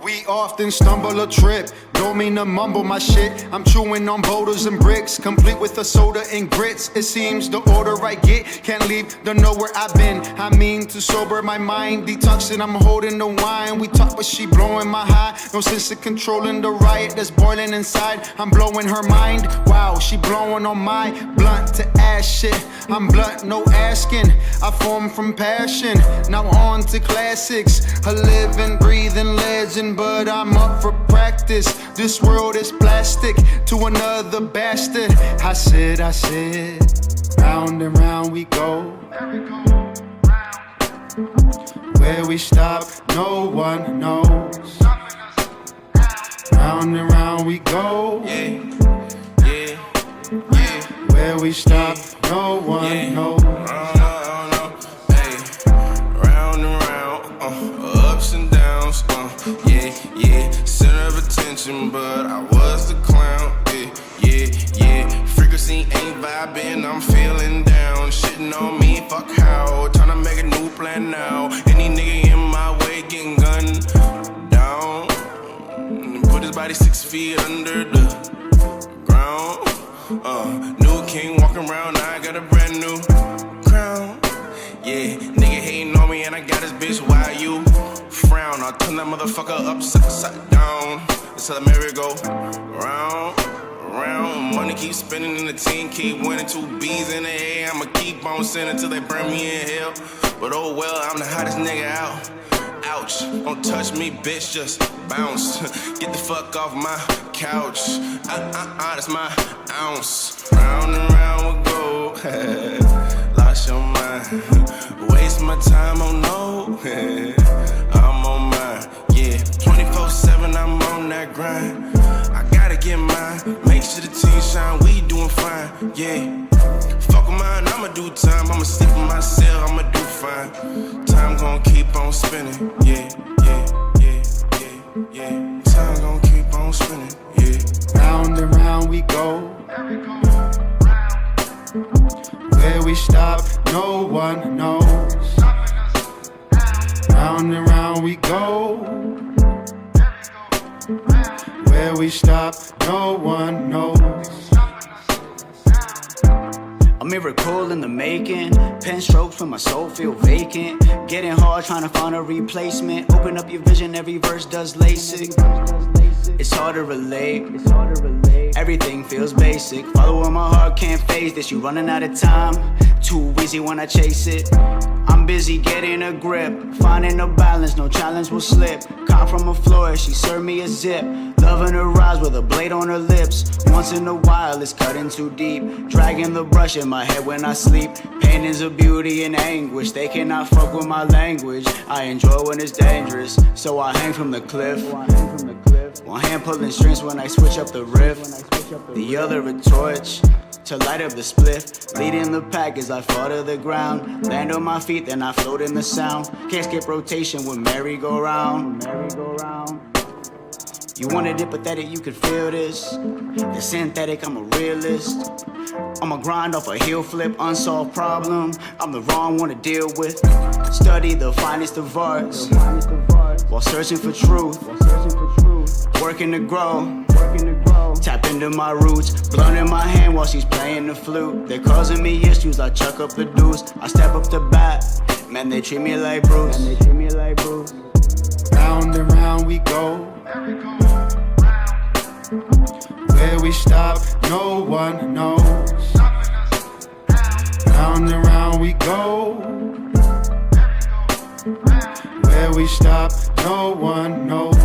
We often stumble or trip, don't mean to mumble my shit. I'm chewing on boulders and bricks, complete with a soda and grits. It seems the order I get, can't leave, don't know where I've been. I mean to sober my mind, detoxing, I'm holding the wine. We talk but she blowing my high, no sense of controlling the riot that's boiling inside. I'm blowing her mind, wow, she blowing on my blunt to ash shit. I'm blunt, no asking, I form from passion. Now on to classics, a living, breathing legend. But I'm up for practice. This world is plastic to another bastard. I said, round and round we go. Where we stop, no one knows. Round and round we go. Where we stop, no one knows. Round and round, ups and downs, center of attention, but I was the clown, frequency ain't vibing, I'm feeling down, shitting on me, fuck how, tryna make a new plan now, any nigga in my way getting gunned down, put his body 6 feet under the ground, new king walking around, now I got a brand new crown. Yeah, nigga hating on me and I got this bitch, why you frown? I'll turn that motherfucker upside down until the merry-go round. Money keep spinning and the team keep winning. 2 B's in the air, I'ma keep on sending till they burn me in hell. But oh well, I'm the hottest nigga out. Ouch, don't touch me, bitch, just bounce. Get the fuck off my couch. That's my ounce. Round and round we go. Lost your mind. Waste my time on no. I'm on mine. Yeah, 24/7, I'm on that grind. I gotta get mine. Make sure the team shine. We doing fine. Yeah. Fuck with mine, I'ma do time. I'ma sleep in my cell. I'ma do fine. Time gon' keep on spinning. Yeah. Time gon' keep on spinning. Yeah. Round and round we go. Where we stop, no one knows. Round and round we go. Where we stop, no one knows. A miracle in the making. Pen strokes when my soul feel vacant. Getting hard trying to find a replacement. Open up your vision, every verse does LASIK. It's hard to relate. Everything feels basic. Follow where my heart can't face this. You running out of time. Too easy when I chase it. I'm busy getting a grip. Finding a balance, no challenge will slip. Caught from a floor, she served me a zip. Loving her eyes with a blade on her lips. Once in a while, it's cutting too deep. Dragging the brush in my head when I sleep. Pain is a beauty and anguish. They cannot fuck with my language. I enjoy when it's dangerous, so I hang from the cliff. One hand pulling strings when I switch up the riff. The other a torch to light up the spliff. Leading the pack as I fall to the ground. Land on my feet, then I float in the sound. Can't skip rotation with merry-go-round. You wanted it pathetic, you could feel this. The synthetic, I'm a realist. I'ma grind off a heel flip, unsolved problem. I'm the wrong one to deal with. Study the finest of arts while searching for truth. Working to grow. Tap into my roots. Blunt in my hand while she's playing the flute. They're causing me issues, I chuck up the deuce. I step up to bat, man, they treat me like Bruce. Round and round we go. Where we stop, no one knows. Round and round we go. Where we stop, no one knows.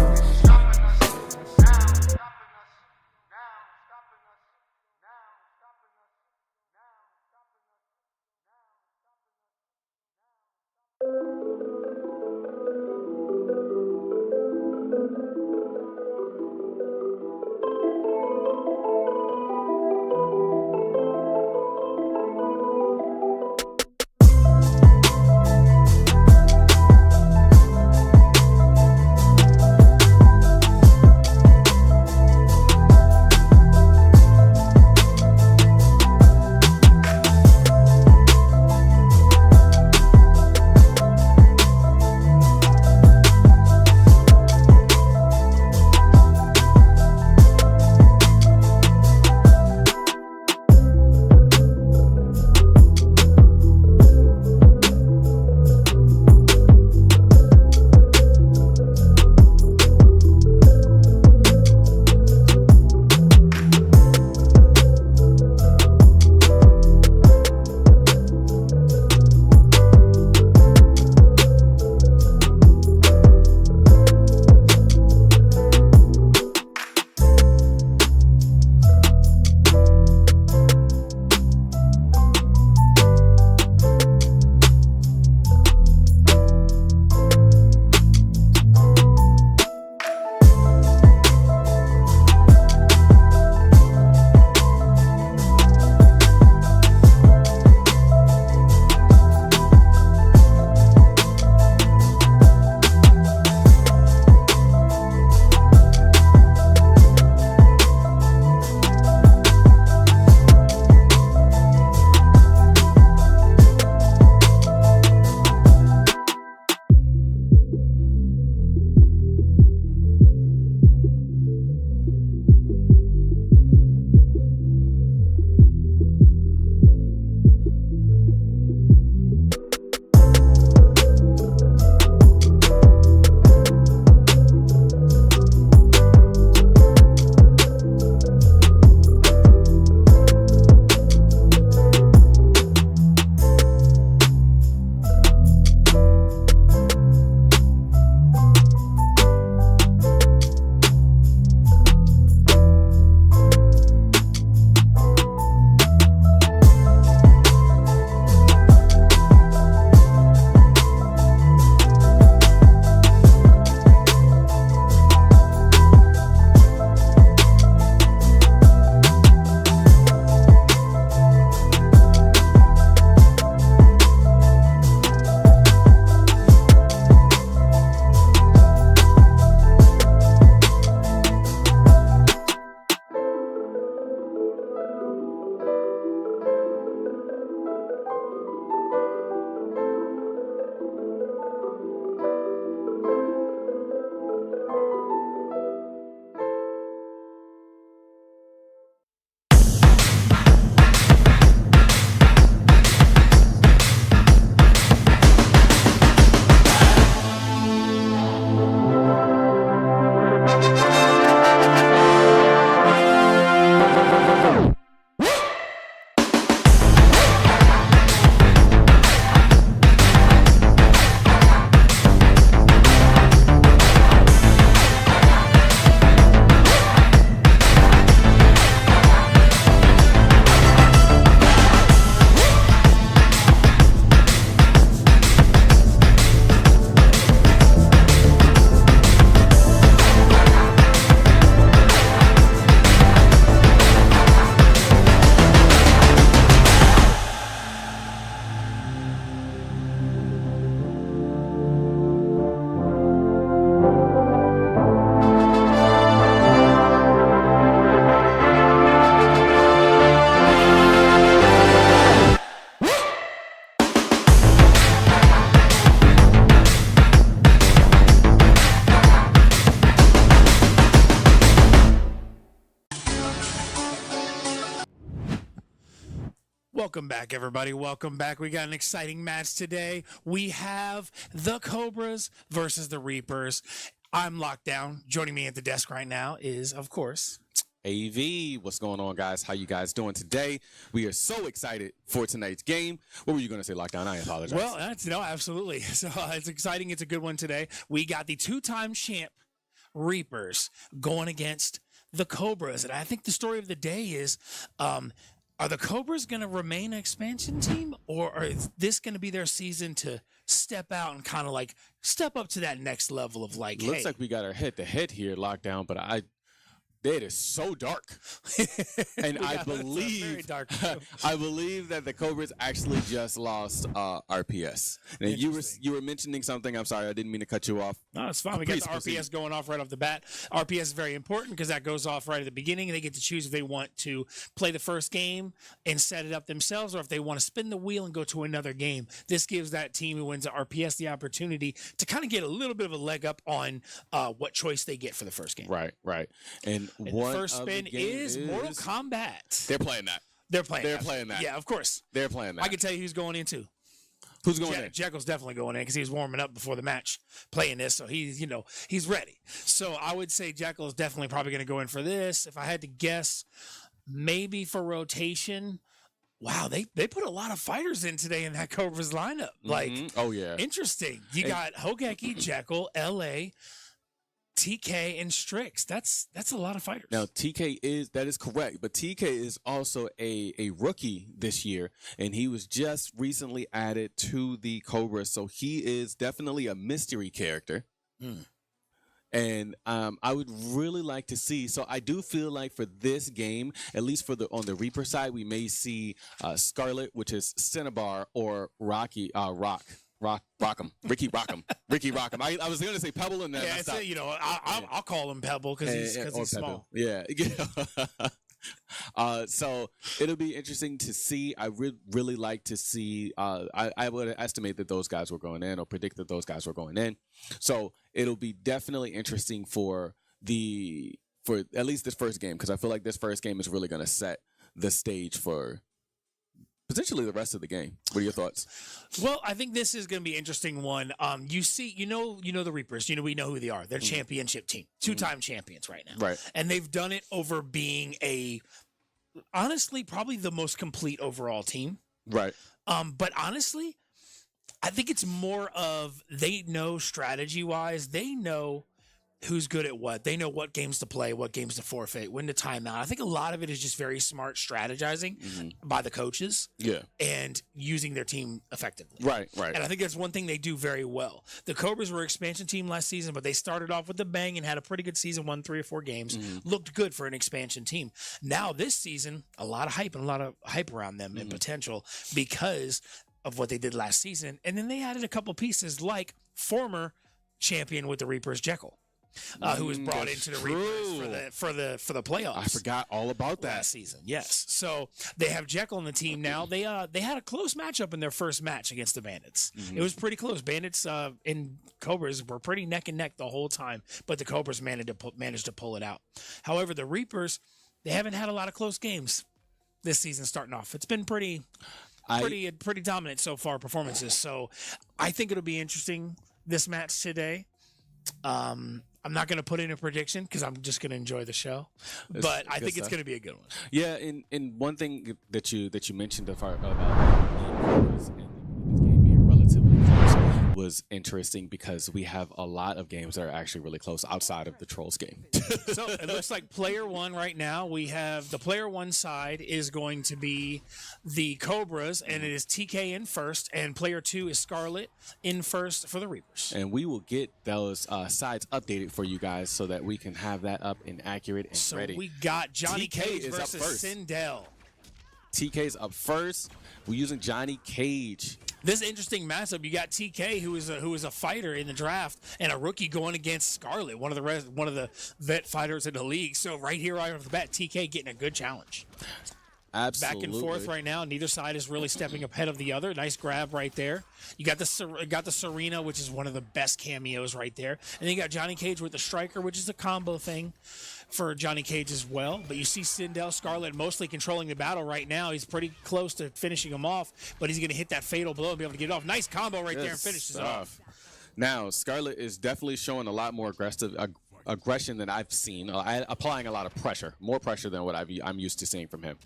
Welcome back, everybody. Welcome back. We got an exciting match today. We have the Cobras versus the Reapers. I'm locked down. Joining me at the desk right now is, of course, AV. What's going on, guys? How you guys doing today? We are so excited for tonight's game. What were you going to say, Lockdown? I apologize. Well, no, absolutely. So it's exciting. It's a good one today. We got the two-time champ Reapers going against the Cobras. And I think the story of the day is, are the Cobras going to remain an expansion team, or is this going to be their season to step out and kind of like step up to that next level of like, Looks hey, like we got our head-to-head here, Lockdown, but it is so dark. And I believe I believe that the Cobras actually just lost RPS. And you were mentioning something. I'm sorry, I didn't mean to cut you off. No, it's fine. We got the RPS going off right off the bat. RPS is very important because that goes off right at the beginning. They get to choose if they want to play the first game and set it up themselves, or if they want to spin the wheel and go to another game. This gives that team who wins the RPS the opportunity to kind of get a little bit of a leg up on what choice they get for the first game. Right. And the first spin is Mortal Kombat. They're playing that. They're playing that. Yeah, of course. They're playing that. I can tell you who's going into. Who's going in? Jekyll's definitely going in because he was warming up before the match playing this, so he's ready. So I would say Jekyll's definitely probably going to go in for this. If I had to guess, maybe for rotation. Wow, they put a lot of fighters in today in that Cobras lineup. Like, oh yeah, interesting. You got Hogeki, Jekyll, LA, TK, and Strix. That's a lot of fighters. Now that is correct, but TK is also a rookie this year, and he was just recently added to the Cobras, so he is definitely a mystery character. And I would really like to see. So I do feel like for this game, at least on the Reaper side, we may see Scarlet, which is Cinnabar, or Ricky Rockham. Ricky Rockham. I was going to say Pebble, and then I'll call him Pebble because he's small. Yeah. So it'll be interesting to see. I would really like to see. I would estimate that those guys were going in, or predict that those guys were going in. So it'll be definitely interesting for at least this first game, because I feel like this first game is really going to set the stage for potentially the rest of the game. What are your thoughts? Well, I think this is going to be an interesting one. You know the Reapers. We know who they are. They're a championship team, two-time champions right now. Right. And they've done it over being honestly, probably the most complete overall team. Right. But honestly, I think it's more of they know strategy-wise. They know who's good at what. They know what games to play, what games to forfeit, when to time out. I think a lot of it is just very smart strategizing by the coaches. Yeah. And using their team effectively. Right. And I think that's one thing they do very well. The Cobras were an expansion team last season, but they started off with a bang and had a pretty good season, won 3 or 4 games, looked good for an expansion team. Now this season, a lot of hype around them and potential because of what they did last season. And then they added a couple pieces like former champion with the Reapers, Jekyll. Who was brought into the Reapers for the playoffs? I forgot all about that last season. Yes, so they have Jekyll on the team now. They had a close matchup in their first match against the Bandits. It was pretty close. Bandits and Cobras were pretty neck and neck the whole time, but the Cobras managed to pull it out. However, the Reapers, they haven't had a lot of close games this season starting off. It's been pretty dominant so far performances. So I think it'll be interesting this match today. I'm not going to put in a prediction because I'm just going to enjoy the show, but I think it's going to be a good one. Yeah, and one thing that you mentioned about the Cobras and this game being relatively close was interesting because we have a lot of games that are actually really close outside of the Trolls game. So it looks like player one right now. We have the player one side is going to be the Cobras, and it is TK in first, and player two is Scarlet in first for the Reapers. And we will get those sides updated for you guys so that we can have that up and accurate and ready. So we got Johnny Cage is versus up first. Sindel. TK's up first. We're using Johnny Cage. This interesting matchup. You got TK, who is a fighter in the draft, and a rookie going against Scarlet, one of the vet fighters in the league. So right here, right off the bat, TK getting a good challenge. Absolutely. Back and forth right now. Neither side is really stepping ahead of the other. Nice grab right there. You got the Serena, which is one of the best cameos right there. And then you got Johnny Cage with the Striker, which is a combo thing for Johnny Cage as well. But you see Sindel Scarlett mostly controlling the battle right now. He's pretty close to finishing him off, but he's going to hit that fatal blow and be able to get it off. Nice combo right there and finishes it off. Now, Scarlett is definitely showing a lot more aggression than I've seen, applying a lot of pressure, more pressure than what I'm used to seeing from him.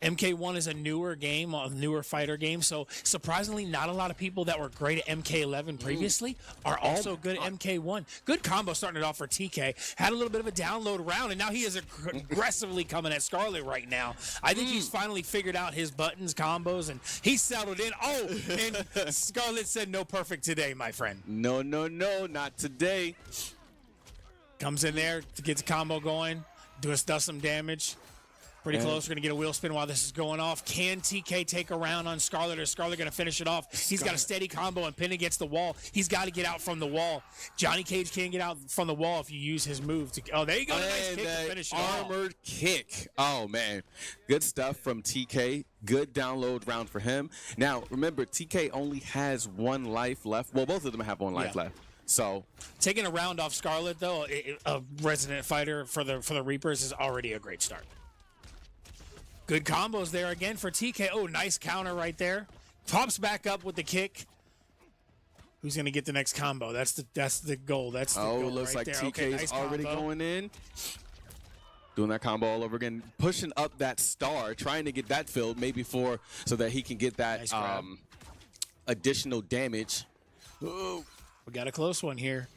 MK1 is a newer game, a newer fighter game, so surprisingly not a lot of people that were great at MK11 previously are also good at MK1. Good combo starting it off for TK. Had a little bit of a download round, and now he is aggressively coming at Scarlett right now. I think he's finally figured out his buttons, combos, and he's settled in. Oh, and Scarlett said no perfect today, my friend. No, not today. Comes in there, gets a combo going, does some damage. Pretty close. We're going to get a wheel spin while this is going off. Can TK take a round on Scarlett, or is Scarlett going to finish it off? He's got a steady combo and pin against the wall. He's got to get out from the wall. Johnny Cage can't get out from the wall if you use his move. Oh, there you go. Nice kick to finish it off. Armored kick. Oh, man. Good stuff from TK. Good download round for him. Now, remember, TK only has 1 life left. Well, both of them have 1 life left. So taking a round off Scarlett, though, a resident fighter for the Reapers, is already a great start. Good combos there again for TK. Oh, nice counter right there. Pops back up with the kick. Who's going to get the next combo? That's the goal. That's the goal looks right like there. TK Okay, is nice already combo. going in. Doing that combo all over again. Pushing up that star, trying to get that filled maybe so that he can get that Nice grab. additional damage. Ooh, we got a close one here.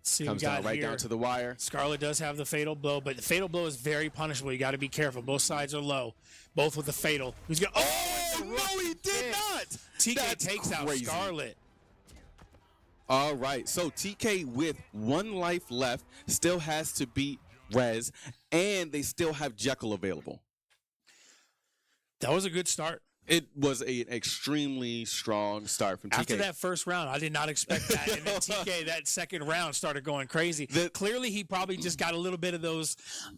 See, Comes down right down to the wire. Scarlett does have the fatal blow, but the fatal blow is very punishable. You got to be careful. Both sides are low. Both with the fatal. Who's going? Oh no, he did not. TK That's takes crazy. out Scarlett. All right, so TK with 1 life left still has to beat Rez, and they still have Jekyll available. That was a good start. It was an extremely strong start from TK. After that first round, I did not expect that. And then TK, that second round, started going crazy. Clearly, he probably just got a little bit of those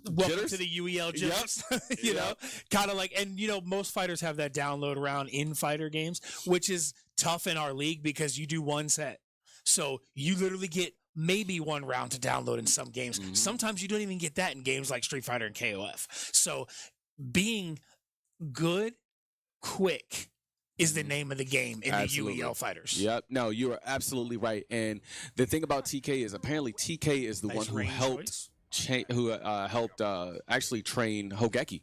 welcome jitters? to the UEL jitters. Yep. you know, kind of like, and most fighters have that download round in fighter games, which is tough in our league because you do 1 set. So you literally get maybe 1 round to download in some games. Mm-hmm. Sometimes you don't even get that in games like Street Fighter and KOF. So being good, quick is the name of the game in Absolutely. the UEL fighters. Yep. No, you are absolutely right. And the thing about TK is apparently TK is the one who helped actually train Hogeki.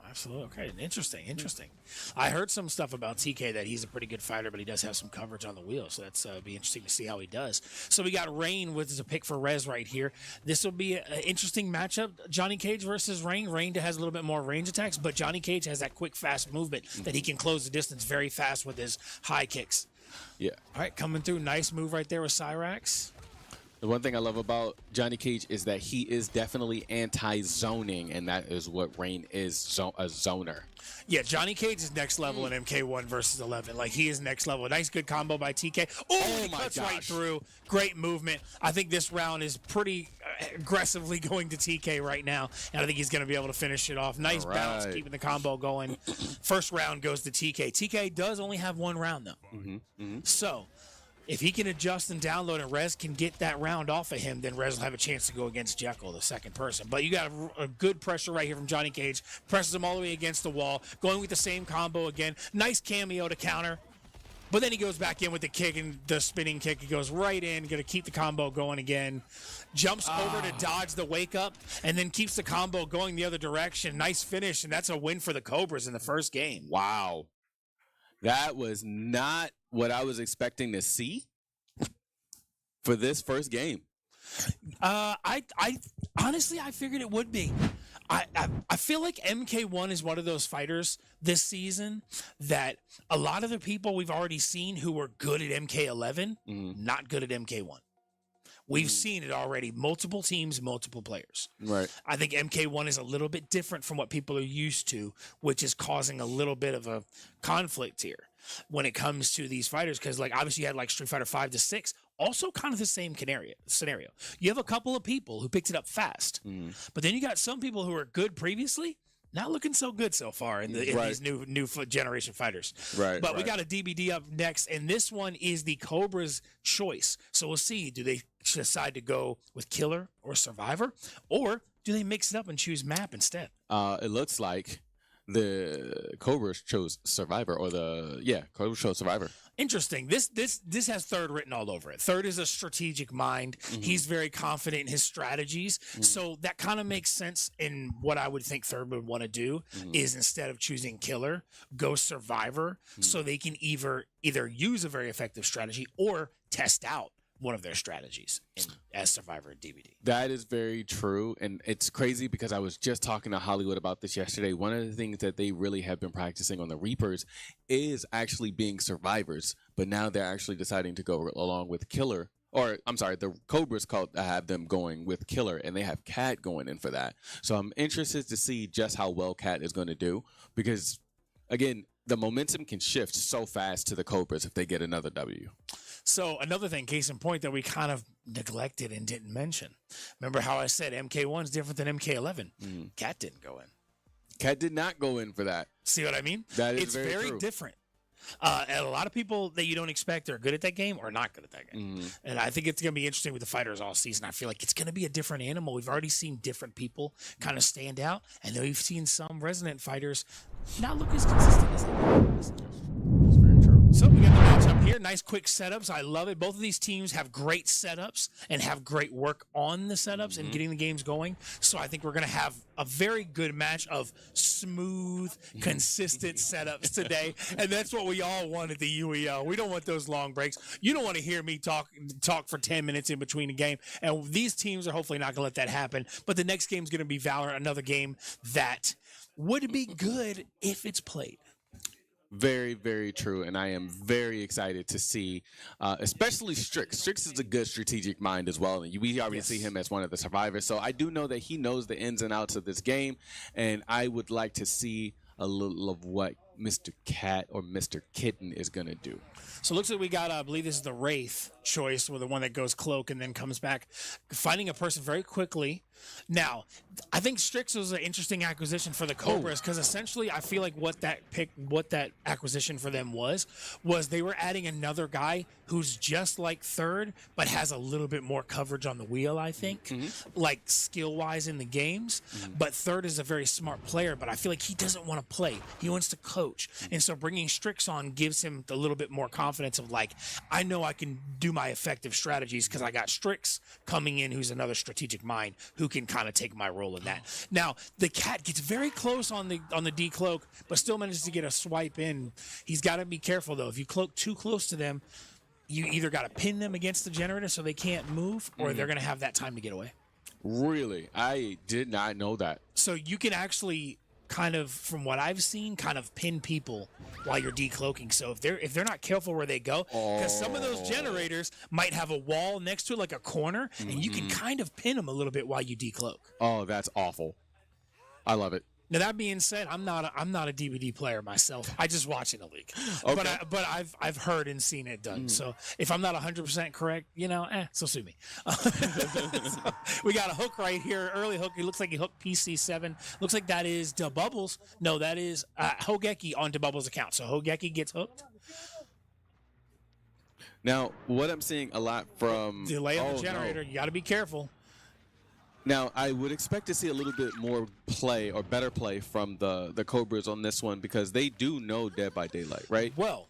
Absolutely. Okay. Interesting. I heard some stuff about TK that he's a pretty good fighter, but he does have some coverage on the wheel. So that's be interesting to see how he does. So we got Rain with a pick for Rez right here. This will be an interesting matchup. Johnny Cage versus Rain. Rain has a little bit more range attacks, but Johnny Cage has that quick, fast movement that he can close the distance very fast with his high kicks. Yeah. All right. Coming through. Nice move right there with Cyrax. The one thing I love about Johnny Cage is that he is definitely anti-zoning, and that is what Rain is, a zoner. Yeah, Johnny Cage is next level in MK1 versus 11. Like, he is next level. Nice, good combo by TK. Oh, he cuts right through. Great movement. I think this round is pretty aggressively going to TK right now, and I think he's going to be able to finish it off. Nice bounce, keeping the combo going. First round goes to TK. TK does only have 1 round, though. So if he can adjust and download and Rez can get that round off of him, then Rez will have a chance to go against Jekyll, the second person. But you got a good pressure right here from Johnny Cage. Presses him all the way against the wall. Going with the same combo again. Nice cameo to counter. But then he goes back in with the kick and the spinning kick. He goes right in, going to keep the combo going again. Jumps over to dodge the wake up and then keeps the combo going the other direction. Nice finish, and that's a win for the Cobras in the first game. Wow. That was not what I was expecting to see for this first game. I honestly, I figured it would be. I feel like MK1 is one of those fighters this season that a lot of the people we've already seen who were good at MK11, not good at MK1. We've seen it already. Multiple teams, multiple players. Right. I think MK1 is a little bit different from what people are used to, which is causing a little bit of a conflict here when it comes to these fighters. Because, like, obviously you had, like, Street Fighter 5 to 6, also kind of the same scenario. You have a couple of people who picked it up fast, but then you got some people who were good previously, not looking so good so far in these new generation fighters. Right. But we got a DBD up next, and this one is the Cobras choice. So we'll see. Do they decide to go with Killer or Survivor, or do they mix it up and choose map instead? It looks like the Cobras chose Survivor, Cobras chose Survivor. Interesting. This has Third written all over it. Third is a strategic mind. He's very confident in his strategies. So that kind of makes sense in what I would think Third would want to do is instead of choosing Killer, go Survivor so they can either use a very effective strategy or test out one of their strategies as Survivor and DVD. That is very true. And it's crazy because I was just talking to Hollywood about this yesterday. One of the things that they really have been practicing on the Reapers is actually being survivors. But now they're actually deciding to go along with Killer. Or, I'm sorry, the Cobras have them going with Killer, and they have Cat going in for that. So I'm interested to see just how well Cat is going to do. Because, again, the momentum can shift so fast to the Cobras if they get another W. So another thing, case in point, that we kind of neglected and didn't mention. Remember how I said MK1 is different than MK11? Cat didn't go in. Cat did not go in for that. See what I mean? That is it's very true. different. And a lot of people that you don't expect are good at that game or not good at that game. And I think it's going to be interesting with the fighters all season. I feel like it's going to be a different animal. We've already seen different people kind of stand out. And then we've seen some Resonant fighters not look as consistent as they were. So we got the matchup here. Nice quick setups. I love it. Both of these teams have great setups and have great work on the setups and getting the games going. So I think we're going to have a very good match of smooth, consistent setups today. And that's what we all want at the UEL. We don't want those long breaks. You don't want to hear me talk for 10 minutes in between a game. And these teams are hopefully not going to let that happen. But the next game is going to be Valorant, another game that would be good if it's played. Very, very true. And I am very excited to see, especially Strix. Strix is a good strategic mind as well. And we already see him as one of the survivors. So I do know that he knows the ins and outs of this game. And I would like to see a little of what Mr. Cat or Mr. Kitten is going to do. So it looks like we got, I believe this is the Wraith choice, with the one that goes cloak and then comes back, finding a person very quickly. Now, I think Strix was an interesting acquisition for the Cobras because essentially I feel like what that acquisition for them was they were adding another guy who's just like Third, but has a little bit more coverage on the wheel, I think, like skill-wise in the games. But Third is a very smart player, but I feel like he doesn't want to play. He wants to coach. And so bringing Strix on gives him a little bit more confidence of like, I know I can do my effective strategies because I got Strix coming in, who's another strategic mind who can kind of take my role in that. Now, the Cat gets very close on the decloak, but still manages to get a swipe in. He's got to be careful, though. If you cloak too close to them, you either got to pin them against the generator so they can't move, or they're going to have that time to get away. Really? I did not know that. So you can actually kind of, from what I've seen, kind of pin people while you're decloaking. So if they're not careful where they go, because some of those generators might have a wall next to it, like a corner, and you can kind of pin them a little bit while you decloak. Oh, that's awful. I love it. Now that being said, I'm not a DVD player myself. I just watch in the league, Okay. but I've heard and seen it done. So if I'm not 100% correct, so sue me. So we got a hook right here, early hook. It looks like he hooked PC7. Looks like that is DeBubbles. No, that is Hogeki on DeBubbles' account. So Hogeki gets hooked. Now, what I'm seeing a lot from Delay of the generator. You got to be careful. Now, I would expect to see a little bit more play or better play from the Cobras on this one because they do know Dead by Daylight, right? Well,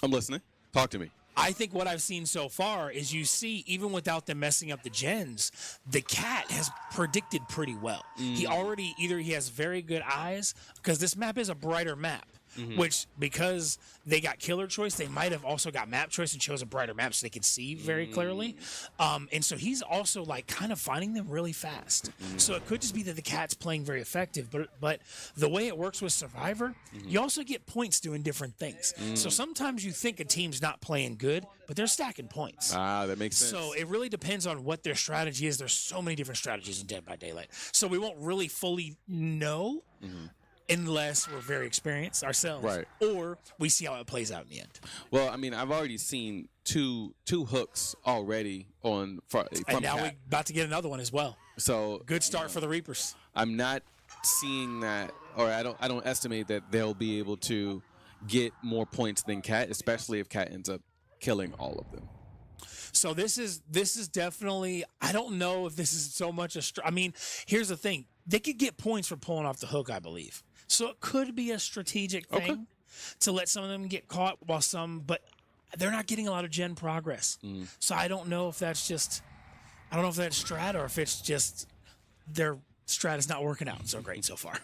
I'm listening. Talk to me. I think what I've seen so far is you see, even without them messing up the gens, the Cat has predicted pretty well. He already, either he has very good eyes, because this map is a brighter map. which because they got killer choice, they might have also got map choice and chose a brighter map so they could see very clearly. And so he's also like kind of finding them really fast. So it could just be that the cat's playing very effective, but the way it works with Survivor, you also get points doing different things. So sometimes you think a team's not playing good, but they're stacking points. Ah, that makes sense. So it really depends on what their strategy is. There's so many different strategies in Dead by Daylight. So we won't really fully know unless we're very experienced ourselves. Right. Or we see how it plays out in the end. Well, I mean, I've already seen two hooks already from And now Cat. we're about to get another one as well. So Good start for the Reapers. I'm not seeing that, or I don't estimate that they'll be able to get more points than Cat, especially if Cat ends up killing all of them. So this is definitely, I don't know if this is so much I mean, here's the thing. They could get points for pulling off the hook, I believe. So it could be a strategic thing to let some of them get caught while but they're not getting a lot of gen progress. So I don't know if that's strat or if it's just their strat is not working out so great so far.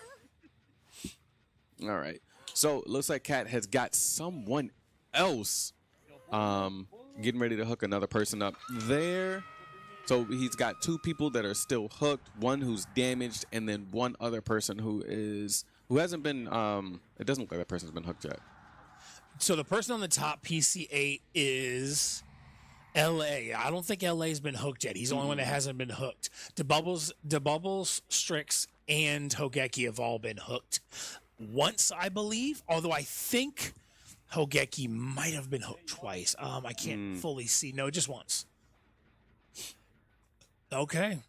All right. So it looks like Cat has got someone else getting ready to hook another person up there. So he's got two people that are still hooked, one who's damaged, and then one other person who hasn't been it doesn't look like that person's been hooked yet. So the person on the top PC8 is LA. I don't think LA's been hooked yet. He's the only one that hasn't been hooked. DeBubbles, Strix, and Hogeki have all been hooked once, I believe, although I think Hogeki might have been hooked twice. I can't fully see. No, just once. Okay.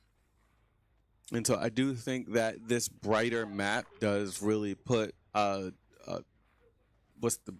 And so I do think that this brighter map does really put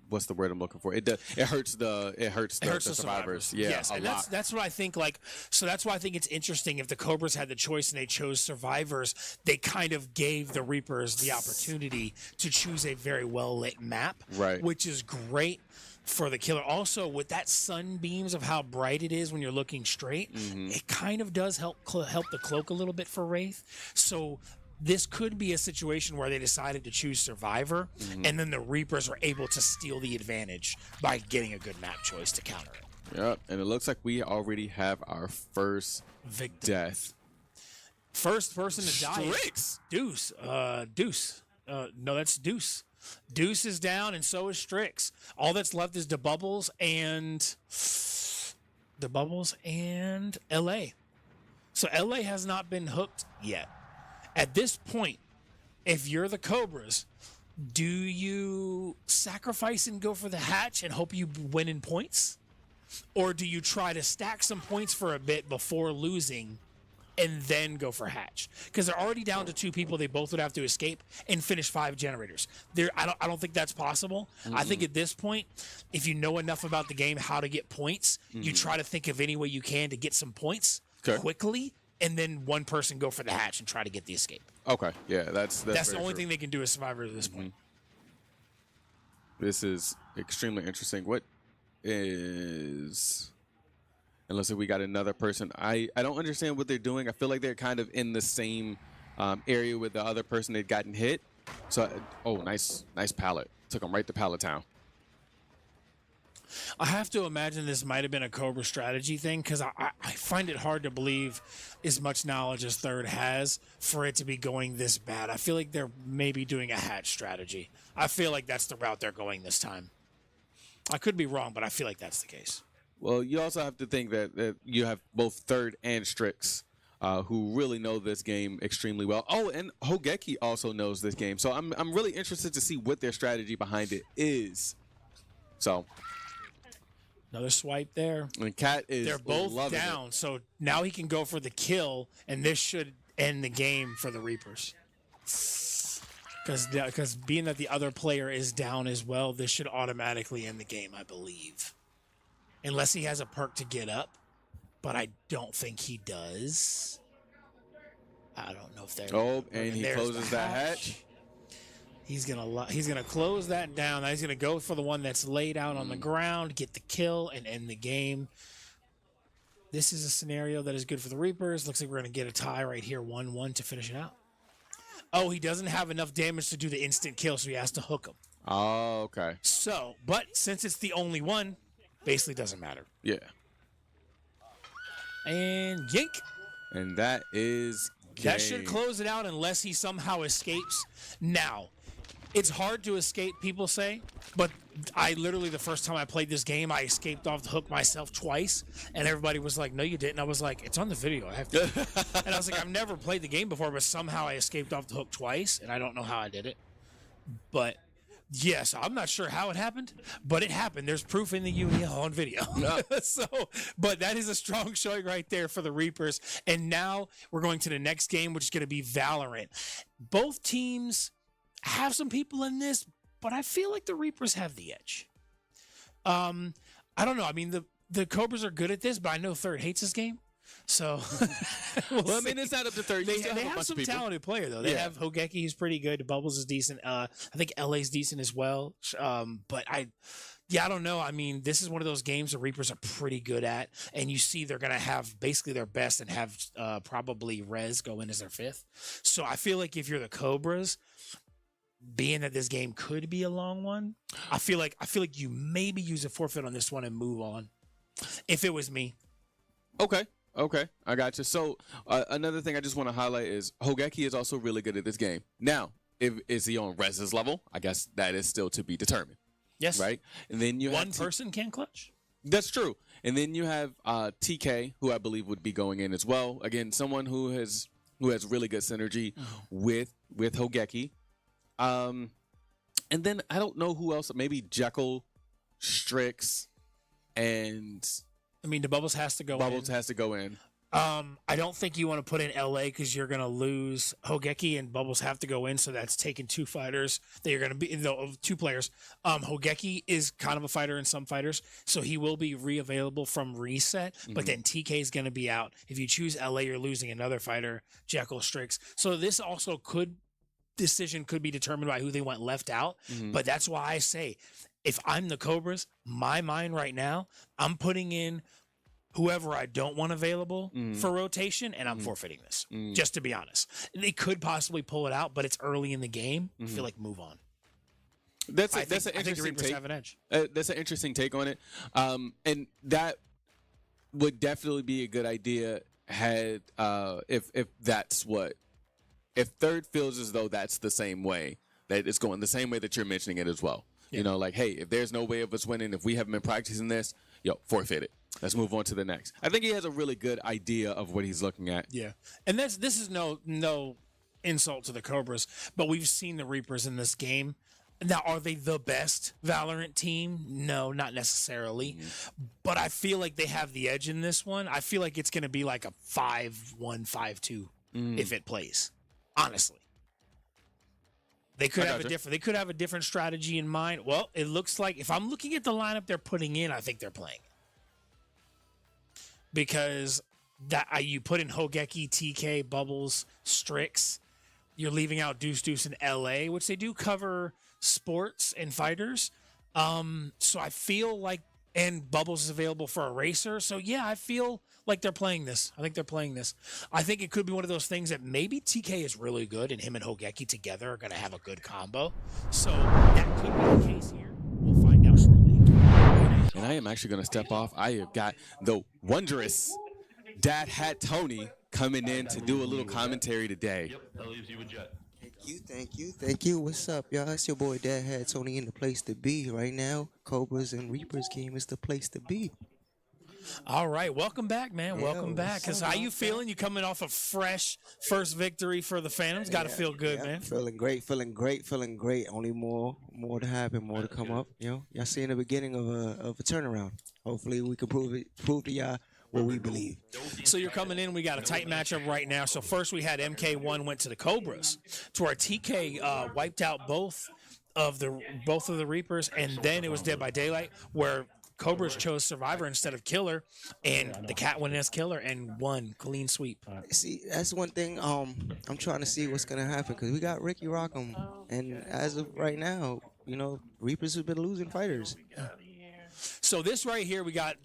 what's the word I'm looking for? It hurts the survivors. Yeah, yes, and that's what I think. Like, so that's why I think it's interesting. If the Cobras had the choice and they chose survivors, they kind of gave the Reapers the opportunity to choose a very well lit map, right? Which is great for the killer. Also, with that sunbeams of how bright it is when you're looking straight, it kind of does help the cloak a little bit for Wraith. So this could be a situation where they decided to choose Survivor, and then the Reapers are able to steal the advantage by getting a good map choice to counter it. Yep, and it looks like we already have our first death. First person to die. Strix. Deuce. No, that's Deuce. Deuce is down, and so is Strix. All that's left is DeBubbles and LA. So LA has not been hooked yet. At this point, if you're the Cobras, do you sacrifice and go for the hatch and hope you win in points? Or do you try to stack some points for a bit before losing and then go for hatch? Because they're already down to two people. They both would have to escape and finish 5 generators. I don't think that's possible. I think at this point, if you know enough about the game, how to get points, you try to think of any way you can to get some points quickly, and then one person go for the hatch and try to get the escape. Okay, yeah, that's the only thing they can do as Survivor at this point. This is extremely interesting. What is... And looks like we got another person. I don't understand what they're doing. I feel like they're kind of in the same area with the other person they'd gotten hit. So, nice pallet. Took him right to Pallet Town. I have to imagine this might have been a Cobra strategy thing, because I find it hard to believe as much knowledge as Third has for it to be going this bad. I feel like they're maybe doing a hatch strategy. I feel like that's the route they're going this time. I could be wrong, but I feel like that's the case. Well, you also have to think that you have both Third and Strix who really know this game extremely well. Oh, and Hogeki also knows this game. So I'm really interested to see what their strategy behind it is. So... Another swipe there. And Cat is They're both down, so now he can go for the kill, and this should end the game for the Reapers. Because being that the other player is down as well, this should automatically end the game, I believe. Unless he has a perk to get up, but I don't think he does. I don't know if they're... Oh, and he closes that hatch. He's gonna close that down. He's gonna go for the one that's laid out on the ground, get the kill, and end the game. This is a scenario that is good for the Reapers. Looks like we're gonna get a tie right here, 1-1 to finish it out. Oh, he doesn't have enough damage to do the instant kill, so he has to hook him. Oh, okay. So, but since it's the only one, basically doesn't matter. Yeah. And yank. And that is That should game. close it out unless he somehow escapes. Now, it's hard to escape, people say, but I literally, the first time I played this game, I escaped off the hook myself twice, and everybody was like, no, you didn't. I was like, it's on the video. I have to. And I was like, I've never played the game before, but somehow I escaped off the hook twice, and I don't know how I did it. But yes, I'm not sure how it happened, but it happened. There's proof in the UEL on video. No. So, but that is a strong showing right there for the Reapers. And now we're going to the next game, which is going to be Valorant. Both teams have some people in this, but I feel like the Reapers have the edge. I don't know. I mean, the Cobras are good at this, but I know Third hates this game. So, Well, I mean, it's not up to 30. they You still have a bunch some of people. talented player though. They Yeah. have Hogeki, who's pretty good. Bubbles is decent. I think LA's decent as well. But I don't know. I mean, this is one of those games the Reapers are pretty good at, and you see they're gonna have basically their best and have probably Rez go in as their fifth. So I feel like if you're the Cobras, being that this game could be a long one, I feel like you maybe use a forfeit on this one and move on. If it was me. Okay, I got you. So another thing I just want to highlight is Hogeki is also really good at this game. Now, is he on Rez's level? I guess that is still to be determined, Yes. right? And then you One have person can clutch. That's true. And then you have TK, who I believe would be going in as well. Again, someone who has really good synergy with Hogeki. And then I don't know who else. Maybe Jekyll, Strix, and I mean, the Bubbles has to go in. Bubbles has to go in. I don't think you want to put in LA because you're going to lose Hogeki, and Bubbles have to go in. So that's taking two fighters that you're going to be, two players. Hogeki is kind of a fighter in some fighters, so he will be re-available from reset. But then TK is going to be out. If you choose LA, you're losing another fighter, Jekyll, Strix. So this also decision could be determined by who they want left out. But that's why I say, if I'm the Cobras, my mind right now, I'm putting in whoever I don't want available for rotation, and I'm forfeiting this, just to be honest. They could possibly pull it out, but it's early in the game. I feel like move on. That's I an think the interesting Reapers take. have an edge. That's an interesting take on it. And that would definitely be a good idea had if that's what, if Third feels as though that's the same way, that it's going the same way that you're mentioning it as well. You know, like, hey, if there's no way of us winning, if we haven't been practicing this, forfeit it. Let's move on to the next. I think he has a really good idea of what he's looking at. Yeah, and this is no insult to the Cobras, but we've seen the Reapers in this game. Now, are they the best Valorant team? No, not necessarily. But I feel like they have the edge in this one. I feel like it's going to be like a 5-1, 5-2 if it plays. Honestly. They could have a different strategy in mind. Well, it looks like if I'm looking at the lineup they're putting in, I think they're playing. Because you put in Hogeki, TK, Bubbles, Strix. You're leaving out Deuce in LA, which they do cover sports and fighters. So I feel like, and Bubbles is available for a racer. So yeah, I feel like they're playing this. I think they're playing this. I think it could be one of those things that maybe TK is really good and him and Hogeki together are going to have a good combo. So that could be the case here. We'll find out shortly. And I am actually going to step off. I have got the wondrous Dad Hat Tony coming in to do a little commentary today. Yep, that leaves you with Jet. Thank you. What's up, y'all? It's your boy Dad Hat Tony in the place to be right now. Cobras and Reapers game is the place to be. All right, welcome back, man. Welcome back. Because how you feeling? You coming off a fresh first victory for the Phantoms? Got to feel good, man. Feeling great. Only more to happen, more to come up. You know, y'all seeing the beginning of a turnaround. Hopefully, we can prove to y'all what we believe. So you're coming in. We got a tight matchup right now. So first we had MK1 went to the Cobras, to where TK wiped out both of the Reapers, and then it was Dead by Daylight, where Cobras chose Survivor instead of Killer, and the Cat went as Killer and won clean sweep. See, that's one thing. I'm trying to see what's gonna happen because we got Ricky Rockham, and as of right now, Reapers have been losing fighters. So this right here, we got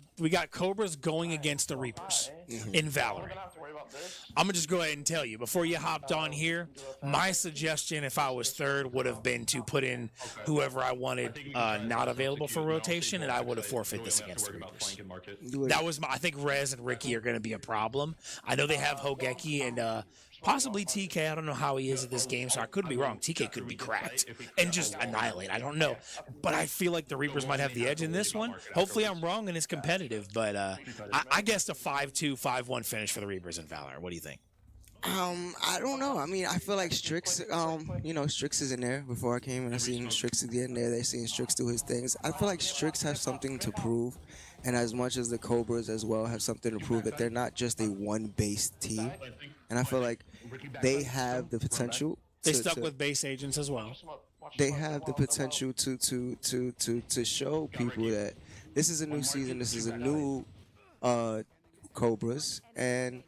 Cobras going against the Reapers in Valorant. I'm gonna just go ahead and tell you before you hopped on here. My suggestion, if I was third, would have been to put in whoever I wanted not available for rotation, and I would have forfeit this against the Reapers. That was I think Rez and Ricky are going to be a problem. I know they have Hogeki and possibly TK. I don't know how he is at this game, so I could be wrong. TK could be cracked and just annihilate. I don't know. But I feel like the Reapers might have the edge in this one. Hopefully I'm wrong and it's competitive, but I guessed a 5-2, 5-1 finish for the Reapers in Valorant. What do you think? I don't know. I mean, I feel like Strix, Strix is in there. Before I came and I seen Strix again there. They seen Strix do his things. I feel like Strix has something to prove, and as much as the Cobras as well have something to prove, that they're not just a one-based team. And I feel like they have the potential. They stuck with base agents as well. They have the potential to show people that this is a new season. This is a new Cobras, and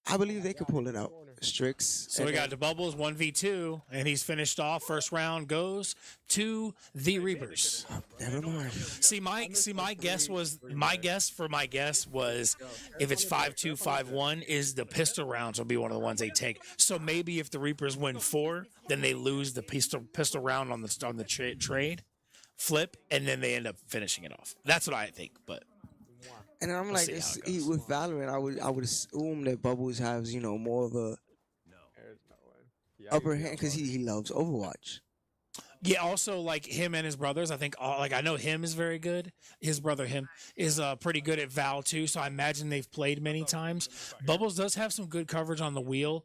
I believe they could pull it out. Strix. So we got the Bubbles 1v2, and he's finished off. First round goes to the Reapers. Never mind. See, my guess was if it's 5-2, 5-1, is the pistol rounds will be one of the ones they take. So maybe if the Reapers win 4, then they lose the pistol round on the trade flip, and then they end up finishing it off. That's what I think, but. And I'm like, with Valorant, I would assume that Bubbles has more of a upper hand because he loves Overwatch. Yeah, also like him and his brothers. I think I know him is very good. His brother him is pretty good at Val too. So I imagine they've played many times. Bubbles does have some good coverage on the wheel.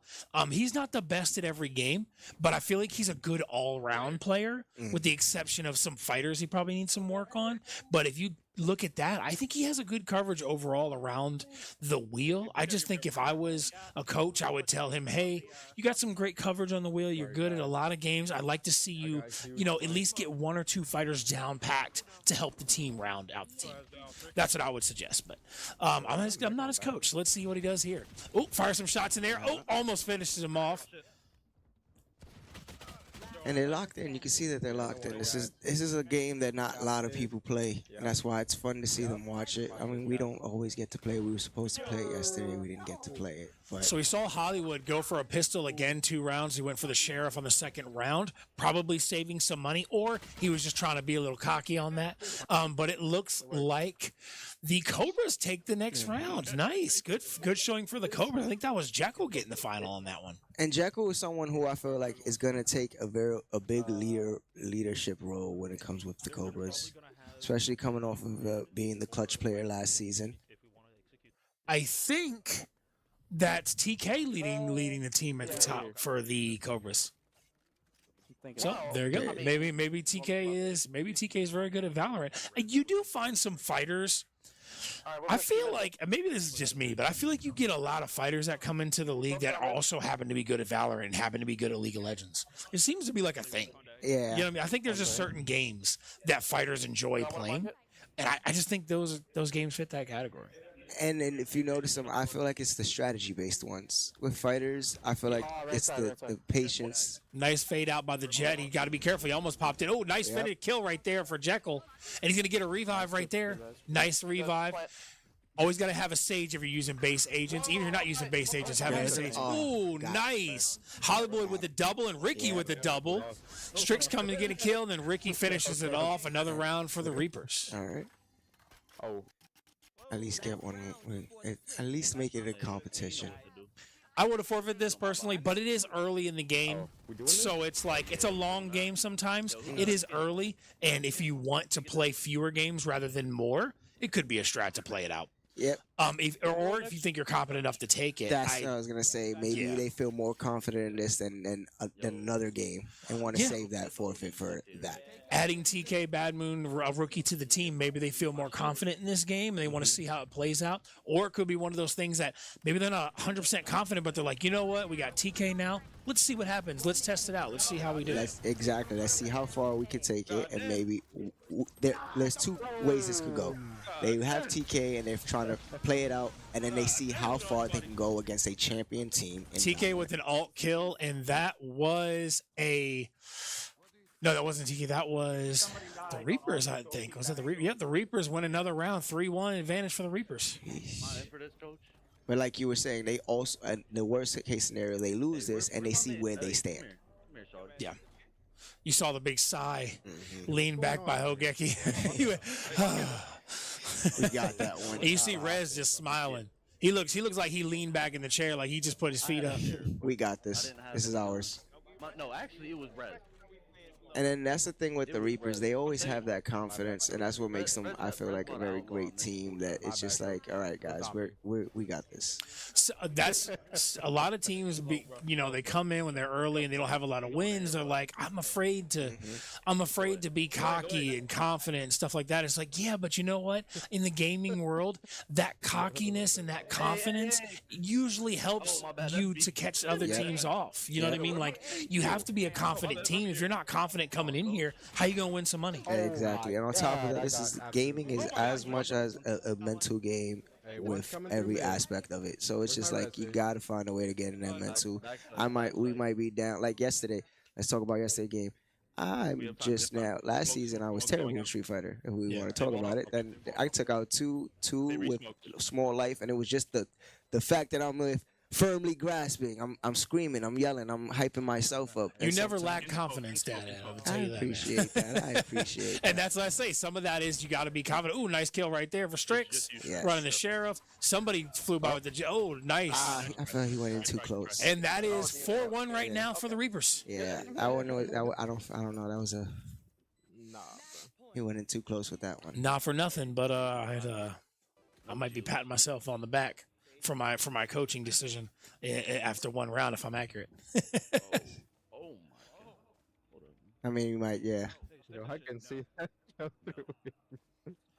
He's not the best at every game, but I feel like he's a good all-round player, with the exception of some fighters he probably needs some work on. But if you look at that, I think he has a good coverage overall around the wheel. I just think if I was a coach, I would tell him, hey, you got some great coverage on the wheel. You're good at a lot of games. I'd like to see you, at least get 1 or 2 fighters down packed to help the team round out the team. That's what I would suggest. But I'm not his coach. So let's see what he does here. Oh, fire some shots in there. Oh, almost finishes him off. And they're locked in. You can see that they're locked in. This is a game that not a lot of people play, and that's why it's fun to see them watch it. I mean, we don't always get to play. We were supposed to play it yesterday. We didn't get to play it. But. So we saw Hollywood go for a pistol again, 2 rounds. He went for the Sheriff on the second round, probably saving some money, or he was just trying to be a little cocky on that. But it looks like the Cobras take the next round. Nice. Good showing for the Cobras. I think that was Jekyll getting the final on that one. And Jekyll is someone who I feel like is going to take a big leadership role when it comes with the Cobras, especially coming off of being the clutch player last season. I think that's TK leading the team at the top for the Cobras. So there you go. Maybe TK is very good at Valorant. You do find some fighters. I feel like maybe this is just me, but I feel like you get a lot of fighters that come into the league that also happen to be good at Valorant and happen to be good at League of Legends. It seems to be like a thing. Yeah. You know what I mean? I think there's just certain games that fighters enjoy playing, and I just think those games fit that category. And if you notice them, I feel like it's the strategy-based ones. With fighters, I feel like it's the patience. Nice fade out by the Jet. He got to be careful. He almost popped it. Oh, nice finish kill right there for Jekyll. And he's going to get a revive right there. Nice revive. Always got to have a Sage if you're using base agents. Even if you're not using base agents, have a Sage. Oh, nice. Hollywood with the double and Ricky with the double. Strix coming to get a kill, and then Ricky finishes it off. Another round for the Reapers. All right. Oh. At least get one. At least make it a competition. I would have forfeited this personally, but it is early in the game, so it's like it's a long game sometimes. It is early, and if you want to play fewer games rather than more, it could be a strat to play it out. Yep. Or if you think you're competent enough to take it. That's what I was gonna say. Maybe they feel more confident in this than another game and want to save that forfeit for that. Adding TK Bad Moon, a rookie, to the team, maybe they feel more confident in this game and they want to see how it plays out. Or it could be one of those things that maybe they're not 100% confident, but they're like, you know what? We got TK now. Let's see what happens. Let's test it out. Let's see how we do. Exactly. Let's see how far we can take it. And maybe there's 2 ways this could go. They have TK and they're trying to play it out, and then they see how far they can go against a champion team. TK with an alt kill, and that was a No, that wasn't TK. That was the Reapers, I think. Was it the Reapers? Yep, the Reapers win another round. 3-1 advantage for the Reapers. But like you were saying, they also, in the worst case scenario, they lose this and they see where they stand. Yeah. You saw the big sigh lean back by Hogeki. He went, We got that one. and you see Rez just smiling. He looks like he leaned back in the chair like he just put his feet up. We got this. This is ours. No, actually, it was Red. And then that's the thing with the Reapers. They always have that confidence, and that's what makes them, I feel like, a very great team. That it's just like, all right, guys, we got this. So that's a lot of teams. They come in when they're early and they don't have a lot of wins. They're like, I'm afraid to be cocky and confident and stuff like that. It's like, yeah, but you know what? In the gaming world, that cockiness and that confidence usually helps you to catch other teams off. You know what I mean? Like, you have to be a confident team. If you're not confident coming in here, how you gonna win some money? Exactly. And on top of that, gaming is as much as a mental game with every aspect of it. So it's just like you gotta find a way to get in that mental. We might be down. Like yesterday, let's talk about yesterday game. Last season I was terrible in Street Fighter. If we want to talk about it, then I took out two with small life, and it was just the fact that I'm firmly grasping. I'm screaming. I'm yelling. I'm hyping myself up. You never lack confidence, Dad. I appreciate that. I appreciate that. And that's what I say. Some of that is you got to be confident. Ooh, nice kill right there for Strix. Yes. Running the Sheriff. Somebody flew by with nice. I feel like he went in too close. And that is 4-1 right now for the Reapers. Yeah, I don't know. I don't know. That was he went in too close with that one. Not for nothing, but I might be patting myself on the back for my coaching decision after one round if I'm accurate. I mean, you might, yeah. I can see that. All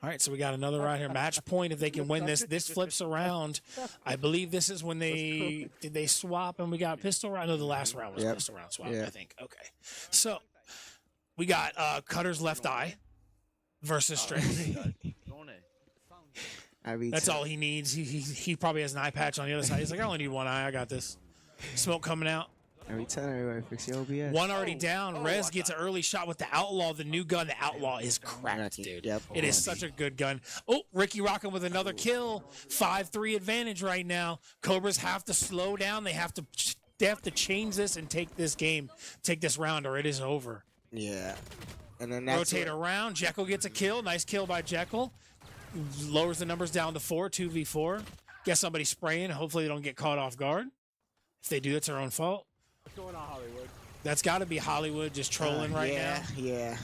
right, so we got another round here. Match point if they can win this. This flips around. I believe this is when did they swap and we got pistol round? No, the last round was pistol round swap, I think. Okay. So we got Cutter's left eye versus Strix. That's all he needs. He probably has an eye patch on the other side. He's like, I only need one eye. I got this. Smoke coming out. Every time everybody fix your OBS. One already down. Rez gets an early shot with the Outlaw, the new gun. The Outlaw is cracked, dude. Yep. It is such a good gun. Oh, Ricky rocking with another kill. 5-3 advantage right now. Cobras have to slow down. They have to change this and take this round, or it is over. Yeah. And then rotate around. Jekyll gets a kill. Nice kill by Jekyll. Lowers the numbers down to 4, 2v4. Guess somebody's spraying. Hopefully they don't get caught off guard. If they do, it's their own fault. What's going on, Hollywood? That's got to be Hollywood just trolling right now. Yeah.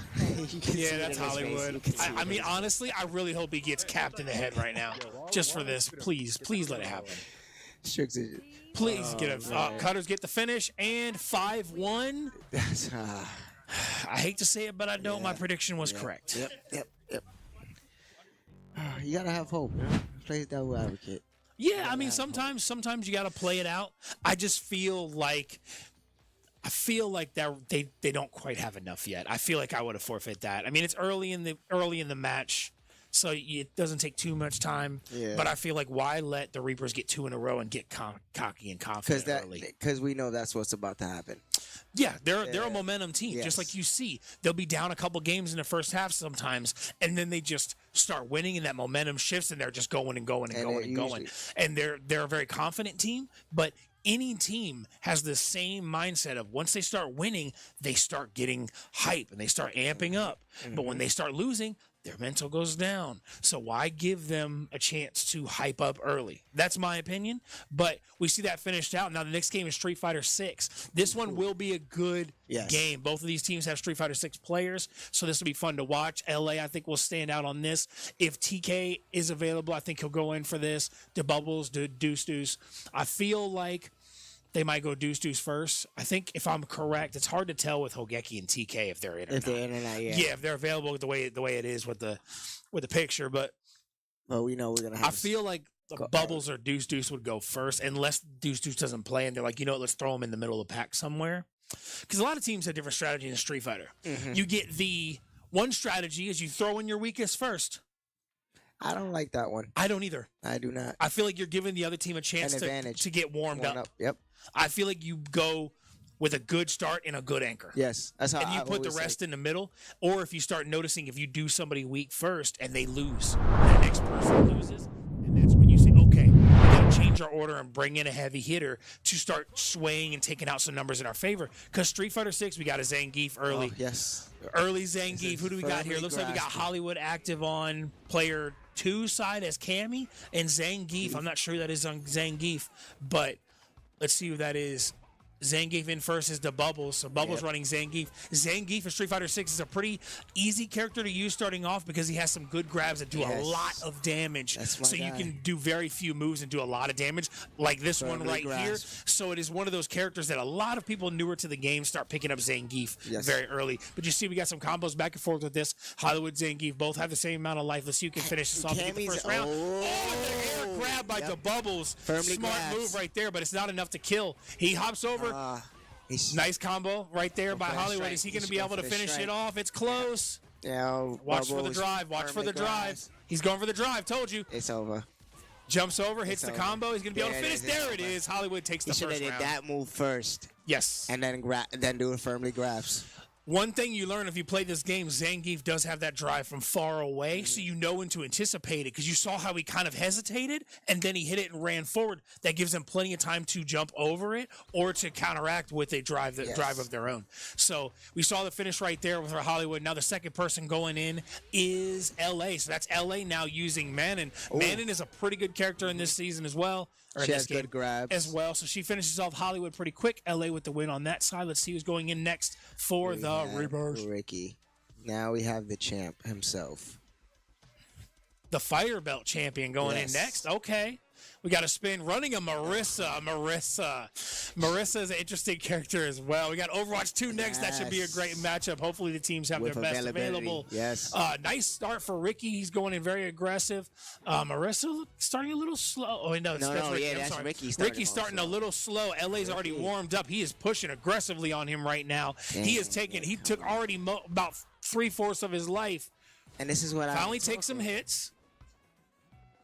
Yeah, that's Hollywood. I mean, honestly, I really hope he gets capped in the head right now. Just for this. Please let it happen. Please get a Cutters get the finish and 5-1. I hate to say it, but I know my prediction was correct. Yep. You gotta have hope. Play devil advocate. Yeah, I mean, sometimes you got to play it out. I just feel like that they don't quite have enough yet. I feel like I would have forfeit that. I mean, it's early in the match, so it doesn't take too much time. Yeah. But I feel like why let the Reapers get 2 in a row and get cocky and confident early? Because we know that's what's about to happen. Yeah, they're a momentum team. Yes. Just like you see, they'll be down a couple games in the first half sometimes, and then they just start winning, and that momentum shifts, and they're just going and going and going and going. And they're a very confident team, but any team has the same mindset of once they start winning, they start getting hype and they start amping up. But when they start losing, their mental goes down. So why give them a chance to hype up early? That's my opinion. But we see that finished out. Now the next game is Street Fighter 6. This one will be a good game. Both of these teams have Street Fighter 6 players, so this will be fun to watch. LA, I think, will stand out on this. If TK is available, I think he'll go in for this. The Bubbles, the Deuce. I feel like they might go Deuce first. I think if I'm correct, it's hard to tell with Hogeki and TK if they're in or not. They're in or not, yeah, if they're available the way it is with the picture. But we know we're gonna have. I feel like the Bubbles or Deuce would go first, unless Deuce doesn't play, and they're like, let's throw him in the middle of the pack somewhere. Because a lot of teams have different strategies in Street Fighter. You get the one strategy is you throw in your weakest first. I don't like that one. I don't either. I do not. I feel like you're giving the other team a chance to get warmed up. Yep. I feel like you go with a good start and a good anchor. Yes, that's how And you I put the always rest say. in the middle, or if you start noticing if you do somebody weak first and they lose, the next person loses, and that's when you say, okay, we got to change our order and bring in a heavy hitter to start swaying and taking out some numbers in our favor. Because Street Fighter 6, we got a Zangief early. Oh, yes. Early Zangief. Who do we got here? firmly Looks like we got grasping. Hollywood active on player 2 side as Cammy, and Zangief. I'm not sure who that is on Zangief, but let's see who that is. Zangief in first is the Bubbles. So Bubbles running Zangief. Zangief in Street Fighter 6 is a pretty easy character to use starting off because he has some good grabs that do a Yes. lot of damage. That's my So you guy. can do very few moves and do a lot of damage, like this one Firmly right here. grasp. So it is one of those characters that a lot of people newer to the game start picking up Zangief Yes. very early. But you see, we got some combos back and forth with this. Hollywood, Zangief, both have the same amount of life. Let's see who can finish this off to get the Cammy's- first round. Oh, the air grab by the Bubbles. Firmly Smart grabs. move right there, but it's not enough to kill. He hops over. He's- Nice combo right there by for the Hollywood. strike. Is he going to He's be going able to for the finish it strike. off? It's close. Yeah, Watch for the Bubbles drive. Watch for firmly the drive. grasp. He's going for the drive. Told you. It's over. Jumps over, hits It's the over. combo. He's going to be able to There it finish. is. It's There it over. is. Hollywood takes He the should have first did round. that move first, Yes. and then do it firmly grabs. One thing you learn if you play this game, Zangief does have that drive from far away, so you know when to anticipate it because you saw how he kind of hesitated and then he hit it and ran forward. That gives him plenty of time to jump over it or to counteract with a drive drive of their own. So we saw the finish right there with our Hollywood. Now the second person going in is LA. So that's LA now using Manon. Manon is a pretty good character in this season as well. Or in She this has good game grabs. as well. So she finishes off Hollywood pretty quick. LA with the win on that side. Let's see who's going in next for the have Rebirth. Ricky. Now we have the champ himself. The Fire Belt champion going Yes. in next. Okay. We got a spin running a Marissa. Marissa is an interesting character as well. We got Overwatch 2 next. That should be a Yes. great matchup. Hopefully the teams have With their best availability. available. Yes. Nice start for Ricky. He's going in very aggressive. Marissa starting a little slow. Oh, no, that's No, Ricky. yeah, I'm that's sorry. Ricky starting Ricky's off starting a slow. little slow. LA's already warmed up. He is pushing aggressively on him right now. He is taking, he took already about 3/4 of his life. And this is what Finally takes some hits.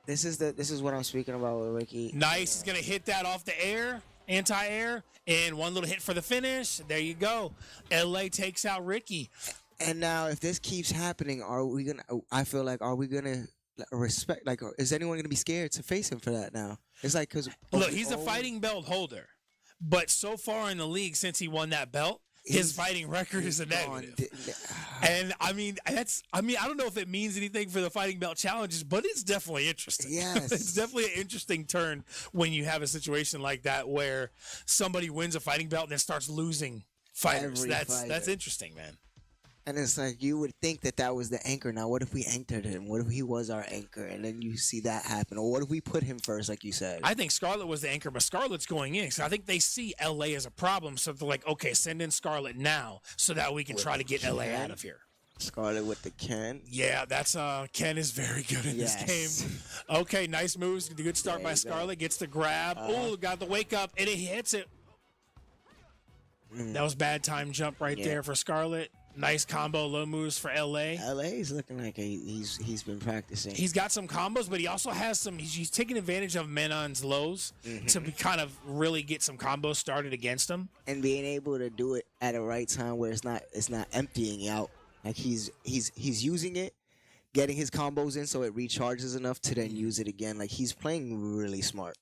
This is what I'm speaking about with Ricky. Nice. He's going to hit that off the air, anti-air, and one little hit for the finish. There you go. LA takes out Ricky. And now, if this keeps happening, are we gonna? I feel like, are we gonna respect? Like, is anyone gonna be scared to face him for that now? It's like because Look, he's a fighting belt holder, but so far in the league since he won that belt, his fighting record is a negative. And I mean, I don't know if it means anything for the fighting belt challenges, but it's definitely interesting. Yes. It's definitely an interesting turn when you have a situation like that where somebody wins a fighting belt and then starts losing fighters. Every That's fighter. interesting, man. And it's like you would think that was the anchor. Now, what if we anchored him? What if he was our anchor? And then you see that happen. Or what if we put him first, like you said? I think Scarlet was the anchor, but Scarlet's going in. So I think they see LA as a problem. So they're like, okay, send in Scarlet now so that we can try to get LA out of here. Scarlet with the can. Yeah, that's Ken is very good in Yes. this game. Okay, nice moves. Good start There by you go. Scarlet. Gets the grab. Oh, got the wake up, and it hits it. That was bad time jump right Yeah. there for Scarlet. Nice combo, low moves for LA. LA is looking like he's been practicing. He's got some combos, but he also has some. He's taking advantage of Menon's lows to be kind of really get some combos started against him. And being able to do it at a right time where it's not emptying out. Like he's using it, getting his combos in so it recharges enough to then use it again. Like he's playing really smart.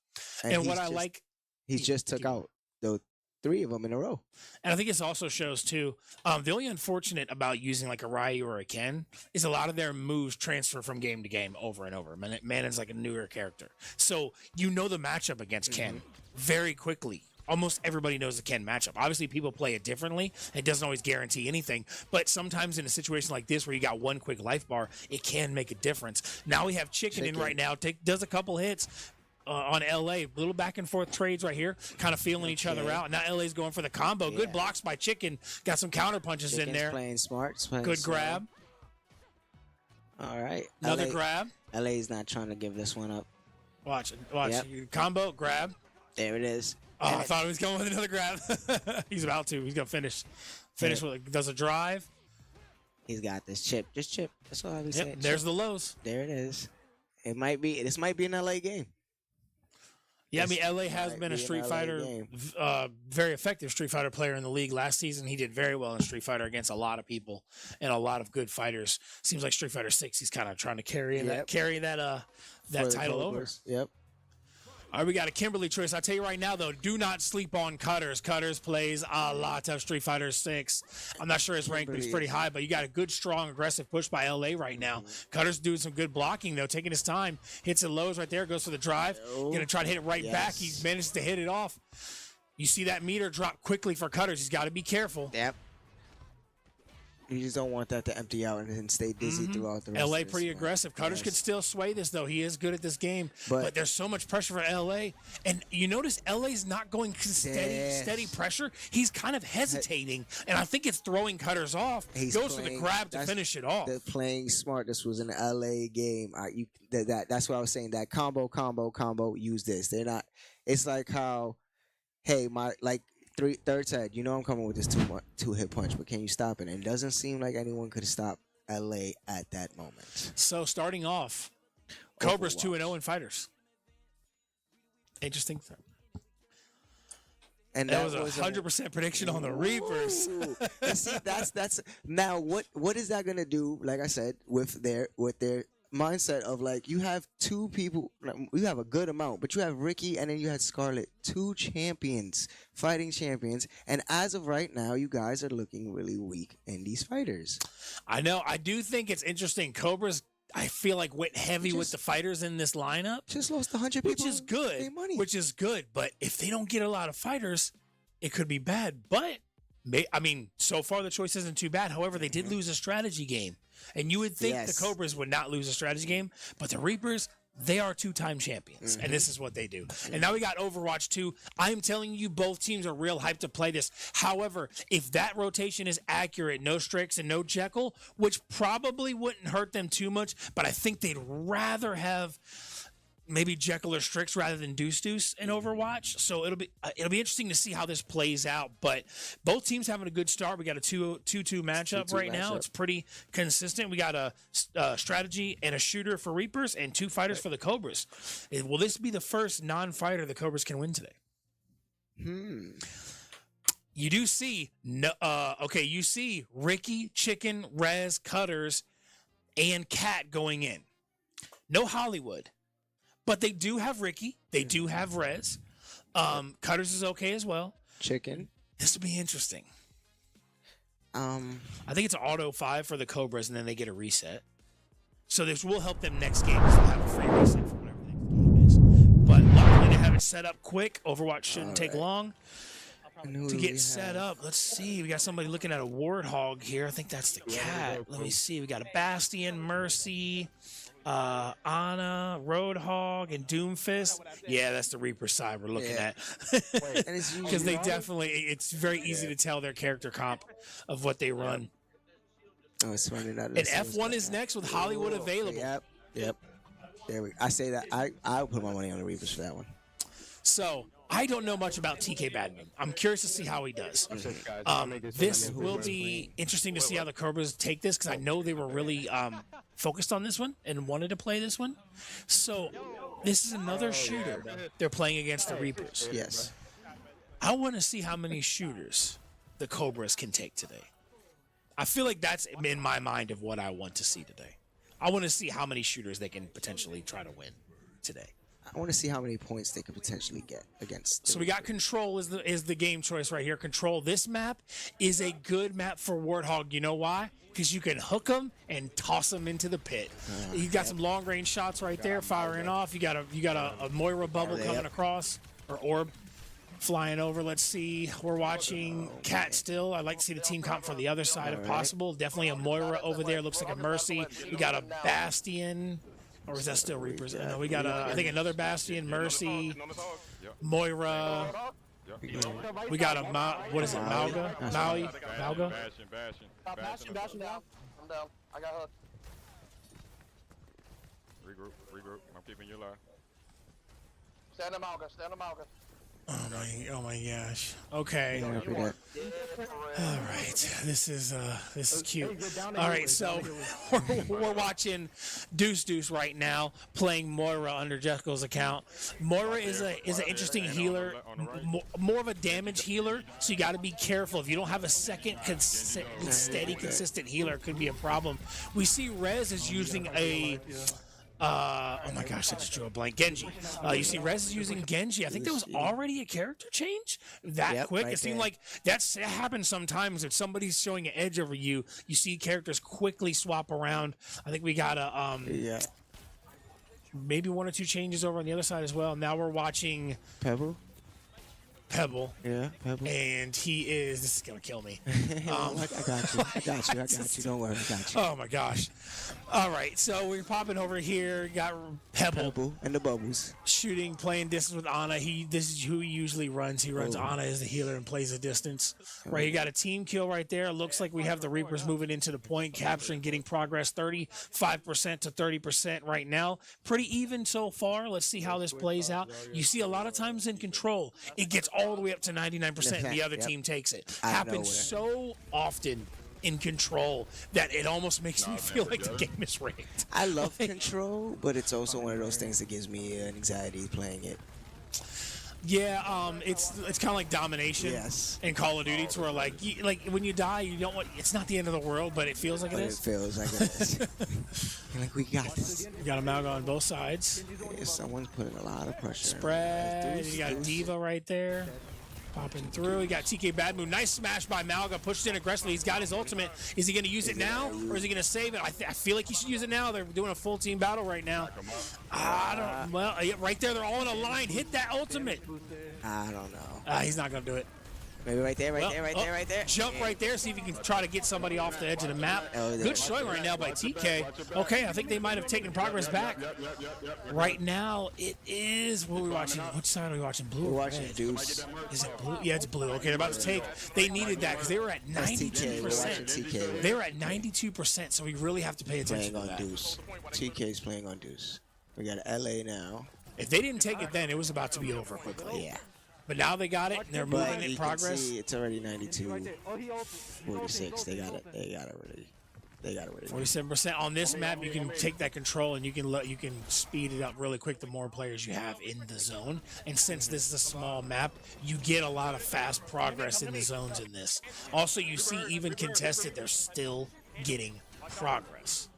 And what I like, he just took out the 3 of them in a row. and I think this also shows too, the only unfortunate about using like a Ryu or a Ken is a lot of their moves transfer from game to game over and over. Manon's like a newer character. So you know the matchup against Ken very quickly. Almost everybody knows the Ken matchup. Obviously, people play it differently. It doesn't always guarantee anything. But sometimes in a situation like this where you got one quick life bar, it can make a difference. Now we have Chicken in right now. Does a couple hits. On LA, little back and forth trades right here, kind of feeling each other out. Now LA's going for the combo. Good blocks by Chicken. Got some counter punches in Chicken's there. playing smart. Playing Good slow. grab. All right. Another LA, grab. LA's not trying to give this one up. Watch. Yep. Combo, grab. There it is. Oh, I thought he was going with another grab. He's about to. He's going to finish. Finish with does a drive. He's got this chip. Just chip. That's all I be saying. Yep, there's the lows. There it is. This might be an LA game. Yeah, I mean, LA has might been a be an Street LA Fighter, game. very effective Street Fighter player in the league last season. He did very well in Street Fighter against a lot of people and a lot of good fighters. Seems like Street Fighter 6, he's kind of trying to carry Yep. that For the title over. Cobras. Yep. All right, we got a Kimberly choice. I tell you right now, though, do not sleep on Cutters. Cutters plays a lot of Street Fighter 6. I'm not sure his rank, but he's pretty high. But you got a good, strong, aggressive push by LA right now. Cutters doing some good blocking, though, taking his time. Hits it lows right there, goes for the drive. Going to try to hit it right back. He manages to hit it off. You see that meter drop quickly for Cutters. He's got to be careful. Yep. You just don't want that to empty out and then stay dizzy throughout the rest LA of this pretty match. aggressive. Cutters could still sway this, though. He is good at this game. But- But there's so much pressure for LA. And you notice LA's not going steady pressure. He's kind of hesitating. And I think it's throwing Cutters off. He's Goes for the playing- grab to that's- finish it off. They're playing smart. This was an LA game. That's what I was saying. That combo. Use this. They're not. It's like how, hey, third head. You know I'm coming with this two hit punch, but can you stop it? And it doesn't seem like anyone could stop LA at that moment. So starting off, Cobras Overwatch. 2-0 in fighters. Interesting. And That was a 100% prediction on the Reapers. Ooh. And see, that's now what is that gonna do? Like I said, with their mindset of like you have two people, you have a good amount, but you have Ricky and then you had Scarlett, two champions, fighting champions, and as of right now, you guys are looking really weak in these fighters. I know. I do think it's interesting. Cobras, I feel like, went heavy with the fighters in this lineup. Just lost 100 Which people. is good. Their money. Which is good. But if they don't get a lot of fighters, it could be bad. But I mean, so far the choice isn't too bad. However, they did lose a strategy game. And you would think the Cobras would not lose a strategy game, but the Reapers, they are two-time champions, and this is what they do. And now we got Overwatch 2. I'm telling you, both teams are real hyped to play this. However, if that rotation is accurate, no Strix and no Jekyll, which probably wouldn't hurt them too much, but I think they'd rather have maybe Jekyll or Strix rather than Deuce in Overwatch. So it'll be interesting to see how this plays out. But both teams having a good start. We got a 2-2 matchup right now. It's pretty consistent. We got a strategy and a shooter for Reapers and two fighters for the Cobras. Will this be the first non-fighter the Cobras can win today? You do see you see Ricky, Chicken, Rez, Cutters, and Cat going in. No Hollywood. But they do have Ricky. They do have Rez. Cutters is okay as well. Chicken. This will be interesting. I think it's auto 5 for the Cobras, and then they get a reset. So this will help them next game. They'll have a free reset for whatever the next game is. But luckily they have it set up quick. Overwatch shouldn't take long to get set up. Let's see. We got somebody looking at a Warthog here. I think that's the Cat. Let me see. We got a Bastion, Mercy, Ana, Roadhog, and Doomfist. Yeah, that's the Reaper side we're looking at. Because they definitely, it's very easy to tell their character comp of what they run. Oh, it's running out. And F1 is next with Hollywood available. Yep. There we. I say that. I'll put my money on the Reapers for that one. So I don't know much about TK Badman. I'm curious to see how he does. This will be interesting to see how the Cobras take this because I know they were really focused on this one and wanted to play this one. So this is another shooter they're playing against the Reapers. Yes. I want to see how many shooters the Cobras can take today. I feel like that's in my mind of what I want to see today. I want to see how many shooters they can potentially try to win today. I want to see how many points they could potentially get against. So we got Control is the game choice right here. Control. This map is a good map for Warthog. You know why? Because you can hook them and toss them into the pit. You got some long range shots right there firing off. You got a Moira bubble coming across or orb flying over. Let's see. We're watching Cat still. I'd like to see the team comp for the other side if possible. Definitely a Moira over there. Looks like a Mercy. We got a Bastion. Or is that still Reapers? No, we got I think another Bastion, Mercy, Moira. We got a what is it? Malga? Maui? Malga? Bastion down. I'm down. I got hooked. Regroup. I'm keeping you alive. Stand up, Malga. Oh my gosh. Okay. Yeah, after that. All right. This is cute. All right, so we're watching Deuce right now playing Moira under Jekyll's account. Moira is an interesting healer, more of a damage healer, so you got to be careful. If you don't have a second steady, consistent healer, it could be a problem. We see Rez is using a oh my gosh, I just drew a blank. Genji. You see Rez is using Genji. I think there was already a character change that quick. right It seemed there. like that happens sometimes. If somebody's showing an edge over you, you see characters quickly swap around. I think we got a Yeah. maybe 1 or 2 changes over on the other side as well. Now we're watching Pebble. Pebble, Pebble. and he is. This is gonna kill me. I got you. I got you. Don't worry. I got you. Oh my gosh! All right, so we're popping over here. Got Pebble. And the bubbles. Shooting, playing distance with Ana. This is who he usually runs. He runs Ana as the healer and plays the distance. Right, you got a team kill right there. Looks like we have the Reapers moving into the point, capturing, getting progress 35% to 30% right now. Pretty even so far. Let's see how this plays out. You see a lot of times in control, it gets all the way up to 99%, and the other team takes it. Out of Happens so often in control that it almost makes me feel like the game is rigged. I love control, but it's also one of those things that gives me anxiety playing it. Yeah, it's kind of like domination in Call of Duty, to where like when you die, you don't want. It's not the end of the world, but it feels like it is. It feels like it is. Like we got this. You got a Malga on both sides. Yeah, someone's putting a lot of pressure. Spread. You got Diva right there. Popping through. You got TK Bad Moon. Nice smash by Malga. Pushed in aggressively. He's got his ultimate. Is he going to use it now, or is he going to save it? I feel like he should use it now. They're doing a full team battle right now. I don't. Well, right there, they're all in a line. Hit that ultimate. I don't know. He's not going to do it. Maybe right there, right there. Jump right there, see if you can try to get somebody off the edge of the map. Good showing right now by TK. Okay, I think they might have taken progress back. Right now, it is, what are we watching? Which side are we watching? Blue? We're watching Deuce. Is it blue? Yeah, it's blue. Okay, they're about to take. They needed that because they were at 92%. We're watching TK. They were at 92%, so we really have to pay attention Playing to on that. Deuce. TK's playing on Deuce. We got LA now. If they didn't take it then, it was about to be over quickly. Yeah. But now they got it, and they're But moving in you progress. can see it's already 92-46. They got it already. 47% on this map. You can take that control and you can speed it up really quick the more players you have in the zone. And since this is a small map, you get a lot of fast progress in the zones in this. Also, you see even contested, they're still getting progress.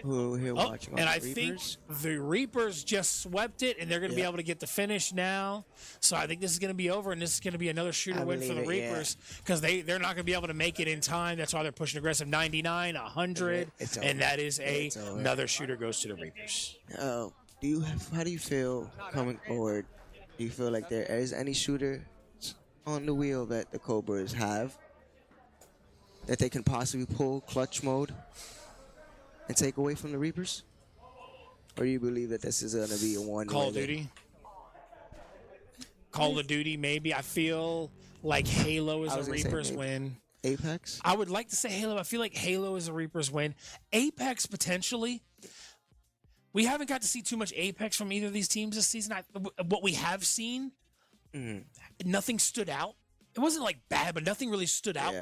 Who are here watching? And I Reapers? think the Reapers just swept it, and they're going to be able to get the finish now. So I think this is going to be over, and this is going to be another shooter win for the believe it, Reapers because they're not going to be able to make it in time. That's why they're pushing aggressive 99, 100, It's and that is over. another shooter goes to the Reapers. How do you feel coming forward? Do you feel like there is any shooter on the wheel that the Cobras have that they can possibly pull clutch mode and take away from the Reapers? Or do you believe that this is going to be a one? Call of Duty. Call of Duty, maybe. I feel like Halo is a Reapers win. Apex? I would like to say Halo. I feel like Halo is a Reapers win. Apex, potentially. We haven't got to see too much Apex from either of these teams this season. What we have seen, nothing stood out. It wasn't like bad, but nothing really stood out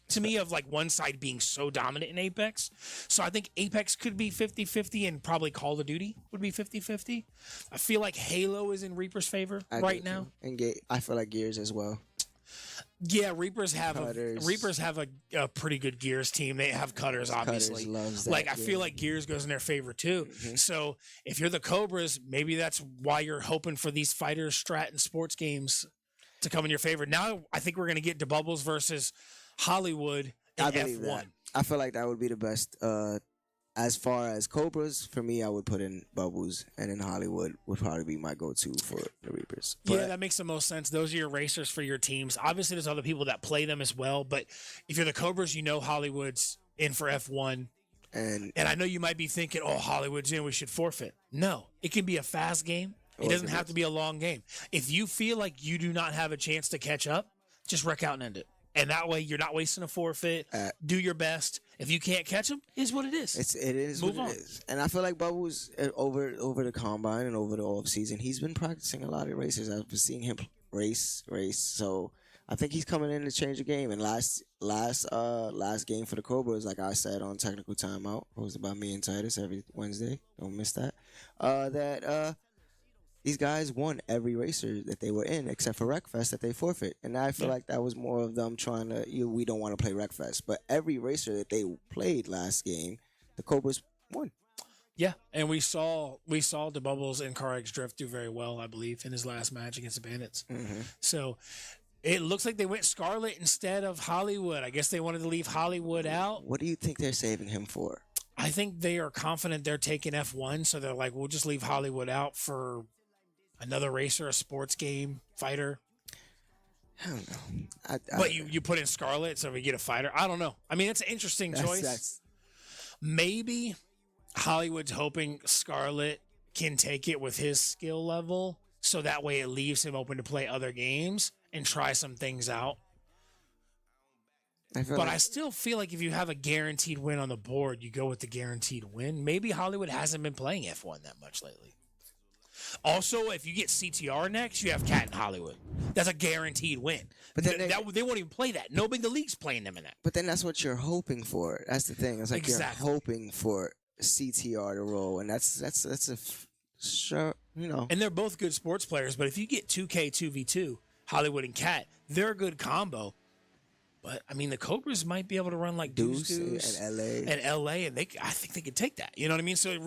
to me of like one side being so dominant in Apex. So I think Apex could be 50-50 and probably Call of Duty would be 50-50. I feel like Halo is in Reaper's favor right now. And I feel like Gears as well. Yeah, Reapers have a pretty good Gears team. They have Cutters, obviously. Cutters loves that, like I feel like Gears goes in their favor too. So if you're the Cobras, maybe that's why you're hoping for these fighter strat and sports games to come in your favor. Now I think we're gonna get to Bubbles versus Hollywood in I believe F1. that. I feel like that would be the best. As far as Cobras, for me, I would put in Bubbles, and then Hollywood would probably be my go-to for the Reapers. Yeah, that makes the most sense. Those are your racers for your teams. Obviously, there's other people that play them as well, but if you're the Cobras, you know Hollywood's in for F1. And I know you might be thinking, oh, Hollywood's in, we should forfeit. No, it can be a fast game. It doesn't have to be a long game. If you feel like you do not have a chance to catch up, just wreck out and end it. And that way, you're not wasting a forfeit. Do your best. If you can't catch them, it's what it is. It is Move what on. it is. And I feel like Bubbles over the combine and over the off season, he's been practicing a lot of races. I've been seeing him race. So I think he's coming in to change the game. And last game for the Cobras, like I said on Technical Timeout, hosted by me and Titus every Wednesday. Don't miss that. These guys won every racer that they were in, except for Wreckfest that they forfeit. And I feel like that was more of them trying to, we don't want to play Wreckfest. But every racer that they played last game, the Cobras won. Yeah, and we saw DeBubbles and CarX Drift do very well, I believe, in his last match against the Bandits. Mm-hmm. So it looks like they went Scarlet instead of Hollywood. I guess they wanted to leave Hollywood out. What do you think they're saving him for? I think they are confident they're taking F1, so they're like, we'll just leave Hollywood out for another racer, a sports game fighter. I don't know. But you put in Scarlet, so we get a fighter. I don't know. I mean, it's an interesting choice. Maybe Hollywood's hoping Scarlet can take it with his skill level, so that way it leaves him open to play other games and try some things out. I still feel like if you have a guaranteed win on the board, you go with the guaranteed win. Maybe Hollywood hasn't been playing F1 that much lately. Also, if you get CTR next, you have Cat and Hollywood. That's a guaranteed win. But then they won't even play that. Nobody in the league's playing them in that. But then that's what you're hoping for. That's the thing. It's like you're hoping for CTR to roll, and that's a sure, you know. And they're both good sports players. But if you get 2K 2v2, Hollywood and Cat, they're a good combo. But I mean, the Cobras might be able to run like Deuce and LA, and I think they could take that. You know what I mean? So you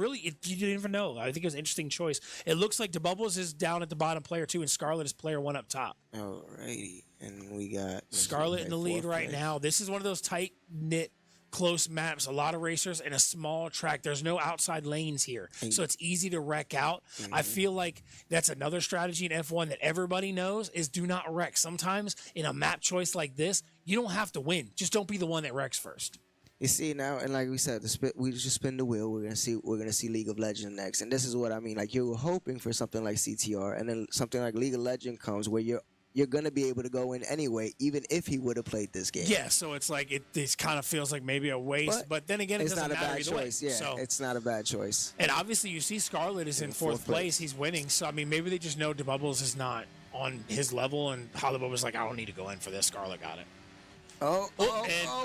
didn't even know. I think it was an interesting choice. It looks like DeBubbles is down at the bottom, player 2, and Scarlet is player 1 up top. Alrighty, and we got Scarlet in the lead right now. This is one of those tight knit, close maps. A lot of racers in a small track. There's no outside lanes here, so it's easy to wreck out. Mm-hmm. I feel like that's another strategy in F1 that everybody knows is do not wreck. Sometimes in a map choice like this, you don't have to win. Just don't be the one that wrecks first. You see now, and like we said, we just spin the wheel. We're gonna see League of Legends next, and this is what I mean. Like you're hoping for something like CTR, and then something like League of Legends comes where you're gonna be able to go in anyway, even if he would have played this game. Yeah, so it's like it kind of feels like maybe a waste, but then again, it doesn't matter either way. Yeah, so, it's not a bad choice. And obviously, you see Scarlet is in fourth place. He's winning, so I mean, maybe they just know DeBubbles is not on his level, and Hollywood was like, I don't need to go in for this. Scarlet got it.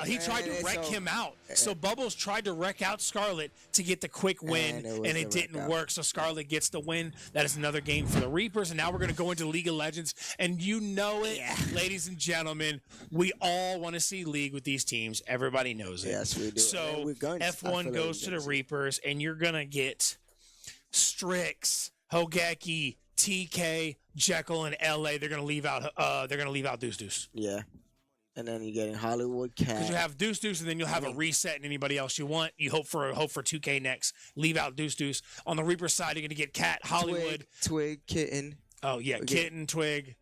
He tried to wreck him out. So Bubbles tried to wreck out Scarlet to get the quick win, and it didn't work. So Scarlet gets the win. That is another game for the Reapers. And now we're going to go into League of Legends. And you know it, ladies and gentlemen. We all want to see League with these teams. Everybody knows it. Yes, we do. So F1 goes to the Reapers, and you're going to get Strix, Hogeki, TK, Jekyll, and LA. They're going to leave out Deuce Deuce. Yeah. And then you're getting Hollywood Cat. Because you have Deuce Deuce, and then you'll have a reset and anybody else you want. You hope for 2K next. Leave out Deuce Deuce. On the Reaper side, you're going to get Cat, Hollywood. Twig, Kitten. Oh, yeah, Kitten, Twig.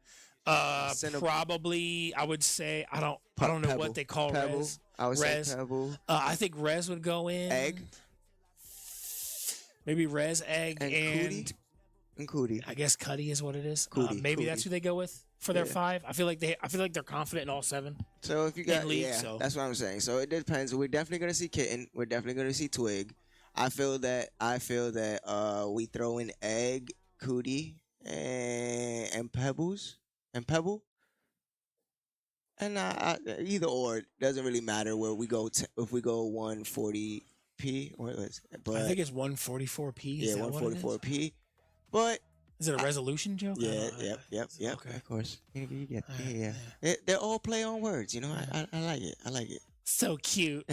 Probably, I would say, I don't know Pebble. what they call Pebble. Rez. I would say Pebble. I think Rez would go in. Egg. Maybe Rez, Egg, and Cootie. I guess Cuddy is what it is. Cootie. Maybe that's who they go with for their 5. I feel like they're confident in all 7. So if you got that's what I'm saying. So it depends. We're definitely gonna see Kitten. We're definitely gonna see Twig. I feel that we throw in Egg, Cootie, and Pebbles and Pebble. And either or, it doesn't really matter where we go. If we go 140p, but I think it's 144p. Yeah, 144p. But is it a resolution joke? Yeah, yep. Okay. Of course. You get They all play on words, you know. I like it. I like it. So cute.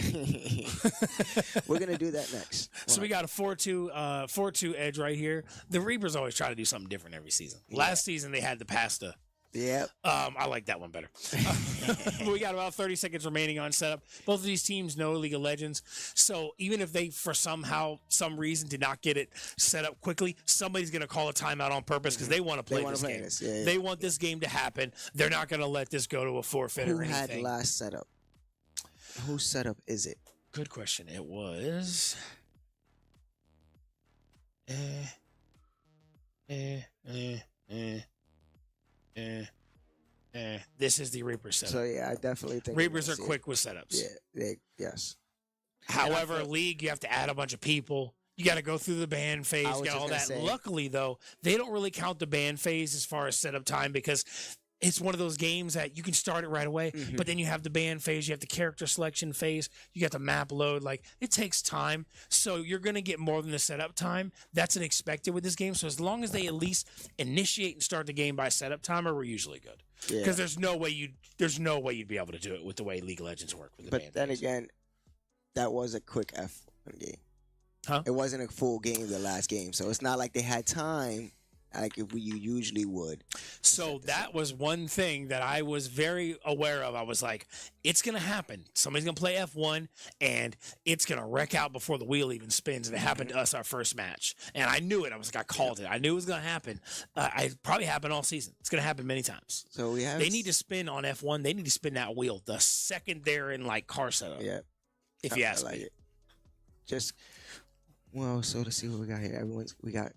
We're gonna do that next. So we got a 4-2 edge right here. The Reapers always try to do something different every season. Last season they had the pasta. Yep. I like that one better. We got about 30 seconds remaining on setup. Both of these teams know League of Legends. So even if they, for some reason, did not get it set up quickly, somebody's going to call a timeout on purpose because they want to play this game. Yeah. They want this game to happen. They're not going to let this go to a forfeit or anything. Who had last setup? Whose setup is it? Good question. It was... This is the Reaper setup. So yeah, I definitely think Reapers are quick with setups. Yeah, yes. However, League, you have to add a bunch of people. You got to go through the ban phase, I was got just all gonna that. say. Luckily, though, they don't really count the ban phase as far as setup time because it's one of those games that you can start it right away, but then you have the ban phase, you have the character selection phase, you got the map load. Like, it takes time. So you're going to get more than the setup time. That's an expected with this game. So as long as they at least initiate and start the game by setup timer, we're usually good. Yeah. Because there's no way you'd be able to do it with the way League of Legends work with the ban But then phase. again, that was a quick F1 game. Huh? It wasn't a full game the last game, so it's not like they had time like you usually would. So that was one thing that I was very aware of. I was like, it's going to happen. Somebody's going to play F1 and it's going to wreck out before the wheel even spins. And it happened to us our first match. And I knew it. I was like, I called it. I knew it was going to happen. It probably happened all season. It's going to happen many times. So we have. They need to spin on F1. They need to spin that wheel the second they're in like car setup. Yeah. If you I ask like me. it. Just. Well, so to see what we got here. We got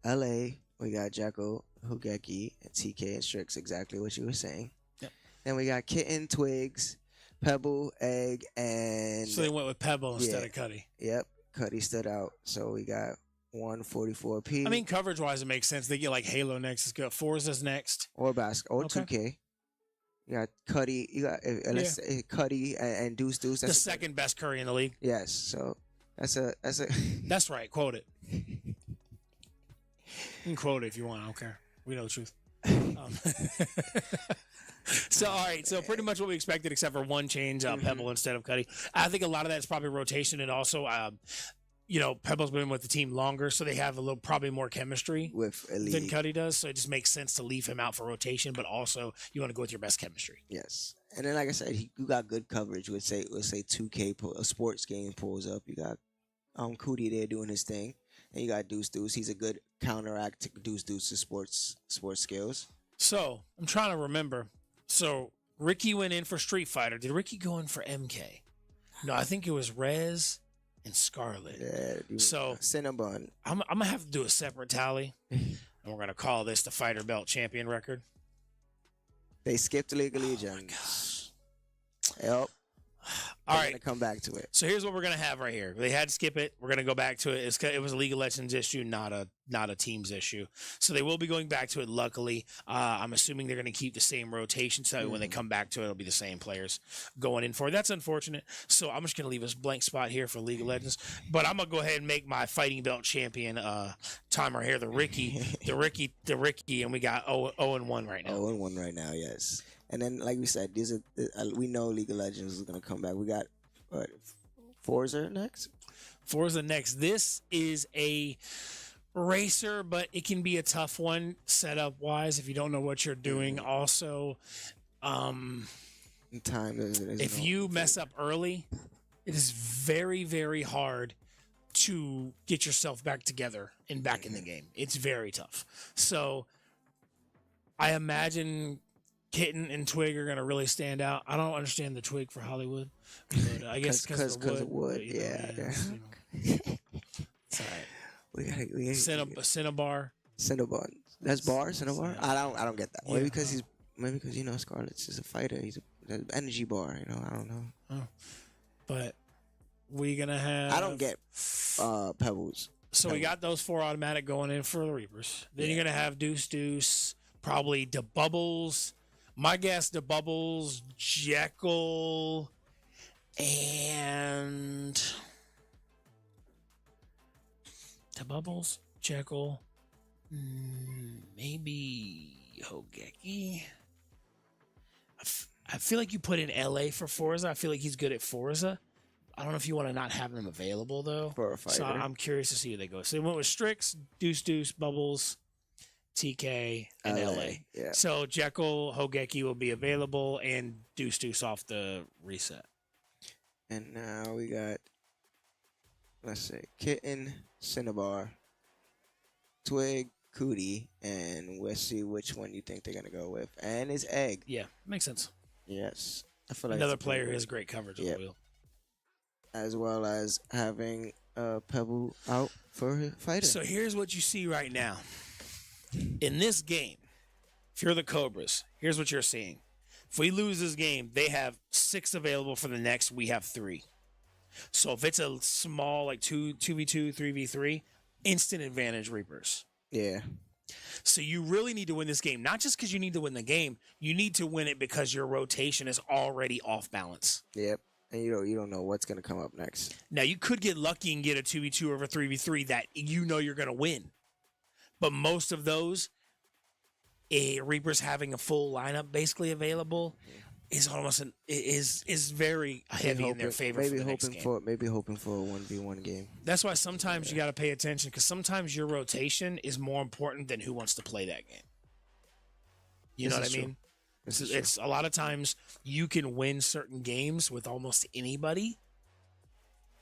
LA, we got Jekyll, Hugeki, and TK and Strix, exactly what you were saying. Yep. Then we got Kitten, Twigs, Pebble, Egg, and So they went with Pebble instead of Cuddy. Yep, Cuddy stood out. So we got 144p. I mean, coverage wise, it makes sense. They get like Halo next. It's good. Forza's next. or or Okay. 2K. You got Cuddy. You got let's say Cuddy and Deuce. The That's second best Curry in the league. yes. So that's a. That's right. Quote it. You can quote it if you want. I don't care. We know the truth. So, all right. So, pretty much what we expected, except for one change, Pebble instead of Cuddy. I think a lot of that's probably rotation, and also, Pebble's been with the team longer, so they have a little probably more chemistry with a than league. Cuddy does. So, it just makes sense to leave him out for rotation, but also you want to go with your best chemistry. Yes, and then like I said, you got good coverage. Let's say 2K a sports game pulls up. You got Cootie there doing his thing, and you got Deuce. He's a good counteract to Deuce's sports skills. So, I'm trying to remember. So, Ricky went in for Street Fighter. Did Ricky go in for MK? No, I think it was Rez and Scarlet. Yeah. So, Cinnabon. I'm going to have to do a separate tally, and we're going to call this the Fighter Belt Champion record. They skipped League of Legends. Yep. All We're right. gonna come back to it. So here's what we're gonna have right here. They had to skip it. We're gonna go back to it. It was a League of Legends issue, not a teams issue. So they will be going back to it. Luckily, I'm assuming they're gonna keep the same rotation. So when they come back to it, it'll be the same players going in for it. That's unfortunate. So I'm just gonna leave a blank spot here for League of Legends. But I'm gonna go ahead and make my fighting belt champion timer here. The Ricky, and we got 0-1 right now. 0-1 right now, yes. And then, like we said, these are we know League of Legends is gonna come back. We got what, Forza next. Forza next. This is a racer, but it can be a tough one setup wise if you don't know what you're doing. Also, Time if you mess up early, it is very, very hard to get yourself back together and back in the game. It's very tough. So I imagine Kitten and Twig are going to really stand out. I don't understand the Twig for Hollywood, but I guess because of wood. But, yeah. It's all right. We Cinnabar. Cinnabon. That's bar. Cinnabar. Yeah. I don't get that. Yeah. Maybe because Scarlett's is a fighter. He's an energy bar. I don't know. But we gonna have. I don't get Pebbles. So we got those 4 automatic going in for the Reapers. Then you're gonna have Deuce, probably DeBubbles. My guess, DeBubbles, Jekyll, and DeBubbles, Jekyll, maybe Hogeki. I feel like you put in LA for Forza. I feel like he's good at Forza. I don't know if you want to not have him available though. For a fighter. So I'm curious to see where they go. So they went with Strix, Deuce, Bubbles, TK, and LA. Yeah. So Jekyll, Hogeki will be available, and Deuce off the reset. And now we got, let's say, Kitten, Cinnabar, Twig, Cootie, and we'll see which one you think they're gonna go with. And it's Egg. Yeah, makes sense. Yes. I feel like Another it's a pretty player good- has great coverage on Yep. the wheel. as well as having Pebble out for a fighter. So here's what you see right now. In this game, if you're the Cobras, here's what you're seeing. If we lose this game, they have 6 available for the next. We have 3. So if it's a small like 2v2, 3v3, instant advantage Reapers. Yeah. So you really need to win this game, not just because you need to win the game. You need to win it because your rotation is already off balance. Yep. And you don't know what's gonna come up next. Now you could get lucky and get a 2v2 over 3v3 that you know you're going to win, but most of those, Reapers having a full lineup basically available is almost is very heavy in their favor. Maybe for the next game. maybe hoping for a 1v1 game. That's why sometimes you got to pay attention because sometimes your rotation is more important than who wants to play that game. You know what I mean? It's a lot of times you can win certain games with almost anybody,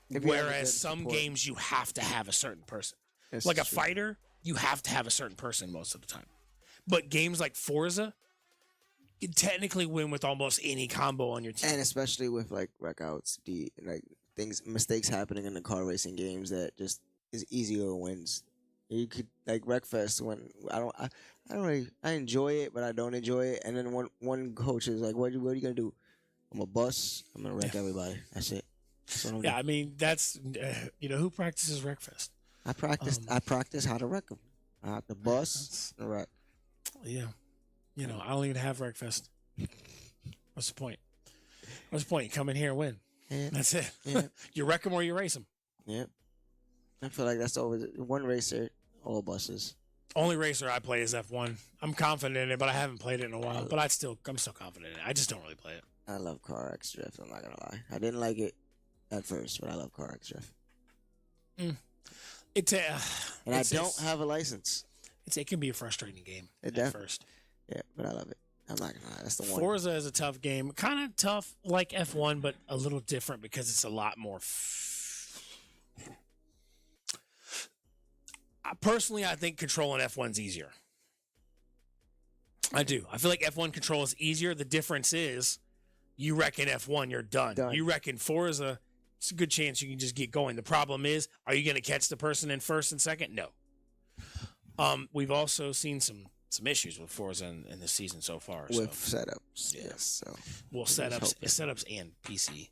whereas some games you have to have a certain person. Like a fighter, you have to have a certain person most of the time. But games like Forza, you can technically win with almost any combo on your team. And especially with like wreckouts, mistakes happening in the car racing games that just is easier wins. You could like Wreckfest when I enjoy it, but I don't enjoy it. And then one coach is like, "What are you gonna do?" I'm a bus. I'm gonna wreck everybody. That's it. That's what I'm doing. I mean that's who practices Wreckfest. I practice how to wreck them. The bus, the wreck. Yeah, I don't even have Wreckfest. What's the point? What's the point? You come in here and win. Yeah. That's it. Yeah. You wreck them or you race them. Yep. I feel like that's always one racer, all buses. Only racer I play is F1. I'm confident in it, but I haven't played it in a while. But I'm still confident in it. I just don't really play it. I love Car X Drift. I'm not gonna lie. I didn't like it at first, but I love Car X Drift. And I don't have a license. It can be a frustrating game at first. Yeah, but I love it. I'm not gonna lie. That's the one. Forza is a tough game. Kind of tough like F1, but a little different because it's a lot more. Personally, I think controlling F1's easier. I do. I feel like F1 control is easier. The difference is you wreck in F1, you're done. You wreck in Forza, it's a good chance you can just get going. The problem is, are you going to catch the person in first and second? No. We've also seen some issues with Forza in the season so far. With setups. Yeah. Yes. So. Well, setups and PC.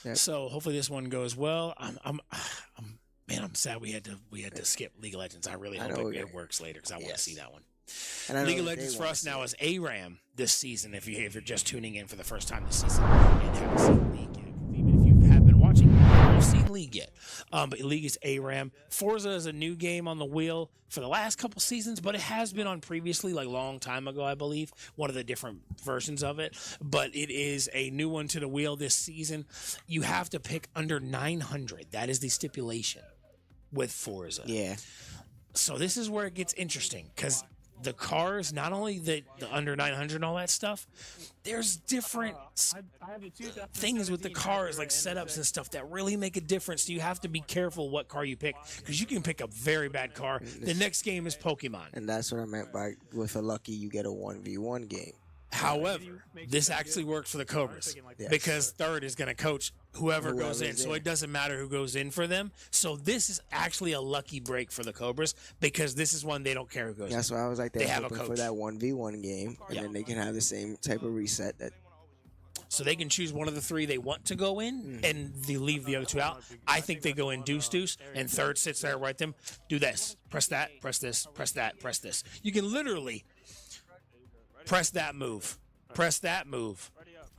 Yep. So hopefully this one goes well. I'm sad we had to skip League of Legends. I really hope it works later because I want to see that one. And League of Legends for us now is ARAM this season. If you're just tuning in for the first time this season and haven't seen League yet, even if you have been watching, you haven't seen League yet. But League is ARAM. Forza is a new game on the wheel for the last couple seasons, but it has been on previously, like long time ago, I believe. One of the different versions of it, but it is a new one to the wheel this season. You have to pick under 900. That is the stipulation with Forza. Yeah. So this is where it gets interesting because the cars, not only the under 900 and all that stuff, there's different things with the cars, like setups and stuff that really make a difference. So you have to be careful what car you pick because you can pick a very bad car. The next game is Pokemon. And that's what I meant by with a lucky you get a 1v1 game. However, this actually works for the Cobras because third is going to coach whoever goes in. So it doesn't matter who goes in for them. So this is actually a lucky break for the Cobras because this is one they don't care who goes in. That's why I was like, they're hoping for that 1v1 game, and then they can have the same type of reset. So they can choose one of the three they want to go in, and they leave the other two out. I think they go in deuce, and third sits there, right them, do this, press that, press this, press that, press this. You can literally press that move,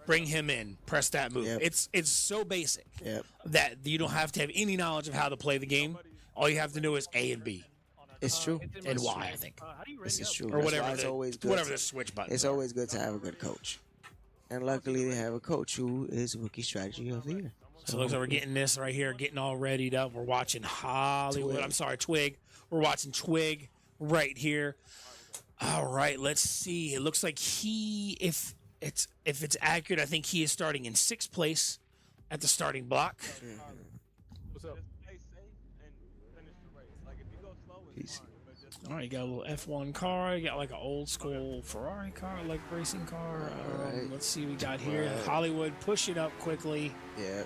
bring him in, press that move. Yep. It's so basic Yep. that you don't have to have any knowledge of how to play the game. All you have to know is A and B. It's true. And Y, I think. This is true. Or whatever the switch button. It's always good to have a good coach. And luckily they have a coach who is Rookie Strategy of the Year. So it looks like we're getting this right here, getting all readied up. We're watching Twig. We're watching Twig right here. All right, let's see. It looks like if it's accurate, I think he is starting in 6th place at the starting block. What's up? All right, you got a little F1 car. You got like an old school Ferrari car, like racing car. Let's see what we got here. Hollywood, push it up quickly. Yeah.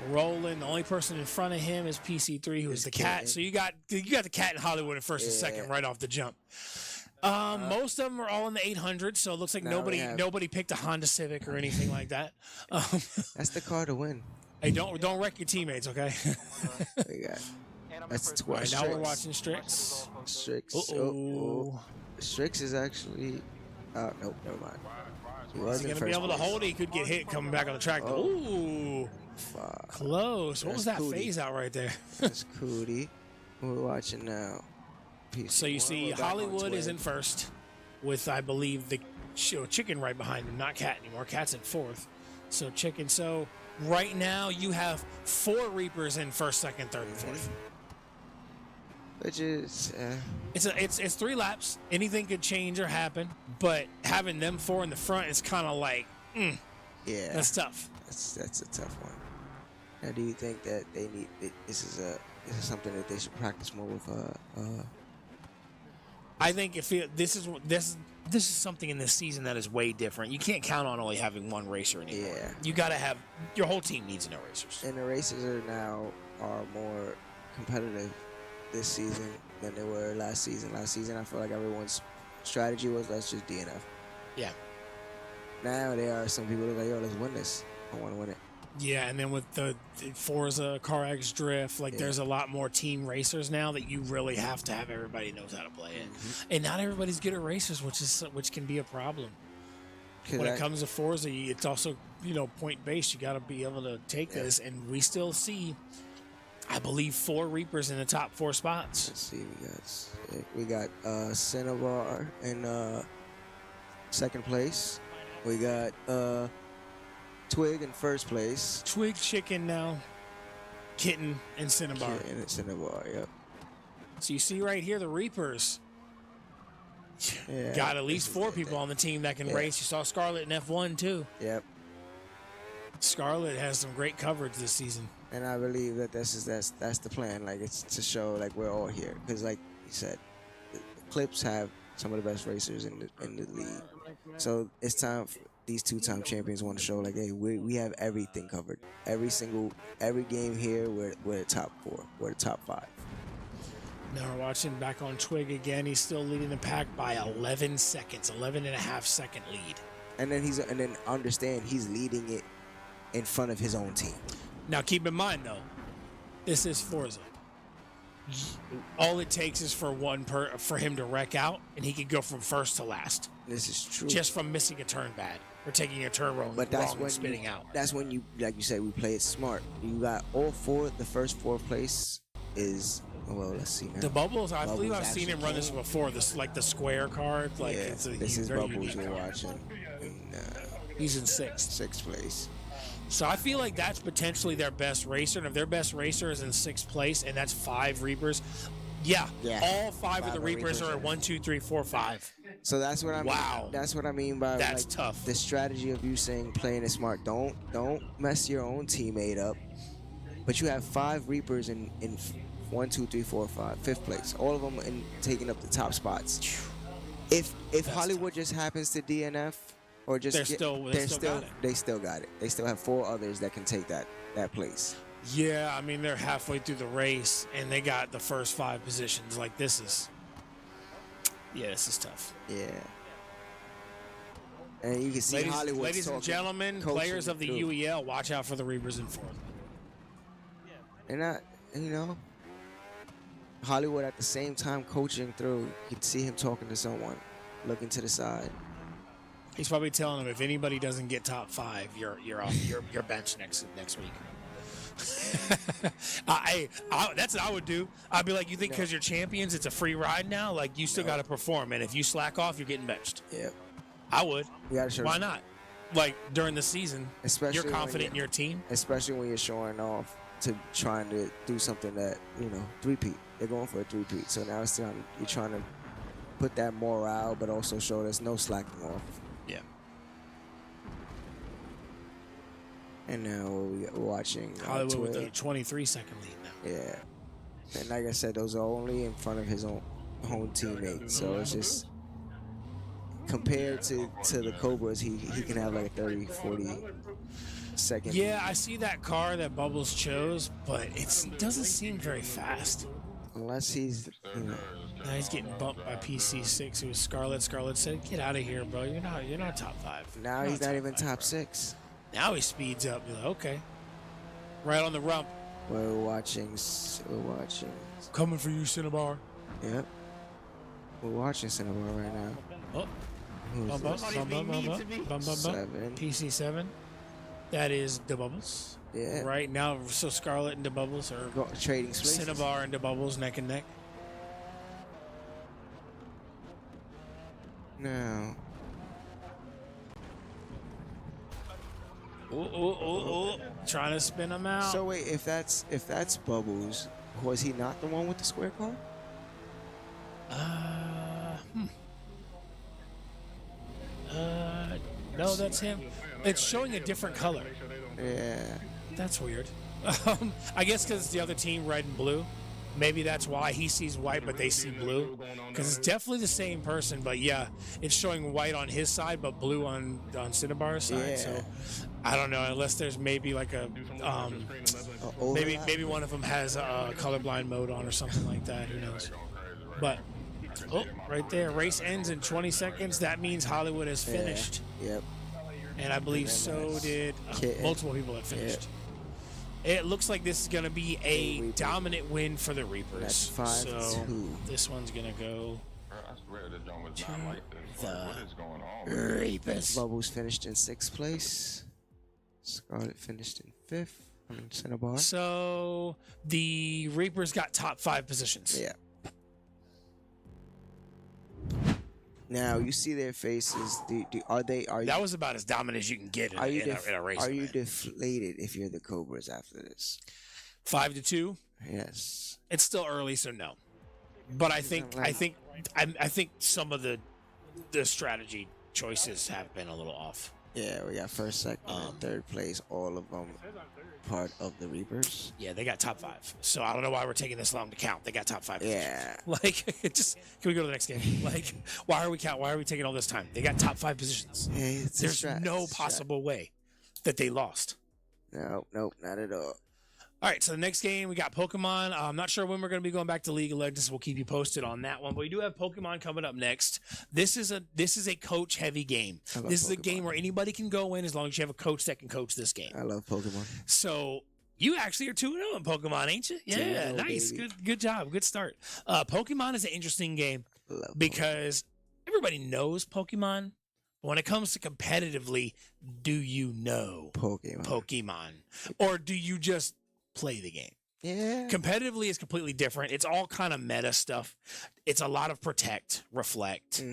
Rolling. The only person in front of him is PC3, who is the cat. So you got the cat in Hollywood in first and second right off the jump. Most of them are all in the 800, so it looks like nobody picked a Honda Civic or anything like that. That's the car to win. Hey, don't wreck your teammates, okay? We got that's All right, 12 now we're Strix. watching Strix. Strix. Uh-oh. Strix is actually. Oh nope, never mind. He Is was he in gonna be first able to place. hold it? He could get hit coming back on the track. Oh. Ooh, Fuck. close. What was that That's Cootie. phase out right there? That's Cootie. We're watching now. So you see, We're back on Hollywood is Twig. in first, with I believe the Chicken right behind him. Not Cat anymore. Cat's in fourth. So Chicken. So right now you have 4 Reapers in first, second, third, and fourth. Which is It's 3 laps. Anything could change or happen, but having them 4 in the front is kind of like, yeah. that's tough. That's a tough one. Now, do you think that they need this is something that they should practice more with? I think this is something in this season that is way different. You can't count on only having one racer anymore. Yeah. You got to have your whole team needs no racers. And the races are more competitive this season than they were last season. Last season, I feel like everyone's strategy was let's just DNF. Yeah. Now there are some people that are like, yo, let's win this. I want to win it. Yeah, and then with the Forza, CarX Drift, like there's a lot more team racers now that you really have to have everybody knows how to play it. And not everybody's good at racers, which can be a problem. When it comes to Forza, it's also, point based. You got to be able to take this, and we still see, I believe, 4 Reapers in the top 4 spots. Let's see, we got Cinnabar in second place. We got Twig in first place. Twig, Chicken now, Kitten, and Cinnabar. And Cinnabar, yep. So you see right here the Reapers Yeah, got at least 4 people on the team that can race. You saw Scarlett in F1 too. Yep. Scarlett has some great coverage this season. And I believe that that's the plan. Like, it's to show like we're all here because, like you said, the Clips have some of the best racers in the league. So it's time for these 2-time champions want to show like, hey, we have everything covered. Every game here, we're the top 4. We're the top 5. Now we're watching back on Twig again. He's still leading the pack by 11 seconds, 11 and a half second lead. And then understand he's leading it in front of his own team. Now keep in mind though, this is Forza. All it takes is for for him to wreck out, and he could go from first to last. This is true. Just from missing a turn bad or taking a turn wrong, But that's wrong when and spinning out. That's when you, like you said, we play it smart. You got all 4. The first 4 place is, well, let's see now. The Bubbles, I believe I've actually seen him run this before. This like the square card. Like Yeah, this is very Bubbles unique we're card. watching. In, He's in 6th. 6th place. So I feel like that's potentially their best racer. And if their best racer is in 6th place and that's 5 Reapers, yeah. All 5 of the Reapers are at 1, 2, 3, 4, 5. So that's what I mean. Wow. That's what I mean by That's like, tough. the strategy of you saying playing it smart. Don't mess your own teammate up. But you have 5 Reapers in 1, 2, 3, 4, 5, 5th place. All of them in taking up the top spots. If Hollywood just happens to DNF or just They still got it. They still got it. They still have 4 others that can take that place. Yeah, I mean, they're halfway through the race and they got the first 5 positions. Like, this is tough. Yeah. And you can see Hollywood. Ladies and gentlemen, players of the UEL, watch out for the Reapers in 4th. And not, Hollywood at the same time coaching through. You can see him talking to someone, looking to the side. He's probably telling them if anybody doesn't get top 5, you're off your bench next week. That's what I would do. I'd be like, you think because you're champions, it's a free ride now? Like, you still got to perform, and if you slack off, you're getting benched. Yep. I would. You gotta show. Why not? Like, during the season, Especially you're when confident in your team. Especially when you're showing off to trying to do something that 3-peat. They're going for a 3-peat. So now it's time you're trying to put that morale, but also show there's no slacking off. Yeah. And now we're watching Hollywood with a Twig. 23-second lead now. Yeah. And like I said, those are only in front of his own teammates. So it's just compared to the Cobras, he can have like a 30, 40 second. Yeah, I see that car that Bubbles chose, but it doesn't seem very fast. Unless he's, Now he's getting bumped by PC6, who was Scarlett. Scarlett said, "Get out of here, bro. You're not top 5." now he's not even top 6. Now he speeds up. You're like, okay. Right on the rump. We're watching. Coming for you, Cinnabar. Yep. We're watching Cinnabar right now. Oh. Who's Bum, this? bum, bum, bum, bum, bum, bum, bum. 7. PC7. That is the Bubbles. Yeah. Right now, so Scarlet and the Bubbles are Trading spaces. Cinnabar and the Bubbles neck and neck. No. Ooh. Trying to spin them out. So wait, if that's Bubbles, was he not the one with the square car? No, that's him. It's showing a different color. Yeah. That's weird. I guess because it's the other team, red and blue. Maybe that's why he sees white, but they see blue. Because it's definitely the same person, but yeah, it's showing white on his side, but blue on Cinnabar's side. Yeah. So I don't know, unless there's maybe like a maybe one of them has a colorblind mode on or something like that. Who knows? But right there, race ends in 20 seconds. That means Hollywood has finished. Yep. And I believe so did multiple people that finished. It looks like this is going to be a dominant win for the Reapers. That's 5-2. So this one's going to go to the Reapers. Bubbles finished in 6th place. Scarlet finished in 5th. Cinnabar. So the Reapers got top 5 positions. Yeah. Now you see their faces. That was about as dominant as you can get in a race. Are you deflated if you're the Cobras after this? 5-2. Yes. It's still early, so no. But I think some of the strategy choices have been a little off. Yeah, we got 1st, 2nd, and 3rd place. All of them part of the Reapers. Yeah, they got top 5. So I don't know why we're taking this long to count. They got top 5. Yeah. Like, just can we go to the next game? Like, why are we taking all this time? They got top 5 positions. Yeah, There's no possible way that they lost. Nope, not at all. All right, so the next game, we got Pokemon. I'm not sure when we're going to be going back to League of Legends. We'll keep you posted on that one. But we do have Pokemon coming up next. This is a coach-heavy game. This is a game where anybody can go in as long as you have a coach that can coach this game. I love Pokemon. So you actually are 2-0 in Pokemon, ain't you? Yeah, nice. Baby. Good job. Good start. Pokemon is an interesting game because everybody knows Pokemon. But when it comes to competitively, do you know Pokemon? Or do you just play the game? Yeah. Competitively is completely different. It's all kind of meta stuff. It's a lot of protect, reflect,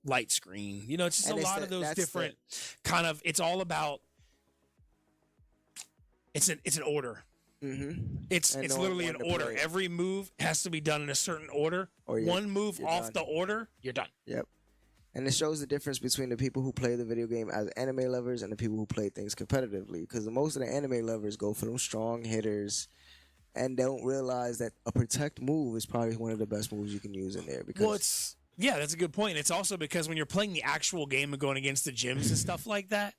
light screen. You know, it's just a lot of those different kind of. It's all about. It's an order. It's literally an order. Every move has to be done in a certain order. One move off the order, you're done. Yep. And it shows the difference between the people who play the video game as anime lovers and the people who play things competitively. Because most of the anime lovers go for them strong hitters and don't realize that a protect move is probably one of the best moves you can use in there. Because that's a good point. It's also because when you're playing the actual game and going against the gyms and stuff like that,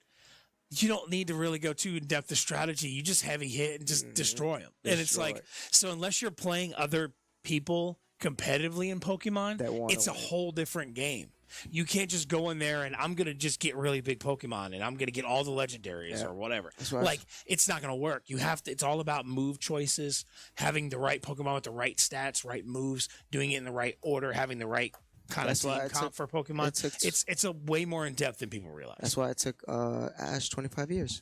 you don't need to really go too in depth of strategy. You just heavy hit and just destroy them. And it's like, so unless you're playing other people competitively in Pokemon, it's a whole different game. You can't just go in there and I'm going to just get really big Pokemon and I'm going to get all the legendaries or whatever. Like, it's not going to work. You have to, it's all about move choices, having the right Pokemon with the right stats, right moves, doing it in the right order, having the right kind of team comp for Pokemon. It's a way more in depth than people realize. That's why it took Ash 25 years.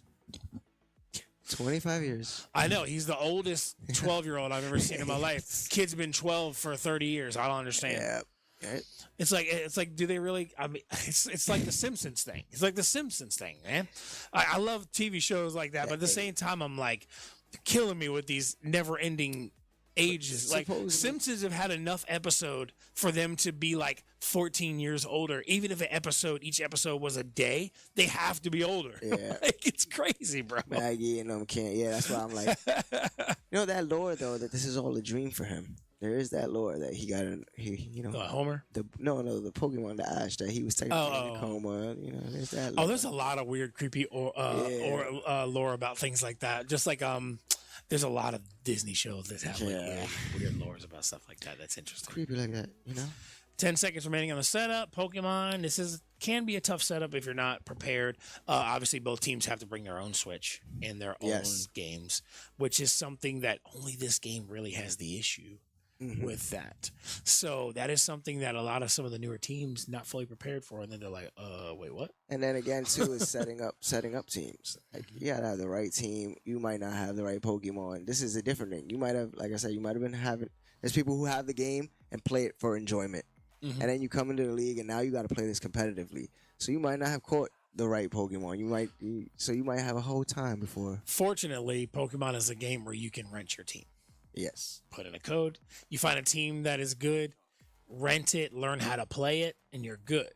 25 years. I know. He's the oldest 12-year-old I've ever seen in my life. Kid's been 12 for 30 years. I don't understand. Yeah. Right. It's like, do they really? I mean, it's like the Simpsons thing. It's like the Simpsons thing, man. I love TV shows like that, but at the same time, I'm like, killing me with these never-ending ages. Like, Simpsons have had enough episode for them to be like 14 years older. Even if each episode was a day, they have to be older. Yeah. Like, it's crazy, bro. Maggie and them can't. Yeah, that's why I'm like, that lore though, that this is all a dream for him. There is that lore that he got Homer? The Pokemon, the Ash, that he was technically in a coma. There's that lore. There's a lot of weird, creepy lore about things like that. Just like there's a lot of Disney shows that have weird lores about stuff like that. That's interesting. Creepy like that, 10 seconds remaining on the setup. Pokemon, can be a tough setup if you're not prepared. Obviously, both teams have to bring their own Switch in their own games, which is something that only this game really has the issue with that. So that is something that a lot of some of the newer teams not fully prepared for, and then they're like, wait, what? And then again, too, is setting up teams. Like, you gotta have the right team. You might not have the right Pokemon. This is a different thing. You might have, like I said, you might have been having. There's people who have the game and play it for enjoyment. And then you come into the league, and now you got to play this competitively. So you might not have caught the right Pokemon. You might have a whole time before. Fortunately, Pokemon is a game where you can rent your team. Yes. Put in a code. You find a team that is good, rent it, learn how to play it, and you're good.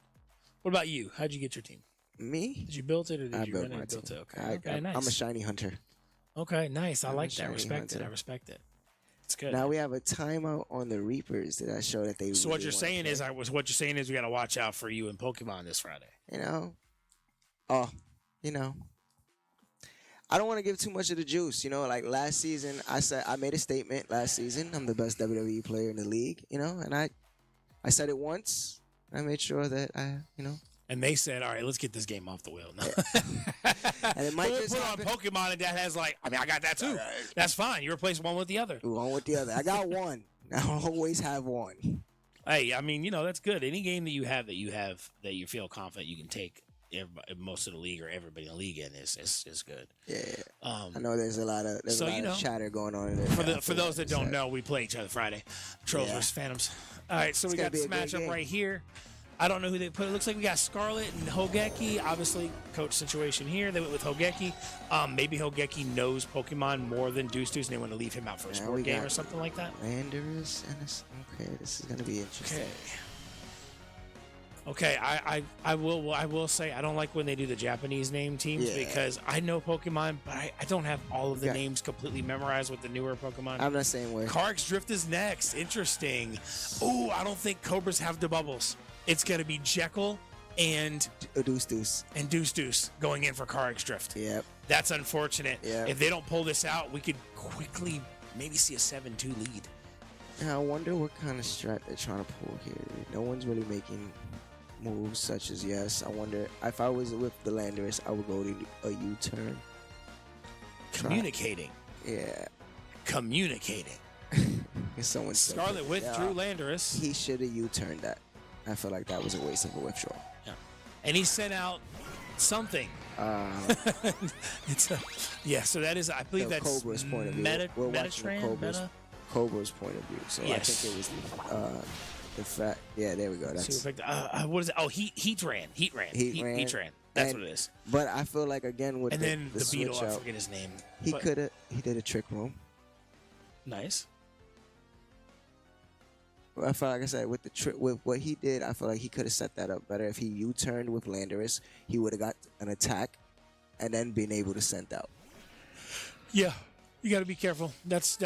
What about you? How'd you get your team? Me? Did you build it, or did I you built rent my it? Built team. it. Okay. Nice. I'm a shiny hunter. Okay, nice. I I'm like a that. I shiny respect it. hunter. I respect it. It's good. Now we have a timeout on the Reapers that I show that they. So really what you're saying is, we got to watch out for you in Pokemon this Friday. I don't want to give too much of the juice. Like last season, I made a statement last season. I'm the best WWE player in the league. And I said it once. I made sure that And they said, all right, let's get this game off the wheel. No. And it might We'll just put on happen. Pokemon, and that has I got that too. That's fine. You replace one with the other. One with the other. I got one. I always have one. Hey, I mean, that's good. Any game that you have that you feel confident you can take most of the league or everybody in the league in is good. Yeah. I know there's a lot of chatter going on in there. For those that don't know, we play each other Friday. Trolls versus Phantoms. All right, so we got this matchup right here. I don't know who they put. It looks like we got Scarlet and Hogeki. Obviously, coach situation here. They went with Hogeki. Maybe Hogeki knows Pokemon more than Deuce, and they want to leave him out for a sport game or something like that. Landers and okay, this is gonna be interesting. Okay. I will say I don't like when they do the Japanese name teams because I know Pokemon, but I don't have all of the names completely memorized with the newer Pokemon. I'm the same way. Kark's Drift is next. Interesting. Ooh, I don't think Cobras have the bubbles. It's going to be Jekyll and Deuce. And Deuce going in for Kark's Drift. Yep. That's unfortunate. Yep. If they don't pull this out, we could quickly maybe see a 7-2 lead. Now, I wonder what kind of strat they're trying to pull here. No one's really making moves such as I wonder if I was with the Landorus, I would go to a U-turn. Communicating. Yeah. Communicating. Someone Scarlet withdrew Landorus. He should have U-turned that. I feel like that was a waste of a withdrawal. Yeah. And he sent out something. So that is, I believe that's Cobra's point of view. We're watching Cobra's point of view. So I think it was the fact. Yeah, there we go. That's what is it? Oh, Heat ran. That's what it is. But I feel like again with then the Beetle, switch I out, forget his name. He did a trick room. Nice. I feel like I said with with what he did, I feel like he could have set that up better. If he U-turned with Landorus, he would have got an attack and then been able to send out. Yeah, you got to be careful. That's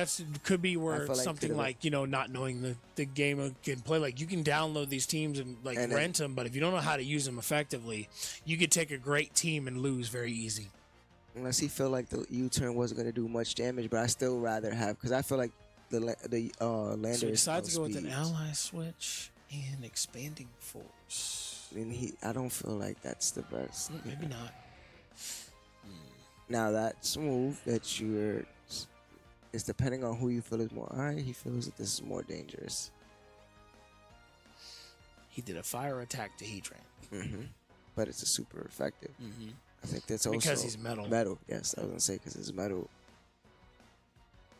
could be where like something like not knowing the game can play. Like you can download these teams and rent them, but if you don't know how to use them effectively, you could take a great team and lose very easy. Unless he felt like the U-turn wasn't going to do much damage, but I still rather have because I feel like the Landorus. So he decides to go with an ally switch and expanding force. And I don't feel like that's the best. Maybe not. Now that move that it's depending on who you feel is more. All right, he feels that this is more dangerous. He did a fire attack to Heatran. But it's a super effective. I think that's also because he's metal. Metal, yes, I was gonna say because it's metal.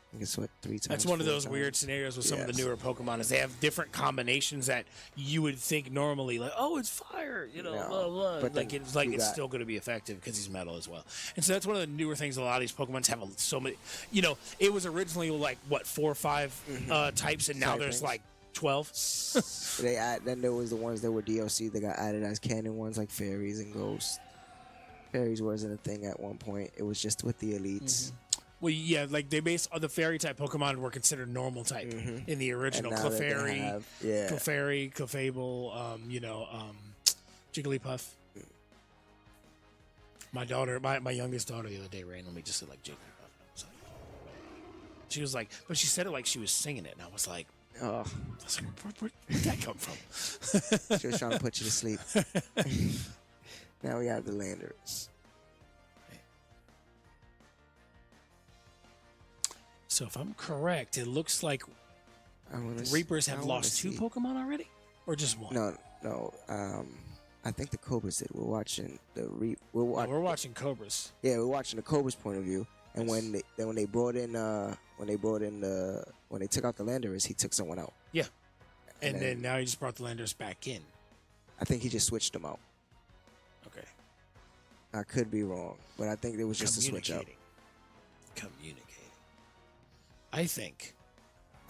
I think it's 3 times. That's one of those weird scenarios with some of the newer Pokemon is they have different combinations that you would think normally like, oh, it's fire, blah blah. But it's still going to be effective because he's metal as well. And so that's one of the newer things. A lot of these Pokemon have so many. It was originally like 4 or 5 types, and now there's like 12. Then there was the ones that were DLC that got added as canon ones like fairies and ghosts. Fairies wasn't a thing at one point. It was just with the elites. Well, yeah, like the fairy type Pokemon were considered normal type in the original. Clefairy, Clefairy, Clefable, Jigglypuff. My daughter, my youngest daughter, the other day randomly just said like Jigglypuff. She was like, but she said it like she was singing it, and I was like, Oh, I was like, where'd that come from? she was trying to put you to sleep. Now we have the Landers. So if I'm correct, it looks like The Reapers have lost 2 Pokemon already, or just 1? No. I think the Cobras did. We're watching the We're watching Cobras. Yeah, we're watching the Cobras point of view. And when they took out the Landers, he took someone out. Yeah. And then now he just brought the Landers back in. I think he just switched them out. Okay. I could be wrong, but I think it was just a switch out. Communicating. I think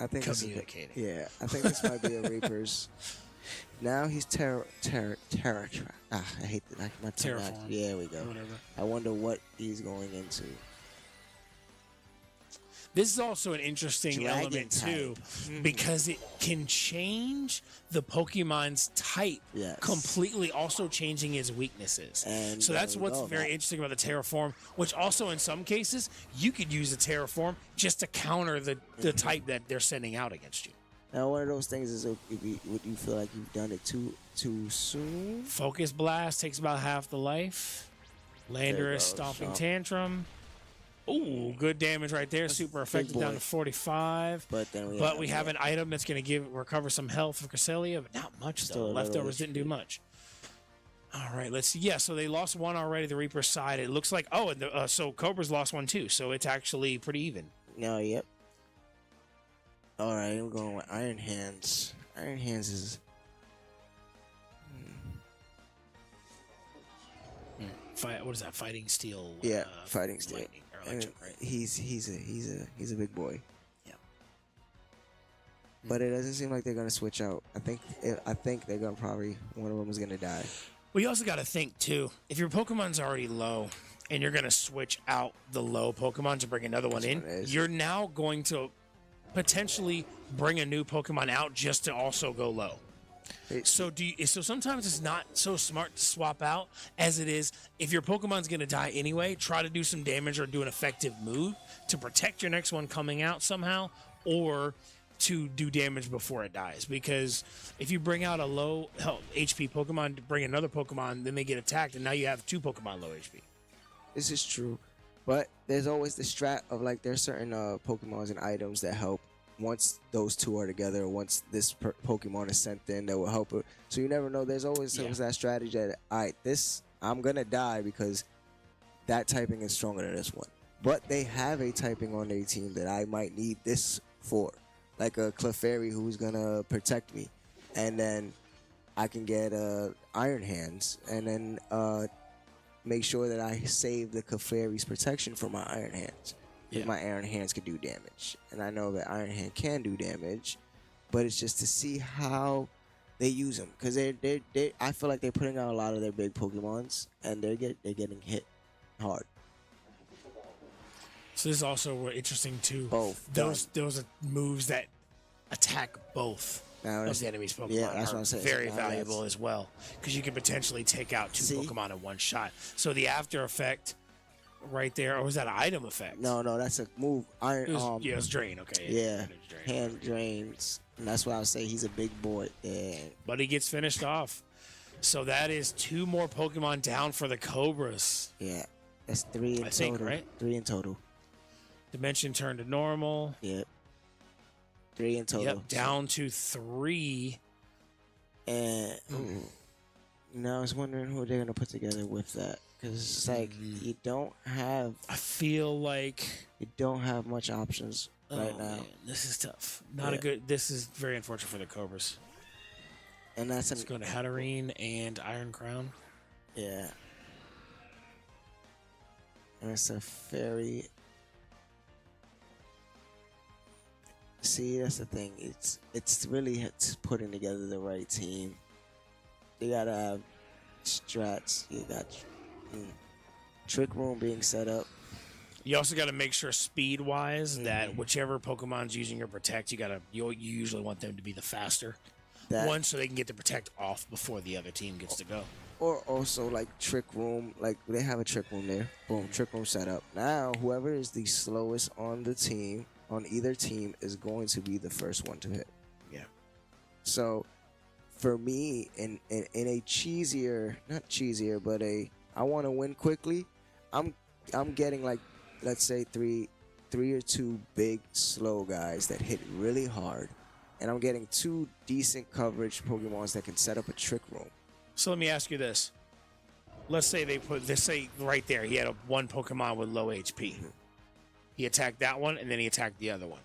communicating. I think this might be a Reapers. Now he's I hate that. My tongue act. Terraform. Yeah, we go. Whatever. I wonder what he's going into. This is also an interesting Dragon element too, type. because it can change the Pokemon's type Yes. completely, also changing his weaknesses. And so that's there we what's go. very interesting about the Terraform, which also in some cases you could use a Terraform just to counter the type that they're sending out against you. Now, one of those things is, would you feel like you've done it too soon? Focus Blast takes about half the life. Lander is goes, Stomping Chomp. Tantrum. Ooh, good damage right there. Super effective boy. down to 45. But then we have an item that's going to recover some health for Cresselia, but not much Still though. a little Leftovers didn't do much. All right, let's see. Yeah, so they lost 1 already. The Reaper side. It looks like so Cobras lost 1 too. So it's actually pretty even. No, yep. All right, I'm going with Iron Hands. Iron Hands is What is that? Fighting Steel. Fighting Steel. Lightning or electric, right? He's a big boy. Yeah. But it doesn't seem like they're gonna switch out. I think they're gonna probably one of them is gonna die. Well, you also got to think too. If your Pokemon's already low, and you're going to switch out the low Pokemon to bring another one in, you're now going to potentially bring a new Pokemon out just to also go low. So sometimes it's not so smart to swap out as it is if your Pokemon's going to die anyway, try to do some damage or do an effective move to protect your next one coming out somehow, or to do damage before it dies. Because if you bring out a low HP Pokemon to bring another Pokemon, then they get attacked, and now you have 2 Pokemon low HP. This is true, but there's always the strat of like there's certain Pokemons and items that help once those 2 are together. Once this Pokemon is sent in, that will help it. So you never know. There's always that strategy that I'm gonna die because that typing is stronger than this one. But they have a typing on their team that I might need this for, like a Clefairy who's gonna protect me, and then I can get Iron Hands, and then make sure that I save the Clefairy's protection for my Iron Hands. Because my Iron Hands can do damage. And I know that Iron Hand can do damage, but it's just to see how they use them. Because I feel like they're putting out a lot of their big Pokemons, and they're getting hit hard. So this is also interesting too. Both. Those are moves that attack both of the enemy's Pokemon. Yeah, that's what I'm saying. Very valuable as well, because you can potentially take out 2 Pokemon in one shot. So the after effect right there, or was that an item effect? No, that's a move. It's drain. Okay. Yeah, hand drains. And that's why I say he's a big boy. Yeah. But he gets finished off. So that is 2 more Pokemon down for the Cobras. Yeah, that's 3 in total. Think, right? 3 in total. Dimension turned to normal. Yep. 3 in total. Yep, down to 3. And now I was wondering who they're gonna put together with that, because it's like you don't have. I feel like you don't have much options right now. Man, this is tough. Not a good. This is very unfortunate for the Cobras. And that's Let's go to Hatterene and Iron Crown. Yeah. And it's a fairy. See, that's the thing. It's really putting together the right team. You gotta have strats. You got Trick Room being set up. You also got to make sure speed-wise that whichever Pokemon's using your Protect, you usually want them to be the faster one, so they can get the Protect off before the other team gets to go. Or also like Trick Room, like they have a Trick Room there. Boom, Trick Room set up. Now whoever is the slowest on the team, on either team, is going to be the first one to hit. So for me, in a cheesier, not cheesier, but I want to win quickly. I'm getting like, let's say three or two big slow guys that hit really hard, and I'm getting 2 decent coverage Pokemons that can set up a trick room. So let me ask you this. Let's say let's say right there, he had one Pokemon with low HP. He attacked that one, and then he attacked the other one.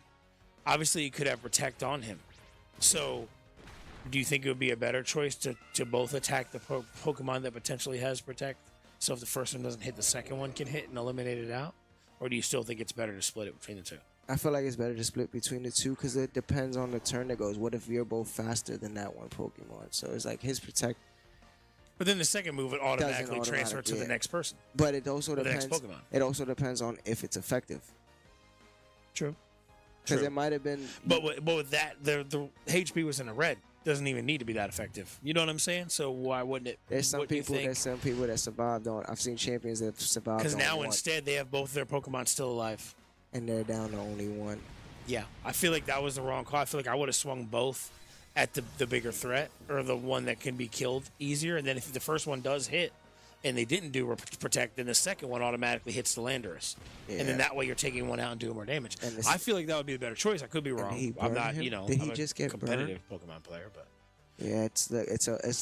Obviously, he could have Protect on him. So do you think it would be a better choice to both attack the Pokemon that potentially has Protect? So if the first one doesn't hit, the second one can hit and eliminate it out? Or do you still think it's better to split it between the two? I feel like it's better to split between the two because it depends on the turn that goes. What if you're both faster than that one Pokemon? So it's like his Protect. But then the second move would automatically transfer to the next person. But it also depends. The next Pokemon. It also depends on if it's effective. True. Because it might have been. But with that, the HP was in a red. Doesn't even need to be that effective. You know what I'm saying? So why wouldn't it? There's some people that survived on. I've seen champions that survived on because now one, instead they have both their Pokemon still alive, and they're down to only one. Yeah, I feel like that was the wrong call. I feel like I would have swung both at the bigger threat or the one that can be killed easier, and then if the first one does hit and they didn't do Protect, then the second one automatically hits the Landorus. Yeah. And then that way you're taking one out and doing more damage. I feel like that would be a better choice. I could be wrong. I'm not, Did I'm he just get competitive burned? Pokemon player, but yeah, it's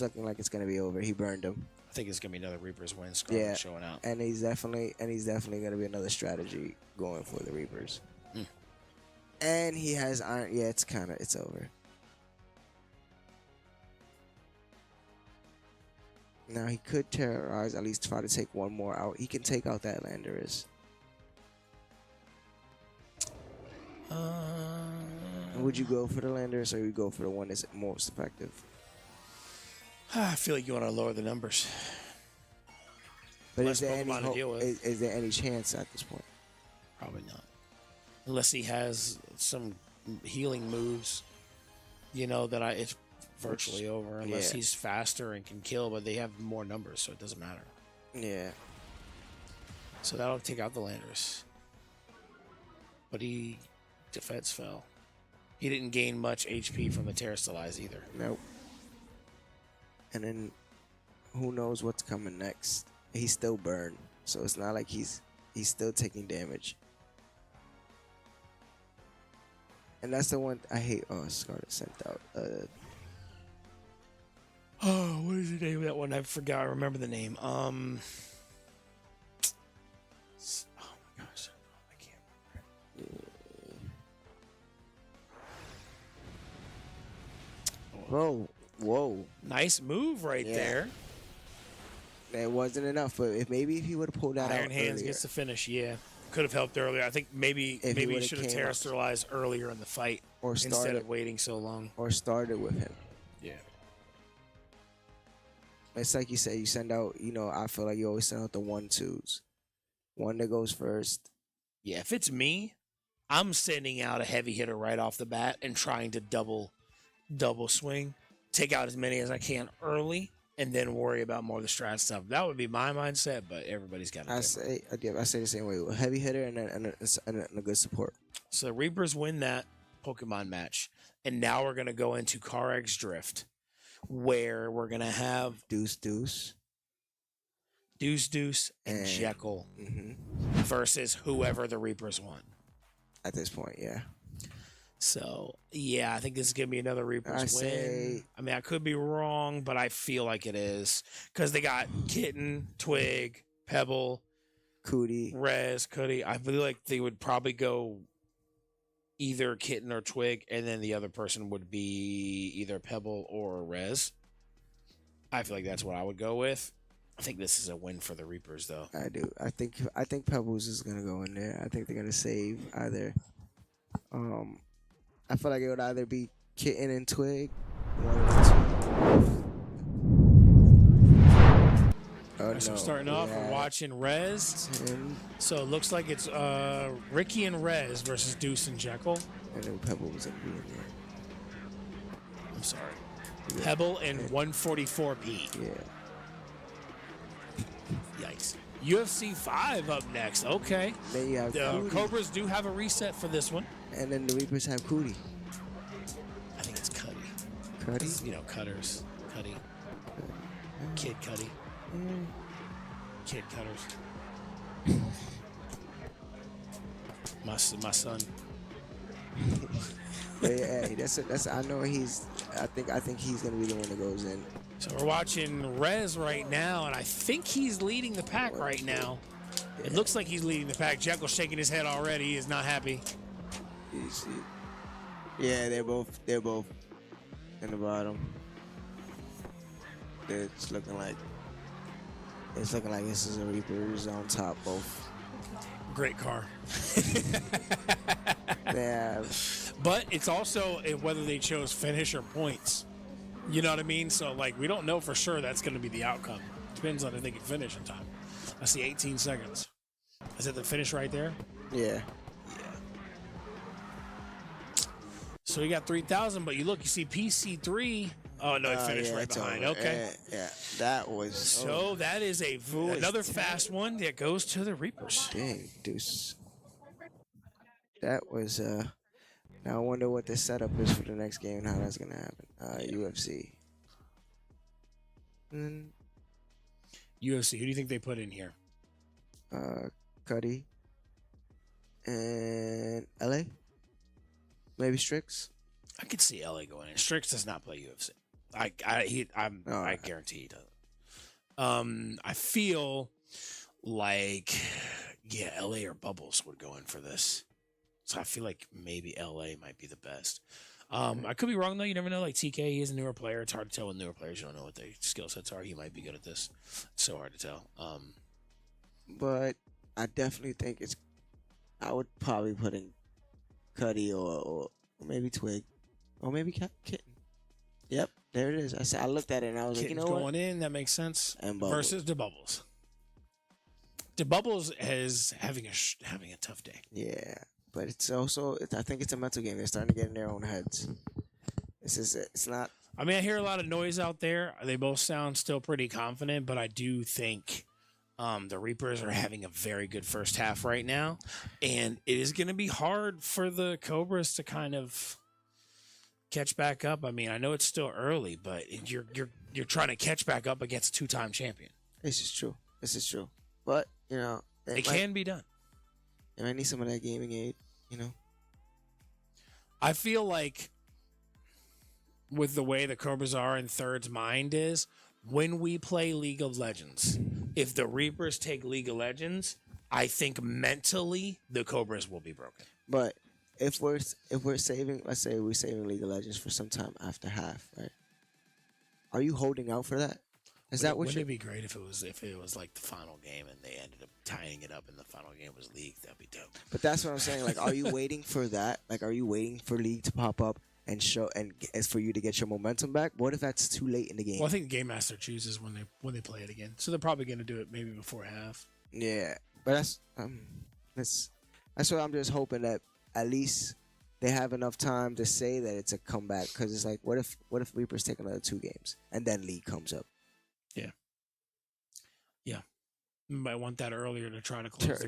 looking like it's gonna be over. He burned him. I think it's gonna be another Reapers win. Showing out, and he's definitely gonna be another strategy going for the Reapers. And he has Iron. Yeah, it's over. Now he could terrorize, at least try to take one more out. He can take out that Landorus. Would you go for the Landorus or you go for the one that's most effective? I feel like you want to lower the numbers. But is there any chance at this point? Probably not. Unless he has some healing moves, that it's virtually over. Unless he's faster and can kill, but they have more numbers, so it doesn't matter. Yeah. So that'll take out the Landorus. But defense fell. He didn't gain much HP from the Terrastalize either. Nope. And then who knows what's coming next? He's still burned, so it's not like he's still taking damage. And that's the one I hate. Oh, Scarlet sent out. What is the name of that one? I forgot. I remember the name. Oh my gosh, I can't remember. Whoa. Nice move right there. That wasn't enough, but if he would have pulled that Iron out Hands earlier. gets the finish, could have helped earlier. I think maybe he should have terrestrialized earlier in the fight instead of waiting so long. Or started with him. Yeah. It's like you said, you send out, I feel like you always send out the 1-2s. One that goes first. Yeah, if it's me, I'm sending out a heavy hitter right off the bat and trying to double swing, take out as many as I can early, and then worry about more of the strat stuff. That would be my mindset, but everybody's got to. I say the same way. A heavy hitter and a good support. So the Reapers win that Pokemon match, and now we're gonna go into CarX Drift, where we're gonna have Deuce, and Jekyll versus whoever the Reapers want. At this point, yeah. So, I think this is going to be another Reapers win. I mean, I could be wrong, but I feel like it is. Because they got Kitten, Twig, Pebble, Cootie. Rez, Cootie. I feel like they would probably go either Kitten or Twig, and then the other person would be either Pebble or Rez. I feel like that's what I would go with. I think this is a win for the Reapers, though. I do. I think Pebbles is going to go in there. I think they're going to save either... I feel like it would either be Kitten and Twig. One of the two. So starting off, we're watching Rez. So it looks like it's Ricky and Rez versus Deuce and Jekyll. And then Pebble was going to be in there. I'm sorry. Yeah. Pebble and 144p. Yeah. Yikes. UFC 5 up next. Okay. Then you have Cobras do have a reset for this one. And then the Reapers have Cootie. I think it's Cuddy. Cuddy. You know, Cutters. Cuddy. Kid Cuddy. Kid Cutters. My son. But yeah, that's. I know he's. I think he's gonna be the one that goes in. So we're watching Rez right now, and I think he's leading the pack right now. It looks like he's leading the pack. Jekyll's shaking his head already. He is not happy. You see? Yeah, they're both in the bottom. It's looking like this is a Reapers on top both. Great car. Yeah. But it's also whether they chose finish or points. You know what I mean? So, like, we don't know for sure that's going to be the outcome. Depends on if they can finish in time. I see 18 seconds. Is it the finish right there? Yeah. So we got 3,000, but you see PC3. Oh, no, he finished right behind. Over. Okay. Yeah, that was. So that is another fast one that goes to the Reapers. Dang, deuce. That was. Now I wonder what the setup is for the next game and how that's gonna happen. UFC. UFC. Who do you think they put in here? Cuddy. And LA. Maybe Strix. I could see LA going in. Strix does not play UFC. I guarantee he doesn't. I feel like LA or Bubbles would go in for this. So I feel like maybe LA might be the best. I could be wrong though. You never know. Like TK, he is a newer player. It's hard to tell with newer players. You don't know what their skill sets are. He might be good at this. It's so hard to tell. But I definitely think I would probably put in Cuddy or maybe Twig or maybe Kitten. Yep, there it is. I looked at it and I was Kitten's like, you know what? going in. That makes sense. And Bubbles. Versus the Bubbles. The Bubbles is having a tough day. Yeah. But it's also, I think it's a mental game. They're starting to get in their own heads. It's not. I mean, I hear a lot of noise out there. They both sound still pretty confident, but I do think the Reapers are having a very good first half right now. And it is going to be hard for the Cobras to kind of catch back up. I mean, I know it's still early, but you're trying to catch back up against a two-time champion. This is true. But, you know. It can be done. And I need some of that gaming aid, you know. I feel like with the way the Cobras are and Third's mind is, when we play League of Legends, if the Reapers take League of Legends, I think mentally the Cobras will be broken. But if we're saving, let's say we're saving League of Legends for some time after half, right? Are you holding out for that? Is that what wouldn't it be great if it was like the final game and they ended up tying it up and the final game was League? That'd be dope. But that's what I'm saying. Like, are you waiting for that? Like, are you waiting for League to pop up and show and as for you to get your momentum back? What if that's too late in the game? Well, I think the Game Master chooses when they play it again, so they're probably going to do it maybe before half. Yeah, but that's what I'm just hoping that at least they have enough time to say that it's a comeback, because it's like, what if Reapers take another 2 games and then League comes up? Yeah. You might want that earlier to try to close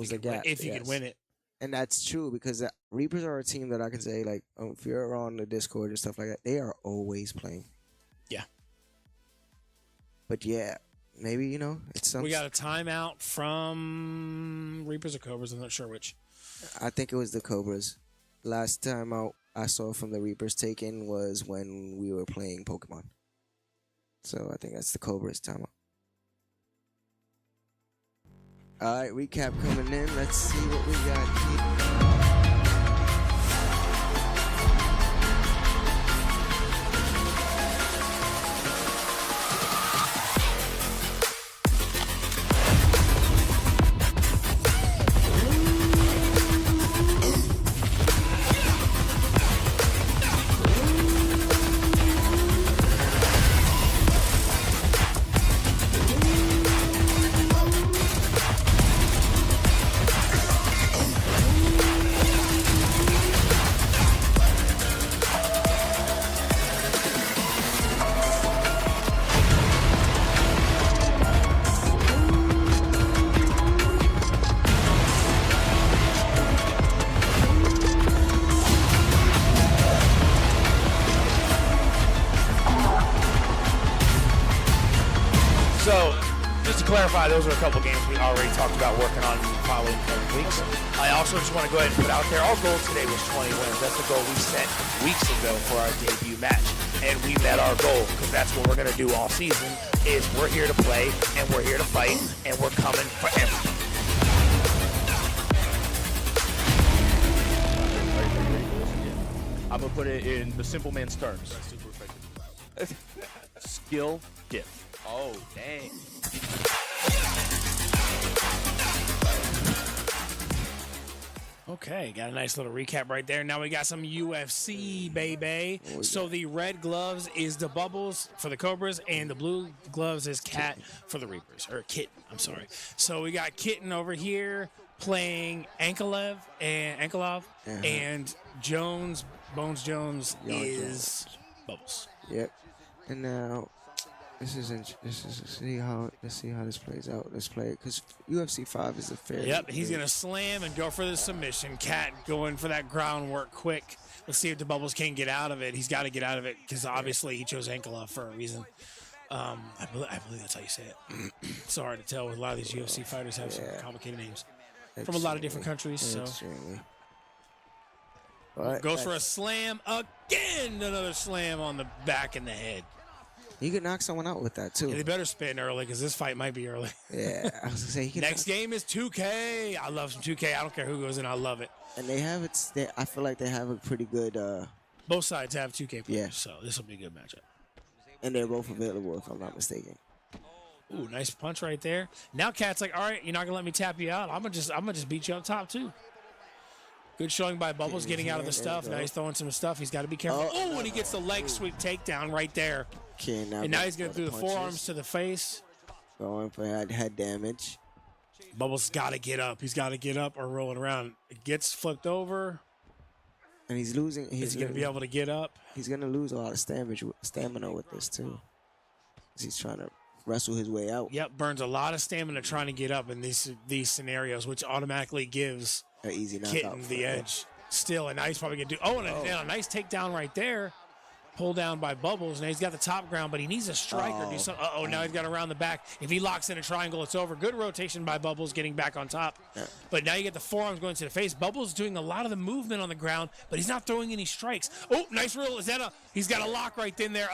the gap. If you can win it. And that's true, because the Reapers are a team that I can say, like, if you're on the Discord and stuff like that, they are always playing. Yeah. But yeah, maybe, you know, it's something. We got a timeout from Reapers or Cobras. I'm not sure which. I think it was the Cobras. Last time out I saw from the Reapers taken was when we were playing Pokemon. So I think that's the Cobras timeout. All right, recap coming in. Let's see what we got here. clarify, those are a couple games we already talked about working on in the following coming weeks. I also just want to go ahead and put out there, our goal today was 20 wins. That's the goal we set weeks ago for our debut match. And we met our goal, because that's what we're going to do all season, is we're here to play, and we're here to fight, and we're coming for everything. I'm gonna put it in the simple man's terms. Skill gift. Oh, dang. Okay, got a nice little recap right there. Now we got some UFC, baby. So the red gloves is the Bubbles for the Cobras, and the blue gloves is Cat for the Reapers. Or Kitten, I'm sorry. So we got Kitten over here playing Anklov, and Jones, Bones Jones is Bubbles. Yep. And now let's see how this plays out. Let's play it because UFC 5 is a fair. Yep, he's gonna slam and go for the submission. Cat going for that groundwork quick. Let's see if the Bubbles can get out of it. He's got to get out of it because obviously he chose Anklov for a reason. I believe that's how you say it. It's so hard to tell. A lot of these UFC fighters have some complicated names from a lot of different countries. So goes for a slam again. Another slam on the back and the head. He could knock someone out with that too. Yeah, they better spin early because this fight might be early. Yeah, I was gonna say. Next game is 2K. I love some 2K. I don't care who goes in. I love it. And they have it. I feel like they have a pretty good. Both sides have 2K players, yeah. So this will be a good matchup. And they're both available, if I'm not mistaken. Ooh, nice punch right there. Now Cat's like, all right, you're not gonna let me tap you out. I'm gonna just beat you up top too. Good showing by Bubbles, getting out of the stuff. Now he's throwing some stuff. He's got to be careful. Oh, and he gets the leg sweep takedown right there. And now he's going to do the forearms to the face. Going for head damage. Bubbles got to get up. He's got to get up or roll it around. It gets flipped over. And he's losing. He's going to be able to get up. He's going to lose a lot of stamina with this too. He's trying to wrestle his way out. Yep, burns a lot of stamina trying to get up in these scenarios, which automatically gives an easy knockout Kitten the edge. Still, and now he's probably going to do. Oh, and a nice takedown right there. Pull down by Bubbles. Now he's got the top ground, but he needs a strike or do something. Now he's got around the back. If he locks in a triangle, it's over. Good rotation by Bubbles getting back on top. Yeah. But now you get the forearms going to the face. Bubbles doing a lot of the movement on the ground, but he's not throwing any strikes. Oh, nice roll. He's got a lock right in there.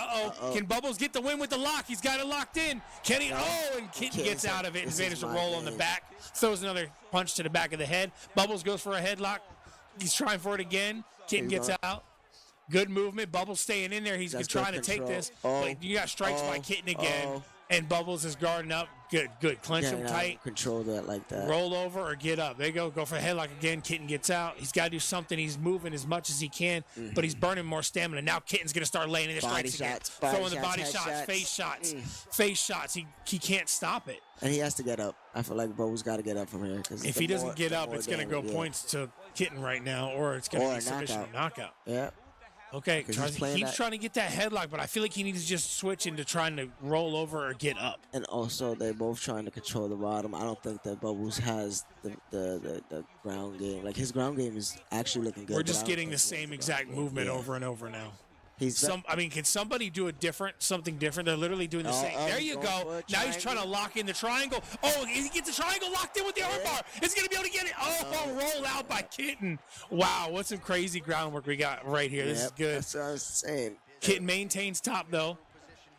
Can Bubbles get the win with the lock? He's got it locked in. Can he? And Kitten gets out of it and manages to roll on the back. Throws another punch to the back of the head. Bubbles goes for a headlock. He's trying for it again. Kitten gets out. Good movement. Bubbles staying in there. He's trying to take this. But you got strikes by Kitten again. And Bubbles is guarding up. Good. Clench him tight. Control that like that. Roll over or get up. There you go. Go for a headlock again. Kitten gets out. He's got to do something. He's moving as much as he can, but he's burning more stamina. Now Kitten's going to start laying in the strikes again. Throwing the body shots, face shots. Face shots. He can't stop it. And he has to get up. I feel like Bubbles got to get up from here. If he doesn't get up, it's going to go points to Kitten right now, or it's going to be submission or knockout. Yeah. Okay, keeps trying to get that headlock, but I feel like he needs to just switch into trying to roll over or get up. And also, they're both trying to control the bottom. I don't think that Bubbles has the ground game. Like, his ground game is actually looking good. We're just getting the same exact movement over and over now. Can somebody do something different? They're literally doing the same. There you go. Now he's trying to lock in the triangle. Oh, he gets the triangle locked in with the armbar. He's going to be able to get it. Roll out by Kitten. Wow, what some crazy groundwork we got right here. This is good. That's what I was saying. Kitten maintains top, though.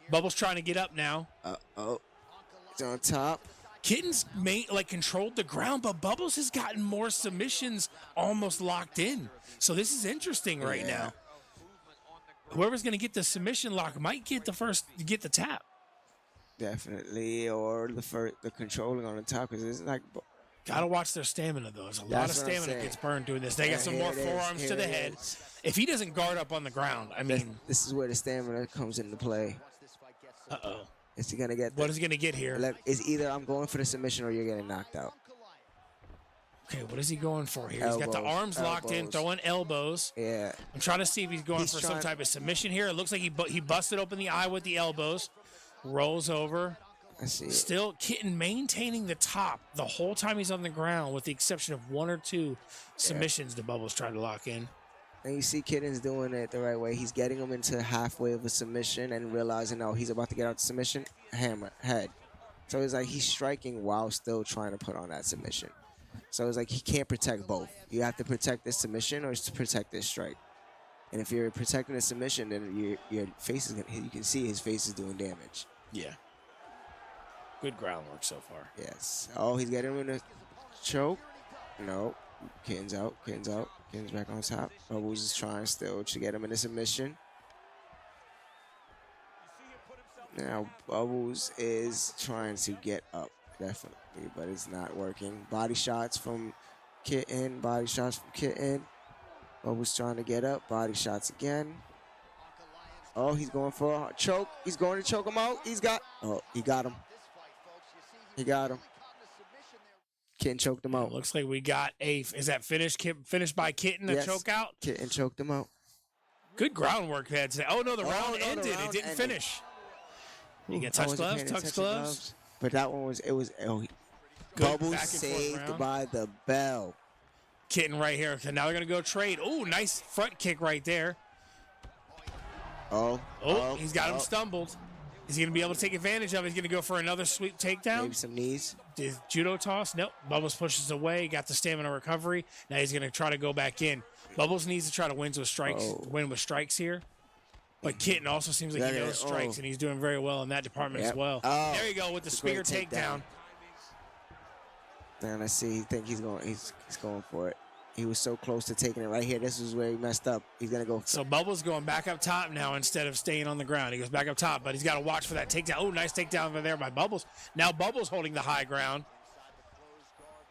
Bubbles trying to get up now. He's on top. Kitten's controlled the ground, but Bubbles has gotten more submissions almost locked in. So this is interesting right now. Whoever's going to get the submission lock might get the tap. Definitely, or the controlling on the top, because it's like. Gotta watch their stamina though. There's a lot of stamina gets burned doing this. They got some more forearms to the head. If he doesn't guard up on the ground, this is where the stamina comes into play. Is he gonna get? What is he gonna get here? It's either I'm going for the submission or you're getting knocked out. Okay, what is he going for here? He's got the arms locked in, throwing elbows. Yeah. I'm trying to see if he's going for some type of submission here. It looks like he busted open the eye with the elbows. Rolls over. I see. Still, Kitten maintaining the top the whole time he's on the ground, with the exception of one or two submissions the Bubbles trying to lock in. And you see Kitten's doing it the right way. He's getting him into halfway of a submission and realizing, he's about to get out the submission. Hammer, head. So it's like he's striking while still trying to put on that submission. So it's like he can't protect both. You have to protect this submission or to protect this strike. And if you're protecting the submission, then your face is gonna, you can see his face is doing damage. Yeah. Good groundwork so far. Yes. Oh, he's getting him in a choke. No. Kitten's out. Kitten's out. Kitten's back on top. Bubbles is trying still to get him in a submission. Now Bubbles is trying to get up, definitely, but it's not working. Body shots from Kitten. Body shots from Kitten. Bubbles trying to get up. Body shots again. Oh, he's going for a choke. He's going to choke him out. He got him. He got him. Kitten choked him out. Looks like we got is that finished by Kitten, a Yes. choke out? Kitten choked him out. Good groundwork we had today. Oh, no, the round no, the ended. round it didn't ended. finish. You get I touch wasn't gloves, paying touch attention, gloves. But that one was, Good Bubbles back and forth saved round. by the bell. Kitten right here. So now they're going to go trade. Oh, nice front kick right there. Oh, He's got him stumbled. Is he going to be able to take advantage of it? He's going to go for another sweep takedown. maybe some knees. His judo toss. Nope. Bubbles pushes away. Got the stamina recovery. Now he's going to try to go back in. Bubbles needs to try to win with strikes here. But Kitten also seems like he knows strikes, and he's doing very well in that department as well. Oh, there you go with the it's a great spear takedown. And I see. He think he's going for it. He was so close to taking it right here. This is where he messed up. He's gonna go. So Bubbles going back up top now instead of staying on the ground. He goes back up top, but he's got to watch for that takedown. Oh, nice takedown over there by Bubbles. Now Bubbles holding the high ground.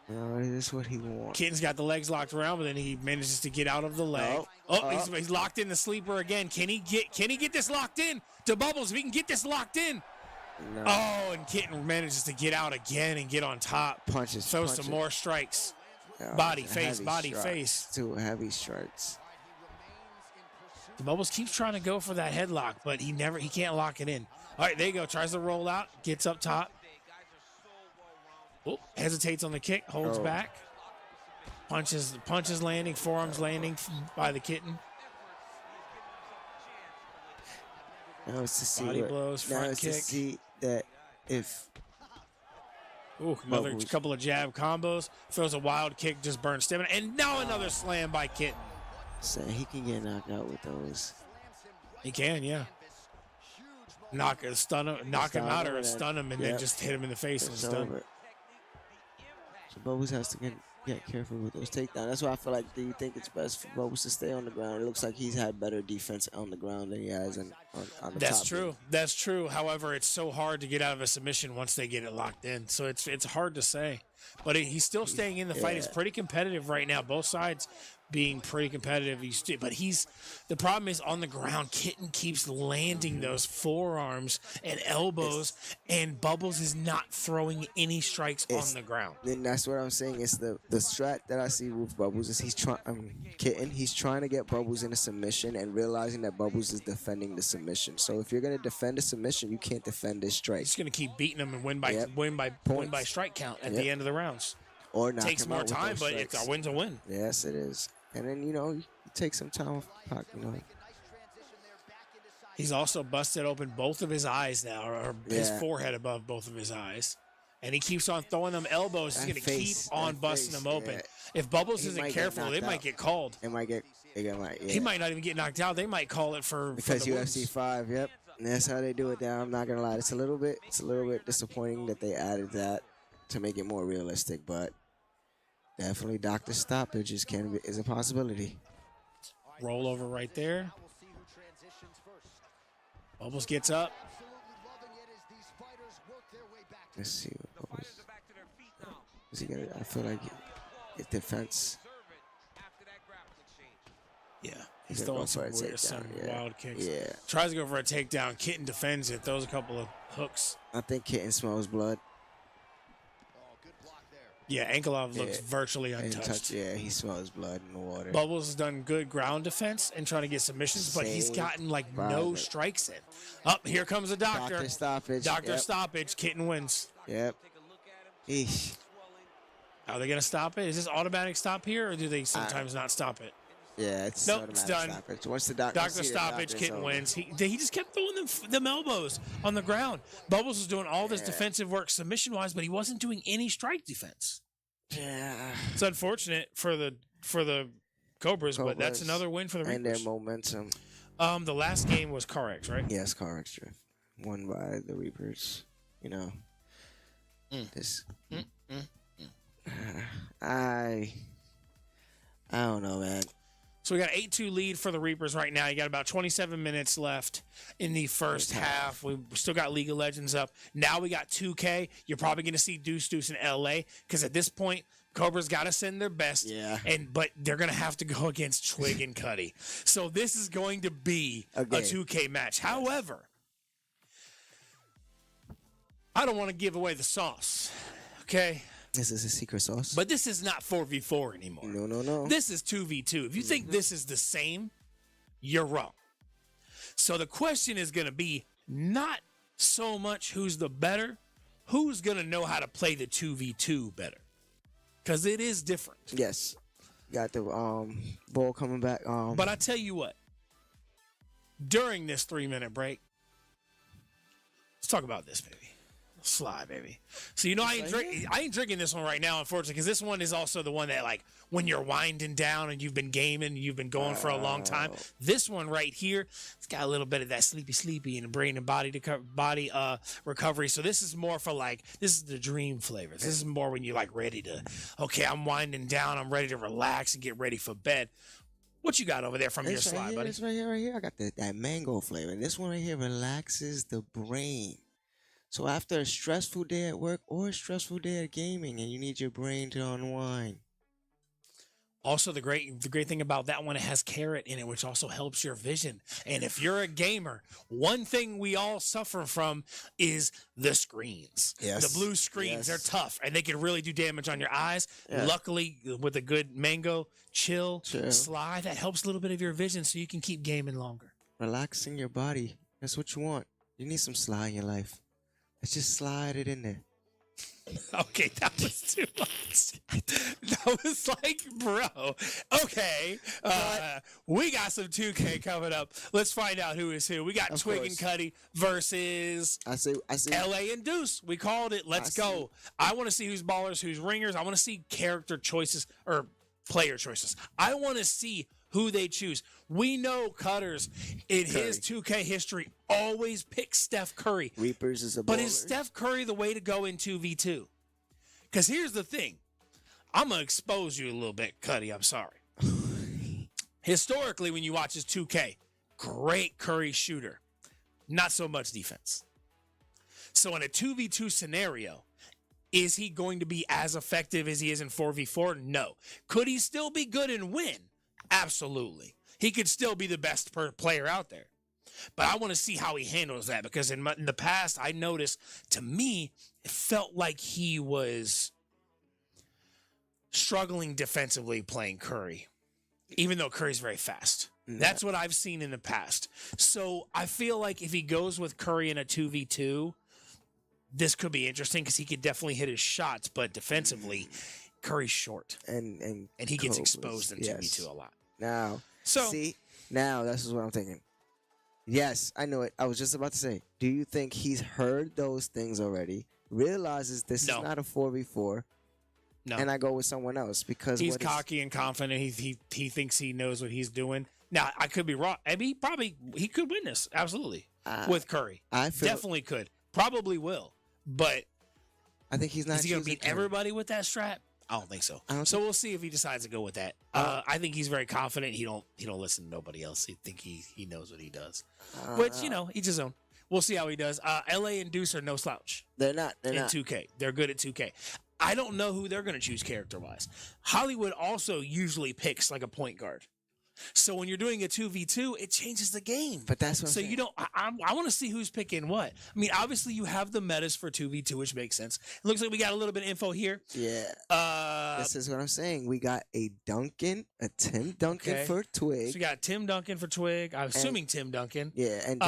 No, this is what he wants. Kitten's got the legs locked around, but then he manages to get out of the leg. He's locked in the sleeper again. Can he get this locked in to Bubbles? If he can get this locked in. No. Oh, and Kitten manages to get out again and get on top. Punches. Throws some more strikes. Oh, Body, face, heavy body, strikes. face. 2 heavy strikes. The Bubbles keeps trying to go for that headlock, but he can't lock it in. All right, there you go. Tries to roll out, gets up top. Oh, hesitates on the kick, holds back. Punches landing, forearms landing by the Kitten. Now it's to see Body blows, front kick. to see that if Ooh, another Bubbles. couple of jab combos. Throws a wild kick, just burns stamina. And now another slam by Kitten. he can get knocked out with those. He can, yeah. Knock him out or stun him and then just hit him in the face and It's stun. over. So Bubbles has to get careful with those takedowns. That's why I feel like, do you think it's best for Bubbles to stay on the ground? It looks like he's had better defense on the ground than he has on the That's top. true. That's true. However, it's so hard to get out of a submission once they get it locked in. So it's hard to say. But he's still staying in the fight. It's pretty competitive right now. Both sides being pretty competitive. But the problem is on the ground, Kitten keeps landing those forearms and elbows, and Bubbles is not throwing any strikes on the ground. Then that's what I'm saying. It's the strat that I see with Bubbles is he's trying to get Bubbles in a submission and realizing that Bubbles is defending the submission. So if you're gonna defend a submission, you can't defend this strike. He's going to keep beating him and win by strike count at the end of the rounds. Or knock Takes him more out with time, those but strikes. it's a win's a win. Yes, it is. And then you take some time off the clock. He's also busted open both of his eyes now, or his forehead above both of his eyes. And he keeps on throwing them elbows. He's going to keep on busting them open. If Bubbles isn't careful, they might get called. He might not even get knocked out. They might call it for because the UFC wins. 5. Yep, and that's how they do it now. I'm not gonna lie. It's a little bit disappointing that they added that to make it more realistic, but definitely doctor stoppage is a possibility. Roll over right there. Bubbles gets up. Let's see what Bubbles is he gonna. I feel like his defense. Yeah, He's he's gonna throwing go for a some takedown, wild kicks. Yeah. Tries to go for a takedown. Kitten defends it. Throws a couple of hooks. I think Kitten smells blood. Yeah, Anklov looks virtually untouched. He smells blood in the water. Bubbles has done good ground defense and trying to get submissions, but he's gotten no strikes in. Up, here comes the doctor. Doctor stoppage. Doctor stoppage. Kitten wins. Yep. Eesh. Are they going to stop it? Is this automatic stop here, or do they sometimes not stop it? Yeah, it's Nope, it's automatic done. stoppage. Once the doctor Doctor stoppage, it's Kitten over. wins. He just kept throwing them elbows on the ground. Bubbles was doing all this defensive work submission wise, but he wasn't doing any strike defense. Yeah. It's unfortunate for the Cobras, but that's Cobras anher win for the and their Reapers. momentum. The last game was CarX, right? Yes, car extra. Won by the Reapers. You know. This. I don't know, man. So we got 8-2 lead for the Reapers right now. You got about 27 minutes left in the first half. We still got League of Legends up. Now we got 2K. You're probably going to see Deuce in LA because at this point, Cobras got to send their best. Yeah. But they're going to have to go against Twig and Cuddy. So this is going to be a 2K match. However, I don't want to give away the sauce. Okay? This is a secret sauce. But this is not 4v4 anymore. No. This is 2v2. If you think this is the same, you're wrong. So the question is going to be not so much who's the better, who's going to know how to play the 2v2 better. Because it is different. Yes. Got the ball coming back. But I tell you what, during this 3-minute break, let's talk about this, baby. Slide, baby. So I ain't drinking this one right now, unfortunately, because this one is also the one that, like, when you're winding down and you've been gaming, you've been going for a long time. This one right here, it's got a little bit of that sleepy in the brain and body recovery. So this is more for this is the dream flavor. This is more when you're ready to, okay, I'm winding down, I'm ready to relax and get ready for bed. What you got over there from your slide, buddy? It's right here. I got that mango flavor. This one right here relaxes the brain. So after a stressful day at work or a stressful day at gaming and you need your brain to unwind. Also, the great thing about that one, it has carrot in it, which also helps your vision. And if you're a gamer, one thing we all suffer from is the screens. Yes. The blue screens, Yes. they're tough, and they can really do damage on your eyes. Yeah. Luckily, with a good mango chill slide, that helps a little bit of your vision so you can keep gaming longer. Relaxing your body. That's what you want. You need some slide in your life. Let's just slide it in there. Okay, that was too much. That was bro. Okay, we got some 2K coming up. Let's find out who is who. We got Twig and Cuddy versus I see. LA and Deuce. We called it. Let's go. I want to see who's ballers, who's ringers. I want to see character choices or player choices. I want to see who they choose. We know Cutters in his 2K history always picks Steph Curry. Reapers is a baller. But is Steph Curry the way to go in 2v2? Because here's the thing. I'm going to expose you a little bit, Cuddy. I'm sorry. Historically, when you watch his 2K, great Curry shooter. Not so much defense. So in a 2v2 scenario, is he going to be as effective as he is in 4v4? No. Could he still be good and win? Absolutely. He could still be the best player out there. But I want to see how he handles that because in the past, I noticed, to me, it felt like he was struggling defensively playing Curry, even though Curry's very fast. That's what I've seen in the past. So I feel like if he goes with Curry in a 2v2, this could be interesting because he could definitely hit his shots, but defensively, Curry's short. And he gets Cobras, exposed in 2v2 a lot. Now, So- now this is what I'm thinking. Yes, I know it. I was just about to say, do you think he's heard those things already, realizes this No. is not a 4v4, No. and I go with someone else because He's what is- cocky and confident. He thinks he knows what he's doing. Now, I could be wrong. I mean, he could win this. Absolutely. With Curry. I feel Definitely could. Probably will. But I think he's not. is he going to choosing beat Curry. everybody with that strap? I don't think so. So we'll see if he decides to go with that. I think he's very confident. He don't listen to nobody else. He think he knows what he does. Which, each his own. We'll see how he does. LA and Deuce are no slouch. They're not. They're in not. 2K. They're good at 2K. I don't know who they're going to choose character-wise. Hollywood also usually picks like a point guard. So when you're doing a 2v2, it changes the game. But that's what I'm so saying. you don't. I want to see who's picking what. I mean, obviously you have the metas for 2v2, which makes sense. It looks like we got a little bit of info here. Yeah. This is what I'm saying. We got a Tim Duncan for Twig. So we got Tim Duncan for Twig. I'm assuming Tim Duncan. Yeah, and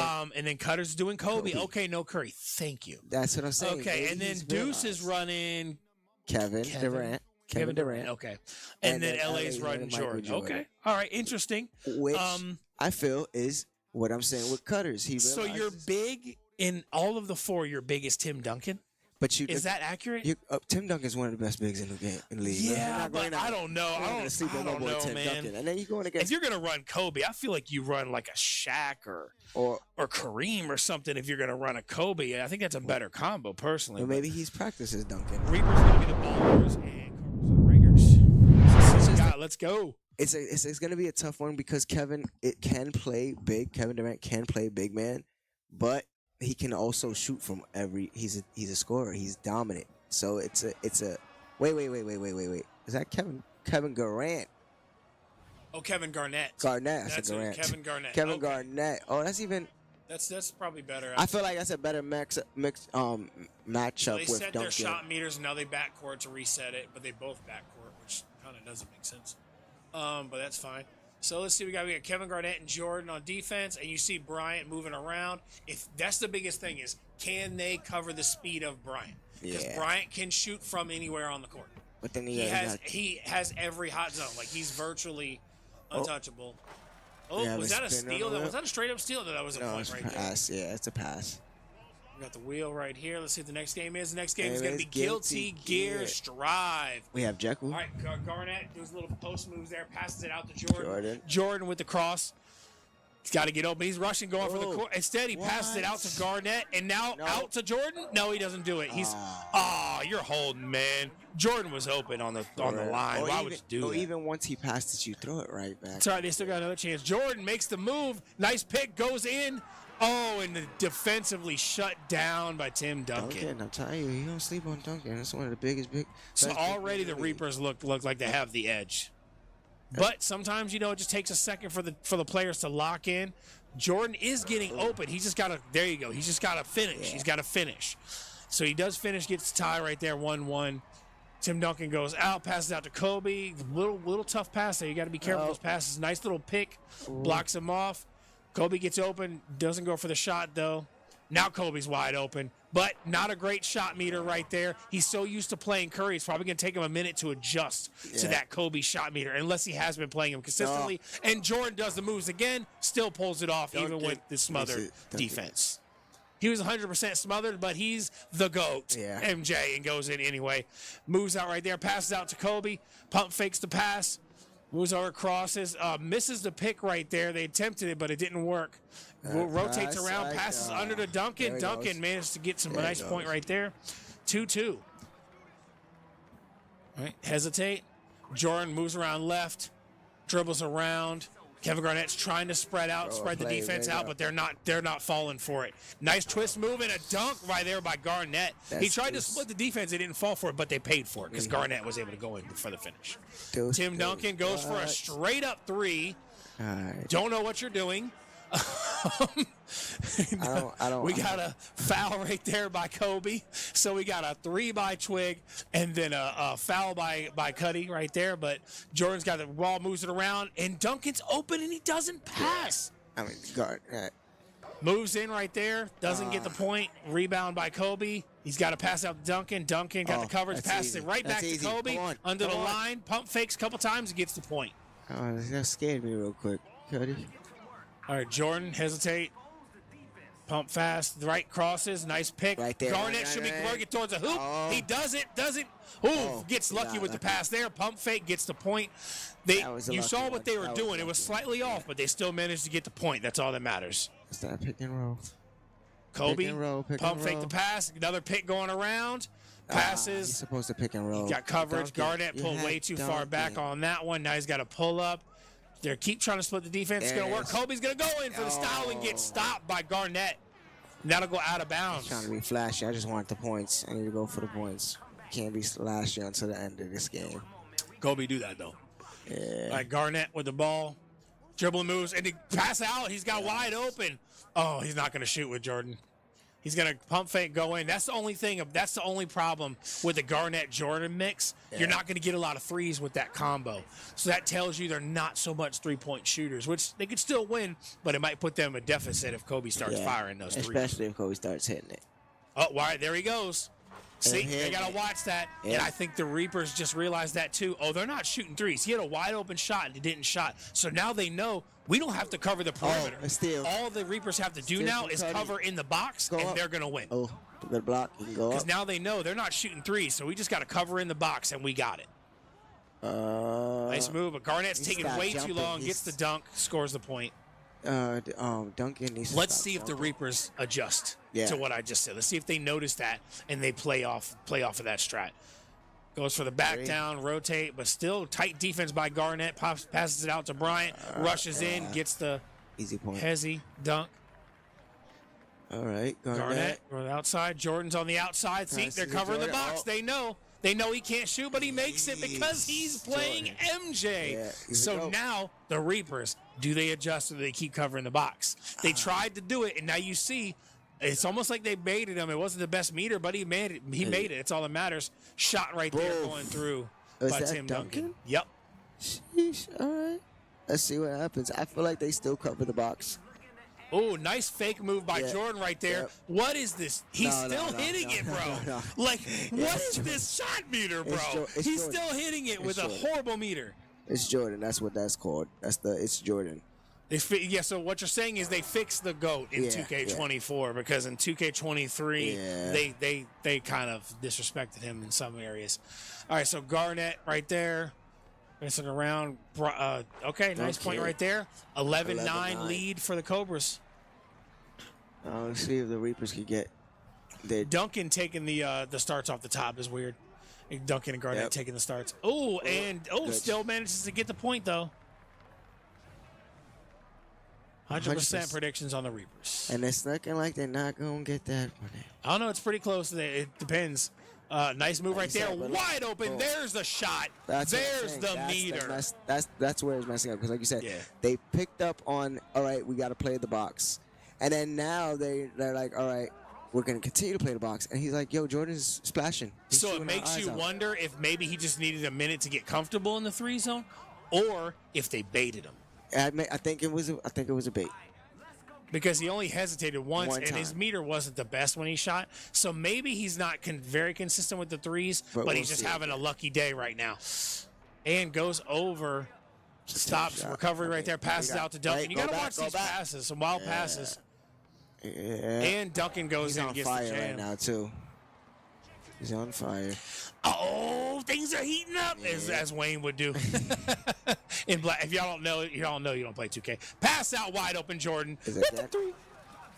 then Cutter's doing Kobe. Okay, no Curry. Thank you. That's what I'm saying. Okay, and then He's Deuce realized. is running Kevin Durant. Kevin Durant. Okay. And then then LA's LA's running running Michael Jordan. Jordan. Okay. All right. Interesting. Which I feel is what I'm saying with Cutters. So you're big in all of the four. You're big as Tim Duncan. But Is that accurate? Tim Duncan's one of the best bigs in the game in the league. Yeah, but I don't know. I don't know, Tim man. Duncan. And then you're going against. If you're gonna run Kobe, I feel like you run like a Shaq or Kareem or something. If you're gonna run a Kobe, I think that's a better combo, personally. Well, maybe he's practices Duncan. Reaper's gonna be the ballers and Cobras are the ringers. Let's go. It's going to be a tough one because Kevin can play big. Kevin Durant can play big man, but he can also shoot from every. He's a scorer. He's dominant. So it's a. Wait. Is that Kevin Durant? Oh, Kevin Garnett. Garnett. That's Durant. Kevin Garnett. Kevin Garnett. Oh, that's even. That's probably better. I feel like that's a better matchup So they with set Duncan. their shot meters and now they backcourt to reset it, but they both backcourt, which kind of doesn't make sense. But that's fine. So let's see. We got Kevin Garnett and Jordan on defense, and you see Bryant moving around. If that's the biggest thing is, can they cover the speed of Bryant? Because Bryant can shoot from anywhere on the court. But then he has every hot zone. Like he's virtually untouchable. Oh, was that a steal? Was that a straight up steal? No, that was a point right pass. Yeah, it's a pass. We got the wheel right here. Let's see what the next game is. The next game is going to be Guilty Gear Strive. We have Jekyll. All right, Garnett does little post moves there, passes it out to Jordan. Jordan with the cross. He's got to get open. He's rushing, going for the court. Instead, he passes it out to Garnett, and now out to Jordan. No, he doesn't do it. He's you're holding, man. Jordan was open on the line. Why would you do that? Even once he passed it, you throw it right back. That's right. They still got another chance. Jordan makes the move. Nice pick, goes in. Oh, and defensively shut down by Tim Duncan. I'm telling you, you don't sleep on Duncan. That's one of the biggest So already the Reapers look like they have the edge. But sometimes, it just takes a second for the players to lock in. Jordan is getting open. He just got to, there you go. He's just got to finish. Yeah. He's got to finish. So he does finish, gets the tie right there, 1-1. Tim Duncan goes out, passes out to Kobe. Little tough pass there. You got to be careful with those passes. Nice little pick, blocks him off. Kobe gets open, doesn't go for the shot, though. Now Kobe's wide open, but not a great shot meter right there. He's so used to playing Curry, it's probably going to take him a minute to adjust to that Kobe shot meter, unless he has been playing him consistently. And Jordan does the moves again, still pulls it off, even with the smothered defense. He was 100% smothered, but he's the GOAT, MJ, and goes in anyway. Moves out right there, passes out to Kobe, pump fakes the pass. Moves over, crosses, misses the pick right there. They attempted it, but it didn't work. Rotates around, passes under to Duncan. Duncan managed to get some nice point right there. 2-2. All right, hesitate. Jordan moves around left, dribbles around. Kevin Garnett's trying to spread the defense out, but they're not falling for it. Nice twist move and a dunk right there by Garnett. He tried to split the defense. They didn't fall for it, but they paid for it because Garnett was able to go in for the finish. Tim Duncan goes for a straight up three. Don't know what you're doing. I don't. We got a foul right there by Kobe. So we got a 3 by Twig and then a foul by Cuddy right there. But Jordan's got the ball, moves it around, and Duncan's open and he doesn't pass. Guard. Moves in right there, doesn't get the point. Rebound by Kobe. He's got to pass out to Duncan. Duncan got the coverage, passes it right back to Kobe. Under the line, pump fakes a couple times and gets the point. Oh, that scared me real quick, Cuddy. All right, Jordan, hesitate. Pump fast. The right crosses. Nice pick. Right there. Garnett should be working towards the hoop. He doesn't. Gets lucky with the pass there. Pump fake, gets the point. You saw what they were doing. It was slightly off, but they still managed to get the point. That's all that matters. It's that pick and roll. Kobe, pick and roll, pump fake the pass. Another pick going around. Passes. He's supposed to pick and roll. He got coverage. Garnett pulled way too far back on that one. Now he's got to pull up. They keep trying to split the defense. It's going to work. Kobe's going to go in for the style and get stopped by Garnett. And that'll go out of bounds. I'm trying to be flashy. I just want the points. I need to go for the points. Can't be flashy until the end of this game. Kobe do that, though. Yeah. All right, Garnett with the ball. Dribbling moves. And he pass out. He's got wide open. Oh, he's not going to shoot with Jordan. He's going to pump fake, go in. That's the only thing. That's the only problem with the Garnett-Jordan mix. Yeah. You're not going to get a lot of threes with that combo. So that tells you they're not so much three-point shooters, which they could still win, but it might put them in a deficit if Kobe starts firing those threes. Especially if Kobe starts hitting it. Oh, all right, there he goes. See, they got to watch that. Yeah. And I think the Reapers just realized that too. Oh, they're not shooting threes. He had a wide open shot and he didn't shot. So now they know we don't have to cover the perimeter. a steal. All the Reapers have to do Steal now from is Cuddy. cover in the box, Go and up. they're going to win. Oh, good block. You can go Because up. now they know they're not shooting threes, so we just got to cover in the box, and we got it. Nice move, but Garnett's he's taking not way too jumping. long, gets the dunk, scores the point. Duncan needs to Let's stop see if the jumping. Reapers adjust Yeah. to what I just said. Let's see if they notice that and they play off of that strat. Goes for the back down, rotate, but still tight defense by Garnett. Passes it out to Bryant, rushes in, gets the Easy point. hezzy dunk. All right, Garnett on the outside. Jordan's on the outside. See, Passes they're to covering the Jordan. box. Oh. They know. They know he can't shoot, but he makes it because he's playing MJ. Yeah, here we so go. now the Reapers, do they adjust or do they keep covering the box? They tried to do it, and now you see it's almost like they baited him. It wasn't the best meter, but he made it. He made it. It's all that matters. Shot right there Boom. going through Was by that Tim Duncan. Duncan? Yep. Sheesh, all right. Let's see what happens. I feel like they still cover the box. Oh, nice fake move by Yeah. Jordan right there. Yep. What is this? He's No, still hitting it, bro. no. Like, what it's is this shot meter, bro? it's He's Jordan. still hitting it with It's a Jordan. horrible meter. It's Jordan. That's what that's called. It's Jordan. Yeah, so what you're saying is they fixed the GOAT in Yeah, 2K24 because in 2K23 Yeah. they kind of disrespected him in some areas. All right, so Garnett right there. Messing around. Okay, nice point Okay. right there. 11-9 11-9. lead for the Cobras. Let's see if the Reapers can get their Duncan taking the starts off the top is weird. Duncan and Garnett Yep. taking the starts. Oh, and good. still manages to get the point though. 100% predictions on the Reapers. and it's looking like they're not gonna get that one. I don't know. It's pretty close. It depends. Nice move right there. said, but Wide open. boom. There's the shot. That's what I'm There's saying. the That's meter. That's where it's messing up because, like you said, Yeah. they picked up on all right. We got to play the box, and then now they're like, all right, we're gonna continue to play the box. And he's like, yo, Jordan's splashing. He's So it shooting our makes eyes you out. wonder if maybe he just needed a minute to get comfortable in the 3 zone, or if they baited him. I think it was a bait. Because he only hesitated once, One and his time. meter wasn't the best when he shot. So maybe he's not very consistent with the threes, but we'll he's just see. having a lucky day right now. And goes over, stops, shot. recovery right Okay, there, passes we got- out to Duncan. right, You go got to back, watch go these back. passes, some wild passes. Yeah. And Duncan goes He's in on and gets fire the jam. right now too. He's on fire. Oh, things are heating up, as Wayne would do. In black, if y'all don't know, you don't play 2K. Pass out wide open, Jordan. Is Hit it the that? 3.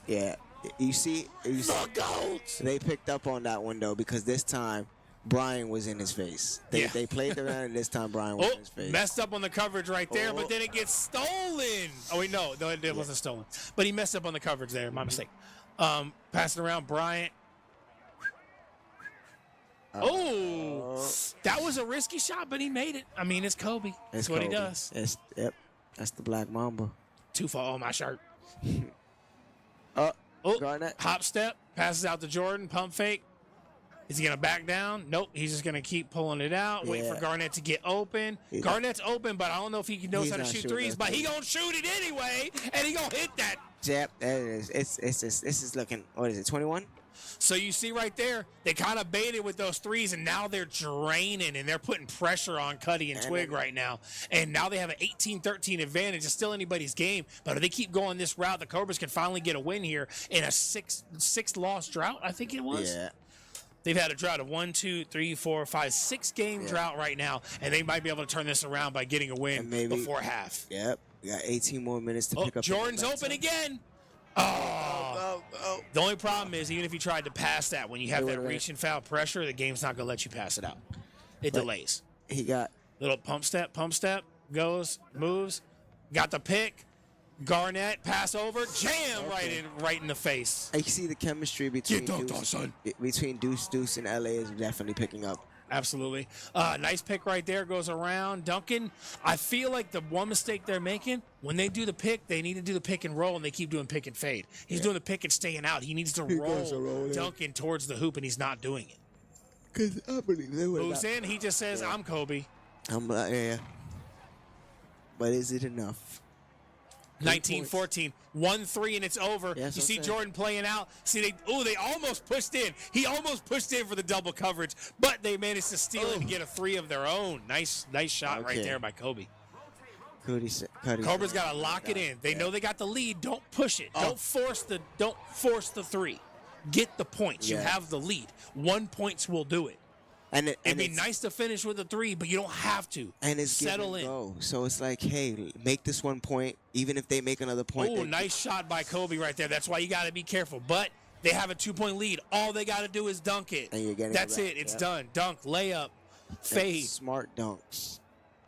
Yeah, you see, The GOAT. they picked up on that window because this time Brian was in his face. They Yeah. they played around and this time Brian was Oh, in his face. messed up on the coverage right there, Oh. but then it gets stolen. Oh, wait, no, it wasn't stolen. But he messed up on the coverage there. My mistake. Passing around Bryant. Oh, that was a risky shot, but he made it. I mean, it's Kobe. That's what he Kobe. does. That's the Black Mamba. 2 fall on my shirt. Oh, Garnett. Hop step, passes out to Jordan, pump fake. Is he going to back down? Nope. He's just going to keep pulling it out, wait Yeah. for Garnett to get open. He's Garnett's open, but I don't know if he knows He's how to not shoot shooting threes, those but he threes. going to shoot it anyway, and he going to hit that. Yep, there it is. This is looking. What is it? 21. So you see right there, they kind of baited with those threes, and now they're draining, and they're putting pressure on Cuddy and Twig right now. And now they have an 18-13 advantage. It's still anybody's game, but if they keep going this route, the Cobras can finally get a win here in a six-loss drought, I think it was. Yeah. They've had a drought of 1, 2, 3, 4, 5, 6-game drought right now, and they might be able to turn this around by getting a win And maybe- before half. Yep. We got 18 more minutes to Oh, pick up. the Jordan's momentum. open again. Oh. The only problem is, even if you tried to pass that, when you have It that would've reach and foul pressure, the game's not going to let you pass it out. It delays. He got. Little pump step, goes, moves, got the pick. Garnett, pass over, jam right in the face. I see the chemistry between dunked on, son. between Deuce and LA is definitely picking up. Absolutely. Nice pick right there, goes around. Duncan, I feel like the one mistake they're making, when they do the pick, they need to do the pick and roll, and they keep doing pick and fade. He's doing the pick and staying out. He needs to roll Duncan towards the hoop, and he's not doing it. Because I believe they would. Moves in, he just says, I'm Kobe. I'm like, yeah. But is it enough? 19-14, 1-3, and it's over. Yeah, that's You what see I'm saying. Jordan playing out. See, they almost pushed in. He almost pushed in for the double coverage, but they managed to steal it and get a 3 of their own. Nice shot right Okay. there by Kobe. Coody's Cobras got to lock it in. They know they got the lead. Don't push it. Don't force the 3. Get the points. You Yeah. have the lead. 1 point will do it. And It'd be nice to finish with a 3, but you don't have to. And it's settle give in. and go. So it's like, hey, make this 1 point. Even if they make another point. Oh, nice shot by Kobe right there. That's why you got to be careful. But they have a 2-point lead. All they got to do is dunk it. And you're getting That's it back. it. It's Yep. done. Dunk, layup, fade, Smart dunks.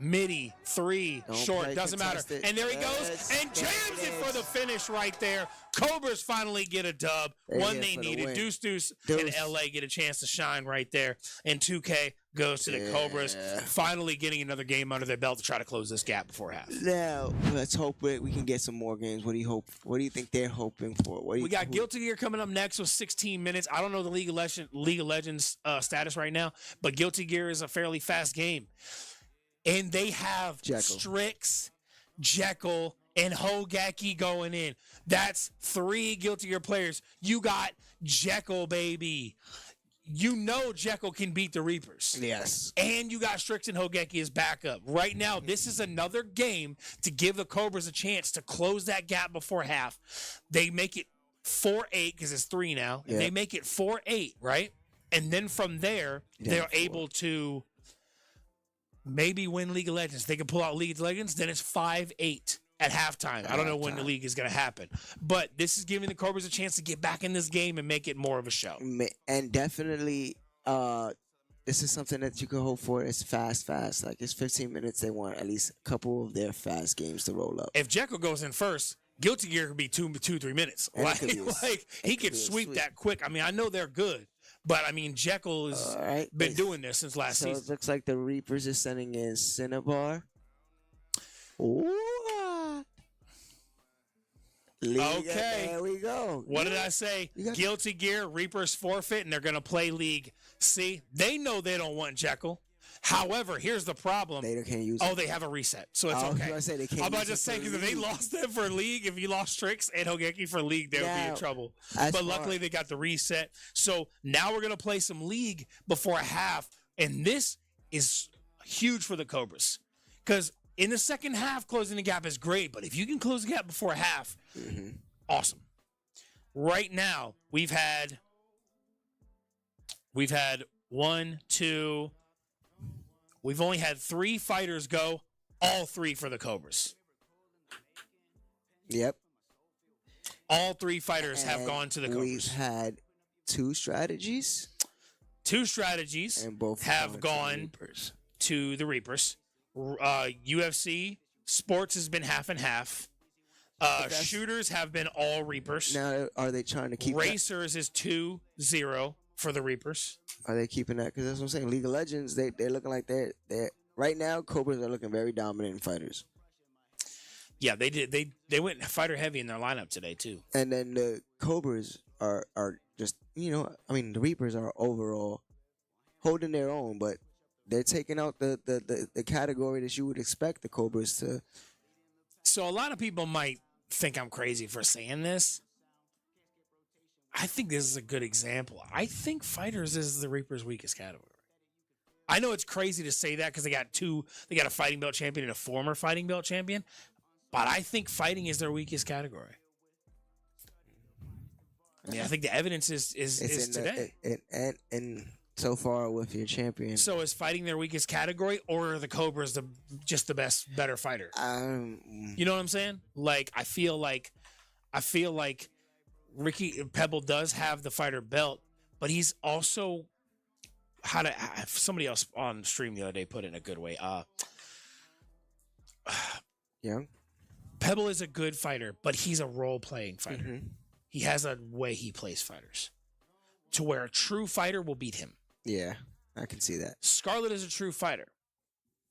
midi, 3, Don't short, play doesn't matter. contested. And there he goes Yes, and there jams it it for is. the finish right there. Cobras finally get a dub. There One it is they for the needed. win. Deuce, Deuce. and LA get a chance to shine right there. And 2K goes to the Cobras, finally getting another game under their belt to try to close this gap before half. Now, let's hope we can get some more games. What do you hope? What do you think they're hoping for? What do you, We got Guilty Gear coming up next with 16 minutes. I don't know the League of Legends status right now, but Guilty Gear is a fairly fast game. And they have Jekyll. Strix, Jekyll, and Hogeki going in. That's 3 Guilty Gear players. You got Jekyll, baby. You know Jekyll can beat the Reapers. Yes. And you got Strix and Hogeki as backup. Right now, this is another game to give the Cobras a chance to close that gap before half. They make it 4-8 because it's 3 now. Yeah. They make it 4-8, right? And then from there, they're 4. able to maybe win League of Legends. They can pull out League of Legends, then it's 5-8 at halftime. I don't know when the league is going to happen. But this is giving the Cobras a chance to get back in this game and make it more of a show. And definitely, this is something that you can hope for. It's fast. Like it's 15 minutes. They want at least a couple of their fast games to roll up. If Jekyll goes in first, Guilty Gear could be 2-3 minutes. And it Like, could be he it could could be a sweep sweep. that quick. I mean, I know they're good, but I mean, Jekyll has All right. been doing this since last So season. it looks like the Reapers is sending in Cinnabar. Ooh. Okay. There we go. What did I say? You got- Guilty Gear, Reapers forfeit, and they're going to play League. See, they know they don't want Jekyll. However, here's the problem. They can't use Oh, it. they have a reset, so it's I was okay. gonna say they can't I'm about use to it say for because if they League. lost them for League, if you lost Strix and Hogeki for League, they would be in Now, trouble. that's But luckily, smart. they got the reset. So now we're gonna play some League before a half, and this is huge for the Cobras because in the second half, closing the gap is great. But if you can close the gap before half, awesome. Right now, we've had 1, 2. We've only had 3 fighters go, all 3 for the Cobras. Yep. All 3 fighters have And gone to the We've Cobras. had 2 strategies, 2 strategies and both have to the gone Reapers. to the Reapers. UFC sports has been half and half. that's- Shooters have been all Reapers. Now, are they trying to keep that? Racers is 2-0 for the Reapers. Are they keeping that? Because that's what I'm saying. League of Legends, they're looking like they're right now. Cobras are looking very dominant fighters, Yeah, they did. They went fighter heavy in their lineup today too. and then the Cobras are just I mean the Reapers are overall holding their own, but they're taking out the category that you would expect the Cobras to. So a lot of people might think I'm crazy for saying this. I think this is a good example. I think fighters is the Reapers' weakest category. I know it's crazy to say that because they got a fighting belt champion and a former fighting belt champion, but I think fighting is their weakest category. I mean, I think the evidence is It's in today. and so far with your champion. So is fighting their weakest category, or are the Cobras just the better fighter? You know what I'm saying? Like I feel like Ricky Pebble does have the fighter belt, but he's also somebody else on stream the other day put it in a good way. Young. Pebble is a good fighter, but he's a role-playing fighter. Mm-hmm. He has a way he plays fighters to where a true fighter will beat him. Yeah, I can see that. Scarlett is a true fighter.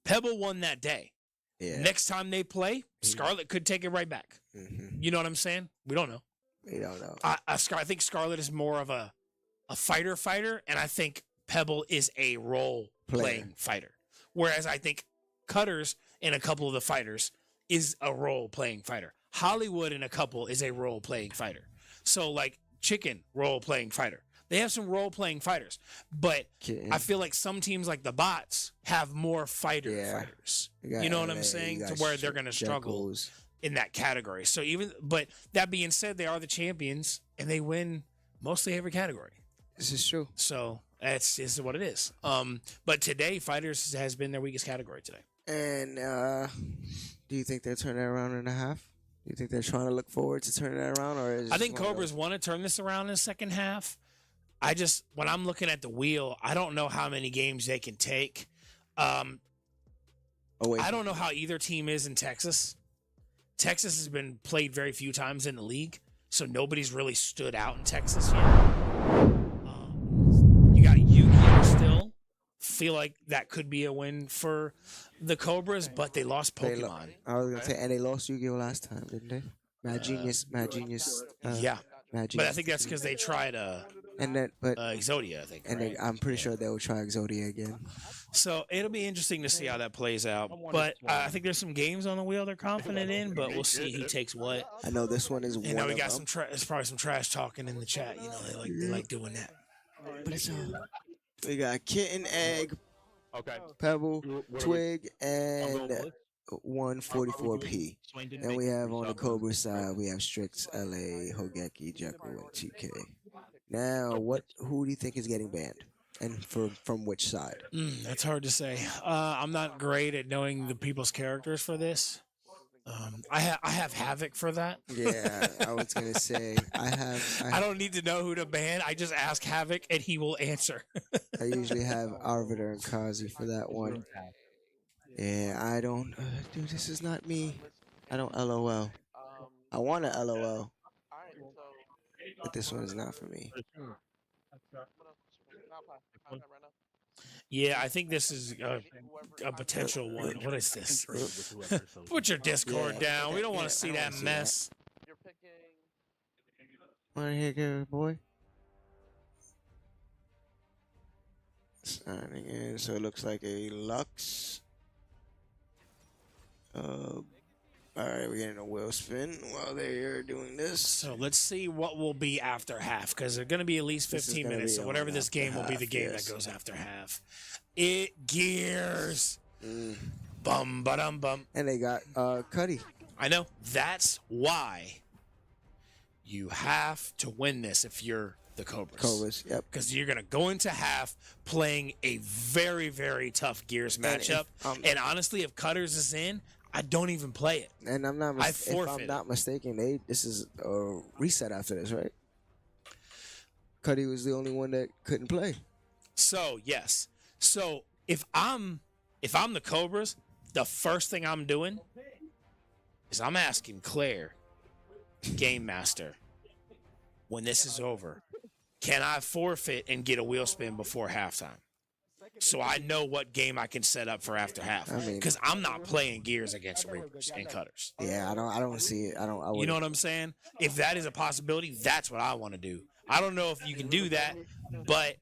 Pebble won that day. Yeah. Next time they play, Scarlett could take it right back. Mm-hmm. You know what I'm saying? We don't know. We don't know. I think Scarlett is more of a fighter, and I think Pebble is a role-playing fighter. Whereas I think Cutters and a couple of the fighters is a role-playing fighter. Hollywood in a couple is a role playing fighter. So like Chicken, role playing fighter. They have some role playing fighters, but Kitten. I feel like some teams like the bots have more fighters. got You know what LA, I'm saying? you To got where they're going to struggle Jekyll's. in that category. So but that being said, they are the champions and they win mostly every category. This is true. So that's is what it is. But today, fighters has been their weakest category today. And do you think they'll turn it around in a half? Do you think they're trying to look forward to turning that around, or is it I think just one of Cobras want to turn this around in the second half. When I'm looking at the wheel, I don't know how many games they can take. I don't know how either team is in Texas. Texas has been played very few times in the league, so nobody's really stood out in Texas yet. You got Yu-Gi-Oh! Still. Feel like that could be a win for the Cobras, but they lost Pokemon. I was gonna say, and they lost Yu-Gi-Oh! Last time, didn't they? Mad Genius. Yeah, Mad Genius. but I think that's because they tried and then, but Exodia, I think. and right? then I'm pretty sure they will try Exodia again. So it'll be interesting to see how that plays out. But I think there's some games on the wheel they're confident in, but we'll see who takes what. I know this one is You one know, we of got them. there's probably some trash talking in the chat. You know, they like doing that. But it's we got Kitten, Egg, Okay. Pebble, What are we- Twig, I'm going and with? 144p. And we have on the Cobra side, we have Strix, LA, Hogeki, Jekyll, and TK. Now, who do you think is getting banned? And from which side? That's hard to say. I'm not great at knowing the people's characters for this. I have Havoc for that. Yeah, I was gonna say I don't need to know who to ban. I just ask Havoc and he will answer. I usually have Arbiter and Kazi for that one. Yeah, I don't. Dude, this is not me. I don't LOL. I want to LOL, but this one is not for me. Yeah, I think this is a potential one. What is this? Put your Discord down. We don't want to see that mess. Want to hear good boy? Signing in, so it looks like a Lux. All right, we're getting a wheel spin while they're doing this. So let's see what will be after half, because they're going to be at least This is 15 gonna minutes. be So on whatever this after game will be, the half, game yes. that goes after half. It gears. Bum ba-dum bum. And they got Cuddy. I know. That's why you have to win this if you're the Cobras. Cobras, yep. Because you're going to go into half playing a very, very tough Gears matchup. And honestly, if Cutters is in, I don't even play it. And I'm not I if forfeit I'm not mistaken, this is a reset after this, right? Cuddy was the only one that couldn't play. So, yes. So, if I'm the Cobras, the first thing I'm doing is I'm asking Claire, Game Master, when this is over, can I forfeit and get a wheel spin before halftime? So I know what game I can set up for after half. I mean- Because I'm not playing Gears against Reapers and Cutters. Yeah, I don't see it. I You know what I'm saying? If that is a possibility, that's what I want to do. I don't know if you can do that, but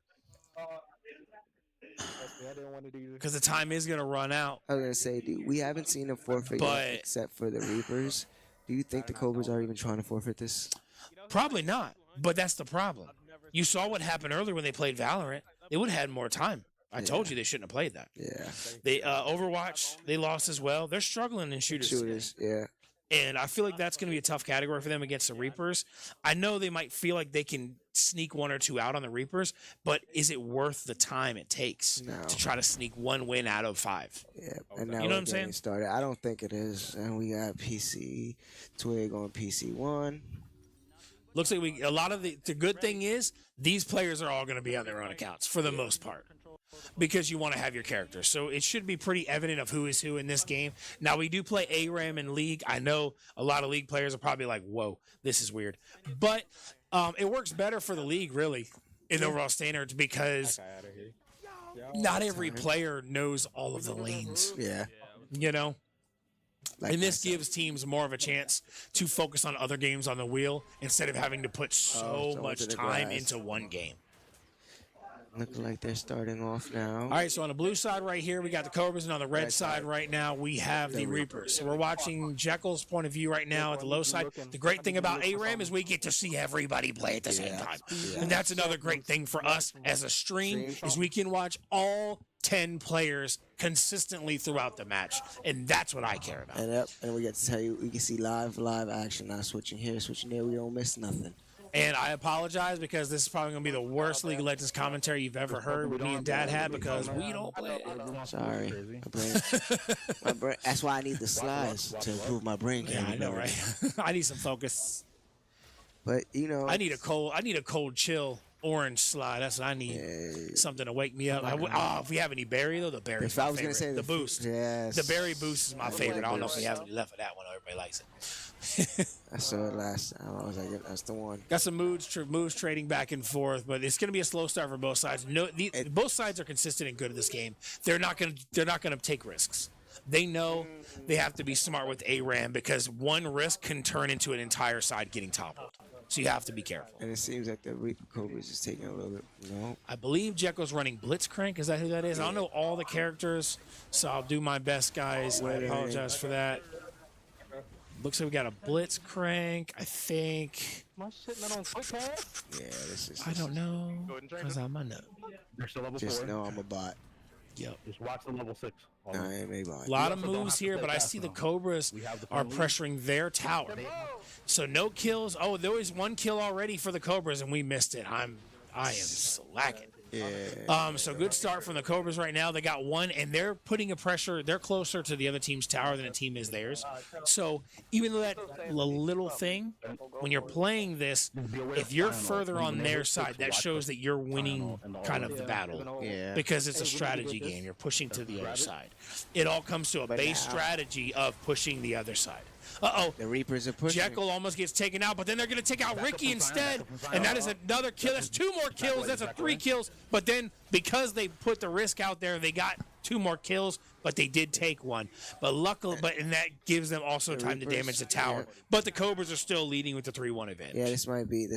because the time is going to run out. I was gonna say, dude, we haven't seen a forfeit But- yet except for the Reapers. Do you think the Cobras are even trying to forfeit this? Probably not, but that's the problem. You saw what happened earlier when they played Valorant. They would have had more time. I told you they shouldn't have played that. Yeah, They Overwatch, they lost as well. They're struggling in shooters. shooters. Yeah, And I feel like that's going to be a tough category for them against the Reapers. I know they might feel like they can sneak one or two out on the Reapers, but is it worth the time it takes No. to try to sneak one win out of 5? yeah. And now You know we're what I'm saying? getting started. I don't think it is. And we got PC Twig on PC1. Looks like a lot of the good thing is these players are all going to be on their own accounts for the most part, because you want to have your characters. So it should be pretty evident of who is who in this game. Now, we do play ARAM in League. I know a lot of League players are probably like, whoa, this is weird. But it works better for the League, really, in overall standards, because not every player knows all of the lanes, Yeah, you know? like And this myself. gives teams more of a chance to focus on other games on the wheel instead of having to put so so much into the time grass. into one game. Looking like they're starting off now. All right, so on the blue side right here, we got the Cobras, and on the red side right now, we have the Reapers. So we're watching Jekyll's point of view right now at the low side. The great thing about ARAM is we get to see everybody play at the same time. And that's another great thing for us as a stream, is we can watch all 10 players consistently throughout the match. And that's what I care about. And we get to tell you, we can see live action, not switching here, switching there. We don't miss nothing. And I apologize because this is probably going to be the worst League of Legends commentary you've ever heard with me and Dad had, because we don't play it. Sorry. My brain, that's why I need the slides to improve my brain. Yeah, I know, right? I need some focus. But, you know. I need a cold chill orange slide. That's what I need. Something to wake me up. If we have any berry, though, the berry's my favorite. Gonna say the boost. Yes. The berry boost is my favorite. I don't know if we have any left of that one. Everybody likes it. I saw it last time. I was like, that's the one. Got some moves trading back and forth, but it's going to be a slow start for both sides. Both sides are consistent and good at this game. They're not going to take risks. They know they have to be smart with ARAM, because one risk can turn into an entire side getting toppled. So you have to be careful. And it seems like the Cobras is taking a little bit. No. I believe Jekyll's running Blitzcrank. Is that who that is? I don't know all the characters, so I'll do my best, guys. I apologize for that. Looks like we got a Blitzcrank, I think. My shit not on quick pass? Yeah, this is. I don't know, because I'm a nut. They're still level Just 4. know I'm a bot. Yep. Just watch the level 6. I am a bot. A lot of moves here, but I see the Cobras are pressuring their tower. So no kills. Oh, there was one kill already for the Cobras, and we missed it. I am slacking. Yeah. So good start from the Cobras right now. They got one, and they're putting a pressure. They're closer to the other team's tower than a team is theirs. So even though that little thing, when you're playing this, if you're further on their side, that shows that you're winning kind of the battle. Yeah. Because it's a strategy game. You're pushing to the other side. It all comes to a base strategy of pushing the other side. Uh-oh. The Reapers are pushing. Jekyll almost gets taken out, but then they're going to take out Ricky instead, and that is another kill. That's 2 more kills. That's 3 kills. But then, because they put the risk out there, they got 2 more kills, but they did take one. But luckily, and that gives them also time to damage the tower. Yeah. But the Cobras are still leading with the 3-1 advantage. Yeah, this might be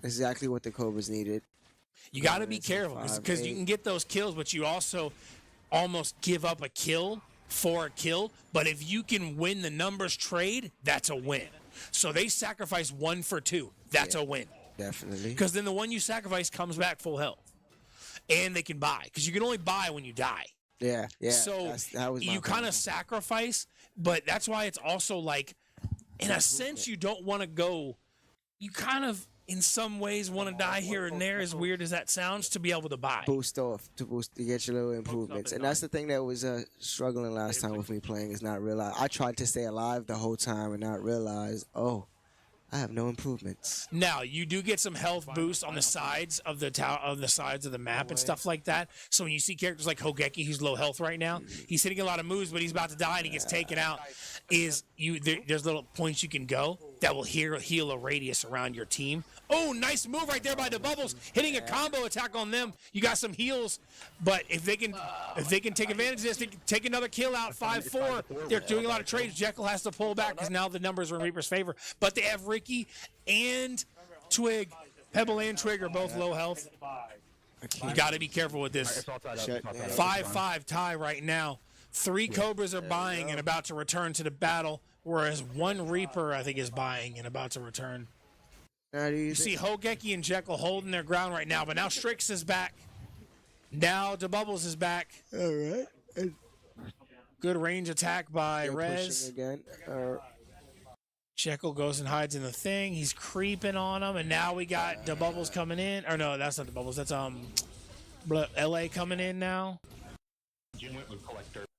exactly what the Cobras needed. You got to be careful, because you can get those kills, but you also almost give up a kill for a kill. But if you can win the numbers trade, that's a win. So they sacrifice 1 for 2. That's a win. Definitely. Because then the one you sacrifice comes back full health. And they can buy. Because you can only buy when you die. Yeah. So you kind of sacrifice, but that's why it's also like, in a sense, you don't want to go, you kind of, in some ways, want to die here and there, as weird as that sounds, to be able to buy. To get your little improvements. And that's the thing that was struggling last time with me playing, is not realize. I tried to stay alive the whole time and not realize, I have no improvements. Now, you do get some health boosts on the sides of the sides of the map and stuff like that. So when you see characters like Hogeki, who's low health right now, he's hitting a lot of moves, but he's about to die and he gets taken out. There's little points you can go that will heal a radius around your team. Oh, nice move right there by the Bubbles, hitting a combo attack on them. You got some heals, but if they can take advantage of this, they can take another kill out. 5-4. They're doing a lot of trades. Jekyll has to pull back because now the numbers are in Reaper's favor. But they have Ricky and Twig, Pebble and Twig are both low health. You got to be careful with this. 5-5 tie right now. 3 Cobras are buying and about to return to the battle, whereas 1 Reaper, I think, is buying and about to return. You see Hogeki and Jekyll holding their ground right now, but now Strix is back. Now DeBubbles is back. All right. Good range attack by Rez. Again. Jekyll goes and hides in the thing. He's creeping on him, and now we got DeBubbles coming in. Or no, that's not DeBubbles. That's LA coming in now.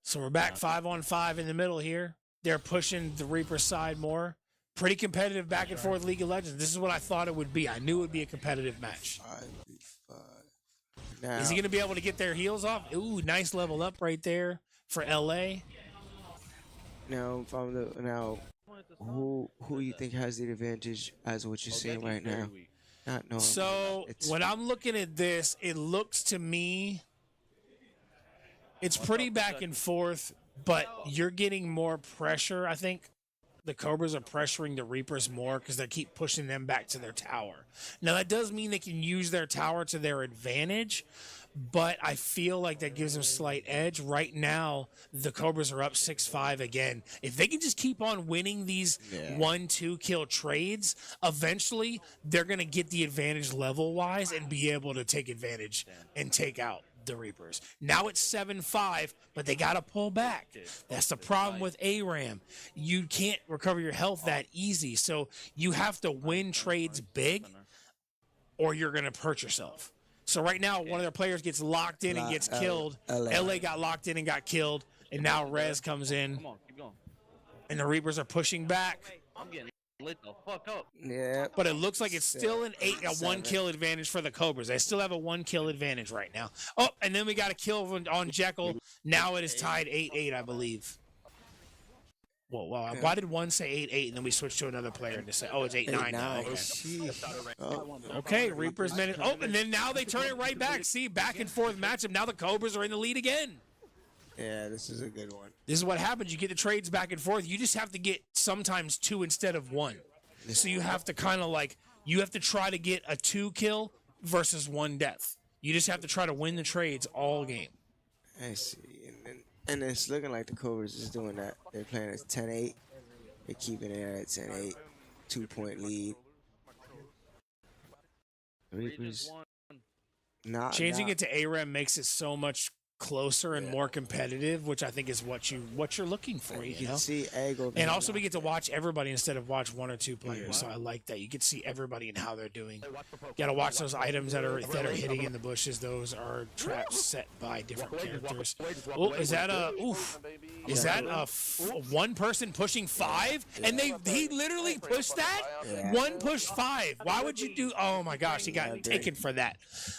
So we're back 5-on-5 in the middle here. They're pushing the Reaper side more. Pretty competitive back and forth League of Legends. This is what I thought it would be. I knew it would be a competitive match. Now, is he going to be able to get their heels off? Ooh, nice level up right there for LA. Now, who you think has the advantage as what you're seeing right now? Not knowing. So when I'm looking at this, it looks to me, it's pretty back and forth, but you're getting more pressure, I think, the Cobras are pressuring the Reapers more because they keep pushing them back to their tower. Now, that does mean they can use their tower to their advantage, but I feel like that gives them slight edge. Right now, the Cobras are up 6-5 again. If they can just keep on winning these 1-2 kill trades, eventually they're going to get the advantage level-wise and be able to take advantage and take out the Reapers. Now it's 7-5, but they got to pull back. That's the problem with ARAM. You can't recover your health that easy, so you have to win trades big or you're going to hurt yourself. So right now, one of their players gets locked in and gets killed. LA got locked in and got killed, and now Rez comes in, and the Reapers are pushing back. I'm getting lit the fuck up. Yeah. But it looks like it's still a 1 kill advantage for the Cobras. They still have a 1 kill advantage right now. Oh, and then we got a kill on Jekyll. Now it is tied 8-8, I believe. Whoa, why did one say 8-8 and then we switched to another player to say, oh, it's 8-9 now? Okay. Okay, Reapers minute. Oh, and then now they turn it right back. See, back and forth matchup. Now the Cobras are in the lead again. Yeah, this is a good one. This is what happens. You get the trades back and forth. You just have to get sometimes 2 instead of 1. So you have to kind of like, you have to try to get a 2 kill versus 1 death. You just have to try to win the trades all game. I see. And it's looking like the Cobras is doing that. They're playing at 10-8. They're keeping it at 10-8. 2-point lead. Reapers. Changing it to ARAM makes it so much closer and more competitive, which I think is what you're looking for. You know? See Egg over and also we get to watch everybody instead of watch 1 or 2 players. So I like that. You get to see everybody and how they're doing. You got to watch those items that are hitting in the bushes. Those are traps set by different characters. Oh, is that Is that one person pushing 5? And he literally pushed that? Yeah. 1 pushed 5. Why would you do? Oh my gosh, he got taken for that.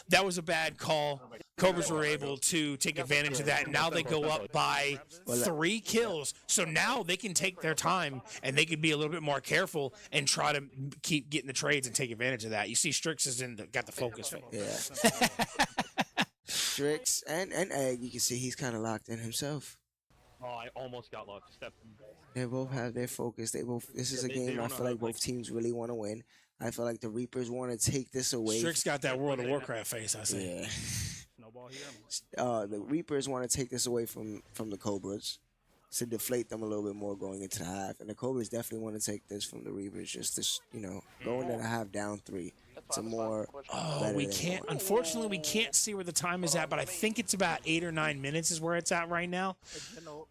That was a bad call. Cobras were able to take advantage of that. And now they go up by 3 kills. So now they can take their time and they can be a little bit more careful and try to keep getting the trades and take advantage of that. You see Strix has got the focus. Yeah. Strix and Egg, you can see he's kind of locked in himself. Oh, I almost got locked. They both have their focus. This is a game I feel like both teams really want to win. I feel like the Reapers want to take this away. Strix got that World of Warcraft face, I see. Yeah. The Reapers want to take this away from the Cobras to deflate them a little bit more going into the half, and the Cobras definitely want to take this from the Reapers just to go into the half down 3. It's a more. Oh, we can't. Unfortunately, we can't see where the time is at, but I think it's about 8 or 9 minutes is where it's at right now.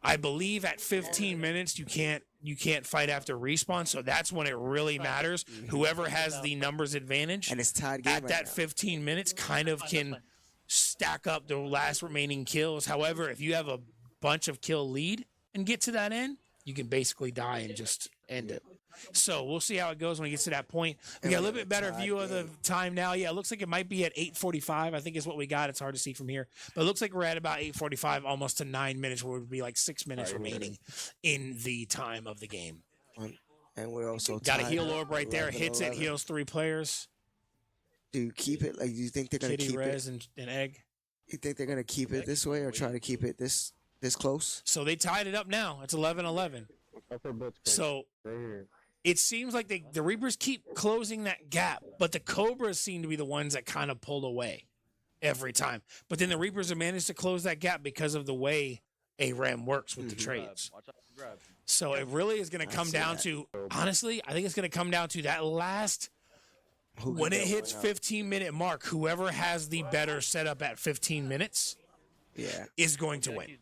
I believe at 15 minutes you can't fight after respawn, so that's when it really matters. Whoever has the numbers advantage, and it's tied game at right that now. 15 minutes, kind of can stack up the last remaining kills. However, if you have a bunch of kill lead and get to that end, you can basically die and just end it. So we'll see how it goes when it gets to that point. We got a little bit better view of the time now. Yeah, it looks like it might be at 8:45. I think is what we got. It's hard to see from here, but it looks like we're at about 8:45, almost to 9 minutes, where it would be like 6 minutes remaining in the time of the game. And we're also got a heal orb right there. Hits it, heals 3 players. Do you keep it? Like, do you think they're gonna Kitty, keep Rez, it? and Egg. You think they're gonna keep it this way or try to keep it this close? So they tied it up now. It's 11-11. So it seems like the Reapers keep closing that gap, but the Cobras seem to be the ones that kind of pulled away every time. But then the Reapers have managed to close that gap because of the way ARAM works with the trades. So it really is going to come down to, honestly, I think it's going to come down to that last, when it hits 15-minute mark, whoever has the better setup at 15 minutes is going to win.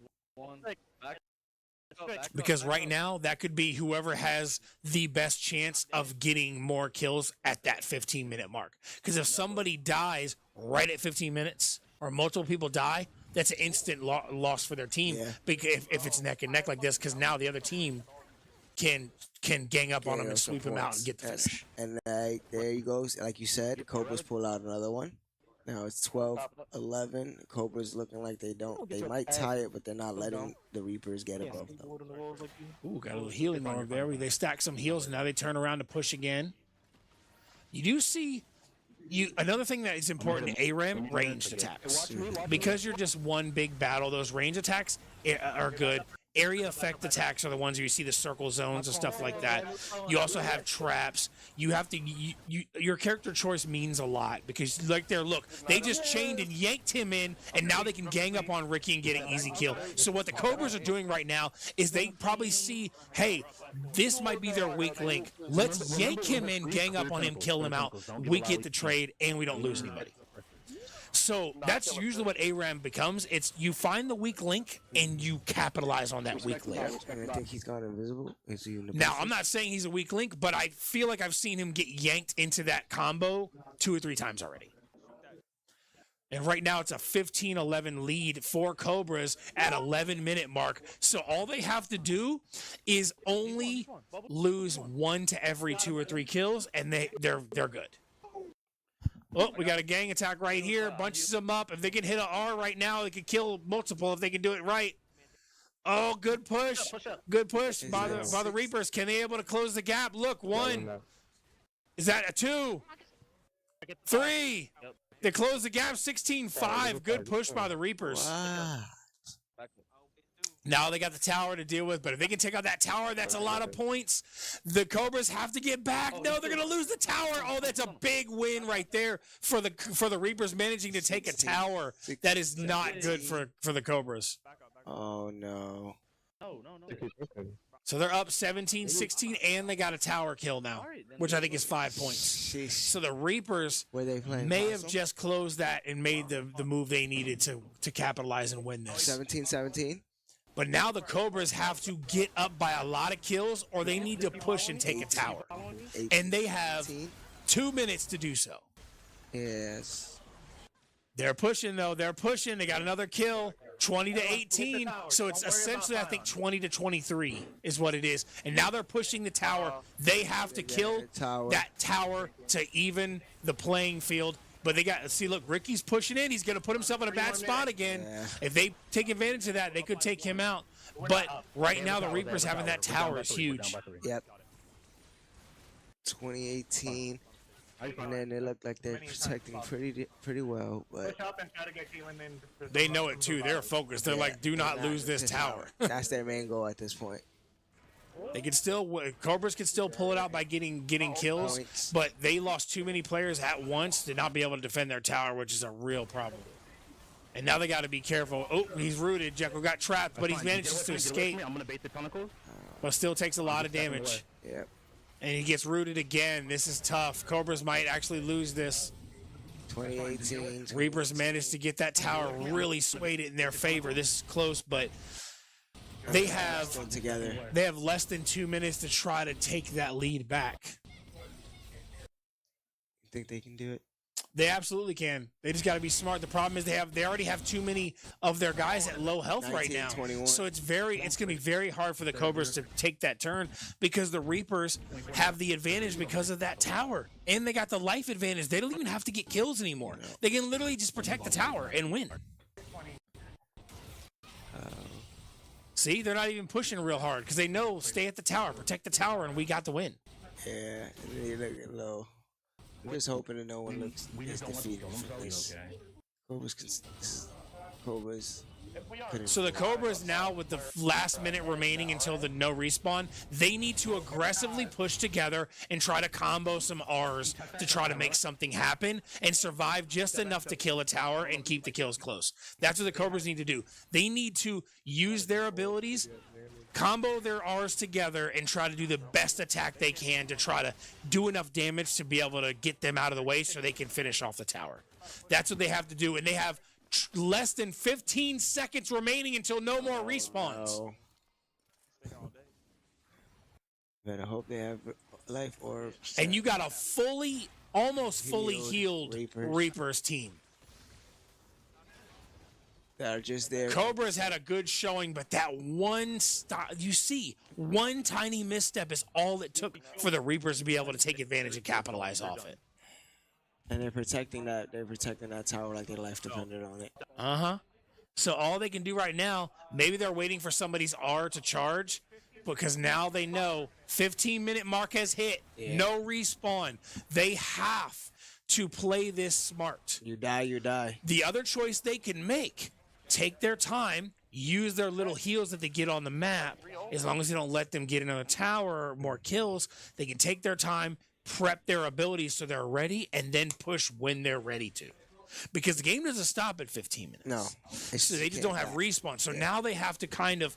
Because right now, that could be whoever has the best chance of getting more kills at that 15-minute mark. Because if somebody dies right at 15 minutes, or multiple people die, that's an instant loss for their team. Because if it's neck and neck like this, because now the other team can gang up on them and sweep them out and get the finish. And there you go. Like you said, Cobras pull out another one. Now it's 12-11. Cobras looking like they might tie it, but they're not letting the Reapers get above them. Ooh, got a little healing over there. They stack some heals, and now they turn around to push again. You do see another thing that is important in ARAM, ranged attacks. Because you're just one big battle, those range attacks are good. area effect attacks are the ones where you see the circle zones and stuff like that. You also have traps. You have to your character choice means a lot because like look, they just chained and yanked him in, and now they can gang up on Ricky and get an easy kill. So what the Cobras are doing right now is they probably see, hey, this might be their weak link. Let's yank him in, gang up on him, kill him out. We get the trade, and we don't lose anybody. So that's usually what ARAM becomes. It's you find the weak link and you capitalize on that weak link. And I think he's gone invisible. Is he in the Now, I'm not saying he's a weak link, but I feel like I've seen him get yanked into that combo 2 or 3 times already. And right now it's a 15-11 lead for Cobras at 11-minute mark. So all they have to do is only lose 1 to every 2 or 3 kills, and they're good. Oh, we got a gang attack right here. Bunches them up. If they can hit an R right now, they could kill multiple if they can do it right. Oh, good push. Good push by the Reapers. Can they able to close the gap? Look, 1. Is that a 2? 3. They close the gap, 16-5. Good push by the Reapers. Wow. Now they got the tower to deal with, but if they can take out that tower, that's a lot of points. The Cobras have to get back. No, they're going to lose the tower. Oh, that's a big win right there for the Reapers managing to take a tower. That is not good for the Cobras. Oh, no. So they're up 17-16, and they got a tower kill now, which I think is 5 points. Sheesh. So the Reapers Were they playing may have possum? just closed that and made the move they needed to capitalize and win this. 17-17. But now the Cobras have to get up by a lot of kills, or they need to push and take a tower. And they have 2 minutes to do so. Yes. They're pushing, though. They're pushing. They got another kill, 20-18. So it's essentially, I think, 20-23 is what it is. And now they're pushing the tower. They have to kill that tower to even the playing field. But they got, see, look, Ricky's pushing in. He's going to put himself in a bad spot again. Yeah. If they take advantage of that, they could take him out. But right now, the Reapers having that tower is huge. Yep. 2018. And then they look like they're protecting pretty well. But They know it, too. They're focused. They're like, do not lose this tower. That's their main goal at this point. They can still, Cobras can still pull it out by getting kills, Points. but they lost too many players at once to not be able to defend their tower, which is a real problem. And now they got to be careful. Oh, he's rooted. Jekyll got trapped, but he manages to escape. But still takes a lot of damage. Yep. And he gets rooted again. This is tough. Cobras might actually lose this. 2018. Reapers managed to get that tower really swayed it in their favor. This is close, but they have together. They have less than 2 minutes to try to take that lead back. You think they can do it? They absolutely can. They just got to be smart. The problem is they already have too many of their guys at low health right now. 21. So it's going to be very hard for the Cobras to take that turn because the Reapers have the advantage because of that tower. And they got the life advantage. They don't even have to get kills anymore. They can literally just protect the tower and win. See, they're not even pushing real hard because they know stay at the tower, protect the tower, and we got the win. Yeah, and they look low. I'm just hoping that no one looks is defeated for this. Cobras. So the Cobras now, with the last minute remaining until the no respawn, they need to aggressively push together and try to combo some Rs to try to make something happen and survive just enough to kill a tower and keep the kills close. That's what the Cobras need to do. They need to use their abilities, combo their Rs together, and try to do the best attack they can to try to do enough damage to be able to get them out of the way so they can finish off the tower. That's what they have to do, and they have less than 15 seconds remaining until no more respawns. No. Better hope they have life orbs. And you got a almost fully healed Reapers team. That are just there. Cobras had a good showing, but that one stop, you see, one tiny misstep is all it took for the Reapers to be able to take advantage and capitalize off it. And they're protecting that. They're protecting that tower like their life depended on it. So all they can do right now, maybe they're waiting for somebody's R to charge, because now they know 15-minute mark has hit. Yeah. No respawn. They have to play this smart. You die, you die. The other choice they can make, take their time, use their little heals that they get on the map. As long as they don't let them get into a tower or more kills, they can take their time, prep their abilities so they're ready, and then push when they're ready to. Because the game doesn't stop at 15 minutes. No. So they just don't have respawn. So now they have to kind of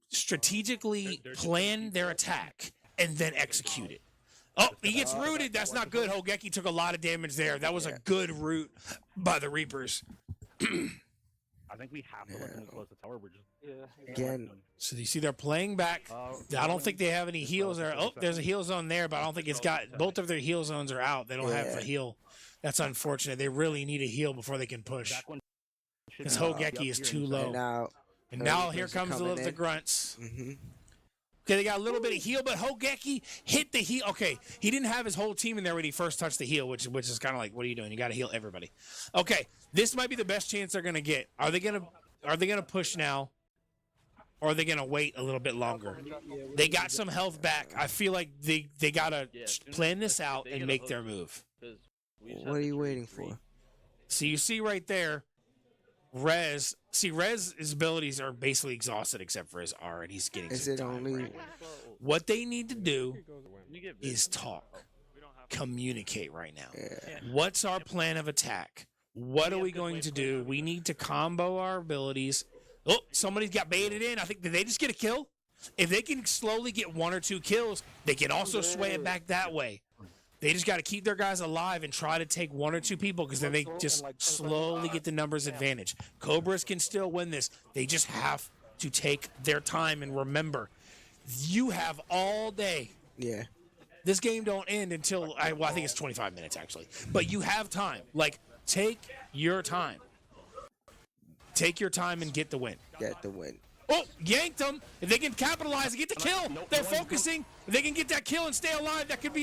strategically plan their attack and then execute it. Oh, he gets rooted. That's not good. Hogeki took a lot of damage there. That was a good root by the Reapers. I think we have to let them close the tower. We're just Again, So you see they're playing back. I don't think they have any heals there. Oh, there's a heal zone there, but I don't think it's got... Both of their heal zones are out. They don't have a heal. That's unfortunate. They really need a heal before they can push. Because Hogeki is too low. And now here comes the grunts. Okay, they got a little bit of heal, but Hogeki hit the heal. Okay, he didn't have his whole team in there when he first touched the heal, which is kind of like, what are you doing? You got to heal everybody. Okay, this might be the best chance they're gonna get. Are they gonna push now, or are they gonna wait a little bit longer? They got some health back. I feel like they gotta plan this out and make their move. what are you waiting for? So you see right there, Rez. See, Rez's abilities are basically exhausted except for his R, and he's getting. Is it only? What they need to do is talk, communicate right now. What's our plan of attack? What are we going to do? We need to combo our abilities. Oh, somebody's got baited in. I think, did they just get a kill? If they can slowly get 1 or 2 kills, they can also sway it back that way. They just got to keep their guys alive and try to take 1 or 2 people, because then they just slowly get the numbers advantage. Cobras can still win this. They just have to take their time and remember, you have all day. Yeah. This game don't end until, I think it's 25 minutes actually. But you have time. Like, take your time. Take your time and get the win. Get the win. Oh, yanked them. If they can capitalize and get the kill, they're focusing. If they can get that kill and stay alive, that could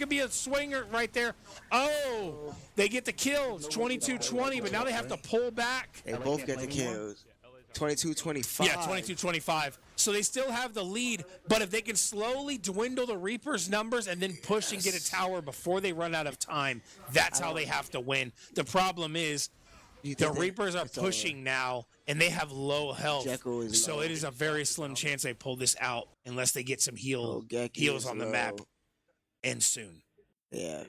be a swinger right there. Oh, they get the kill. It's 22-20, but now they have to pull back. They both get the kills. 22-25. Yeah, 22-25. So they still have the lead, but if they can slowly dwindle the Reapers' numbers and then push and get a tower before they run out of time, that's how they have to win. The problem is the Reapers are pushing now, and they have low health. So it is a very slim chance they pull this out unless they get some heals on the map, and soon. Yeah,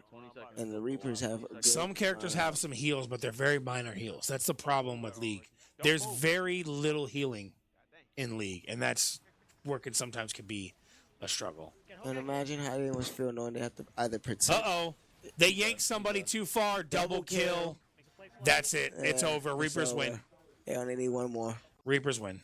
and the Reapers have... Some characters have some heals, but they're very minor heals. That's the problem with League. There's very little healing in League, and that's where sometimes can be a struggle. And imagine how they must feel knowing they have to either protect... Uh-oh. They yanked somebody too far. Double kill. That's it. It's over. Reapers win. They only need 1 more. Reapers win.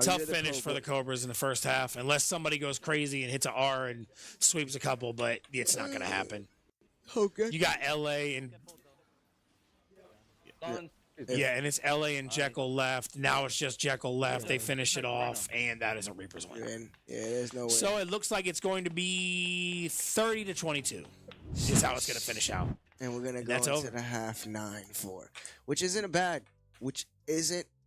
Tough finish for the Cobras in the first half, unless somebody goes crazy and hits an R and sweeps a couple, but it's not going to happen. Okay. You got LA and... Yeah, and it's LA and Jekyll left. Now it's just Jekyll left. They finish it off, and that is a Reapers win. Yeah, there's no way. So it looks like it's going to be 30-22 is how it's going to finish out. And we're going to go into the half 9-4, which isn't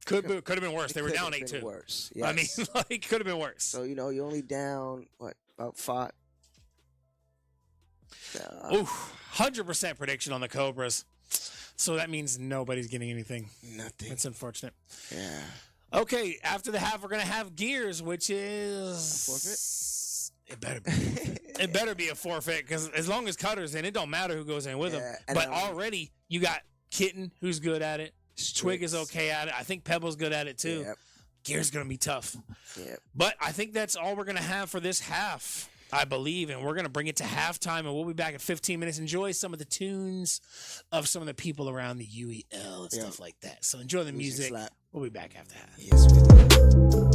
Could have been worse. They were down 8-2. Worse. Yes. I mean, like, could have been worse. So, you're only down, about 5? Oof, 100% prediction on the Cobras. So that means nobody's getting anything. Nothing. That's unfortunate. Yeah. Okay, after the half, we're going to have Gears, which is... A forfeit? It better be. It better be a forfeit, because as long as Cutter's in, it don't matter who goes in with him. But already, you got Kitten, who's good at it. Twig is okay at it. I think Pebble's good at it, too. Yep. Gears going to be tough. Yep. But I think that's all we're going to have for this half, I believe, and we're going to bring it to halftime, and we'll be back in 15 minutes. Enjoy some of the tunes of some of the people around the UEL and stuff like that. So enjoy the music. We'll be back after that. Yes, we will.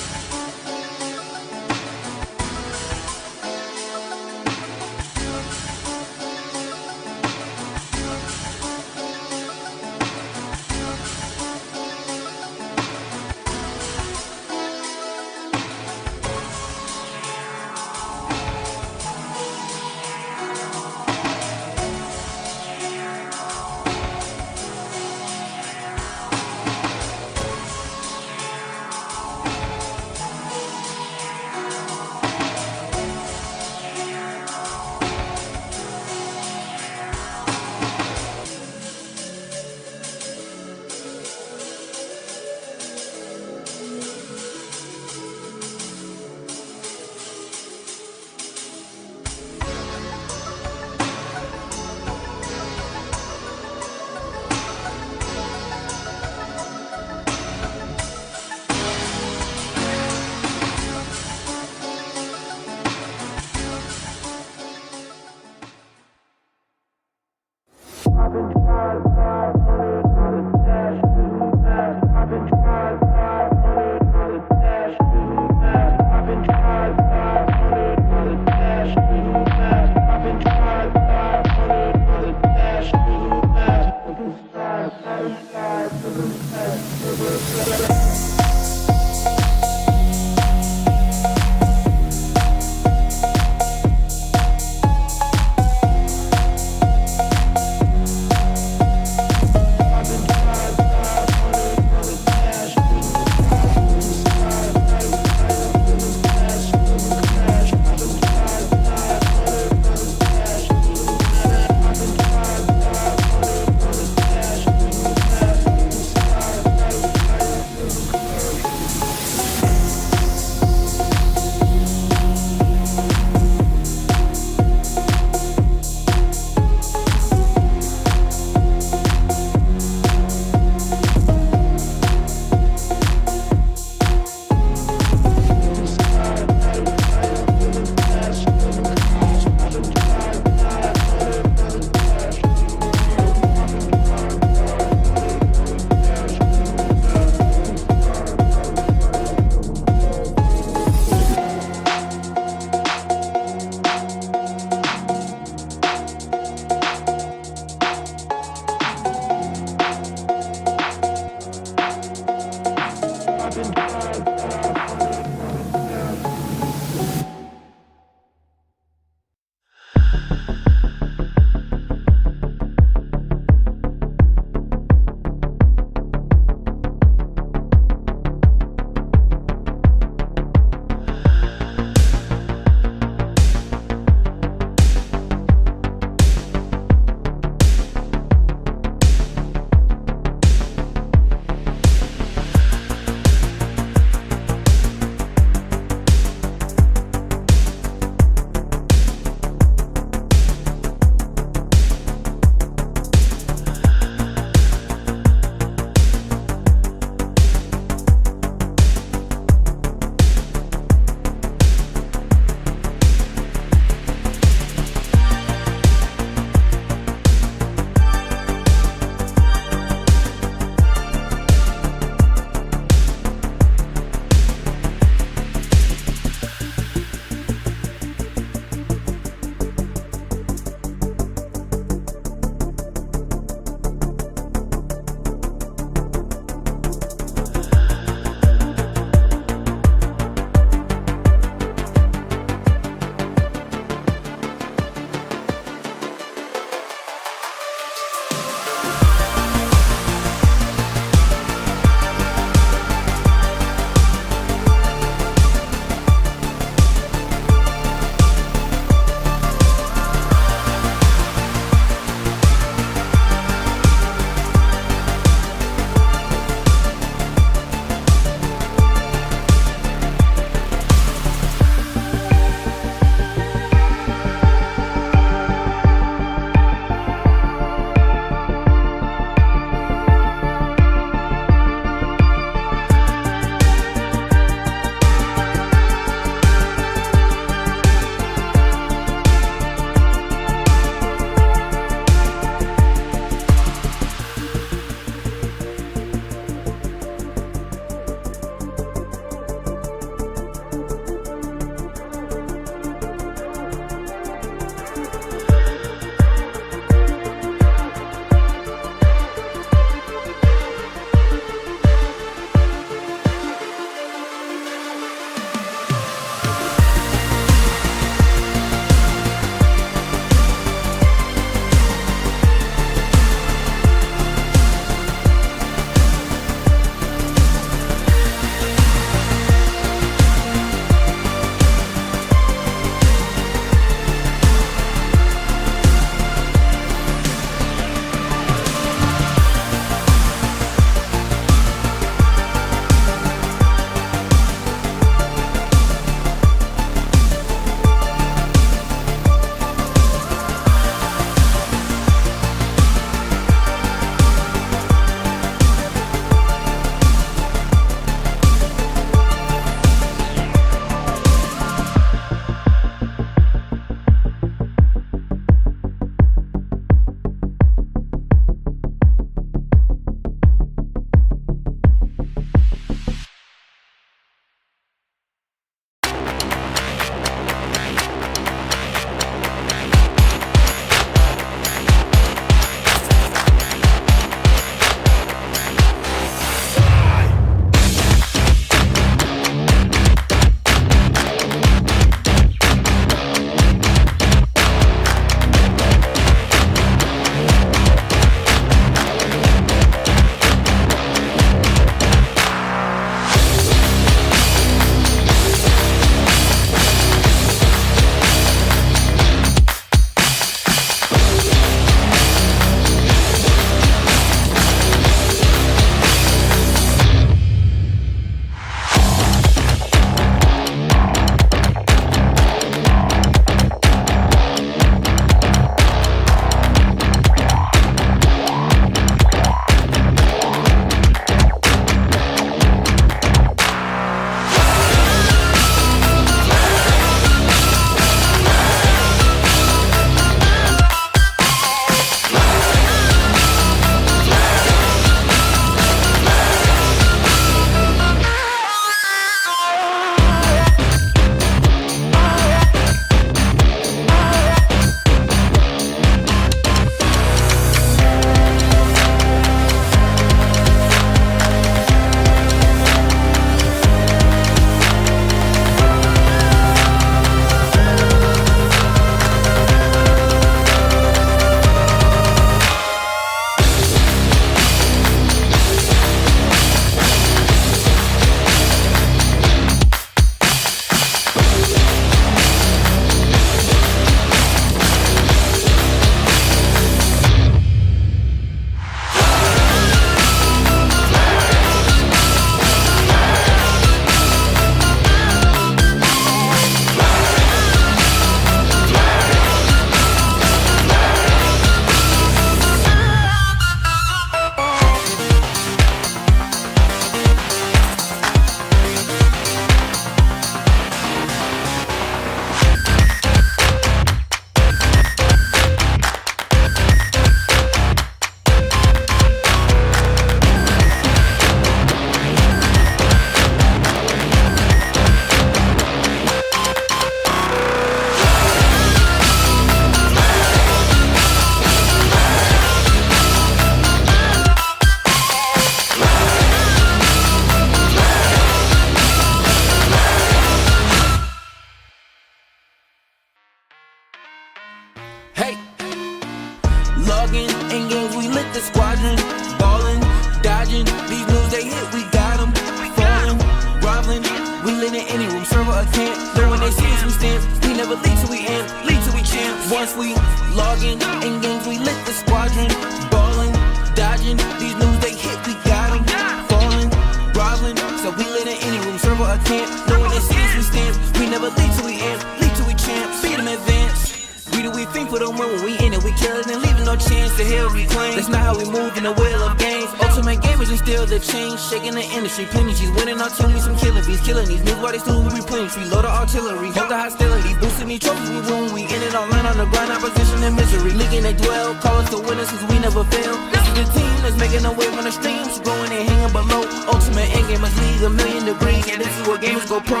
the squadron. Ballin', dodging, these moves they hit, we got them. Falling, groveling, we lit in any room, server or camp. Know when they see us, we stamp. We never lead till we amp, lead till we champ. Once we log in games, we lit the squadron. Ballin', dodging, these moves they hit, we got them. Falling, groveling, so we lit in any room, server or camp. Know when they see us, we stamp. We never lead till we amp, lead till we champ. Beat them advance. We do we think for them when we in it, we kill it and leaving no chance to hell reclaim. That's not how we move in the wheel of games. Ultimate gamers and still the change, shaking the industry. Plenty G's winning our team, we some killing bees, killing these niggas while they still we replenish. We load the artillery, hold the hostility, boosting these trophies we win. We in it all line on the grind, opposition and misery. Leaking they dwell, call us the winners cause we never fail. This is the team that's making a wave on the streams, going and hanging below. Ultimate endgamers league 1,000,000 degrees, and this is where gamers go pro.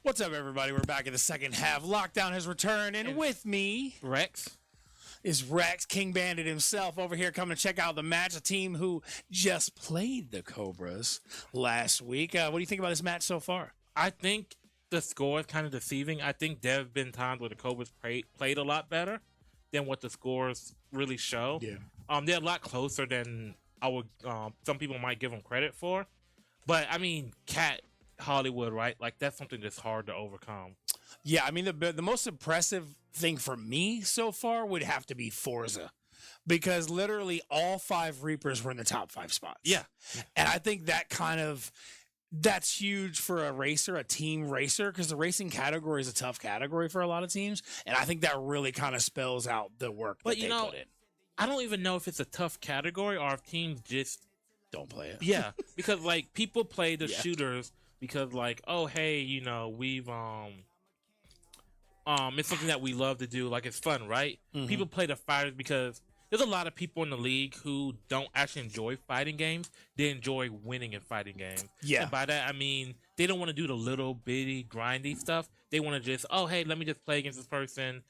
What's up, everybody? We're back in the second half. Lockdown has returned, and with me, Rex is Rex, King Bandit himself, over here coming to check out the match. A team who just played the Cobras last week. What do you think about this match so far? I think the score is kind of deceiving. I think there have been times where the Cobras played a lot better than what the scores really show. Yeah. They're a lot closer than I would. Some people might give them credit for, but I mean, Cat Hollywood, right? Like that's something that's hard to overcome. Yeah, I mean the most impressive thing for me so far would have to be Forza, because literally all 5 Reapers were in the top 5 spots. Yeah, and I think that's huge for a racer, a team racer, because the racing category is a tough category for a lot of teams, and I think that really kind of spells out the work that they put in. I don't even know if it's a tough category or if teams just don't play it. Yeah, because like people play the shooters because like, oh hey, you know, we've it's something that we love to do, like it's fun, right? Mm-hmm. People play the fighters because there's a lot of people in the league who don't actually enjoy fighting games. They enjoy winning in fighting games. Yeah. And by that I mean they don't want to do the little bitty grindy stuff. They want to just, oh hey, let me just play against this person,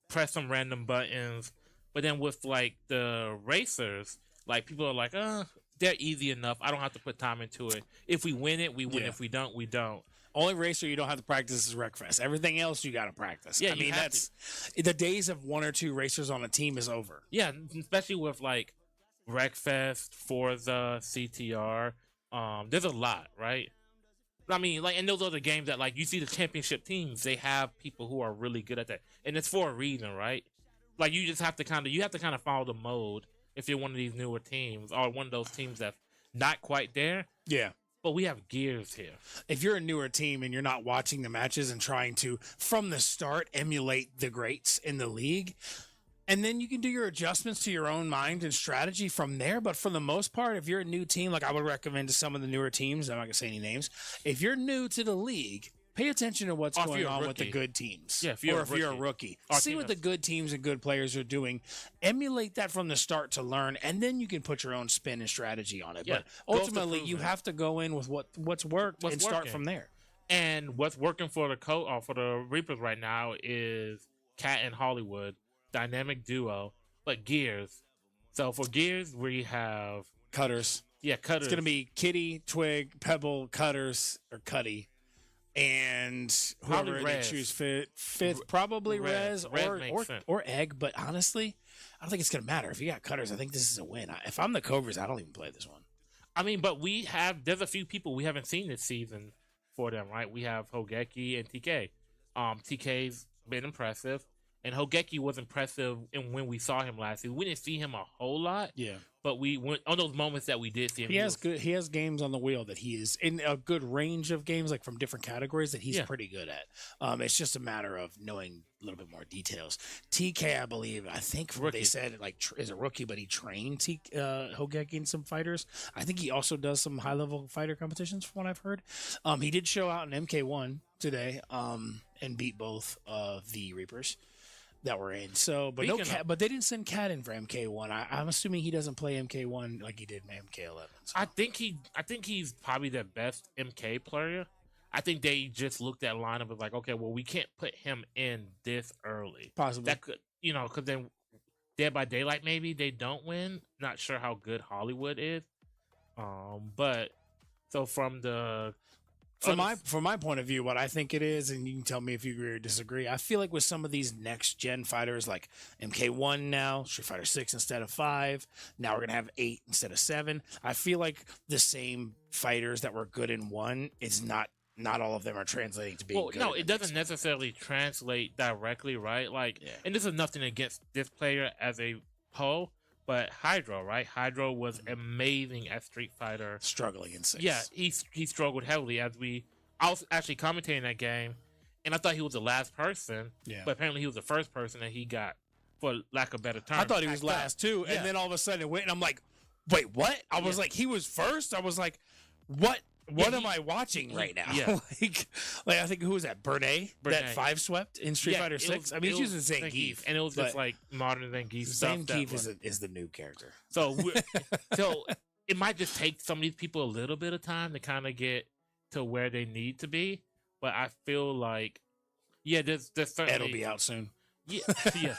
press some random buttons. But then with like the racers, like people are like, they're easy enough. I don't have to put time into it. If we win it, we win. If we don't, we don't. Only racer you don't have to practice is Wreckfest. Everything else you got to practice. Yeah, I mean that's the days of 1 or 2 racers on a team is over. Yeah, especially with like Wreckfest, Forza, CTR. There's a lot, right? I mean, like, and those are the games that like you see the championship teams. They have people who are really good at that, and it's for a reason, right? Like you just have to kind of follow the mode if you're one of these newer teams or one of those teams that's not quite there. Yeah. But we have gears here. If you're a newer team and you're not watching the matches and trying to, from the start, emulate the greats in the league, and then you can do your adjustments to your own mind and strategy from there. But for the most part, if you're a new team, like I would recommend to some of the newer teams, I'm not going to say any names, if you're new to the league, pay attention to what's going on with the good teams. Yeah, if you're a rookie. Our See team what the good teams and good players are doing. Emulate that from the start to learn, and then you can put your own spin and strategy on it. Yeah, but ultimately, you have to go in with what's worked and start from there. And what's working for the Reapers right now is Cat and Hollywood, dynamic duo, but Gears. So for Gears, we have Cutters. Yeah, Cutters. It's going to be Kitty, Twig, Pebble, Cutters, or Cuddy. and Probably whoever they Rez. choose fifth, probably Rez. Rez Rez makes sense. or Egg. But honestly, I don't think it's gonna matter if you got Cutters. I think this is a win. If I'm the Cobras, I don't even play this one. I mean, but there's a few people we haven't seen this season for them, right? We have Hogeki and TK. TK's been impressive, and Hogeki was impressive when we saw him last season. We didn't see him a whole lot, Yeah. but we went on those moments that we did see him. He has games on the wheel that he is in a good range of games, like from different categories that he's pretty good at. It's just a matter of knowing a little bit more details. TK, I think they said is a rookie, but he trained Hogeki in some fighters. I think he also does some high level fighter competitions, from what I've heard. He did show out in MK1 today, and beat both of the Reapers that were in. So, but but they didn't send Cat in for MK1. I'm assuming he doesn't play MK1 like he did in MK11. So. I think he's probably the best MK player. I think they just looked at lineup and was like, okay, well, we can't put him in this early. Possibly. That could, because then Dead by Daylight, maybe they don't win. Not sure how good Hollywood is. But so from my point of view, what I think it is, and you can tell me if you agree or disagree, I feel like with some of these next gen fighters like MK1 now, Street Fighter 6 instead of 5, now we're gonna have 8 instead of 7. I feel like the same fighters that were good in 1 is not all of them are translating to being good. No, it doesn't necessarily translate directly, right? And this is nothing against this player as a whole, but Hydro, right? Hydro was amazing at Street Fighter. Struggling in 6. Yeah, he struggled heavily I was actually commentating that game, and I thought he was the last person, but apparently he was the first person that he got, for lack of a better term. I thought he was last too, and then all of a sudden it went, and I'm like, wait, what? I was like, he was first? I was like, what? What am I watching right now? Yeah. like I think who was that? Bernay? That 5 swept in Street Fighter 6. I mean, he's using Zangief, and it was just like modern Zangief stuff. Zangief is the new character. So it might just take some of these people a little bit of time to kind of get to where they need to be. But I feel like, there's certainly it'll be out soon. Yeah.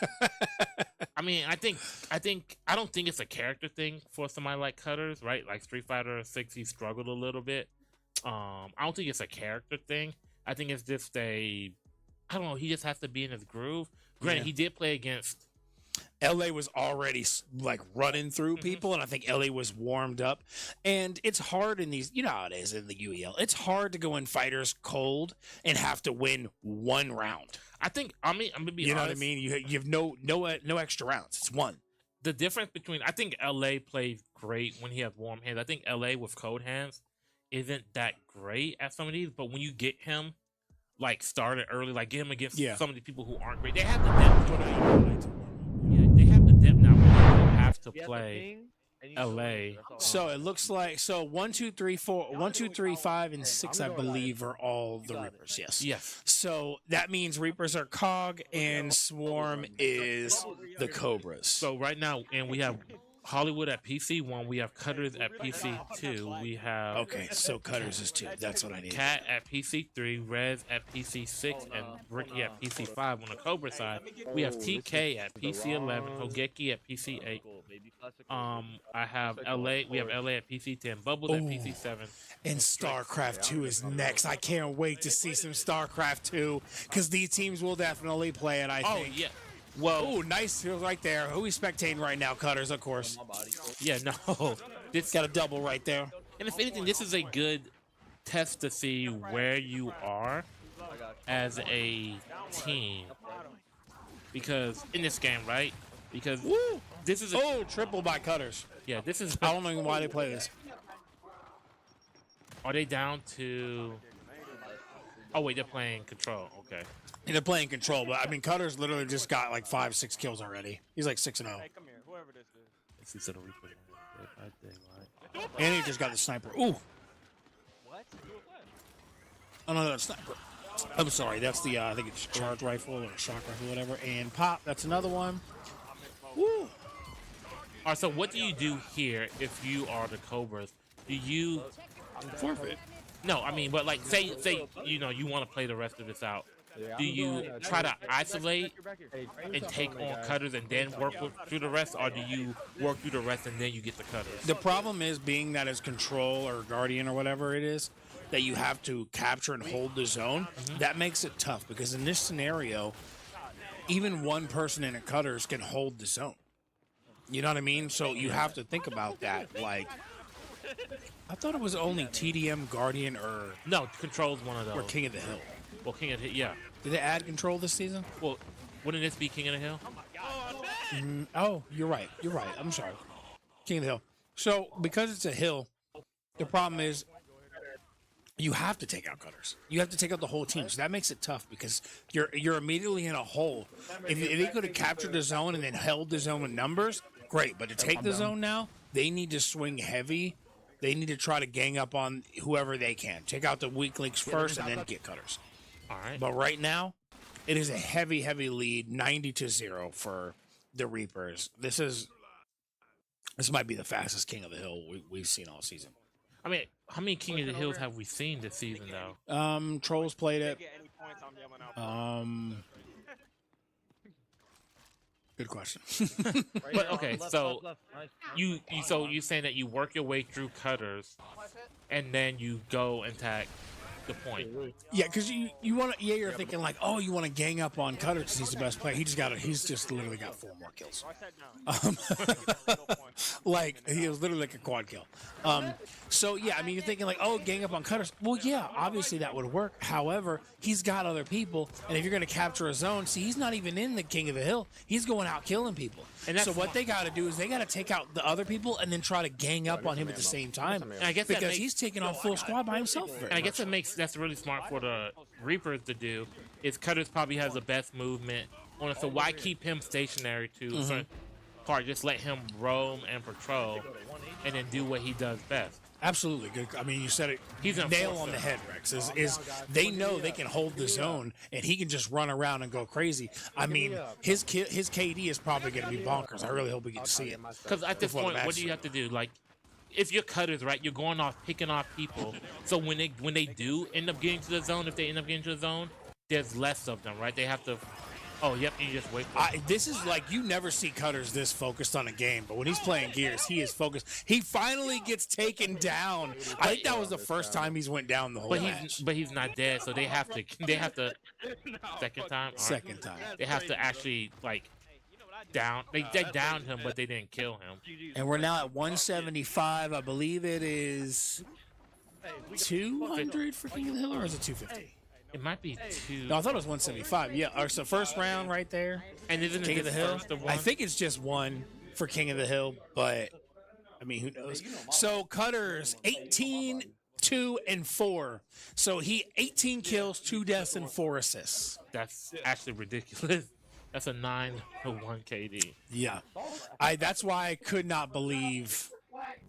I mean, I don't think it's a character thing for somebody like Cutters, right? Like Street Fighter 6, he struggled a little bit. I don't think it's a character thing. I think it's just I don't know, he just has to be in his groove. Granted, he did play against LA was already like running through people, and I think LA was warmed up. And it's hard in these, you know how it is in the UEL. It's hard to go in fighters cold and have to win 1 round. I'm gonna be honest. You know what I mean? You have no extra rounds. It's 1. The difference between, I think LA plays great when he has warm hands. I think LA with cold hands isn't that great at some of these, but when you get him like started early, like get him against some of the people who aren't great, they have the depth. They have the depth now. They don't have to play LA. So it looks like 1, 2, 3, 4, 1, 2, 3, 5, and 6, I believe, are all the Reapers. Yes. So that means Reapers are COG and Swarm is the Cobras. So right now, and we have Hollywood at PC1, we have Cutters at PC2, we have so Cutters is 2. That's what I need. Cat at PC3, Rez at PC6, and Ricky at PC5. On the Cobra side, we have TK at PC11, Hogeki at PC8. I have LA. We have LA at PC10, Bubbles at PC7, and StarCraft 2 is next. I can't wait to see some StarCraft 2 because these teams will definitely play it. I think. Yeah. Well, nice right there. Who are we spectating right now? Cutters, of course. Yeah, no. This got a double right there. And if anything, this is a good test to see where you are as a team. Because in this game, right? Because this is triple by Cutters. Yeah, this is. I don't know why they play this. Are they down to? Oh wait, they're playing control. Okay. And they're playing control, but I mean, Cutters literally just got like 5, 6 kills already. He's like 6-0. Hey, come here, whoever this is. And he just got the sniper. Ooh. What? Oh no, that's sniper. I'm sorry, that's the I think it's charge rifle or shock rifle, whatever. And pop, that's another one. Woo. All right, so what do you do here if you are the Cobras? Do you forfeit? No, I mean, but like, say you want to play the rest of this out. Do you try to isolate and take on Cutters and then work through the rest, or do you work through the rest and then you get the Cutters? The problem is being that it's control or guardian or whatever it is. that you have to capture and hold the zone, that makes it tough because in this scenario, even one person in a cutters can hold the zone. You know what I mean? So you have to think about that. Like, I thought it was only TDM, Guardian, or No, Control's one of those. or King of the Hill. Well, King of the Hill, yeah. Did they add Control this season? Well, wouldn't this be King of the Hill? Oh, you're right. You're right. I'm sorry. King of the Hill. So because it's a hill, the problem is you have to take out cutters. You have to take out the whole team. So that makes it tough because you're immediately in a hole. If they could have captured the zone and then held the zone with numbers, great. But to take the zone now, they need to swing heavy. They need to try to gang up on whoever they can. Take out the weak links first and then get cutters. All right. But right now, it is a heavy, heavy lead, 90-0 for the Reapers. This might be the fastest King of the Hill we've seen all season. I mean, how many King of the Hills have we seen this season, though? Trolls played it. Good question. But okay, so you saying that you work your way through cutters, and then you go and attack the point. Yeah, because you want to. Yeah, you're thinking like, oh, you want to gang up on Cutter because he's the best player. He's just literally got 4 more kills. Like he was literally like a quad kill. So yeah, I mean, you're thinking like, oh, gang up on Cutters. Well, yeah, obviously that would work. However, he's got other people, and if you're going to capture a zone, see, he's not even in the King of the Hill. He's going out killing people. And so what they got to do is they got to take out the other people and then try to gang up on him at the same time. And I guess because he's taking on full squad by himself. And I guess that's really smart for the Reapers to do. Is Cutters probably has the best movement on it, so why keep him stationary to certain part? Just let him roam and patrol, and then do what he does best. Absolutely good. I mean, you said it. He's a nail on the head, Rex. Is they know they can hold the zone, and he can just run around and go crazy. I mean, his KD is probably going to be bonkers. I really hope we get to see it. Because at this point, what do you have to do? Like, if you're Cutters, right, you're going off picking off people. So when they do end up getting to the zone, if they end up getting to the zone, there's less of them, right? They have to. Oh, yep, you just wait. This is like, you never see Cutters this focused on a game, but when he's playing Gears, he is focused. He finally gets taken down. I think that was the first time he's went down the whole match. But he's not dead, so they have to second time. Second time. They have to actually like down. They downed him, but they didn't kill him. And we're now at 175. I believe it is 200 for King of the Hill, or is it 250? It might be 2. No, I thought it was 175. Yeah, so first round right there. And isn't King it of the Hill? I think it's just 1 for King of the Hill, but I mean, who knows? So Cutters 18, 2, and 4. So he 18 kills, 2 deaths, and 4 assists. That's actually ridiculous. That's a 9-1 KD. Yeah, that's why I could not believe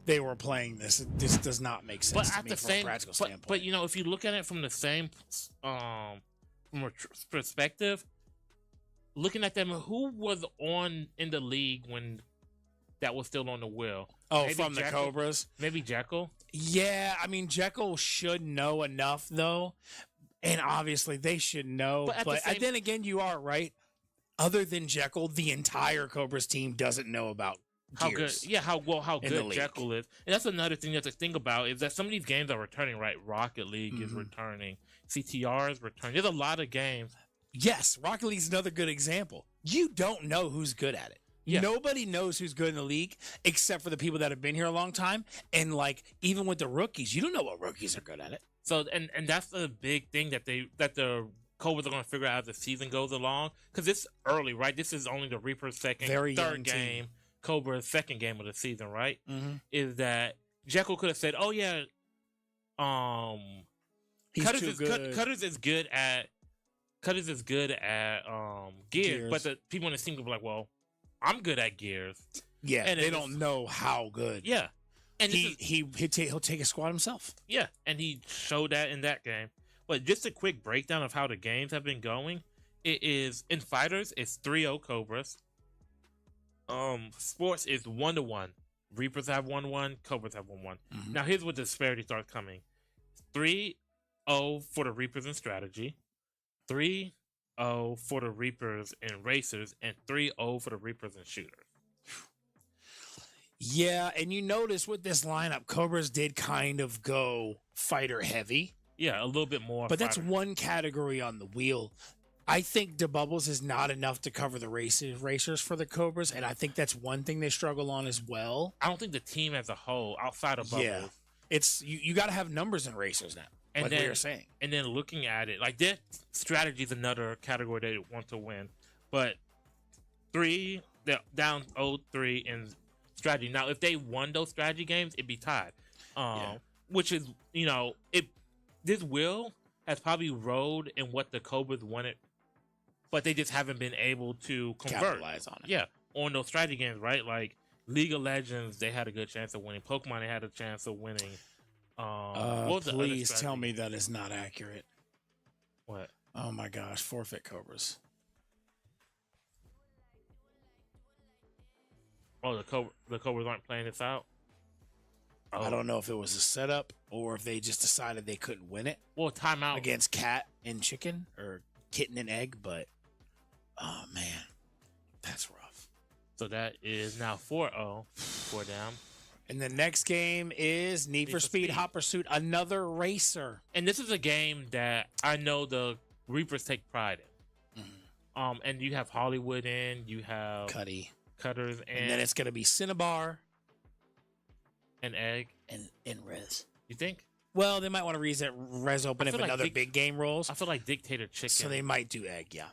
they were playing this. This does not make sense but to at me the from same, a practical standpoint. But you know, if you look at it from the same from a perspective, looking at them, who was in the league when that was still on the wheel? Oh, maybe from Jekyll? the Cobras? Maybe Jekyll? Yeah, I mean, Jekyll should know enough, though. And obviously, they should know. But then again, you are right. Other than Jekyll, the entire Cobras team doesn't know about Gears. How good Jekyll is. And that's another thing you have to think about is that some of these games are returning, right? Rocket League is returning. CTR is returning. There's a lot of games. Yes, Rocket League's another good example. You don't know who's good at it. Yeah. Nobody knows who's good in the league except for the people that have been here a long time. And like, even with the rookies, you don't know what rookies are good at it. So, and that's the big thing that the Cobras are going to figure out as the season goes along. Because it's early, right? This is only the Reaper's third game. Cobra's second game of the season, right? Is that Jekyll could have said, "Oh yeah, Cutters is good at Gears," but the people in the team will be like, "Well, I'm good at Gears." Yeah, and they don't know how good. Yeah, and he'll take a squad himself. Yeah, and he showed that in that game. But just a quick breakdown of how the games have been going. It is in fighters, it's 3-0 Cobras. Sports is 1-1. Reapers have 1-1. Cobras have 1-1. Now here's where the disparity starts coming: 3-0 for the Reapers in strategy, 3-0 for the Reapers in racers, and 3-0 for the Reapers in shooters. Yeah, and you notice with this lineup, Cobras did kind of go fighter heavy, Yeah, a little bit more. but that's fighter. one category on the wheel. I think DeBubbles is not enough to cover the racers for the Cobras, and I think that's one thing they struggle on as well. I don't think the team as a whole, outside of Bubbles, Yeah, it's you got to have numbers in racers now, and like then we were saying. and then looking at it, like their strategy is another category they want to win, but they're down 0-3 in strategy. Now, if they won those strategy games, it'd be tied. Which is, this will has probably rode in what the Cobras wanted, but they just haven't been able to convert. Capitalize on it. Yeah, on those strategy games, right? Like League of Legends, they had a good chance of winning. Pokemon, they had a chance of winning. What was the other Please tell strategy? me that is not accurate. What? Oh my gosh, forfeit Cobras. Oh, the Cobras aren't playing this out? I don't know if it was a setup or if they just decided they couldn't win it Well, timeout. against Cat and Chicken or Kitten and Egg, but oh man, that's rough. So that is now 4-0 for them. And the next game is Need for Speed Hot Pursuit, another racer. And this is a game that I know the Reapers take pride in. And you have Hollywood in, you have Cutters, And then it's going to be Cinnabar and Egg. and Rez. You think? Well, they might want to Rez open if feel like another big game rolls. I feel like Dictator Chicken. So they might do Egg, yeah.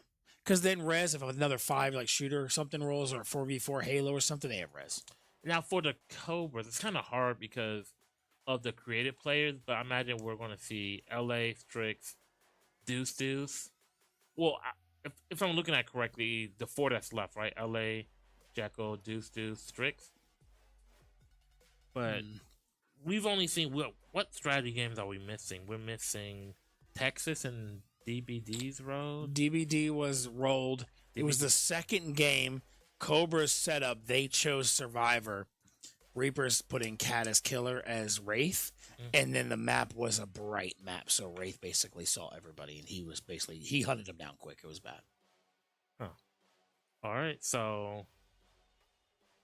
Because then Rez, if another 5 like shooter or something rolls, or 4v4 Halo or something, they have Rez. Now for the Cobras, it's kind of hard because of the creative players, but I imagine we're going to see LA, Strix, Deuce. Well, if I'm looking at it correctly, the 4 that's left, right? LA, Jekyll, Deuce, Strix. But we've only seen what strategy games are we missing? We're missing Texas and DBD's road. DBD was rolled. It was the second game. Cobra's setup. They chose Survivor. Reapers put in Cat as killer as Wraith. And then the map was a bright map. So Wraith basically saw everybody and he hunted them down quick. It was bad. Huh. All right, so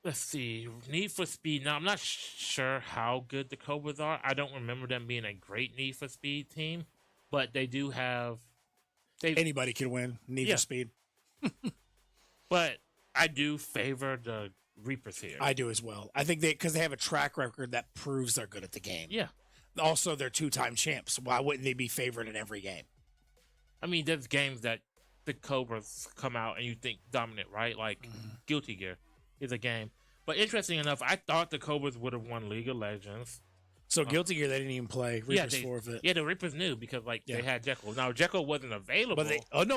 let's see. Need for Speed. Now, I'm not sure how good the Cobras are. I don't remember them being a great Need for Speed team, but they do have. Anybody can win. Need for Speed. But I do favor the Reapers here. I do as well. I think because they have a track record that proves they're good at the game. Yeah. Also, they're 2-time champs. Why wouldn't they be favored in every game? I mean, there's games that the Cobras come out and you think dominant, right? Like Guilty Gear is a game. But interesting enough, I thought the Cobras would have won League of Legends. So Guilty Gear, they didn't even play. Reapers forfeit. Yeah, the Reapers knew because they had Jekyll. Now Jekyll wasn't available. But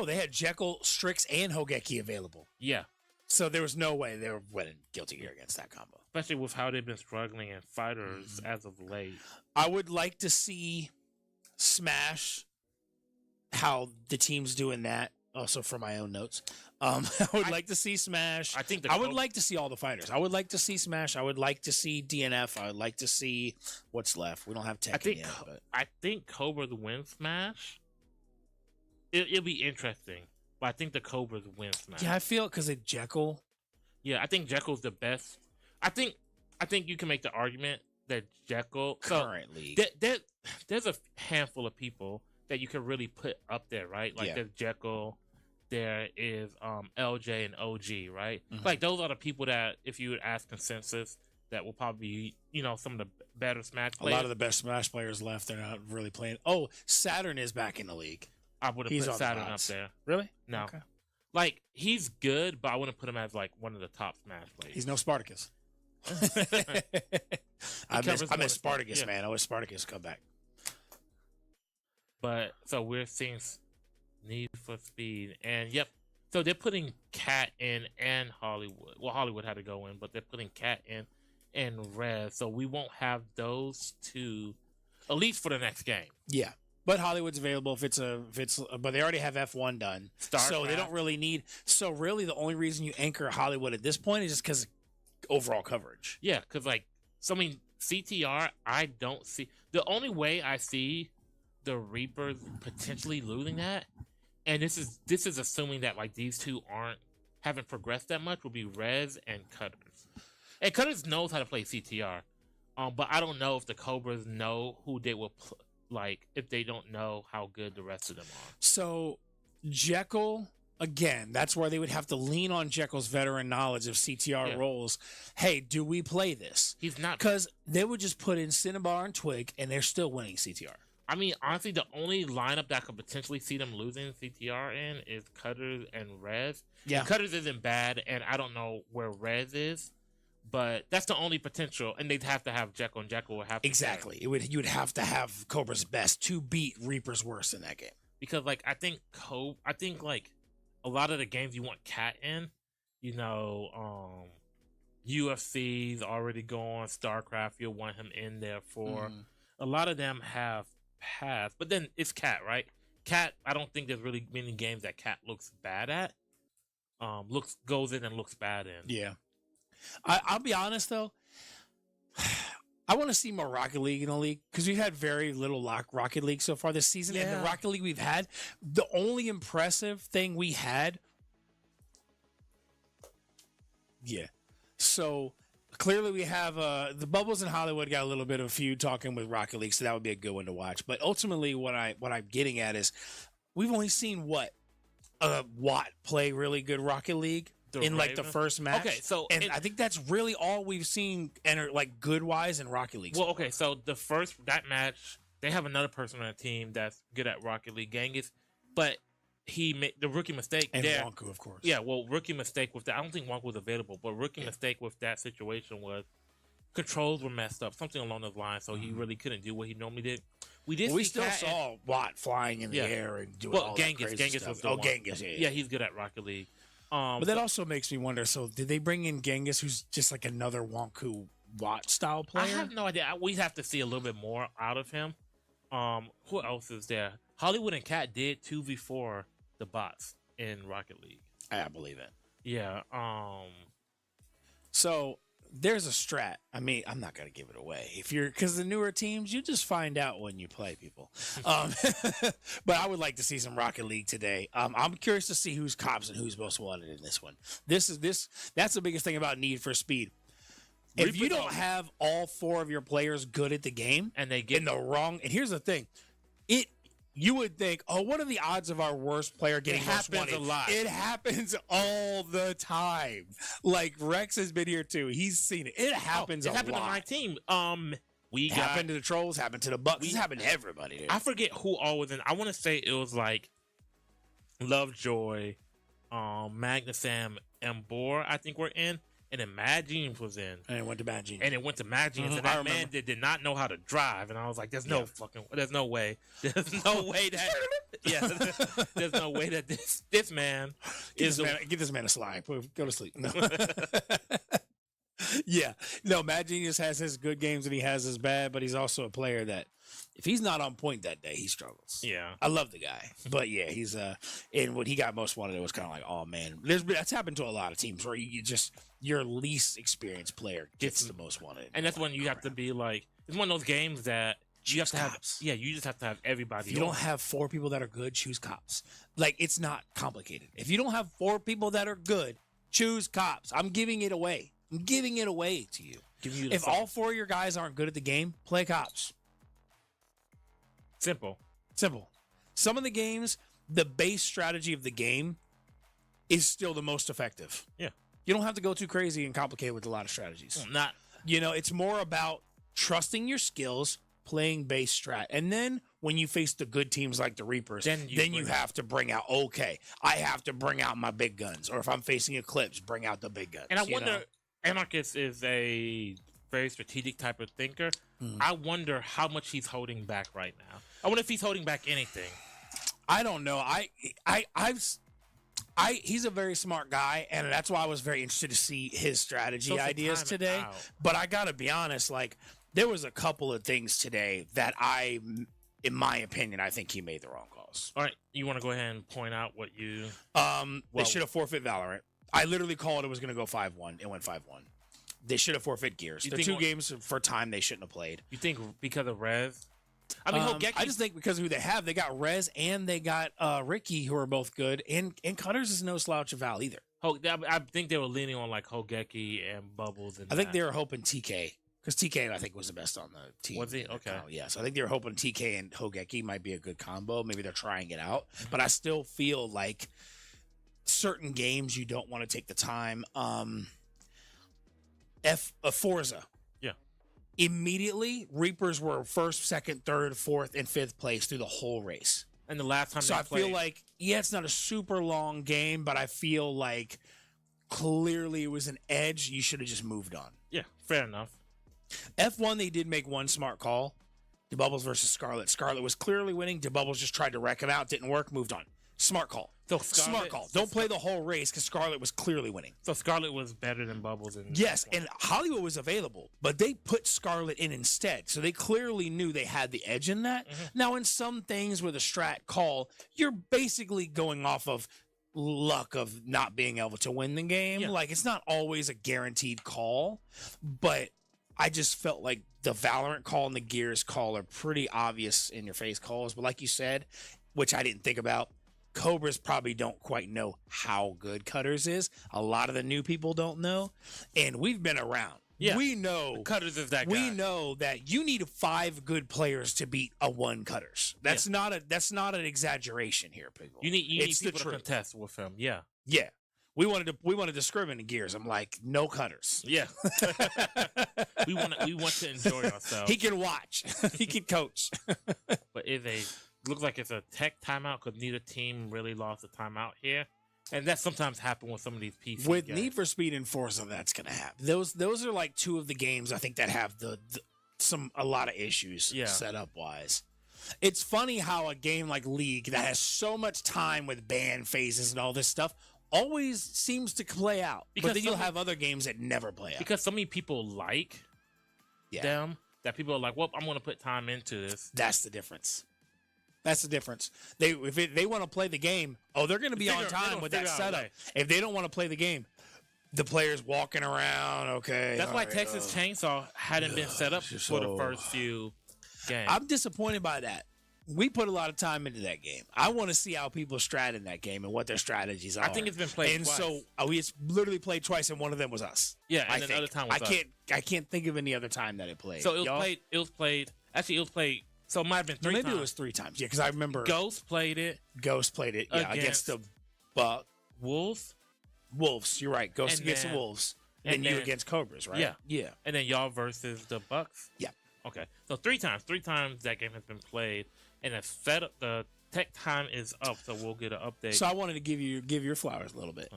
they had Jekyll, Strix, and Hogeki available. Yeah. So there was no way they were winning Guilty Gear against that combo. Especially with how they've been struggling in fighters as of late. I would like to see Smash, how the team's doing that. Also for my own notes. I would like to see Smash. I would like to see all the fighters. I would like to see Smash. I would like to see DNF. I would like to see what's left. We don't have Tekken yet. But I think Cobras win Smash. It'll be interesting. But I think the Cobras win Smash. yeah, I feel because of Jekyll. Yeah, I think Jekyll's the best. I think you can make the argument that Jekyll Currently. there's a handful of people that you can really put up there, right? Like there's Jekyll, there is LJ and OG, right? Like those are the people that if you would ask consensus that will probably be, some of the better Smash players. A lot of the best Smash players left. They're not really playing. Oh, Saturn is back in the league. I would have put Saturn up there. Really? No. Okay. Like he's good, but I wouldn't put him as like one of the top Smash players. He's no Spartacus. I miss Spartacus, man. I wish Spartacus come back. But so we're seeing Need for Speed, and so they're putting Cat in and Hollywood. Well, Hollywood had to go in, but they're putting Cat in and Rez, so we won't have those two at least for the next game. Yeah, but Hollywood's available if it's but they already have F1 done, so they don't really need. So really, the only reason you anchor Hollywood at this point is just because overall coverage. Yeah, because CTR, I don't see the only way I see the Reapers potentially losing that, and this is assuming that like these two haven't progressed that much, will be Rez and Cutters. And Cutters knows how to play CTR. But I don't know if the Cobras know who they will if they don't know how good the rest of them are. So Jekyll, again, that's where they would have to lean on Jekyll's veteran knowledge of CTR roles. Hey, do we play this? He's not, because they would just put in Cinnabar and Twig, and they're still winning CTR. I mean, honestly, the only lineup that could potentially see them losing CTR in is Cutters and Rez. Yeah, Cutters isn't bad, and I don't know where Rez is, but that's the only potential. And they'd have to have Jekyll, and Jekyll would have to exactly. You would have to have Cobra's best to beat Reaper's worst in that game. Because I think a lot of the games you want Cat in, UFC's already gone, StarCraft, you'll want him in there for. A lot of them have passed, but then it's Cat, right? Cat, I don't think there's really many games that Cat looks bad at. Goes in and looks bad in. Yeah. I'll be honest though. I want to see more Rocket League in the league because we've had very little Rocket League so far this season. And the Rocket League we've had, the only impressive thing we had. Yeah. So clearly we have the Bubbles in Hollywood got a little bit of a feud talking with Rocket League, so that would be a good one to watch. But ultimately what I'm getting at is we've only seen Watt play really good Rocket League. The first match. Okay, so I think that's really all we've seen enter good wise in Rocket League. Well, okay, so that match, they have another person on the team that's good at Rocket League, Genghis, but he made the rookie mistake and there. Wonku, of course. Yeah, well, rookie mistake with that. I don't think Wonku was available, but rookie mistake with that situation was controls were messed up, something along those lines. So he really couldn't do what he normally did. We still saw Watt flying in the air and doing all that crazy stuff. Genghis, yeah, he's good at Rocket League. But that also makes me wonder. So, did they bring in Genghis, who's just like another Wonku Watt style player? I have no idea. We have to see a little bit more out of him. Who else is there? Hollywood and Cat did 2v4 the bots in Rocket League. I believe it. Yeah. So there's a strat. I mean, I'm not gonna give it away because the newer teams, you just find out when you play people. But I would like to see some Rocket League today. I'm curious to see who's cops and who's most wanted in this one. That's the biggest thing about Need for Speed. If you don't have all 4 of your players good at the game and they get in the wrong, and here's the thing, you would think, oh, what are the odds of our worst player getting most money? It happens a lot. It happens all the time. Like Rex has been here too. He's seen it. It happens a lot. It happened to my team. It happened to the Trolls, happened to the Bucks. It happened to everybody. Dude. I forget who all was in. I want to say it was like Lovejoy, Magnus Sam, and Boar, I think were in. And then Mad Genius was in. And it went to Mad Genius. And that man did not know how to drive. And I was like, there's no way. There's no way that, there's no way that this man get this man a slide. Go to sleep. No. Yeah. No, Mad Genius has his good games and he has his bad, but he's also a player that if he's not on point that day, he struggles. Yeah. I love the guy. But yeah, he's and what he got most wanted, it was kind of like, oh man. That's happened to a lot of teams where you just your least experienced player gets the most wanted. And that's when you have to be like, it's one of those games that you have to have. Yeah, you just have to have everybody. If you don't have 4 people that are good, choose cops. Like, it's not complicated. If you don't have 4 people that are good, choose cops. I'm giving it away. I'm giving it away to you. If all 4 of your guys aren't good at the game, play cops. Simple. Some of the games, the base strategy of the game is still the most effective. Yeah. You don't have to go too crazy and complicated with a lot of strategies. It's more about trusting your skills, playing base strat. And then when you face the good teams like the Reapers, then you have to bring out, I have to bring out my big guns. Or if I'm facing Eclipse, bring out the big guns. And I wonder, Anarchist is a very strategic type of thinker. I wonder how much he's holding back right now. I wonder if he's holding back anything. I don't know. He's a very smart guy, and that's why I was very interested to see his strategy ideas today. But I gotta be honest, there was a couple of things today that in my opinion, I think he made the wrong calls. All right, you want to go ahead and point out what you? They should have forfeit Valorant. I literally called it was going to go 5-1. It went 5-1. They should have forfeit Gears. The 2 games for time they shouldn't have played. You think because of Rez? I mean, I just think because of who they have. They got Rez and they got Ricky, who are both good. And Cutters is no slouch of Val either. I think they were leaning on like Hogeki and Bubbles. And I think they were hoping TK. Because TK, I think, was the best on the team. Was he? Okay. Yeah, so I think they were hoping TK and Hogeki might be a good combo. Maybe they're trying it out. But I still feel like certain games you don't want to take the time. Forza. Yeah. Immediately, Reapers were first, second, third, fourth, and fifth place through the whole race. And the last time So I feel like, yeah, it's not a super long game, but I feel like clearly it was an edge. You should have just moved on. Yeah, fair enough. F1, they did make one smart call. DeBubbles versus Scarlet. Scarlet was clearly winning. DeBubbles just tried to wreck him out. Didn't work. Moved on. Smart call. So Smart call. Don't play the whole race because Scarlet was clearly winning. So Scarlet was better than Bubbles. Yes, and Hollywood was available, but they put Scarlet in instead. So they clearly knew they had the edge in that. Now, in some things with a strat call, you're basically going off of luck of not being able to win the game. Yeah. Like, it's not always a guaranteed call, but I just felt like the Valorant call and the Gears call are pretty obvious in your face calls. But like you said, which I didn't think about, Cobras probably don't quite know how good Cutters is. A lot of the new people don't know. And we've been around. Yeah. We know Cutters is that guy. we know that you need 5 good players to beat a 1 Cutters. That's not an exaggeration here, people. You need It's the people to truth. contest with him. Yeah. Yeah. We wanted to scrim in the Gears. I'm like, no Cutters. Yeah. we want to enjoy ourselves. He can watch. He can coach. But looks like it's a tech timeout because neither team really lost a timeout here. And that sometimes happens with some of these PC With games. Need for Speed and Forza, that's gonna happen. Those are like 2 of the games I think that have a lot of issues setup wise. It's funny how a game like League that has so much time with ban phases and all this stuff always seems to play out. But then you'll have other games that never play out. Because so many people like them that people are like, well, I'm going to put time into this. That's the difference. That's the difference. They want to play the game, they're going to be on time with that setup. If they don't want to play the game, the players walking around, okay. That's why Texas Chainsaw hadn't been set up for the first few games. I'm disappointed by that. We put a lot of time into that game. I want to see how people strat in that game and what their strategies are. I think it's been played twice. So it's literally played twice, and one of them was us. Yeah, and the other time was us. I can't think of any other time that it played. So it was played. Actually, it was played. So it might have been 3 times. Maybe it was 3 times. Yeah, because I remember Ghost played it. Yeah, against the Wolves. Wolves. You're right. Ghost against the Wolves. And then you against Cobras, right? Yeah. Yeah. And then y'all versus the Bucks. Yeah. Okay. So 3 times. 3 times that game has been played. And the tech time is up, so we'll get an update. So I wanted to give your flowers a little bit.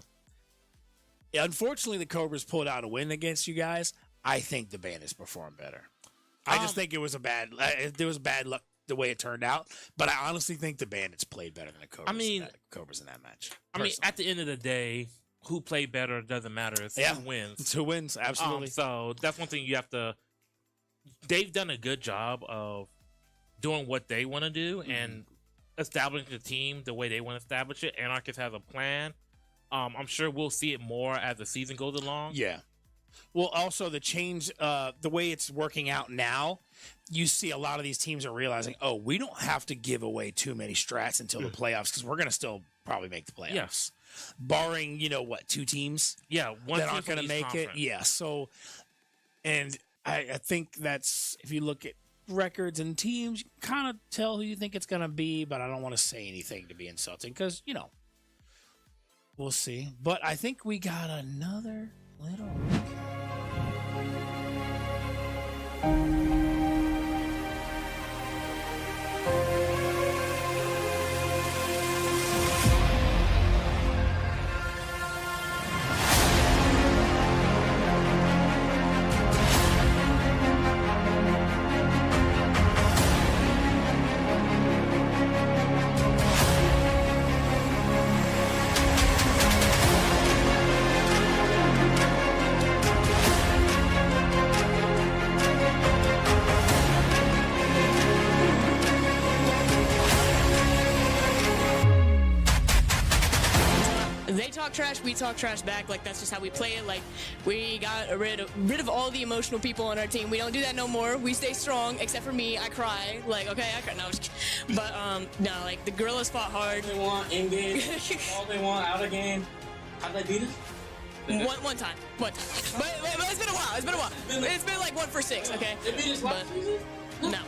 Unfortunately, the Cobras pulled out a win against you guys. I think the Bandits performed better. I just think there was bad luck the way it turned out, but I honestly think the Bandits played better than the Cobras. Cobras in that match. I mean, at the end of the day, who played better doesn't matter. It's who wins. It's who wins, absolutely. So that's one thing you have to. They've done a good job of doing what they want to do and establishing the team the way they want to establish it. Anarchist has a plan. I'm sure we'll see it more as the season goes along. Yeah. Well, also the change, the way it's working out now, you see a lot of these teams are realizing, we don't have to give away too many strats until the playoffs because we're going to still probably make the playoffs. Yes. Barring, 2 teams? Yeah, one that team aren't going to make conference. it. Yeah. So, and I think that's, if you look at records and teams, you can kind of tell who you think it's going to be, but I don't want to say anything to be insulting because, we'll see. But I think we got another little. They talk trash, we talk trash back. Like, that's just how we play it. Like, we got rid of all the emotional people on our team. We don't do that no more. We stay strong, except for me. I cry. Like, okay, I cry. No, I'm just kidding. But, no, like, the Gorillas fought hard. All they want in-game, all they want out of game. Have they beat us? One time. But it's been a while. It's been like 1 for 6. Okay. They beat us last season? No.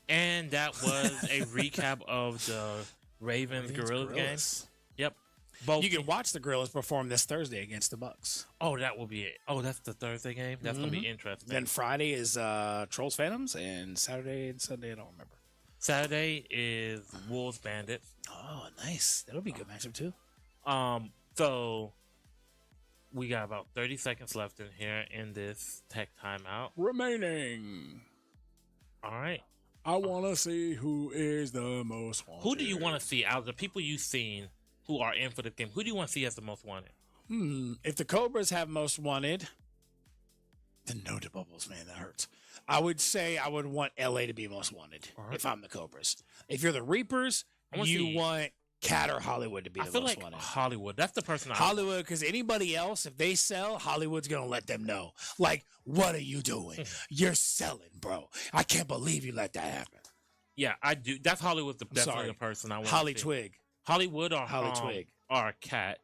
And that was a recap of the Ravens Gorillas game. Yep. Both You can watch the Gorillas perform this Thursday against the Bucks. Oh, that will be it. Oh, that's the Thursday game? That's going to be interesting. Then Friday is Trolls Phantoms, and Saturday and Sunday I don't remember. Saturday is Wolves Bandits. Oh, nice. That'll be a good matchup too. So we got about 30 seconds left in here in this tech timeout. Remaining. All right. I want to see who is the most wanted. Who do you want to see out of the people you've seen who are in for the game? Who do you want to see as the most wanted? If the Cobras have most wanted, then no to Bubbles, man. That hurts. I would say I would want LA to be most wanted if I'm the Cobras. If you're the Reapers, you want Cat or Hollywood to be the most wanted. Hollywood. That's the person. Hollywood, because anybody else, if they sell, Hollywood's gonna let them know. Like, what are you doing? You're selling, bro. I can't believe you let that happen. Yeah, I do. That's Hollywood. Definitely the person I want. Holly to see. Twig. Hollywood or Holly Twig or Cat.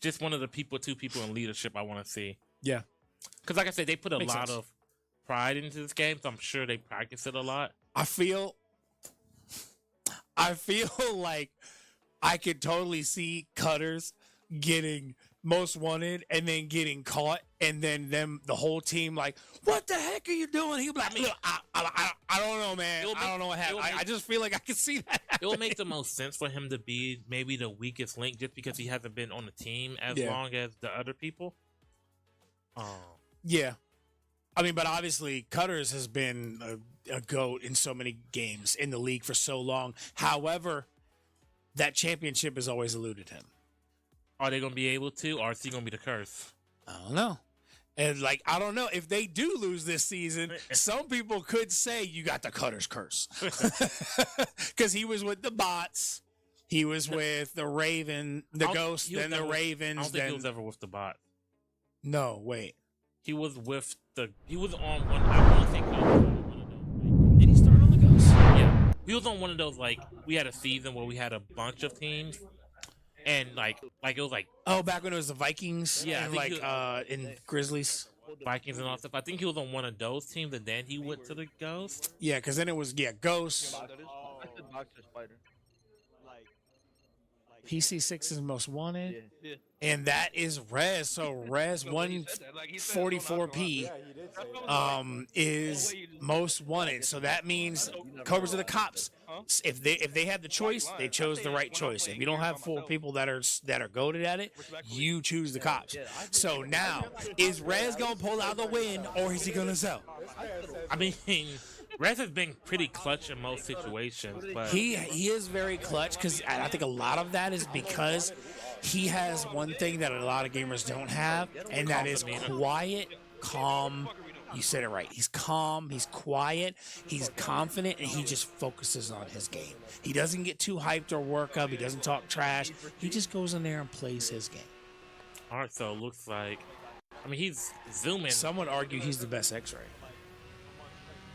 Just one of the two people in leadership I want to see. Yeah, because like I said, they put a Makes lot sense. of pride into this game, so I'm sure they practice it a lot. I feel like I could totally see Cutters getting most wanted and then getting caught, and then the whole team like, what the heck are you doing? He'll be like, look, I don't know, man. I don't know what happened. I just feel like I can see that. It will make the most sense for him to be maybe the weakest link, just because he hasn't been on the team as long as the other people. Yeah. I mean, but obviously Cutters has been a GOAT in so many games in the league for so long. However, that championship has always eluded him. Are they going to be able to, or is he going to be the curse? I don't know. And like, I don't know if they do lose this season, some people could say you got the Cutters curse. Because he was with the bots. He was with the Raven, the Ghost, then the Ravens. I don't think he was ever with the bot. No, wait. He was with he was on one, I want to think he was on one of those. Did he start on the Ghost? Yeah. He was on one of those, like, we had a season where we had a bunch of teams. And like it was like, oh, back when it was the Vikings, yeah, and like in Grizzlies, Vikings and all stuff. I think he was on one of those teams, and then he went to the Ghost. Yeah, because then it was Ghost. PC6 is most wanted, and that is Rez. So Rez 144p is most wanted. So that means Cobras are the cops. If they had the choice, they chose the right choice. If you don't have 4 people that are goated at it, you choose the cops. So now, is Rez gonna pull out the win, or is he gonna sell? I mean, Rez has been pretty clutch in most situations, but he is very clutch, because I think a lot of that is because he has one thing that a lot of gamers don't have, and that is quiet, calm. You said it right. He's calm, he's quiet, he's confident, and he just focuses on his game. He doesn't get too hyped or work up. He doesn't talk trash. He just goes in there and plays his game. All right, so it looks like, I mean, he's zooming. Some would argue he's the best X-ray.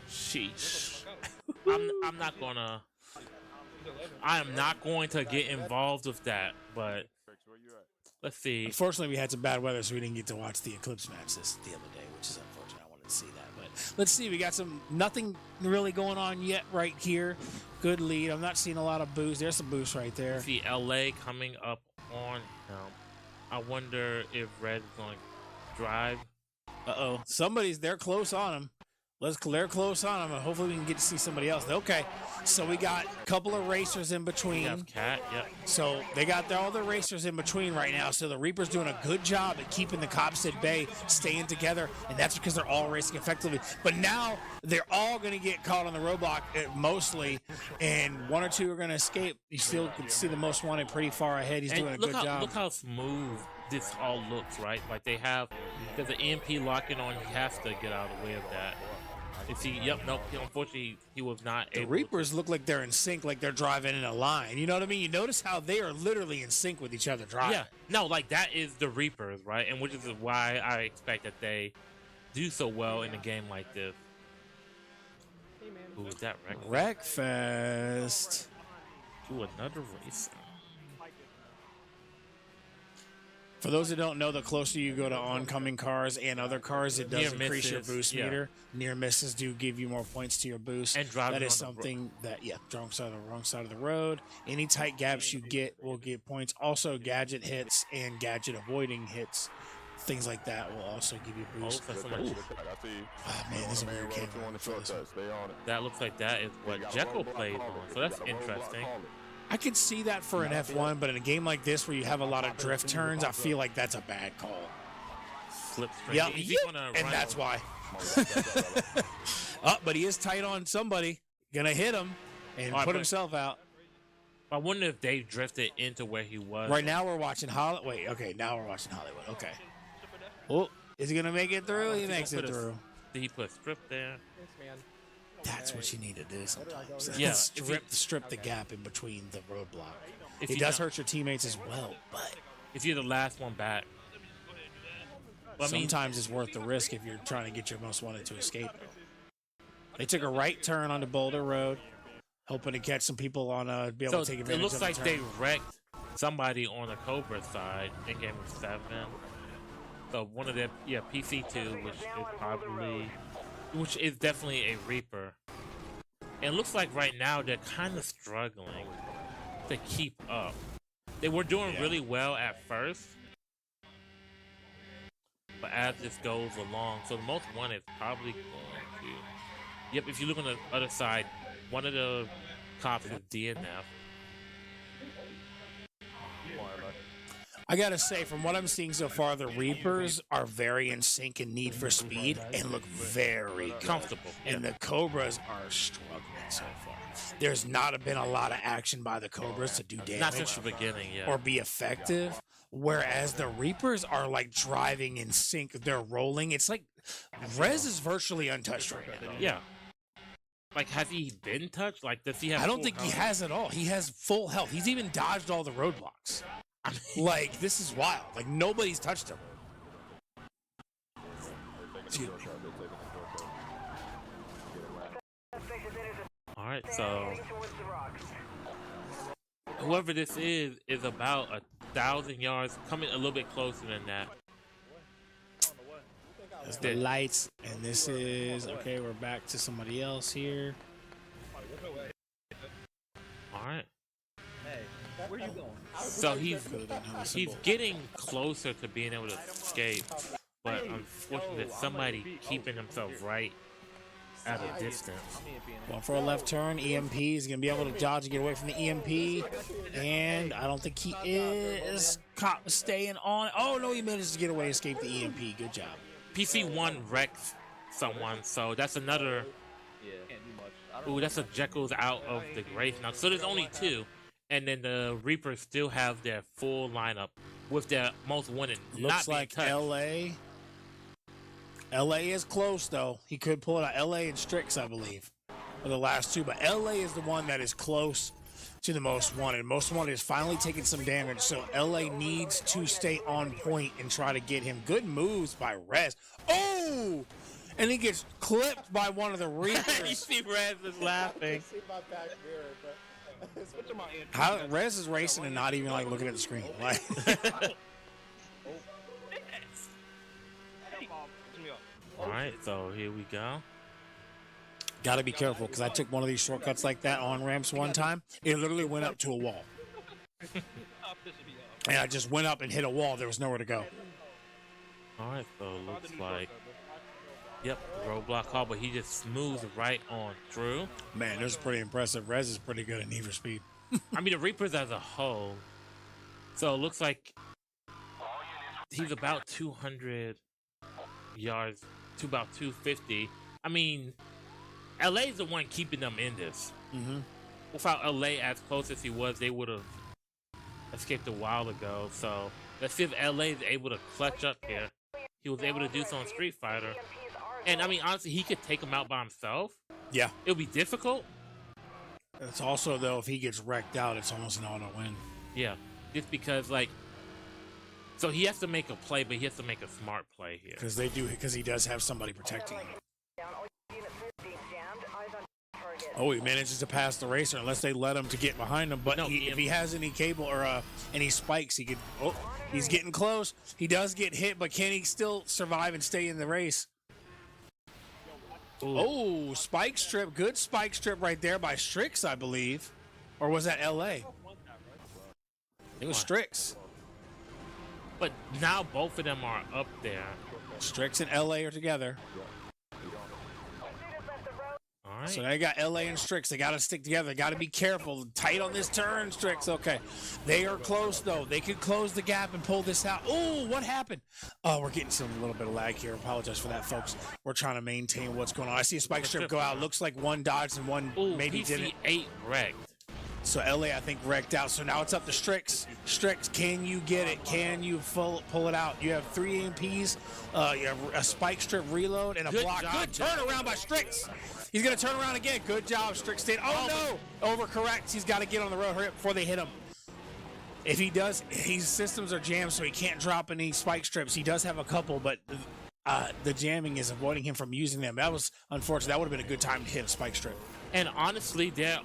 Sheesh. I'm not gonna. I am not going to get involved with that, but let's see. Unfortunately, we had some bad weather, so we didn't get to watch the Eclipse match the other day, which is unfortunate. I wanted to see that, but let's see. We got nothing really going on yet right here. Good lead. I'm not seeing a lot of boost. There's some boost right there. See LA coming up on him. I wonder if Red is going to drive. They're close on him. They're close on him, and hopefully we can get to see somebody else. Okay, so we got a couple of racers in between. We have Cat, yep. So they got all the racers in between right now. So the Reaper's doing a good job at keeping the cops at bay, staying together, and that's because they're all racing effectively. But now they're all going to get caught on the roadblock mostly, and 1 or 2 are going to escape. You still can see the most wanted pretty far ahead. He's doing a good job. Look how smooth this all looks, right? Like there's an EMP locking on. He has to get out of the way of that. Unfortunately, he was not able. The Reapers look like they're in sync, like they're driving in a line. You know what I mean? You notice how they are literally in sync with each other driving. Yeah. No, like that is the Reapers, right? And which is why I expect that they do so well in a game like this. Ooh, is that Wreckfest. Ooh, another racer. For those that don't know, the closer you go to oncoming cars and other cars, it does Near increase your misses, boost yeah. meter. Near misses do give you more points to your boost. And driving that is on the something that, wrong side of the road. Any tight gaps you get will get points. Also, gadget hits and gadget avoiding hits, things like that will also give you boost. Oh, man, this is a weird camera. That looks like that is what Jekyll plays on, so that's interesting. I could see that for an F1, but in a game like this where you have a lot of drift turns, I feel like that's a bad call. Slipstream. Yeah, And that's why. But he is tight on somebody. Gonna hit him and put himself out. I wonder if they drifted into where he was. Right now we're watching Hollywood. Wait, okay, now we're watching Hollywood. Okay. Oh, is he gonna make it through? He makes it through. Did he put a strip there? That's what you need to do sometimes. Yeah, strip the gap in between the roadblock. If It you does don't- hurt your teammates as well, but If you're the last one back. Well, I mean, sometimes it's worth the risk if you're trying to get your most wanted to escape. They took a right turn onto Boulder Road, hoping to catch some people on be able so to take it advantage looks of the like turn. they wrecked somebody on the Cobra side in game of 7. So one of their PC2, which is definitely a Reaper. And it looks like right now they're kind of struggling to keep up. They were doing really well at first, but as this goes along, so the most one is probably going to. Yep, if you look on the other side, one of the cops is DNF. I gotta say, from what I'm seeing so far, the Reapers are very in sync in Need for Speed and look very good. Comfortable. And the Cobras are struggling so far. There's not been a lot of action by the Cobras to do damage. Not since the beginning, yeah. Or be effective. Whereas the Reapers are like driving in sync. They're rolling. It's like Rez is virtually untouched right now. Yeah. Like, has he been touched? Like, does he have I don't full think he health? has at all. He has full health. He's even dodged all the roadblocks. Like, this is wild. Like, nobody's touched him. Excuse me. All right, so whoever this is about 1,000 yards, coming a little bit closer than that. That's the lights, and this is okay. We're back to somebody else here. All right. Hey, where you going? So he's getting closer to being able to escape, but unfortunately, somebody keeping himself right at a distance. Going for a left turn. EMP is going to be able to dodge and get away from the EMP, and I don't think he is caught staying on. Oh no, he managed to get away, escape the EMP. Good job. PC1 wrecked someone, so that's another. Ooh, that's a Jekyll's out of the race now. So there's only 2. And then the Reapers still have their full lineup with their most wanted. Looks like LA. LA is close though. He could pull it out. LA and Strix, I believe, are the last 2. But LA is the one that is close to the most wanted. Most wanted is finally taking some damage, so LA needs to stay on point and try to get him. Good moves by Rez. Oh! And he gets clipped by one of the Reapers. You see Rez is laughing. How Rez is racing and not even like looking at the screen. Like, all right, so here we go. gotta be careful because I took one of these shortcuts like that on ramps one time. It literally went up to a wall, and I just went up and hit a wall. There was nowhere to go. All right, so it looks like, yep, roadblock call, but he just smooths right on through. Man, this is pretty impressive. Rez is pretty good at Need for Speed. I mean, the Reapers as a whole. So it looks like he's about 200 yards to about 250. I mean, LA's the one keeping them in this. Mm-hmm. Without LA as close as he was, they would have escaped a while ago. So let's see if LA is able to clutch up here. He was able to do so on Street Fighter. And I mean, honestly, he could take him out by himself. Yeah. It'll be difficult. It's also, though, if he gets wrecked out, it's almost an auto win. Yeah. Just because, like, So he has to make a play, but he has to make a smart play here. Because he does have somebody protecting him. Oh, he manages to pass the racer unless they let him to get behind him. But if he has any cable or any spikes, he could. Oh, he's getting close. He does get hit, but can he still survive and stay in the race? Ooh. Oh, spike strip. Good spike strip right there by Strix, I believe. Or was that LA? It was Strix. But now both of them are up there. Strix and LA are together. All right. So they got LA and Strix. They got to stick together. They got to be careful. Tight on this turn, Strix. Okay. They are close, though. They could close the gap and pull this out. Oh, what happened? Oh, we're getting a little bit of lag here. Apologize for that, folks. We're trying to maintain what's going on. I see a spike strip go out. Looks like one dodged and one maybe didn't. PC8 wrecked. So LA, I think, wrecked out. So now it's up to Strix. Strix, can you get it? Can you pull it out? You have 3 EMPs, you have a spike strip reload, and a block. Good turnaround by Strix. He's going to turn around again. Good job, Strix. Oh, no. Overcorrects. He's got to get on the road. Hurry up before they hit him. If he does, his systems are jammed, so he can't drop any spike strips. He does have a couple, but the jamming is avoiding him from using them. That was unfortunate. That would have been a good time to hit a spike strip. And honestly, it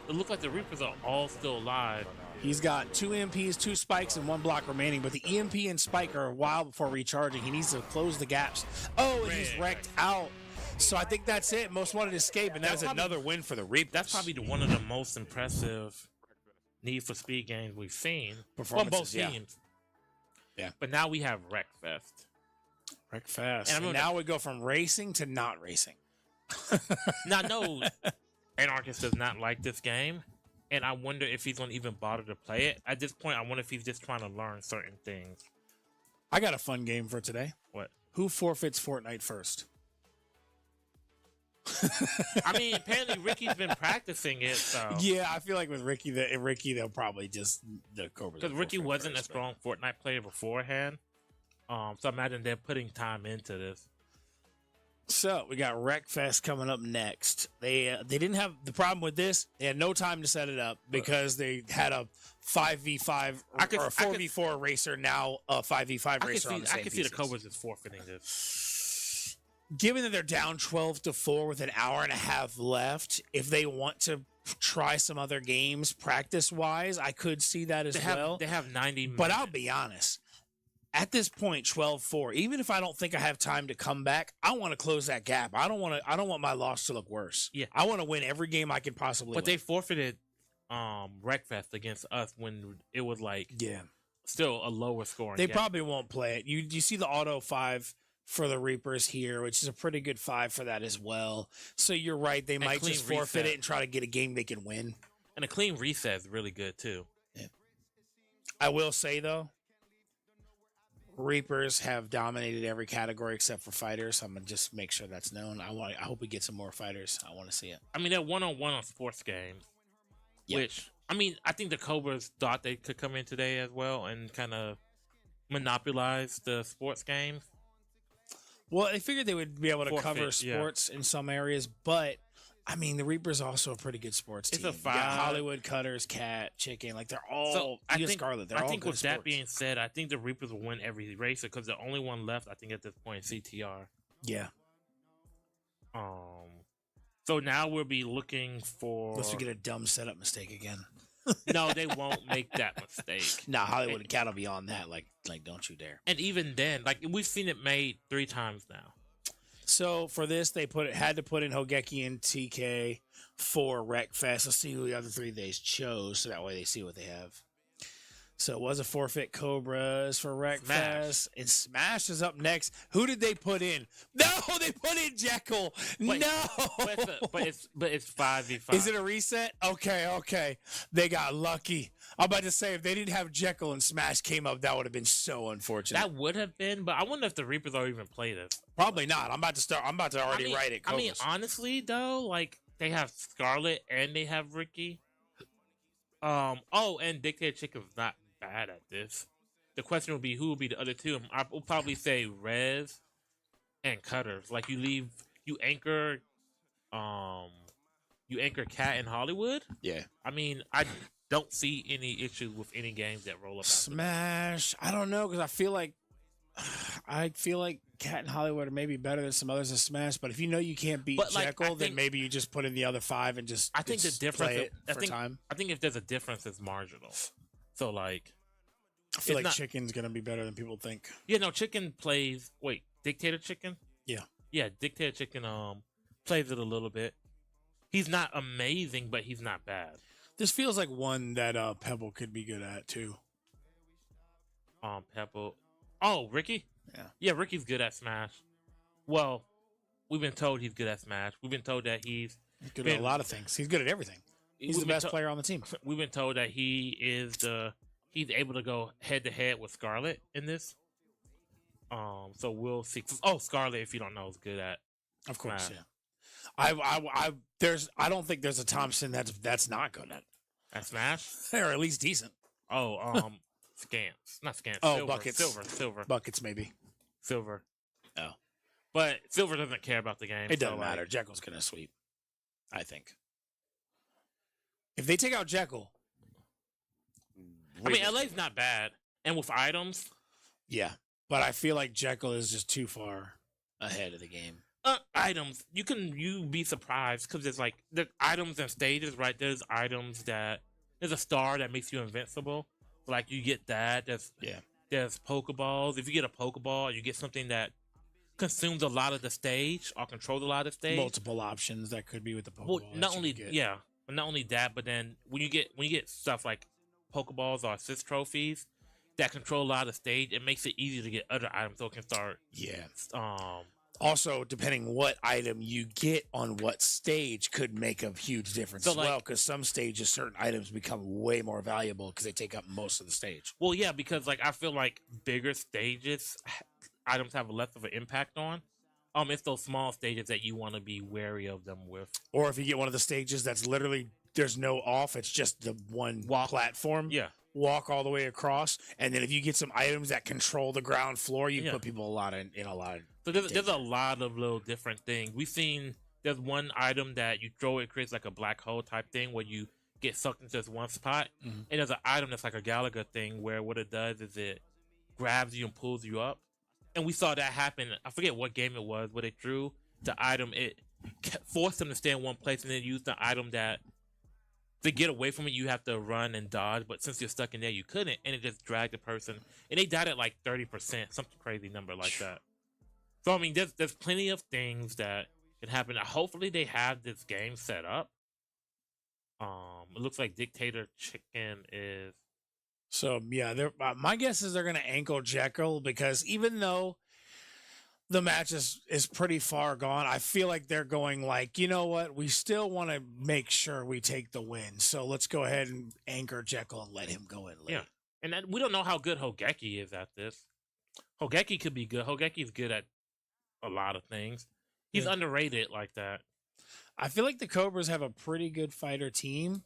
looks like the Reapers are all still alive. He's got 2 EMPs, 2 spikes, and 1 block remaining, but the EMP and spike are a while before recharging. He needs to close the gaps. Oh, and he's wrecked out. So I think that's it. Most wanted escape, and that's another win for the Reapers. That's probably one of the most impressive Need for Speed games we've seen from both teams. Yeah. But now we have Wreckfest. Wreckfest. And now we go from racing to not racing. Now, no, Anarchist does not like this game, and I wonder if he's going to even bother to play it. At this point, I wonder if he's just trying to learn certain things. I got a fun game for today. What? Who forfeits Fortnite first? I mean, apparently Ricky's been practicing it, so... Yeah, I feel like with Ricky, they'll probably just... the Cobras. Because Ricky wasn't a strong Fortnite player beforehand, so I imagine they're putting time into this. So we got Wreckfest coming up next. They didn't have the problem with this. They had no time to set it up because they had a 5v5 or a 4v4 racer, now a 5v5 racer on the same I can see the Cobras is forfeiting this. Given that they're down 12-4 with an hour and a half left, if they want to try some other games practice-wise, I could see that as well. They have 90 minutes. But I'll be honest. At this point, 12-4, even if I don't think I have time to come back, I want to close that gap. I don't want my loss to look worse. Yeah. I want to win every game I can possibly win. But they forfeited Wreckfest against us when it was still a lower score. They probably won't play it. You see the auto 5 for the Reapers here, which is a pretty good 5 for that as well. So you're right, they might just forfeit it and try to get a game they can win. And a clean reset is really good too. Yeah. I will say though, Reapers have dominated every category except for fighters. I'm gonna just make sure that's known. I hope we get some more fighters. I want to see it. I mean, they're 1-on-1 on sports games, which I mean, I think the Cobras thought they could come in today as well and kind of monopolize the sports games. Well, they figured they would be able to cover sports in some areas, but I mean, the Reapers are also a pretty good sports team. It's a 5. You got Hollywood, Cutters, Cat, Chicken, like they're all. Scarlet. They're all think good with sports. that being said, I think the Reapers will win every racer because the only one left, I think, at this point, is CTR. Yeah. So now we'll be looking for. Unless we get a dumb setup mistake again. No, they won't make that mistake. Nah, Hollywood and Cat will be on that. Like, don't you dare. And even then, like we've seen it made 3 times now. So for this, they had to put in Hogeki and TK for Wreckfest. Let's see who the other 3 they chose, so that way they see what they have. So it was a forfeit Cobras for Wreckfest. And Smash is up next. Who did they put in? No, they put in Jekyll. Wait, no. But it's 5v5. Is it a reset? Okay. They got lucky. I'm about to say, if they didn't have Jekyll and Smash came up, that would have been so unfortunate. That would have been, but I wonder if the Reapers will even play this. Probably not. I'm about to already write it. Cobras. I mean, honestly, though, like, they have Scarlet and they have Ricky. And Dictator Chick is not bad at this. The question will be who will be the other 2. I will probably say Rez and Cutters. Like you anchor Cat in Hollywood. Yeah. I mean, don't see any issues with any games that roll up. Smash. I don't know because I feel like Cat and Hollywood are maybe better than some others in Smash. But if you know you can't beat But, like, Jekyll, I then think- maybe you just put in the other 5 and just. I think the just difference. play it I for think. time. I think if there's a difference, it's marginal. So like, I feel it's like not- Chicken's gonna be better than people think. yeah, no, Chicken plays. Wait, Dictator Chicken. Yeah. Yeah, Dictator Chicken plays it a little bit. He's not amazing, but he's not bad. This feels like one that Pebble could be good at too. Pebble. Oh, Ricky? Yeah. Yeah, Ricky's good at Smash. Well, we've been told he's good at Smash. We've been told that he's Good at a lot of things. He's good at everything. He's the we've been best player on the team. We've been told that he's able to go head to head with Scarlet in this. So we'll see. Oh, Scarlet, if you don't know, is good at. Of course, Smash. yeah. I don't think there's a Thompson that's not good At Smash? or at least decent. Oh, Scants. Not Scants. Oh, Silver, buckets. Silver. Buckets maybe. Silver. Oh. But Silver doesn't care about the game. It so, doesn't like, matter. Jekyll's gonna sweep. I think. If they take out Jekyll, I mean, LA's not bad. And with items, yeah. But I feel like Jekyll is just too far ahead of the game. items, you be surprised because there's like the items and stages, right? There's items that there's a star that makes you invincible. Like you get that. There's Pokeballs. If you get a Pokeball, you get something that consumes a lot of the stage or controls a lot of the stage. Multiple options that could be with the Pokeball. Well, not only but not only that, but then when you get stuff like Pokeballs or assist trophies that control a lot of the stage, it makes it easy to get other items so it can start. Yeah. Um. Also, depending what item you get on what stage could make a huge difference So, as like- well. Because some stages, certain items become way more valuable because they take up most of the stage. Well, yeah, because like I feel like bigger stages, items have less of an impact on. It's those small stages that you want to be wary of them with. Or if you get one of the stages that's literally there's no off, it's just the one platform. Yeah. Walk all the way across, and then if you get some items that control the ground floor, you Yeah. put people in a lot. So there's a lot of little different things. We've seen there's one item that you throw, it creates like a black hole type thing where you get sucked into this one spot. Mhm. And there's an item that's like a Galaga thing where what it does is it grabs you and pulls you up. And we saw that happen. I forget what game it was where they threw the item. It forced them to stay in one place and then use the item that to get away from it, you have to run and dodge. But since you're stuck in there, you couldn't. And it just dragged the person. And they died at like 30%, something crazy number like that. So, I mean, there's plenty of things that can happen. Hopefully, they have this game set up. It looks like Dictator Chicken is. So yeah, my guess is they're going to ankle Jekyll because even though the match is pretty far gone, I feel like they're going like, you know what, we still want to make sure we take the win. So let's go ahead and anchor Jekyll and let him go in late. Yeah, and then we don't know how good Hogeki is at this. Hogeki could be good. Hogeki's good at a lot of things. He's underrated like that. I feel like the Cobras have a pretty good fighter team.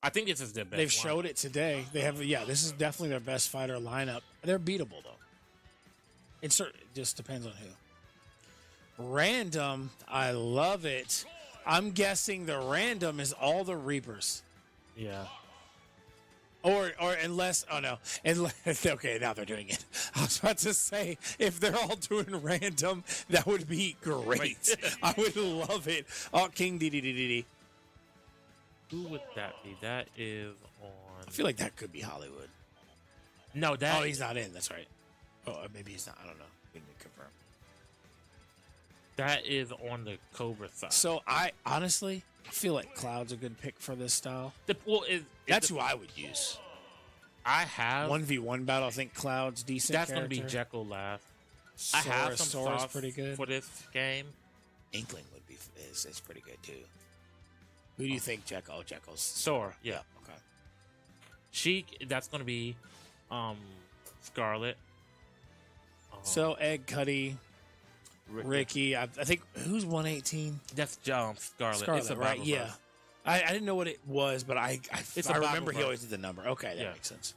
I think this is their best. They've showed it today. They have, this is definitely their best fighter lineup. They're beatable though. It just depends on who. Random, I love it. I'm guessing the random is all the Reapers. Yeah. Or unless, okay, now they're doing it. I was about to say, if they're all doing random, that would be great. I would love it. Oh, King DDDD. Who would that be? That is on. I feel like that could be Hollywood. No, that. Oh, he's not in. That's right. Oh, maybe he's not. I don't know. We need to confirm. That is on the Cobra side. So I feel like Cloud's a good pick for this style. That's who I would use. I have 1v1 battle. I think Cloud's decent. That's going to be Jekyll last. I have some Sora's sauce pretty good for this game. Inkling would be is pretty good too. Who do you think Jekyll? Oh, Jekyll's Sora. Yeah. Okay. Sheik. That's going to be Scarlet. So Egg Cuddy, Ricky. I think who's 118? That's Scarlet. Scarlet, It's a right? Bible Yeah. verse. I didn't know what it was, but I It's a remember Bible he verse. always did the number. Okay, that Yeah. makes sense.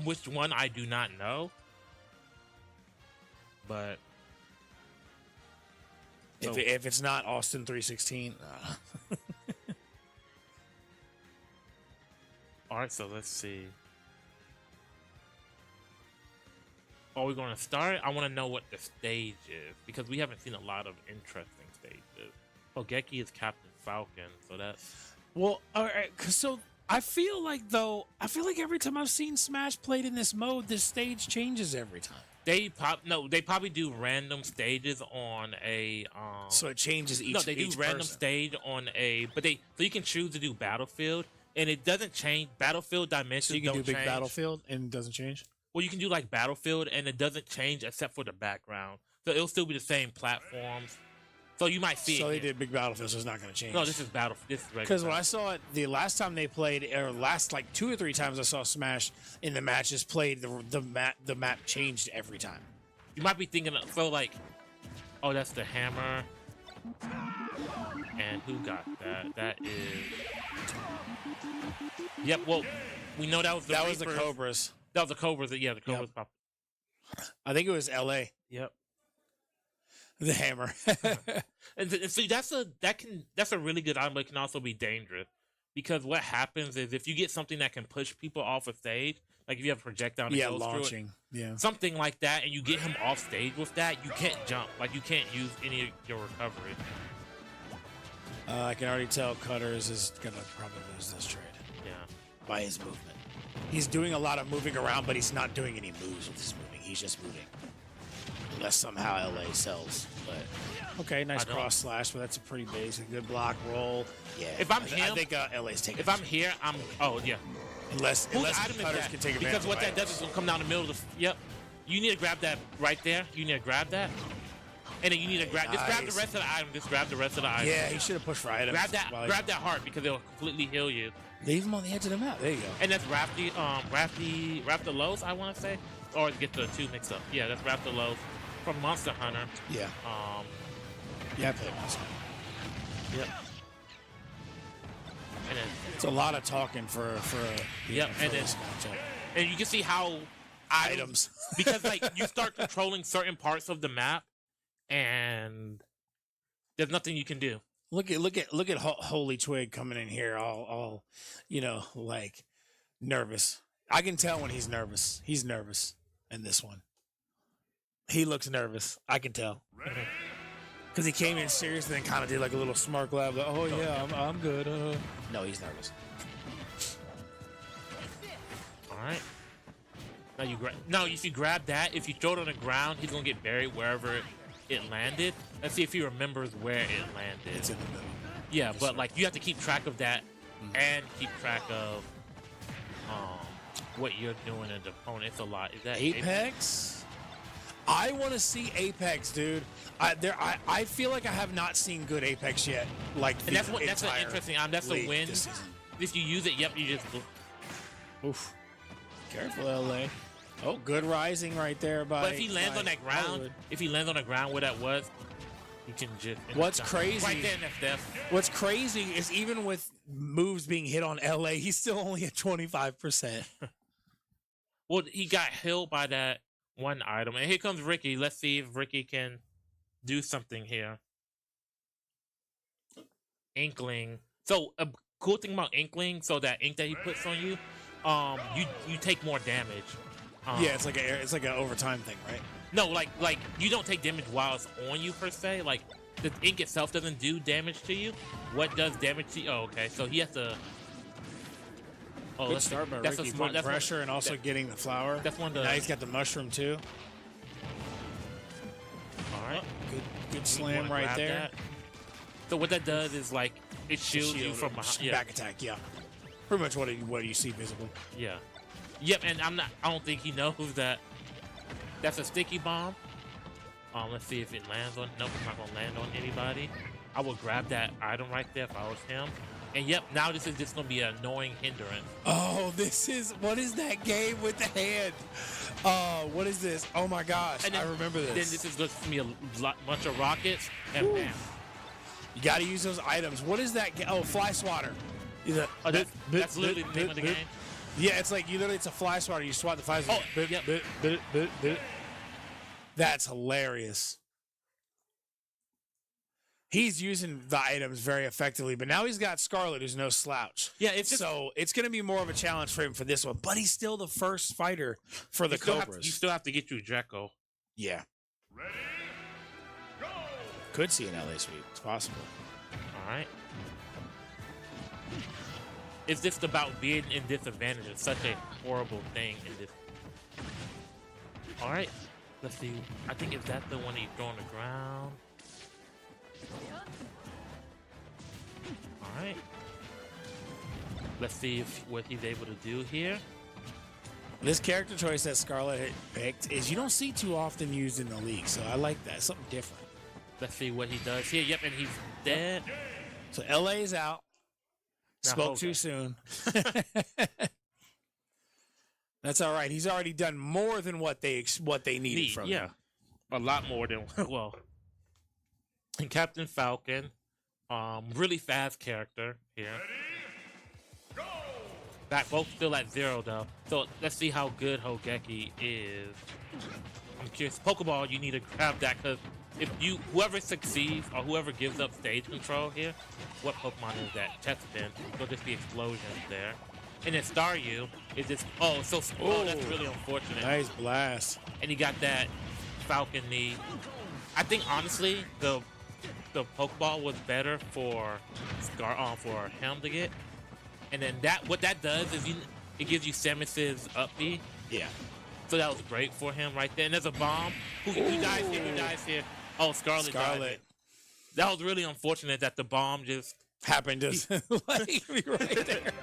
Which one I do not know, but If it's not Austin 316, right, so let's see. Are we going to start? I want to know what the stage is because we haven't seen a lot of interesting stages. Hogeki is Captain Falcon, so that's Well, all right. So I feel like every time I've seen Smash played in this mode, this stage changes every time. they probably do random stages on a So it changes each. no, they do each random person. stage on a so you can choose to do Battlefield and it doesn't change. Battlefield dimensions So you can don't do big change. Battlefield and it doesn't change. Well, you can do like Battlefield and it doesn't change except for the background. So it'll still be the same platforms. So you might see So it. they did big Battlefield, so it's not going to change. No, this is Battlefield. This is regular. Because when I saw it the last time they played, or last like 2 or 3 times I saw Smash in the matches played, the map changed every time. You might be thinking, so like, oh, that's the hammer. And who got that? That is. Yep. Well, we know that was the the Reapers. Cobras. That was the Cobras. Yeah, the Cobras popped. I think it was L.A. Yep. The hammer. And see, that's a really good item, but it can also be dangerous because what happens is if you get something that can push people off a stage, like if you have a projectile, and it goes through it, launching. Yeah. something like that, and you get him off stage with that, you can't jump. Like you can't use any of your recovery. I can already tell Cutters is gonna probably lose this trade Yeah. by his movement. He's doing a lot of moving around, but he's not doing any moves with his moving. He's just moving. Unless somehow LA sells. But okay, nice I don't- cross slash, but that's a pretty basic. Good block roll. Yeah. If I'm I him- think LA's taking. If I'm here, oh yeah. unless Whose item is Cutters that? can take advantage. Because what of that does is it'll come down the middle of the. Yep. You need to grab that right there. You need to grab that, and then you need to grab. Just grab the Nice. rest of the item. Just grab the rest of the item. Yeah, he should have pushed for items. Grab that. while he- Grab that heart because it'll completely heal you. Leave him on the edge of the map. There you go. And that's Rafty Lowe's, I want to say, or get the two mixed up. Yeah, that's Rafty Lowe's from Monster Hunter. Yeah. Yeah, I played Monster. Yep. And then, It's a lot of talking for Yep, for and then- this matchup. and you can see how Items. because like you start controlling certain parts of the map, and there's nothing you can do. Look at Holy Twig coming in here, all like nervous. I can tell when he's nervous. He's nervous in this one. He looks nervous. I can tell because he came in serious and then kind of did like a little smirk laugh. Like, oh yeah, I'm good. No, he's nervous. All right. Now if you grab that, if you throw it on the ground, he's gonna get buried wherever it landed. Let's see if he remembers where it landed. It's in the middle. Yeah, but like you have to keep track of that and keep track of what you're doing and the opponent. It's a lot. Is that Apex? I want to see Apex, dude. I feel like I have not seen good Apex yet. Like, And that's an interesting item. That's a league win. this season. If you use it, yep, you just. Oof. Careful, LA. Oh, good rising right there by. But if he lands by on that ground, Hollywood. if he lands on the ground where that was, you can just. What's crazy? Right there in that death. What's crazy is even with moves being hit on LA, he's still only at 25%. Well, he got hit by that one item, and here comes Ricky. Let's see if Ricky can do something here. Inkling. So a cool thing about Inkling, so that ink that he puts on you, you take more damage. Yeah, it's like an overtime thing, right? No, like you don't take damage while it's on you per se. Like the ink itself doesn't do damage to you. What does damage to you? Oh, okay. So he has to. Oh, Good start by Ricky. Putting pressure and also getting the flower. That's one of the. Now he's got the mushroom too. All right. Good slam right there. That. So what that does is like it shields you from behind. Yeah. Back attack, yeah. Pretty much what you see visible. Yeah. Yep, and I don't think he knows that that's a sticky bomb. Let's see if it lands on. Nope, it's not gonna land on anybody. I will grab that item right there if I was him. And yep, now this is just gonna be an annoying hindrance. Oh, what is that game with the hand? What is this? Oh my gosh, And then, I remember this. Then this is going to be a bunch of rockets and bam. You got to use those items. What is that? Oh, fly swatter. Oh, that's literally the name of the game. Yeah, it's like it's a fly swatter. You swat the fly swatter. Oh, yep. That's hilarious. He's using the items very effectively, but now he's got Scarlet, who's no slouch. Yeah, it's just, so it's going to be more of a challenge for him for this one. But he's still the first fighter for the Cobras. You still have to get through Draco. Yeah. Ready, go! Could see an LA sweep. It's possible. All right. It's just about being in disadvantage. It's such a horrible thing in this. All right. Let's see. I think is that the one he's throwing the ground? All right. Let's see what he's able to do here. This character choice that Scarlet picked is you don't see too often used in the league, so I like that. Something different. Let's see what he does here. Yep, and he's dead. So LA's out. Now, Spoke too soon. That's all right. He's already done more than what they needed from him. A lot more than well. And Captain Falcon, really fast character here. That both still at 0 though. So let's see how good Hogeki is. I'm curious. Pokeball, you need to grab that because if whoever succeeds or whoever gives up stage control here, what Pokemon is that? Chespin. So just the explosions there. And then Staryu is just that's really unfortunate. Nice blast. And he got that Falcon knee. I think honestly the Pokeball was better for him to get. And then what that does is it gives you Samus's up B. Yeah. So that was great for him right there. And there's a bomb. Who dies here? Who dies here? Oh, Scarlet. That was really unfortunate that the bomb just happened to like me right there.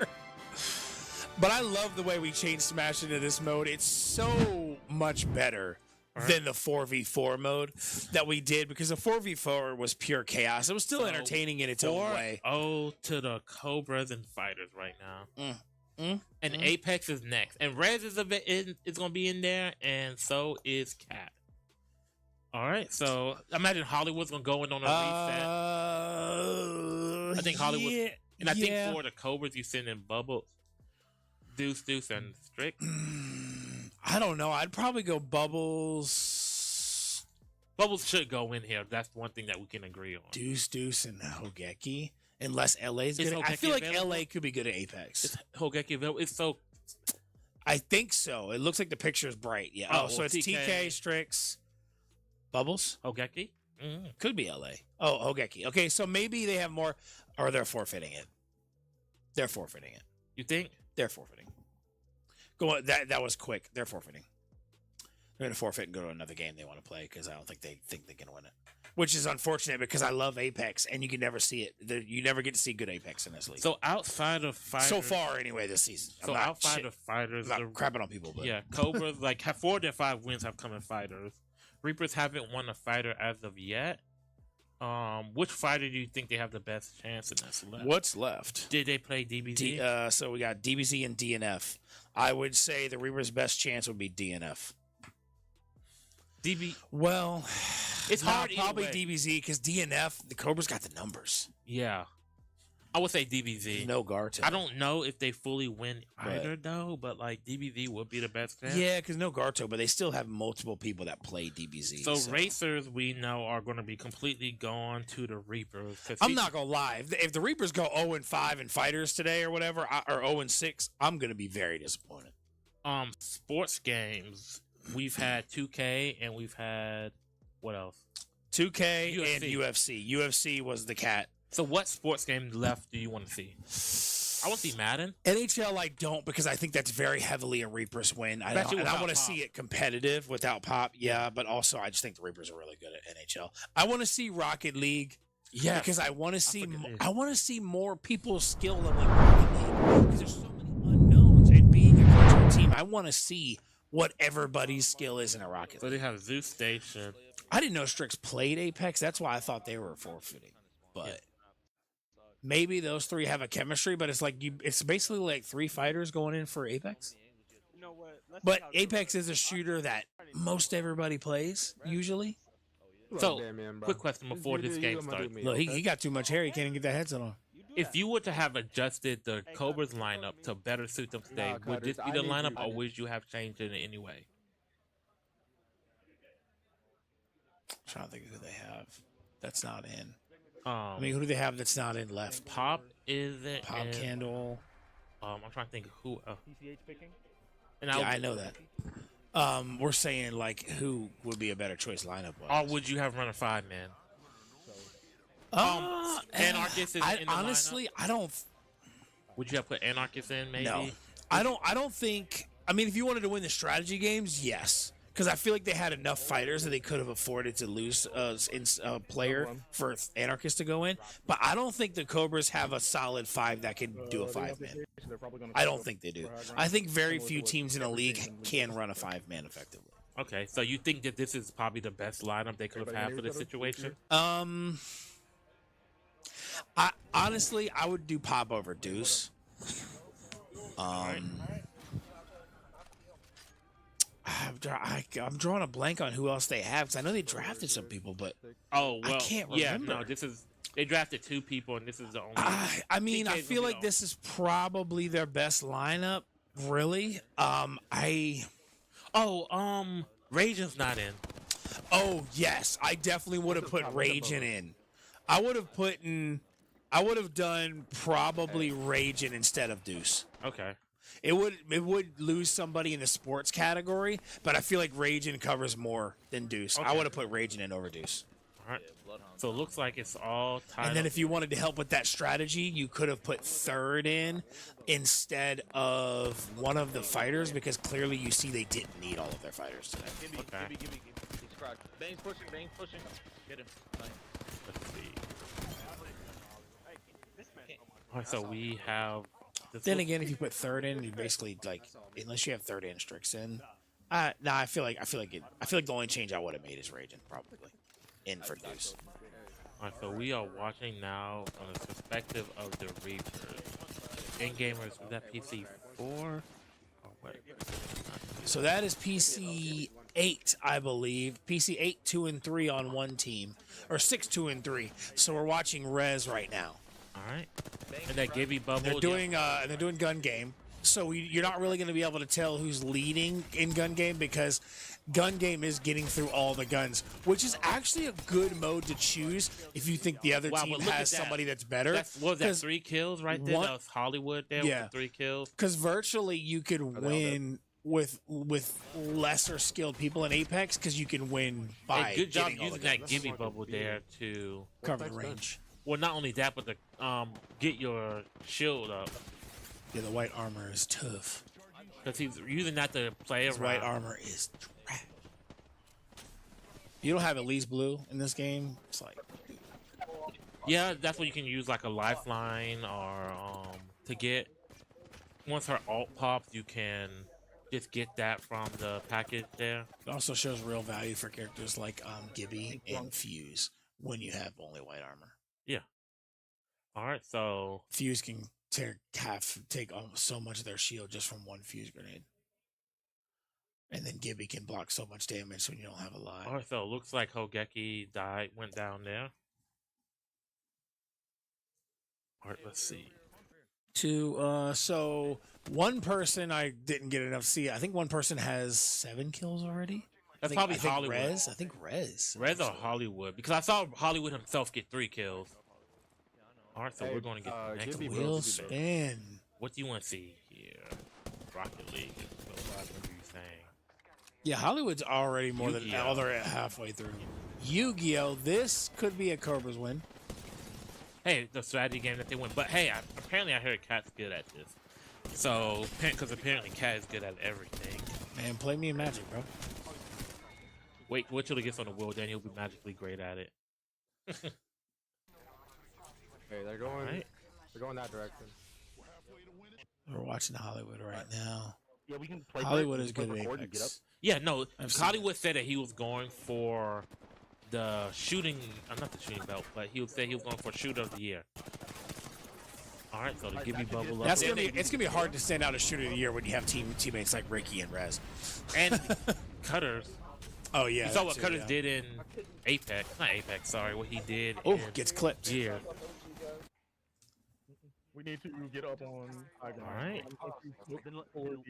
But I love the way we changed Smash into this mode. It's so much better than the 4v4 mode that we did because the 4v4 was pure chaos. It was still entertaining in its own way. Oh, to the Cobras and Fighters right now. And Apex is next. And Rez is going to be in there, and so is Cat. All right, so imagine Hollywood's going to go in on a reset. I think Hollywood. Yeah, and I think for the Cobras, you send in Bubbles. Deuce, and Strict. I don't know. I'd probably go Bubbles. Bubbles should go in here. That's one thing that we can agree on. Deuce, and Hogeki. Unless LA's good. I feel like LA could be good at Apex. Is Hogeki available? It's so. I think so. It looks like the picture is bright. Yeah. So it's TK, Strix, Bubbles, Hogeki. Could be LA. Oh, Hogeki. Okay, so maybe they have more, or they're forfeiting it. They're forfeiting it. You think? They're forfeiting. Go on. That was quick. They're forfeiting. They're going to forfeit and go to another game they want to play because I don't think they think they can win it. Which is unfortunate because I love Apex and you can never see it. You never get to see good Apex in this league. So outside of Fighters, so far anyway this season. So outside of Fighters, I'm not crapping on people. But. Yeah, Cobras 4 of their 5 wins have come in Fighters. Reapers haven't won a fighter as of yet. Which fighter do you think they have the best chance in this left? What's left? Did they play DBZ? So we got DBZ and DNF. I would say the Reaper's best chance would be DNF. Well, it's hard. Probably DBZ because DNF, the Cobras got the numbers. Yeah. I would say DBZ. No Garto. I don't know if they fully win either, though, but DBZ would be the best chance. Yeah, because no Garto, but they still have multiple people that play DBZ. So Racers, we know, are going to be completely gone to the Reapers. I'm not going to lie. If the Reapers go 0-5 in Fighters today or whatever, or 0-6, I'm going to be very disappointed. Sports games, we've had 2K and we've had, what else? 2K UFC. And UFC. UFC was the cat. So what sports game left do you want to see? I want to see Madden. NHL I don't because I think that's very heavily a Reapers win. I want to see it competitive without Pop. Yeah, but also I just think the Reapers are really good at NHL. I want to see Rocket League. Yeah, because I want to see more people's skill leveling Rocket League because there's so many unknowns and being a virtual team. I want to see what everybody's skill is in a Rocket League. So they have Zeus Station. I didn't know Strix played Apex. That's why I thought they were forfeiting. But maybe those three have a chemistry, but it's basically like 3 fighters going in for Apex. You know what? But Apex is a shooter that most everybody plays, usually. So, quick question before this game starts. Look, he got too much hair. He can't even get that headset on. If you were to have adjusted the Cobras lineup to better suit them today, would this be the lineup or would you have changed it in any way? I'm trying to think of who they have. That's not in. I mean, who do they have that's not in left? Pop isn't. Pop in, Candle. I'm trying to think of who. PCH picking? And Yeah, I know that. We're saying like who would be a better choice lineup wise. Or would you have run a 5-man? Anarchist is in the honestly, lineup? I don't. Would you have put Anarchist in? Maybe. No, I don't think. I mean, if you wanted to win the strategy games, yes, because I feel like they had enough fighters that they could have afforded to lose a player for Anarchist to go in. But I don't think the Cobras have a solid 5 that can do a 5-man. I don't think they do. I think very few teams in a league can run a 5-man effectively. Okay, so you think that this is probably the best lineup they could have had for this situation? I honestly, I would do Pop over Deuce. I'm drawing a blank on who else they have because I know they drafted some people, but I can't remember. Yeah, no, they drafted 2 people, and this is the only. I mean, I feel like this is probably their best lineup. Really, Raging's not in. Oh yes, I definitely would have put Raging in. I would have done probably Raging instead of Deuce. Okay. It would lose somebody in the sports category, but I feel like Raging covers more than Deuce. Okay. I would have put Raging in over Deuce. All right. So it looks like it's all tied. And then up. if you wanted to help with that strategy, you could have put third in instead of one of the fighters because clearly you see they didn't need all of their fighters today. Okay. Bane's pushing. Get him. Let's see. All right, so we have. Then again, if you put third in, you basically like unless you have third in Strix in. I feel like the only change I would have made is Raging probably in for Deuce. All right, so we are watching now on the perspective of the Reapers. In gamers, was that PC 4? Oh, wait. So that is PC 8, I believe. PC 8, 2, and 3 on one team, or 6, 2, and 3. So we're watching Rez right now. All right. And that Gibby bubble. They're doing gun game. So you're not really going to be able to tell who's leading in gun game because gun game is getting through all the guns, which is actually a good mode to choose if you think the other team has somebody that's better. What was that, 3 kills right there? That was Hollywood there with the 3 kills. Because virtually you could win with lesser skilled people in Apex because you can win by Hey, good job getting all the using that guns. Gibby bubble there to Cover the range. Well, not only that, but to get your shield up. Yeah, the white armor is tough. Because he's using that to play around. White armor is trash. You don't have at least blue in this game. It's like, yeah, that's what you can use like a lifeline or to get. Once her ult pops, you can just get that from the package there. it also shows real value for characters like Gibby and Fuse when you have only white armor. Yeah. All right, so Fuse can take almost so much of their shield just from one fuse grenade. And then Gibby can block so much damage when you don't have a lot. all right, so it looks like Hogeki went down there. All right, let's see. So one person I didn't get enough to see. I think one person has 7 kills already. That's I probably think Hollywood. Rez. I think Rez. Rez or Hollywood, because I saw Hollywood himself get 3 kills. All right, so we're going to get the next one. Wheel spin. What do you want to see here? Rocket League. What are you saying? Yeah, Hollywood's already more than Yu-Gi-Oh. they're halfway through. Yu-Gi-Oh! This could be a Cobras win. Hey, the strategy game that they win. But hey, apparently I heard Cat's good at this. So, because apparently Cat is good at everything. Man, play me in Magic, bro. Wait till he gets on the wheel, then he'll be magically great at it. Hey, they're going that direction. We're watching Hollywood right now. Yeah, we can play. Hollywood we is can good play at record and get up. Apex. Yeah, no, I've seen Hollywood said that he was going for the shooting, not the shooting belt, but he would say he was going for shooter of the year. All right, so the Gibby bubble up. It's gonna be hard to stand out as shooter of the year when you have teammates like Ricky and Rez. And Cutters. Oh yeah. You saw that what too, Cutters yeah. did in Apex. Not Apex, sorry. What he did Oh, in gets clipped. Yeah. We need to get up on. All right.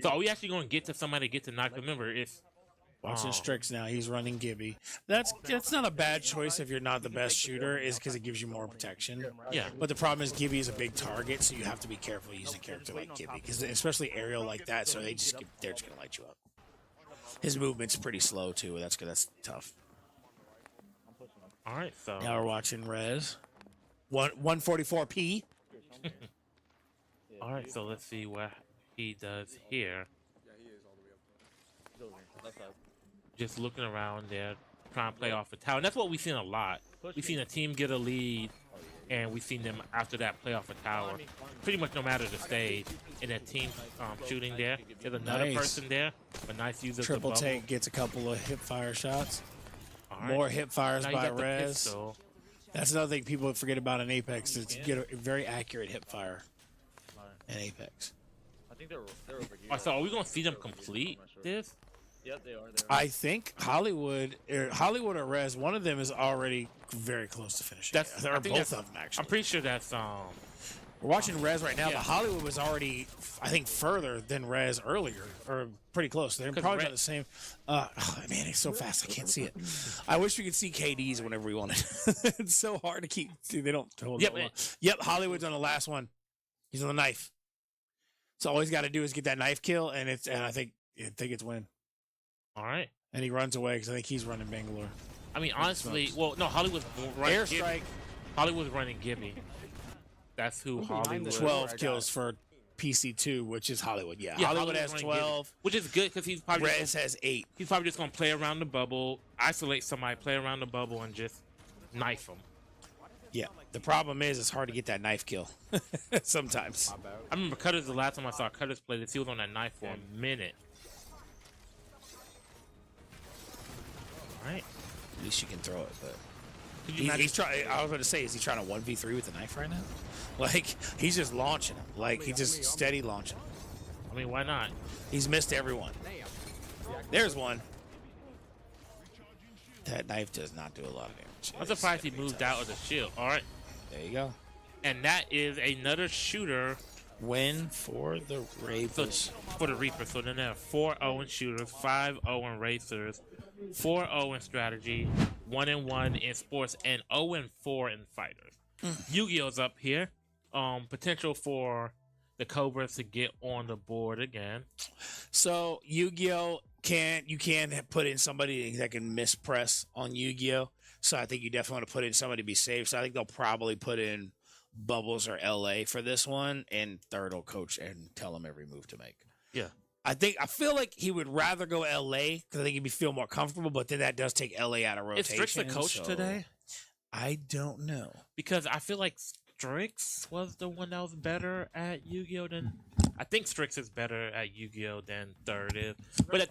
So are we actually going to get to somebody to get to knock? Remember, it's Watching Strix now, he's running Gibby. That's not a bad choice if you're not the best shooter, is because it gives you more protection. Yeah. But the problem is Gibby is a big target, so you have to be careful using a character like Gibby, because especially aerial like that, so they're just gonna light you up. His movement's pretty slow too. That's good. That's tough. All right, so Now we're watching Rez. 144p. all right, so let's see what he does here. Just looking around there, trying to play off the tower. And that's what we've seen a lot. We've seen a team get a lead, and we've seen them after that play off a tower. Pretty much no matter the stage. And that team shooting there. There's another person there. A nice use of Triple the bubble. take gets a couple of hip fire shots. All right. More hip fires Now you by got the Rez. pistol. That's another thing people forget about in Apex, is to get a very accurate hip fire in Apex. I think they're over here. Oh, so are we going to see them complete this? Yep, they are. I think Hollywood or Rez, one of them is already very close to finishing. Or both of them, actually. I'm pretty sure that's We're watching Rez right now, but Hollywood was already, I think, further than Rez earlier, or pretty close. They're probably about the same. Oh, man, it's so fast. I can't see it. I wish we could see KDs whenever we wanted. It's so hard to keep. See, they don't hold it long. Yep, Hollywood's on the last one. He's on the knife. So all he's got to do is get that knife kill, and I think it's win. all right. And he runs away because I think he's running Bangalore. I mean, honestly, well, no, Hollywood's running Airstrike. Gibby. Hollywood's running Gibby. That's who Hollywood. 12 kills for PC2, which is Hollywood. Yeah, Yeah, Hollywood has running Gibby, 12. which is good because he's probably Rez has 8. He's probably just gonna play around the bubble, isolate somebody, play around the bubble, and just knife them. Yeah. The problem is it's hard to get that knife kill sometimes. I remember Cutters the last time I saw Cutters play this. He was on that knife for a minute. All right. At least you can throw it, but Could you he's trying. I was going to say, is he trying to 1v3 with the knife right now? Like, he's just launching him. Like, he's just steady launching him. I mean, why not? He's missed everyone. There's one. That knife does not do a lot of damage. I'm surprised he moved out of the shield. All right. There you go. And that is another shooter. Win for the Ravens. For the Reapers. So then there are 4-0 in shooters, 5-0 in racers, 4-0 in strategy, 1-1 in sports, and 0-4 in fighters. Yu-Gi-Oh's up here. Potential for the Cobras to get on the board again. So Yu-Gi-Oh you can put in somebody that can mispress on Yu-Gi-Oh. So I think you definitely want to put in somebody to be safe. So I think they'll probably put in Bubbles or LA for this one, and third will coach and tell him every move to make. Yeah. I feel like he would rather go LA because I think he'd feel more comfortable, but then that does take LA out of rotation. Is Strix the coach today? I don't know. Because I feel like Strix was the one that was better at Yu-Gi-Oh than I think Strix is better at Yu-Gi-Oh than third is. But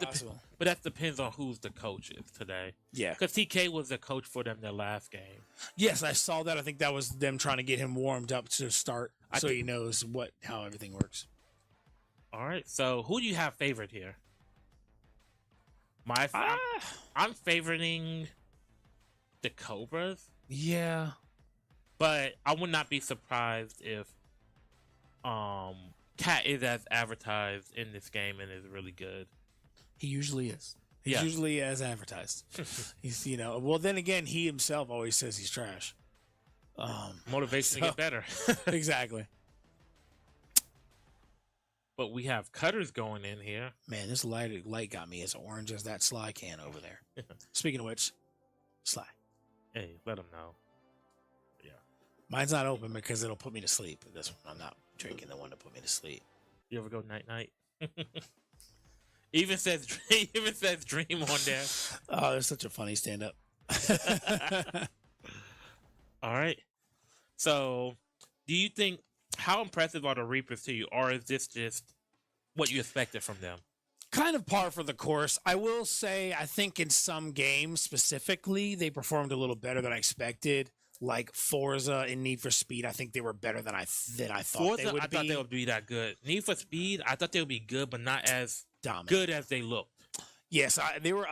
that depends on who's the coach is today. Yeah. Because TK was the coach for them their last game. Yes, I saw that. I think that was them trying to get him warmed up to start so he knows how everything works. All right. So who do you have favored here? I'm favoriting the Cobras. Yeah. But I would not be surprised if Cat is as advertised in this game and is really good. He usually is. He's usually as advertised. He's, well, then again, he himself always says he's trash. Motivation to get better. Exactly. But we have Cutters going in here. Man, this light got me as orange as that Sly can over there. Speaking of which, Sly. Hey, let him know. Yeah. Mine's not open because it'll put me to sleep. This one, I'm not drinking the one to put me to sleep. You ever go night-night? Even says dream on there. Oh, there's such a funny stand-up. All right. So, do you think, how impressive are the Reapers to you, or is this just what you expected from them? Kind of par for the course. I will say, I think in some games specifically, they performed a little better than I expected. Like Forza and Need for Speed, I think they were better than I thought Forza, they would be. I thought they would be that good. Need for Speed, I thought they would be good, but not as dominant, good as they looked. Yes, they were.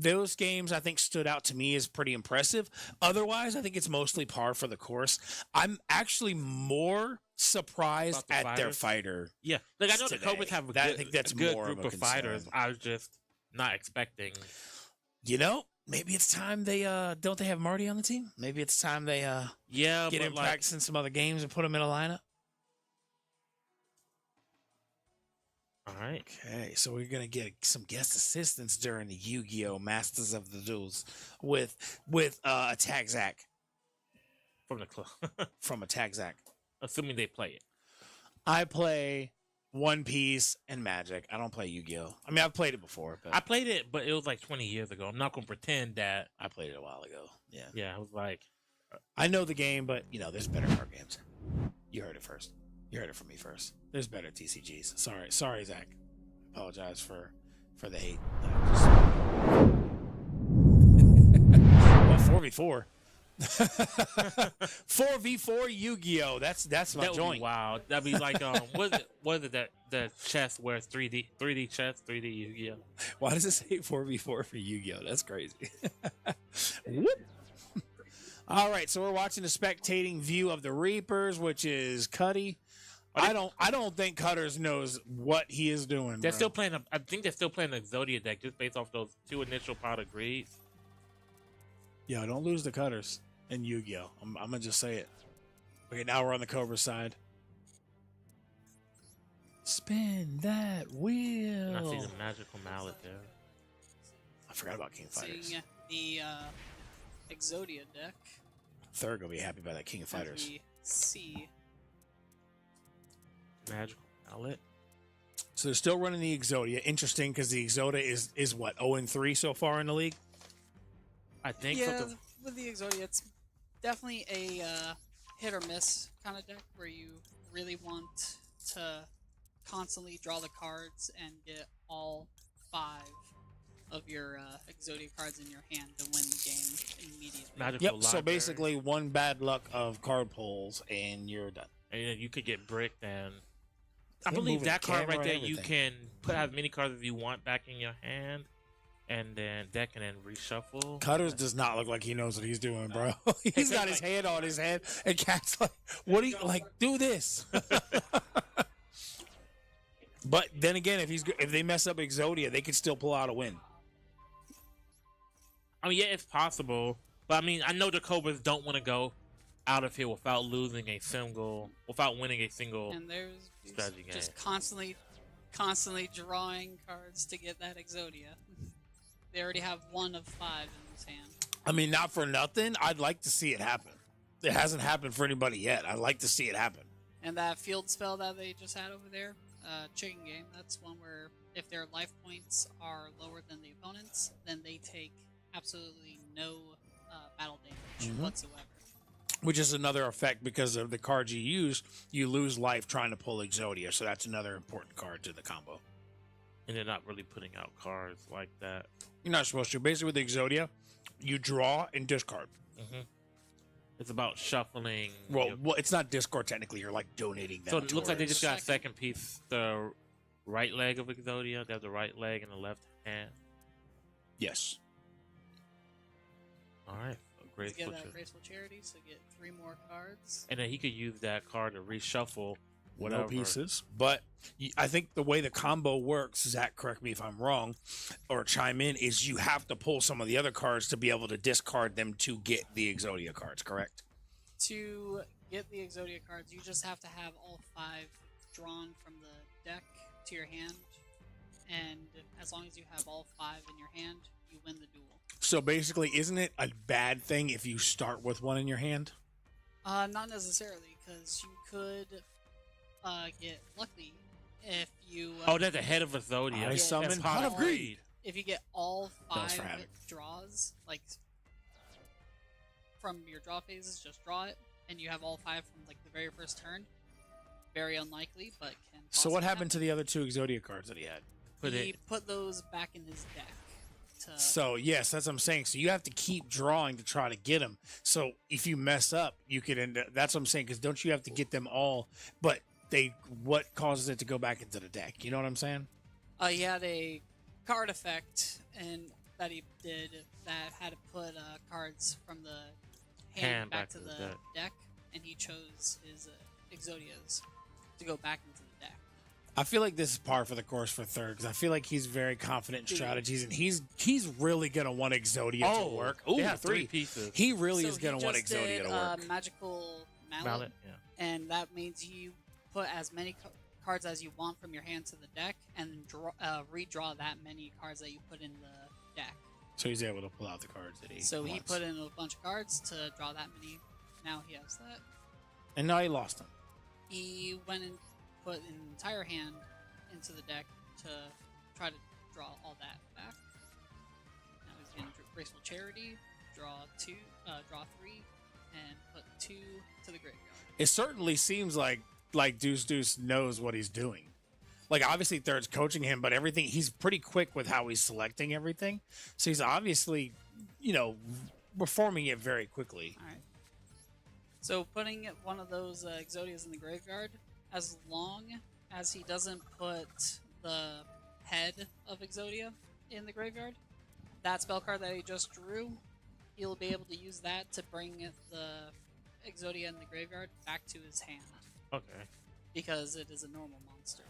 Those games I think stood out to me as pretty impressive. Otherwise, I think it's mostly par for the course. I'm actually more surprised at their fighter. Yeah, like I know today. the Cobras have a good group of fighters. I was just not expecting. You know, maybe it's time they don't they have Marty on the team? Maybe it's time they Yeah, get but him like, practicing some other games and put him in a lineup. all right. Okay, so we're gonna get some guest assistants during the Yu-Gi-Oh! Masters of the Duels with Attack Zach From the club, from Attack Zach. assuming they play it. I play One Piece and Magic. I don't play Yu-Gi-Oh! I mean, I've played it before, but I played it, but it was like 20 years ago. I'm not gonna pretend that. I played it a while ago. Yeah, Yeah, I was like, I know the game, but you know, there's better card games. You heard it first. You heard it from me first. There's better TCGs. Sorry, Zach. Apologize for the hate. Well, 4v4. 4v4 Yu-Gi-Oh! That's my that would joint. be wild. That'd be like what is it that the chess where it's 3D chess, 3D Yu-Gi-Oh. Why does it say 4v4 for Yu-Gi-Oh? That's crazy. Whoop. All right, so we're watching the spectating view of the Reapers, which is Cuddy. I don't think Cutters knows what he is doing. They're bro. still playing. I think they're still playing the Exodia deck just based off those 2 initial pot of greeds. Yo, don't lose the Cutters in Yu-Gi-Oh. I'm gonna just say it. Okay, now we're on the Cobra side. Spin that wheel. I see the magical mallet there. I forgot about King of Fighters. Seeing the Exodia deck. Third gonna be happy by that King of as Fighters. we see. Magical mallet. So they're still running the Exodia. Interesting because the Exodia is what 0-3 so far in the league. I think. Yeah, something- with the Exodia, it's definitely a hit or miss kind of deck where you really want to constantly draw the cards and get all 5 of your Exodia cards in your hand to win the game immediately. Magical Yep. library. So basically, one bad luck of card pulls and you're done. And then you could get bricked, and I They're believe moving that the card right camera there, and you everything. can put as many cards as you want back in your hand, and then deck and then reshuffle. Cutters does not look like he knows what he's doing, bro. He's got his hand on his head, and Cat's like, "What do you like? Do this." But then again, if they mess up Exodia, they could still pull out a win. I mean, yeah, it's possible, but I mean, I know the Cobras don't want to go out of here without winning a single And there's strategy game. just constantly drawing cards to get that Exodia. They already have 1 of 5 in his hand. I mean, not for nothing. I'd like to see it happen. It hasn't happened for anybody yet. I'd like to see it happen. And that field spell that they just had over there, Chicken Game, that's one where if their life points are lower than the opponent's, then they take absolutely no battle damage whatsoever. Which is another effect because of the cards you use. You lose life trying to pull Exodia, so that's another important card to the combo. And they're not really putting out cards like that. You're not supposed to. Basically, with the Exodia, you draw and discard. Mm-hmm. It's about shuffling. Well, it's not discard technically. You're like donating them. So it looks like they just got a Second. second piece, the right leg of Exodia. They have the right leg and the left hand. Yes. All right. Let's Graceful get Charity. Graceful Charity, so get 3 more cards. And then he could use that card to reshuffle whatever. No pieces. But I think the way the combo works, Zach, correct me if I'm wrong, or chime in, is you have to pull some of the other cards to be able to discard them to get the Exodia cards, correct? To get the Exodia cards, you just have to have all 5 drawn from the deck to your hand. And as long as you have all 5 in your hand, you win the duel. So basically, isn't it a bad thing if you start with one in your hand? Not necessarily, because you could get lucky if you. Oh, that's the head of Exodia. I summon That's Pot of Greed. If you get all That was for 5 Havoc. draws, like from your draw phases, just draw it, and you have all 5 from like the very first turn. Very unlikely, but can. So what happened to the other 2 Exodia cards that he had? He put those back in his deck. So yes, that's what I'm saying. So you have to keep drawing to try to get them. So if you mess up, you could end up. That's what I'm saying. Because don't you have to get them all? But what causes it to go back into the deck? You know what I'm saying? He had a card effect, and that he did that had to put cards from the hand back to the deck, and he chose his Exodias to go back into the deck. I feel like this is par for the course for third because I feel like he's very confident in strategies and he's really gonna want Exodia to work. They Ooh, have three pieces. He really So is gonna he want just Exodia did, to work. Magical Mallet, Mallet, yeah. and that means you put as many cards as you want from your hand to the deck, and redraw that many cards that you put in the deck. So he's able to pull out the cards that he So he wants. put in a bunch of cards to draw that many. Now he has that. And now he lost them. He went and put an entire hand into the deck to try to draw all that back. Now he's getting Graceful Charity, draw 3, and put 2 to the graveyard. It certainly seems like Deuce Deuce knows what he's doing. Like obviously Third's coaching him, but everything he's pretty quick with how he's selecting everything. So he's obviously, performing it very quickly. All right. So putting one of those Exodias in the graveyard, as long as he doesn't put the head of Exodia in the graveyard, that spell card that he just drew, he'll be able to use that to bring the Exodia in the graveyard back to his hand. Okay. Because it is a normal monster.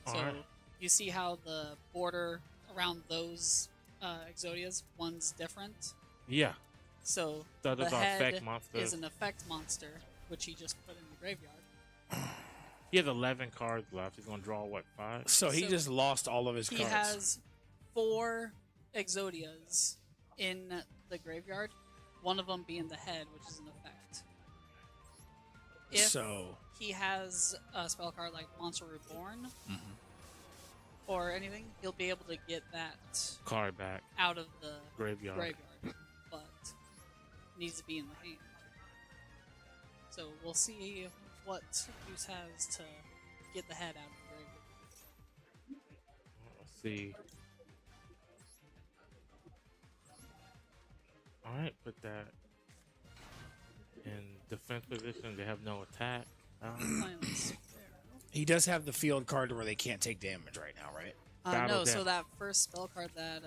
So Alright. you see how the border around those Exodias, one's different? Yeah. So The other's the an head effect monster. is an effect monster, which he just put in the graveyard. He has 11 cards left. He's gonna draw what, 5? So he just lost all of his He cards. has 4 Exodias in the graveyard, one of them being the head, which is an effect. If So- he has a spell card like Monster Reborn or anything, he'll be able to get that Card back. out of the Graveyard. but needs to be in the hand. So we'll see what Deuce has to get the head out of the graveyard. Let's see. Alright, put that in defense position. They have no attack. He does have the field card where they can't take damage right now, right? No, so that first spell card that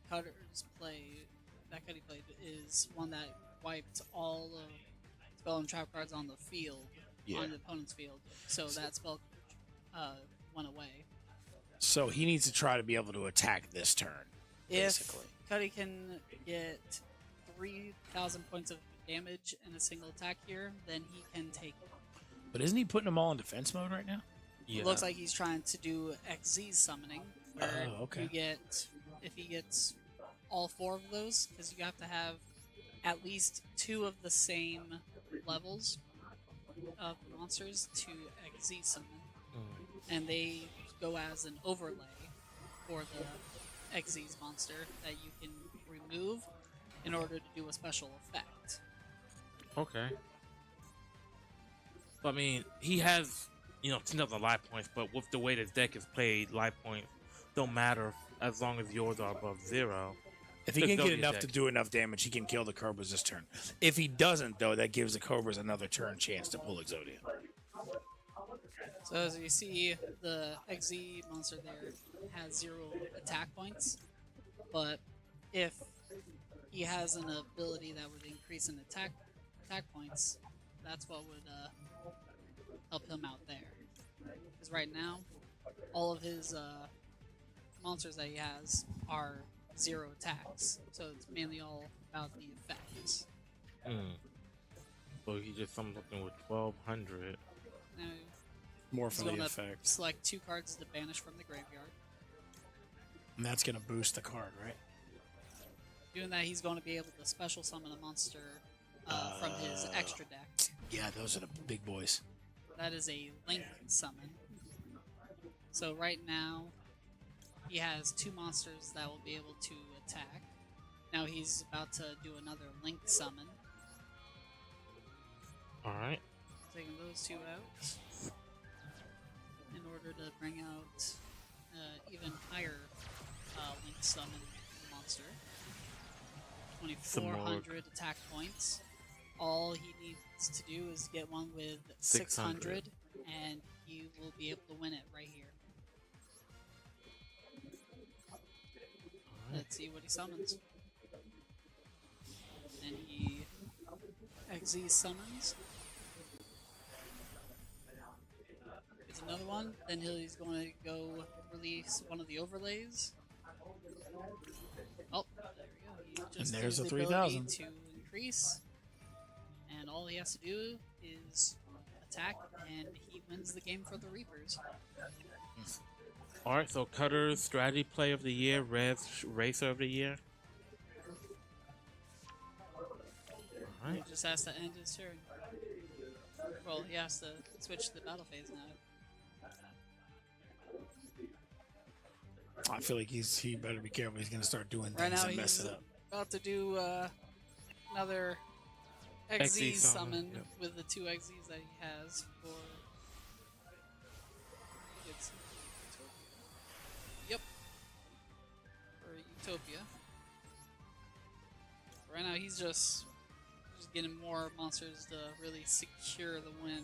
Cutter's played, that Cuddy played, is one that wiped all of spell and trap cards on the field, on the opponent's field. So that spell went away. So he needs to try to be able to attack this turn, basically. If Cuddy can get 3,000 points of damage in a single attack here, then he can take it. But isn't he putting them all in defense mode right now? It looks like he's trying to do XZ summoning, where okay. you get, if he gets all 4 of those, because you have to have at least 2 of the same levels of monsters to XZ summon, and they go as an overlay for the XZ's monster that you can remove in order to do a special effect. Okay. I mean, he has, 10,000 life points, but with the way the deck is played, life points don't matter as long as yours are above 0. If he can get enough to do enough damage, he can kill the Cobras this turn. If he doesn't, though, that gives the Cobras another turn chance to pull Exodia. So as you see, the XZ monster there has 0 attack points, but if he has an ability that would increase in attack points, that's what would help him out there. Because right now, all of his monsters that he has are 0 attacks, so it's mainly all about the effects. So he just summoned something with 1,200. Now, More he's for the gonna effect. select 2 cards to banish from the graveyard. And that's going to boost the card, right? Doing that, he's going to be able to special summon a monster from his extra deck. Yeah, those are the big boys. That is a link summon. So right now, he has 2 monsters that will be able to attack. Now he's about to do another link summon. Alright. Taking those 2 out in order to bring out even higher link summon monster. 2,400 attack points. All he needs to do is get one with 600, and he will be able to win it right here. Let's see what he summons. And he XZ summons. It's another one. Then he's going to go release one of the overlays. Oh, there we go. He just And there's has the the ability 3,000. to increase, and all he has to do is attack, and he wins the game for the Reapers. All right, so Cutter's strategy play of the year, Red's racer of the year. All He right. just has to end his turn. Well, he has to switch to the battle phase now. I feel like he better be careful. He's gonna start doing Right things now and mess he's it up. about to do another XZ XZ summon, summon yep. with the 2 XZs that he has for. It's Yep. For Utopia. Right now he's just getting more monsters to really secure the win.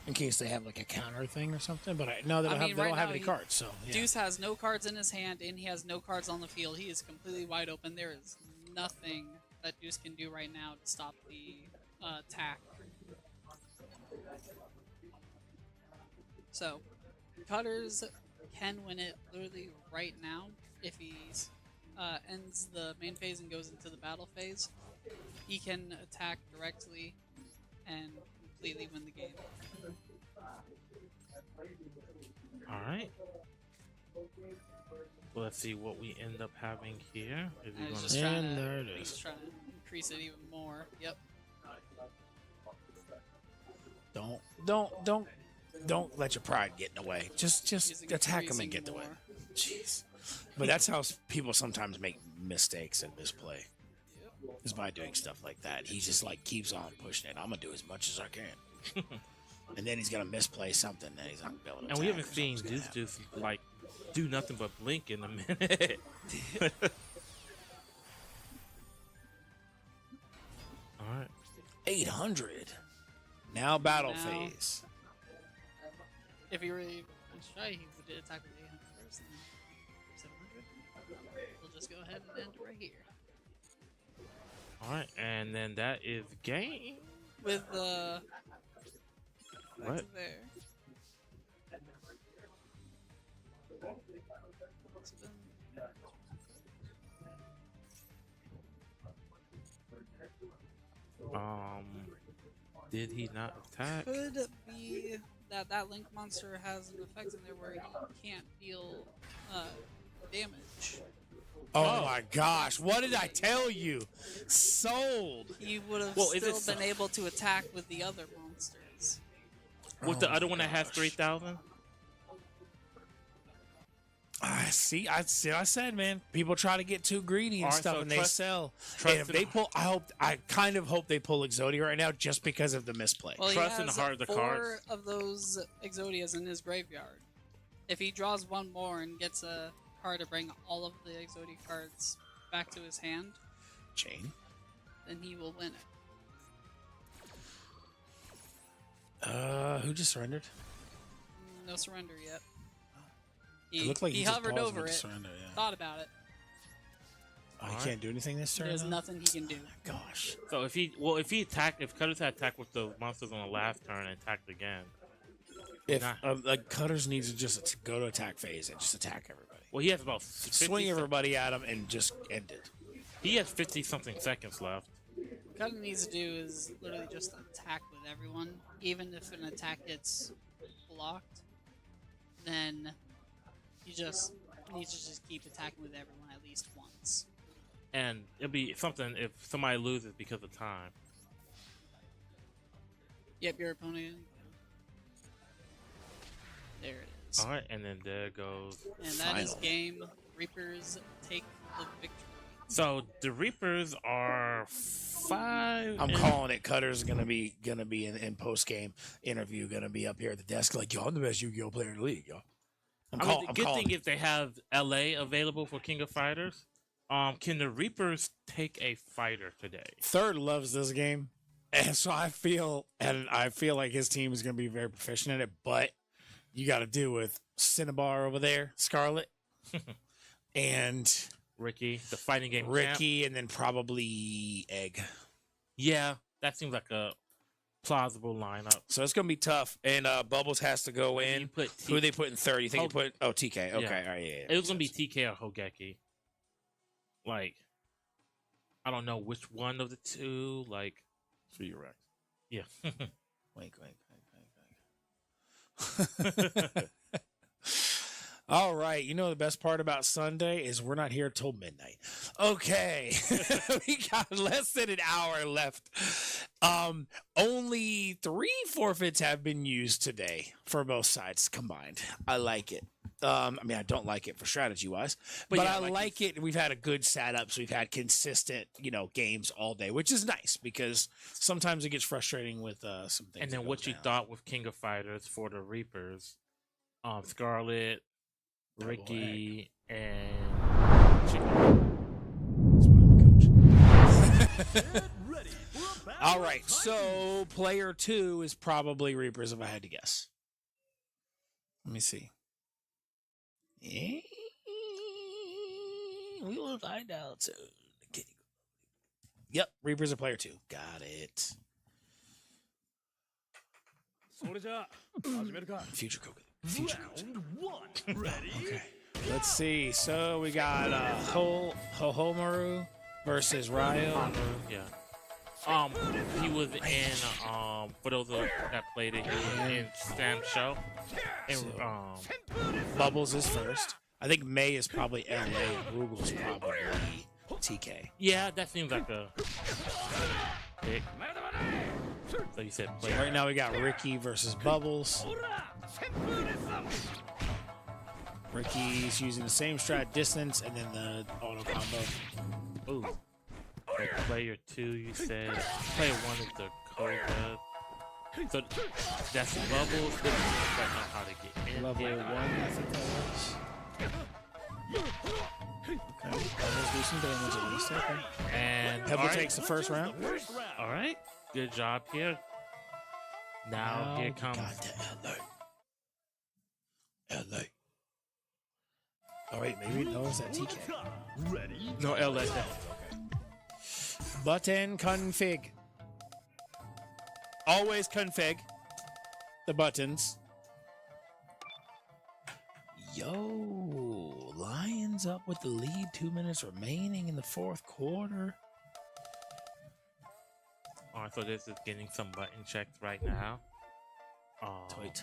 In case they have like a counter thing or something, but I know they don't I mean, have right have now any cards, so yeah. Deuce has no cards in his hand and he has no cards on the field. He is completely wide open. There is nothing that Deuce can do right now to stop the attack. So, Cutters can win it literally right now if he ends the main phase and goes into the battle phase. He can attack directly and completely win the game. All right. Well, let's see what we end up having here. Is he I was gonna- just trying And to, there it he's is. trying to increase it even more. Yep. Don't let your pride get in the way. Just He's attack him and increasing get the win. more. Jeez. But that's how people sometimes make mistakes and misplay. Is by doing stuff like that. He just like keeps on pushing it. I'm gonna do as much as I can. And then he's gonna misplay something that he's not gonna be able to And we attack haven't or seen something's Deuce gonna just like do nothing but blink in a minute. All right. happen. 800. Now battle Now- phase. If he really wants to try, he would attack with 800 first and then 700. We'll just go ahead and end right here. All right, and then that is game. With the What? there. Did he not attack? Could be that that Link monster has an effect in there where he can't deal damage. Oh my gosh, what did I tell you? Sold. He would have Well, is still it been so- able to attack with the other monsters. With Oh the my other one that has gosh. 3,000? I see. I said, man, people try to get too greedy and Alright, stuff, so and they trust- sell. trust And if in they the- pull, I kind of hope they pull Exodia right now, just because of the misplay. Well, Trust he in the has heart of the 4 cards. of those Exodias in his graveyard. If he draws one more and gets a card to bring all of the Exodia cards back to his hand, Chain. then he will win it. Who just surrendered? No surrender yet. It looked like he he just hovered paused over with it, the surrender, yeah. thought about it. Oh, he can't do anything this turn. There's though? nothing he can do. Gosh. So if he attacked, if Cutters had attacked with the monsters on the last turn and attacked again. If Nah. like Cutters needs to just go to attack phase and just attack everybody, Well, he has about 50 swing everybody at him and just end it. He has 50 something seconds left. What he needs to do is literally just attack with everyone. Even if an attack gets blocked, then he just needs to just keep attacking with everyone at least once. And it'll be something if somebody loses because of time. Yep, your opponent. There it is. All right, and then there goes. And that is Final. game. Reapers take the victory. So the Reapers are 5. I'm calling it. Cutter's gonna be in post game interview. Gonna be up here at the desk like, yo, I'm the best Yu-Gi-Oh player in the league, yo. I mean, the good thing is they have LA available for King of Fighters. Can the Reapers take a fighter today? Third loves this game, and so I feel like his team is gonna be very proficient in it. But you got to deal with Cinnabar over there, Scarlet, and Ricky, the fighting game champ. Ricky, and then probably Egg. Yeah, that seems like a plausible lineup. So it's gonna be tough. And Bubbles has to go in. Who they put in third? You think you put TK? Okay, all right, yeah. It was gonna be TK or Hogeki. Like, I don't know which one of the two. Like, for your Rex. Yeah. Wink. All right. You know the best part about Sunday is we're not here till midnight. Okay. We got less than an hour left. Only 3 forfeits have been used today for both sides combined. I like it. I mean, I don't like it for strategy wise, but yeah, I like it. We've had a good setup, so we've had consistent, games all day, which is nice because sometimes it gets frustrating with some things. And then what you thought with King of Fighters for the Reapers, Scarlet, Ricky, and Chicken. All right, so player 2 is probably Reapers if I had to guess. Let me see. We will find out soon. Yep, Reapers are player 2. Got it. Future Coca. Future Round 1. Ready? Okay. Let's see. So we got Hohomaru versus Ryo. Yeah. He was in for those that played it, he was in Sam's show. And Bubbles is first. I think May is probably LA and Rugel's probably TK. Yeah, that seems like a pick. So you said So right now we got Ricky versus Bubbles. Ricky's using the same strat, distance, and then the auto combo. Ooh. So player 2, you said. Player 1 is the Cobras. So that's Bubbles. This is know how to get in. Level 1, I think that was. Okay. Bubbles do some damage at least. Okay. And Pebble takes the first round. All right. Good job here. Now here comes LA. All right, maybe no, is that TK? Ready? No, LA. Okay. Button config. Always config the buttons. Yo, Lions up with the lead. 2 minutes remaining in the fourth quarter. All right, so this is getting some button checks right now. Tweet.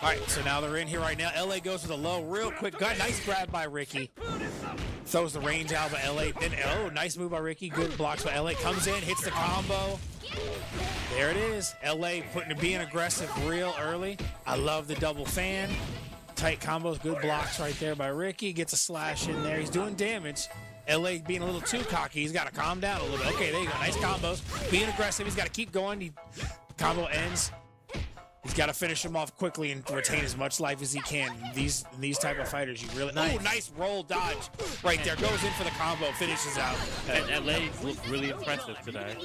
All right, so now they're in here right now. LA goes with a low, real quick. Nice grab by Ricky. Throws the range out by LA. Then, nice move by Ricky. Good blocks by LA. Comes in, hits the combo. There it is. LA being aggressive real early. I love the double fan. Tight combos, good blocks right there by Ricky. Gets a slash in there. He's doing damage. LA being a little too cocky. He's got to calm down a little bit. Okay, there you go. Nice combos. Being aggressive. He's got to keep going. Combo ends. He's got to finish him off quickly and retain as much life as he can. These type of fighters, you really nice roll dodge right there. Goes in for the combo, finishes out. And LA looked really impressive today.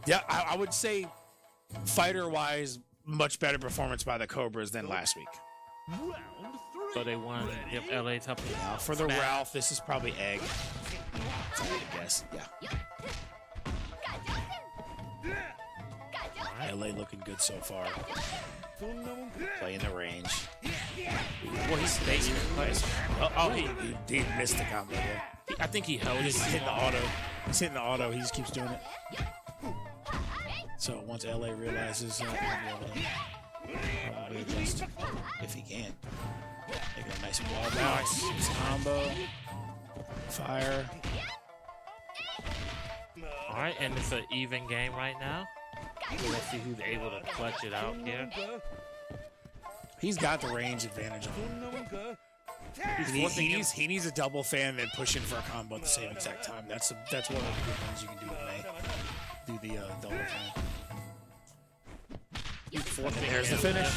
Yeah, I would say fighter-wise, much better performance by the Cobras than last week. So they won. If LA's helping out for the Ralph, this is probably Egg. That's a good guess. Yeah. LA looking good so far. Playing the range. Well, he's staying in place. He missed the combo. Yeah. I think he held it. He's hitting the auto. He's hitting the auto. He just keeps doing it. So once LA realizes he'll be able to adjust if he can. They got a nice wall bounce. Combo. Fire. All right, and it's an even game right now. So let's see who's able to clutch it out here. He's got the range advantage on him. He needs a double fan and push in for a combo at the same exact time. That's one of the good things you can do with May. Do the double fan. And there's the finish.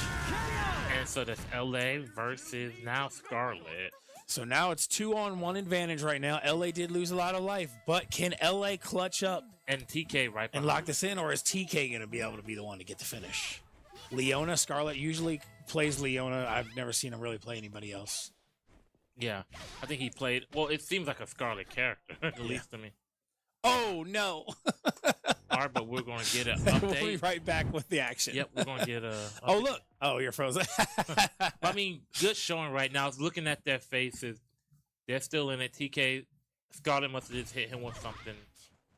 And so that's LA versus now Scarlet. So now it's 2-on-1 advantage right now. LA did lose a lot of life, but can LA clutch up and TK right and lock this in, or is TK going to be able to be the one to get the finish? Leona, Scarlet usually plays Leona. I've never seen him really play anybody else. Yeah, I think he played. Well, it seems like a Scarlet character, at least to me. Oh no! All right, but we're going to get an We'll be update. right back with the action. Yep, we're going to get a. Oh look! Oh, you're frozen. I mean, good showing right now. Looking at their faces, they're still in it. TK Scarlet must have just hit him with something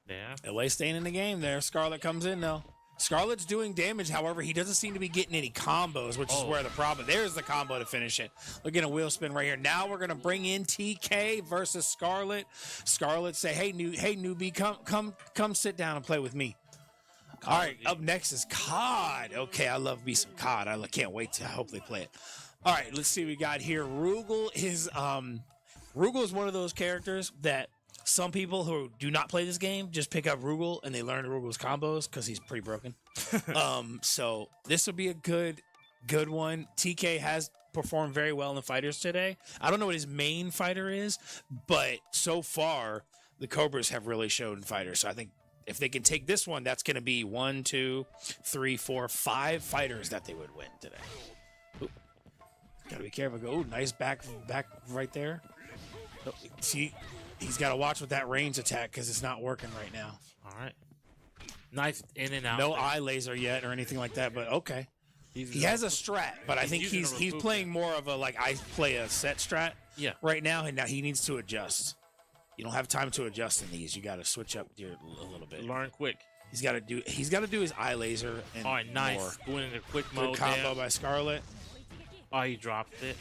there. LA staying in the game there. Scarlet comes in though. Scarlet's doing damage, however, he doesn't seem to be getting any combos, which is where the problem. There's the combo to finish it. Look at a wheel spin right here. Now we're gonna bring in TK versus Scarlet. Scarlet say, "Hey newbie, come sit down and play with me." All right, up next is COD. Okay, I love me some COD. I can't wait to hopefully play it. All right, let's see what we got here. Rugal is one of those characters that some people who do not play this game just pick up Rugal and they learn Rugal's combos because he's pretty broken. So this will be a good one. TK has performed very well in the fighters today. I don't know what his main fighter is, but so far the Cobras have really shown fighters. So I think if they can take this one, that's going to be 1, 2, 3, 4, 5 fighters that they would win today. Ooh. Gotta be careful. Go, nice back right there. Oh, see, he's got to watch with that range attack because it's not working right now. All right. Nice in and out. No eye laser yet or anything like that, but okay. He has a strat, but I think he's playing more of a I play a set strat right now, and now he needs to adjust. You don't have time to adjust in these. You got to switch up a little bit. Learn quick. He's got to do his eye laser and all right, nice. More. Going into quick mode. Good combo by Scarlet. Oh, he dropped it.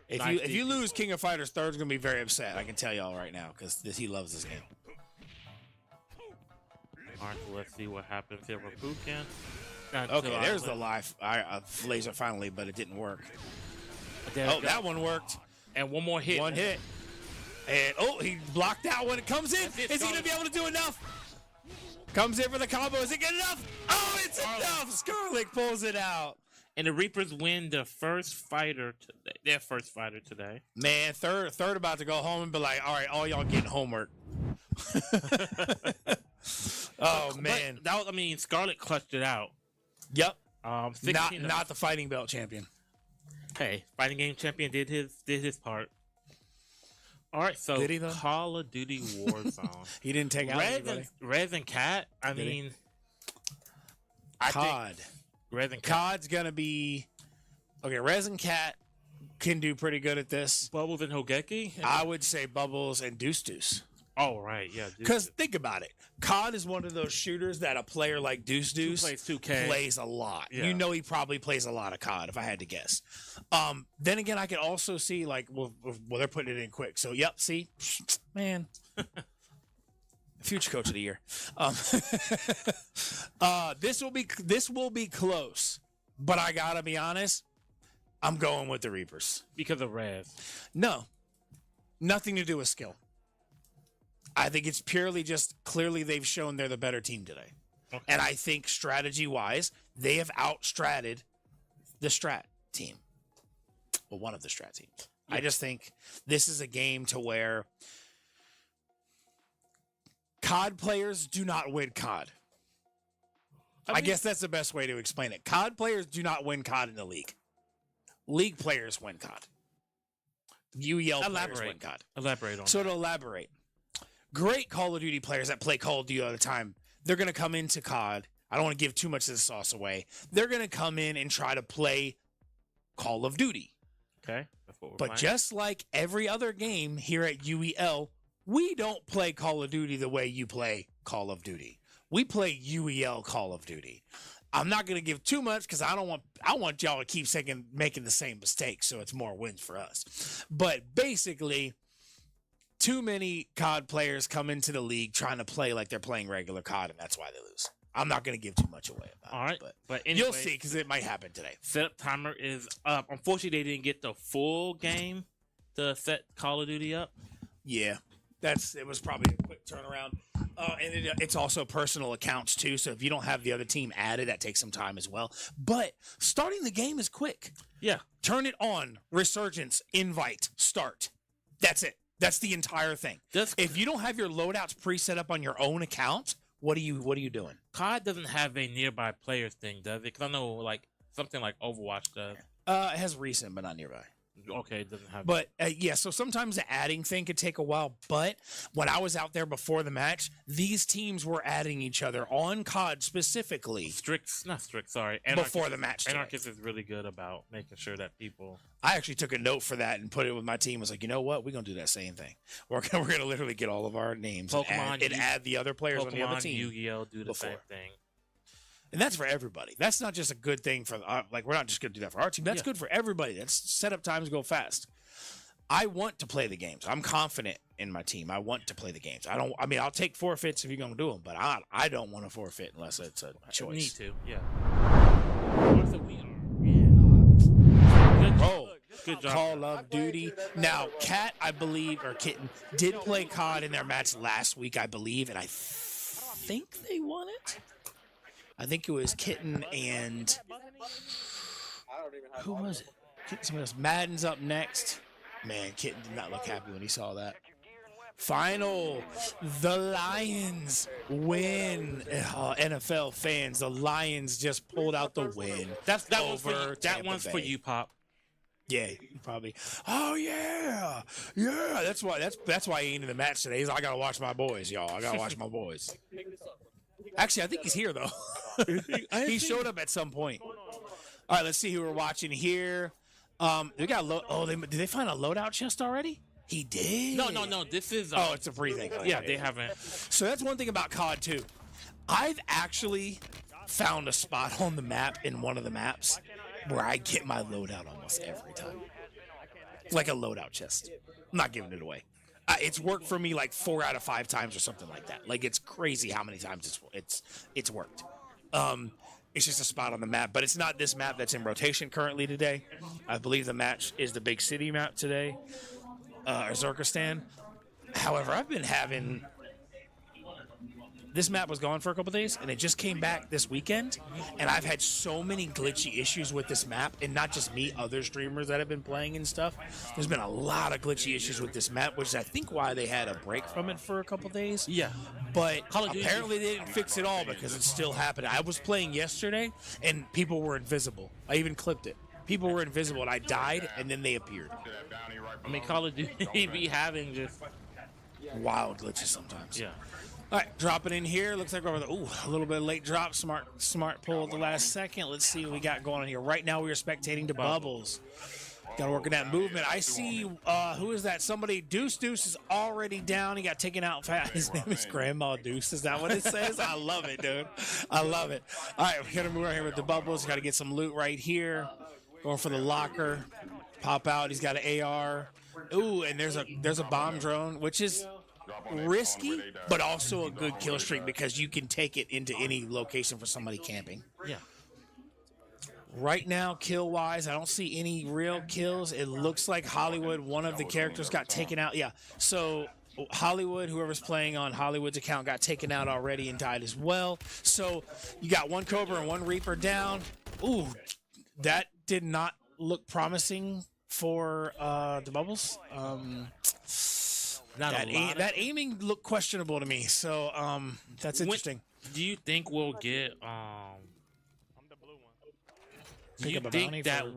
If you lose King of Fighters, Third's gonna be very upset. I can tell y'all right now because he loves this game. All right, so let's see what happens here with Pukin. Okay, there's the live laser finally, but it didn't work. That one worked. And one more hit. One hit. And he blocked out when it comes in. Is he gonna be able to do enough? Comes in for the combo. Is it good enough? Oh, it's enough. Scarlet pulls it out. And the Reapers win the first fighter today. Their first fighter today. Man, third about to go home and be like, all right, all y'all getting homework. Oh man, that was, Scarlet clutched it out. Yep. Not the fighting belt champion. Hey, fighting game champion did his part. All right, so Call of Duty Warzone. He didn't take out anybody. Rez and Cat. I think Rez and Cat. COD's gonna be okay. Rez and Cat can do pretty good at this. Bubbles and Hogeki. I would say Bubbles and Deuce Deuce. Oh right, yeah. Because think about it, COD is one of those shooters that a player like Deuce Deuce plays 2K. Plays a lot. Yeah. You know, he probably plays a lot of COD, if I had to guess. Then again, I could also see they're putting it in quick. So yep, see, man. Future coach of the year. This will be close, but I gotta be honest. I'm going with the Reapers because of Rez. No, nothing to do with skill. I think it's purely just clearly they've shown they're the better team today, and I think strategy wise they have outstratted the strat team. Well, one of the strat teams. Yeah. I just think this is a game to where COD players do not win COD. I guess that's the best way to explain it. COD players do not win COD in the league. League players win COD. UEL players win COD. Elaborate on So to elaborate, great Call of Duty players that play Call of Duty all the time, they're going to come into COD. I don't want to give too much of the sauce away. They're going to come in and try to play Call of Duty. Okay. That's what we're But playing. just like every other game here at UEL, we don't play Call of Duty the way you play Call of Duty. We play UEL Call of Duty. I'm not going to give too much because I want y'all to keep making the same mistakes so it's more wins for us. But basically, too many COD players come into the league trying to play like they're playing regular COD, and that's why they lose. I'm not going to give too much away about All right, it. but anyway, you'll see because it might happen today. Setup timer is up. Unfortunately, they didn't get the full game to set Call of Duty up. Yeah, it was probably a quick turnaround. And it's also personal accounts too. So if you don't have the other team added, that takes some time as well. But starting the game is quick. Yeah. Turn it on. Resurgence. Invite. Start. That's it. That's the entire thing. If you don't have your loadouts preset up on your own account, what are you doing? COD doesn't have a nearby players thing, does it? Because I know something like Overwatch does. It has recent, but not nearby. Okay, it doesn't have. But yeah, so sometimes the adding thing could take a while. But when I was out there before the match, these teams were adding each other on COD specifically. Not strict. Sorry, before the match today. Anarchist is really good about making sure that people. I actually took a note for that and put it with my team. I was like, you know what? We're gonna do that same thing. We're gonna literally get all of our names and add the other players on the other team. Yu-Gi-Oh do the same thing. And that's for everybody. That's not just a good thing for like we're not just going to do that for our team. That's good for everybody. That's setup times go fast. I want to play the games. I'm confident in my team. I want to play the games. I mean, I'll take forfeits if you're going to do them, but I don't want to forfeit unless it's a choice. Need to, yeah. Good job. Call of Duty. Now, Cat, I believe, or Kitten, did play COD in their match last week, I believe, and I think they won it. I think it was Kitten and who was it? Somebody else. Madden's up next. Man, Kitten did not look happy when he saw that. Final, the Lions win. NFL fans, the Lions just pulled out the win. That one's for you, Pop. Yeah, probably. Oh yeah. That's why he ain't in the match today. He's like, I gotta watch my boys, y'all. I gotta watch my boys. Actually, I think he's here though. He showed up at some point. All right, let's see who we're watching here. They got did they find a loadout chest already? He did. No. This is. It's a free thing. Yeah, they haven't. So that's one thing about COD too. I've actually found a spot on the map in one of the maps where I get my loadout almost every time. Like a loadout chest. I'm not giving it away. It's worked for me like 4 out of 5 times or something like that. Like it's crazy how many times it's worked. It's just a spot on the map, but it's not this map that's in rotation currently today. I believe the match is the big city map today, Uzbekistan. However, I've been having this map was gone for a couple days, and it just came back this weekend. And I've had so many glitchy issues with this map, and not just me, other streamers that have been playing and stuff. There's been a lot of glitchy issues with this map, which is I think why they had a break from it for a couple days. Yeah, but apparently they didn't fix it all because it's still happening. I was playing yesterday, and people were invisible. I even clipped it. People were invisible, and I died, and then they appeared. I mean, Call of Duty be having just wild glitches sometimes. Yeah. All right, dropping in here. Looks like we're a little bit of late drop. Smart pull at the last second. Let's see what we got going on here. Right now we are spectating to Bubbles. Got to work on that movement. I see, who is that? Somebody, Deuce is already down. He got taken out fast. His name is Grandma Deuce. Is that what it says? I love it, dude. I love it. All right, we got to move right here with the Bubbles. Got to get some loot right here. Going for the locker. Pop out. He's got an AR. Ooh, and there's a bomb drone, which is risky, but also a good kill streak because you can take it into any location for somebody camping. Yeah. Right now, kill-wise, I don't see any real kills. It looks like Hollywood, one of the characters got taken out. Yeah, so Hollywood, whoever's playing on Hollywood's account, got taken out already and died as well. So you got one Cobra and one Reaper down. Ooh, that did not look promising for the Bubbles. That aiming looked questionable to me, so that's interesting. Do you think we'll get do you think that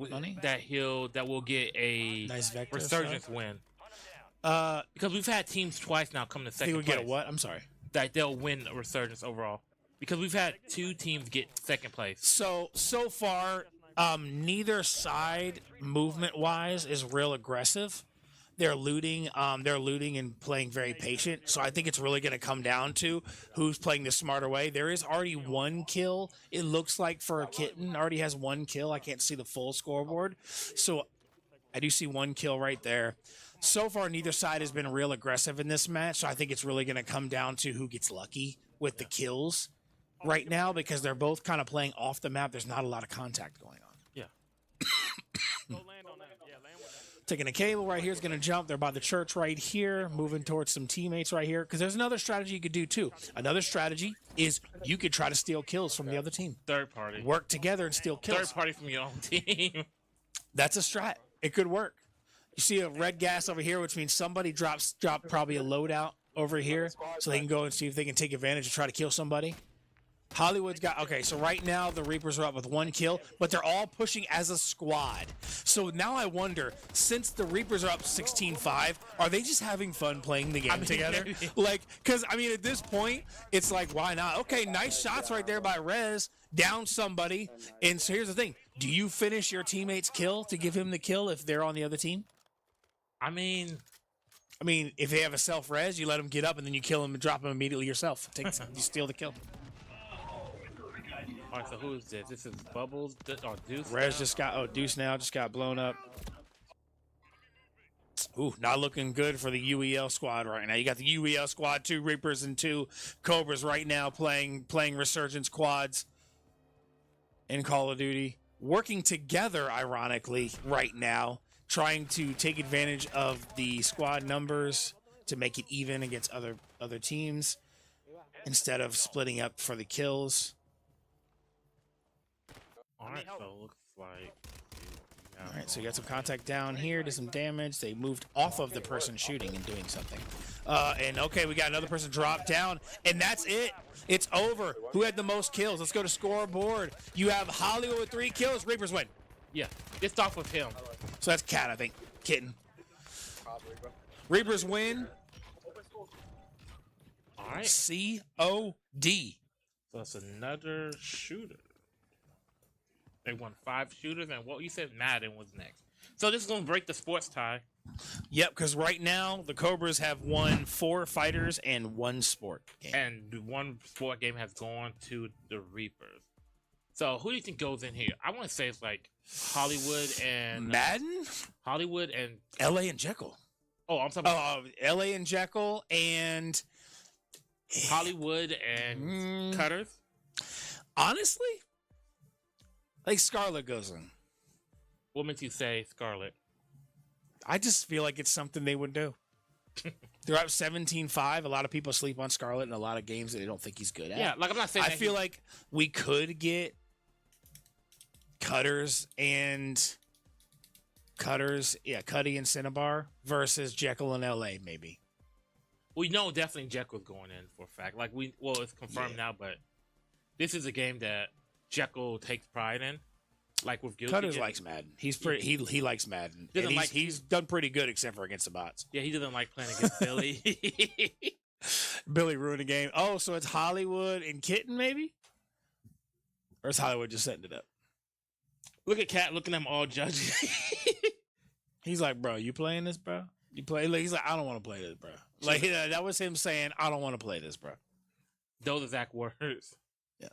we'll get a nice resurgence win? Because we've had teams twice now come to second place. Think we get a what? I'm sorry. That they'll win a resurgence overall. Because we've had 2 teams get second place. So far, neither side movement-wise is real aggressive. They're looting and playing very patient. So I think it's really going to come down to who's playing the smarter way. There is already 1 kill. It looks like for a Kitten, already has 1 kill. I can't see the full scoreboard. So I do see 1 kill right there. So far, neither side has been real aggressive in this match. So I think it's really going to come down to who gets lucky with the kills right now because they're both kind of playing off the map. There's not a lot of contact going on. Yeah. Taking a cable right here is going to jump. They're by the church right here, moving towards some teammates right here. Because there's another strategy you could do too. Another strategy is you could try to steal kills from the other team. Third party. Work together and steal kills. Third party from your own team. That's a strat. It could work. You see a red gas over here, which means somebody dropped probably a loadout over here, so they can go and see if they can take advantage and try to kill somebody. Hollywood's got okay. So right now the Reapers are up with 1 kill, but they're all pushing as a squad. So now I wonder, since the Reapers are up 16-5, are they just having fun playing the game together? Like, because I mean, at this point, it's like, why not? Okay, nice shots right there by Rez, down somebody. And so here's the thing: do you finish your teammate's kill to give him the kill if they're on the other team? I mean, if they have a self-res, you let them get up and then you kill them and drop them immediately yourself. You steal the kill. all right, so who is this? This is Bubbles or Deuce? Rez now? just got, Deuce now just got blown up. Ooh, not looking good for the UEL squad right now. You got the UEL squad, 2 Reapers and 2 Cobras right now playing Resurgence quads in Call of Duty. Working together, ironically, right now, trying to take advantage of the squad numbers to make it even against other teams instead of splitting up for the kills. All right, so it looks like. All right, so you got some contact down here, did some damage. They moved off of the person shooting and doing something. And okay, we got another person drop down, and that's it. It's over. Who had the most kills? Let's go to scoreboard. You have Hollywood with 3 kills. Reapers win. Yeah, it's off of him. So that's Cat, I think. Kitten. Reapers win. All right. COD. So that's another shooter. They won 5 shooters, and what you said, Madden was next. So this is going to break the sports tie. Yep, because right now the Cobras have won 4 fighters and 1 sport game. And 1 sport game has gone to the Reapers. So who do you think goes in here? I want to say it's like Hollywood and Madden, Hollywood and LA and Jekyll. Oh, I'm talking about LA and Jekyll and Hollywood and Cutters. Honestly, I think Scarlet goes in. What makes you say Scarlet? I just feel like it's something they would do. They're up 17-5. A lot of people sleep on Scarlet in a lot of games that they don't think he's good at. Yeah, like I'm not saying. I feel like we could get Cutters, Cuddy and Cinnabar versus Jekyll and LA, maybe. We know definitely Jekyll's going in for a fact. Like it's confirmed now, but this is a game that Jekyll takes pride in. Like with Guilty. Cutters likes Madden. He's pretty. He likes Madden. And he's done pretty good except for against the bots. Yeah, he doesn't like playing against Billy. Billy ruined the game. Oh, so it's Hollywood and Kitten, maybe? Or is Hollywood just setting it up? Look at Cat looking at them all judging. He's like, bro, you playing this, bro? You play? He's like, I don't want to play this, bro. Like that was him saying, I don't want to play this, bro. Those exact words. Yeah.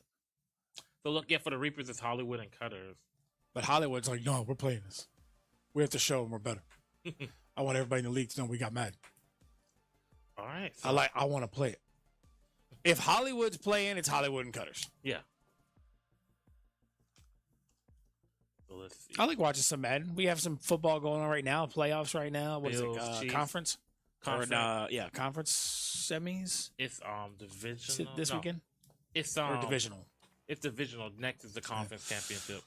So look, for the Reapers, it's Hollywood and Cutters. But Hollywood's like, no, we're playing this. We have to show them we're better. I want everybody in the league to know we got mad. All right. So I want to play it. If Hollywood's playing, it's Hollywood and Cutters. Yeah. So let's see. I like watching some Madden. We have some football going on right now, playoffs right now. What Bills, is it? Chiefs. Conference? Conference. Conference semis. It's divisional This weekend? It's or divisional. It's divisional. Next is the conference championship.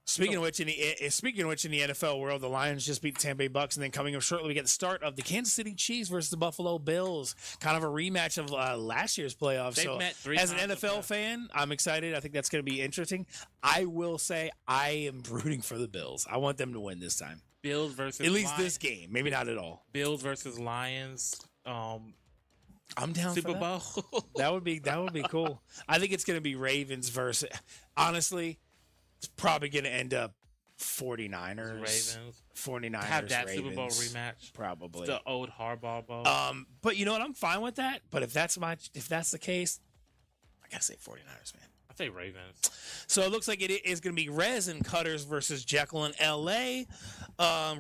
Speaking of which, in the NFL world, the Lions just beat the Tampa Bay Bucks, and then coming up shortly, we get the start of the Kansas City Chiefs versus the Buffalo Bills, kind of a rematch of last year's playoffs. They've met 3 as an times NFL fan, I'm excited. I think that's going to be interesting. I will say I am rooting for the Bills. I want them to win this time. Bills versus at least this game, maybe not at all. Bills versus Lions. I'm down Super for Bowl. That would be cool. I think it's going to be Ravens versus. Honestly, it's probably going to end up 49ers. Ravens. 49ers. Have that Ravens, Super Bowl rematch. Probably. The old Harbaugh Bowl. But you know what? I'm fine with that. But if that's the case, I gotta say 49ers, man. I say Ravens. So it looks like it is going to be Rez and Cutters versus Jekyll and LA.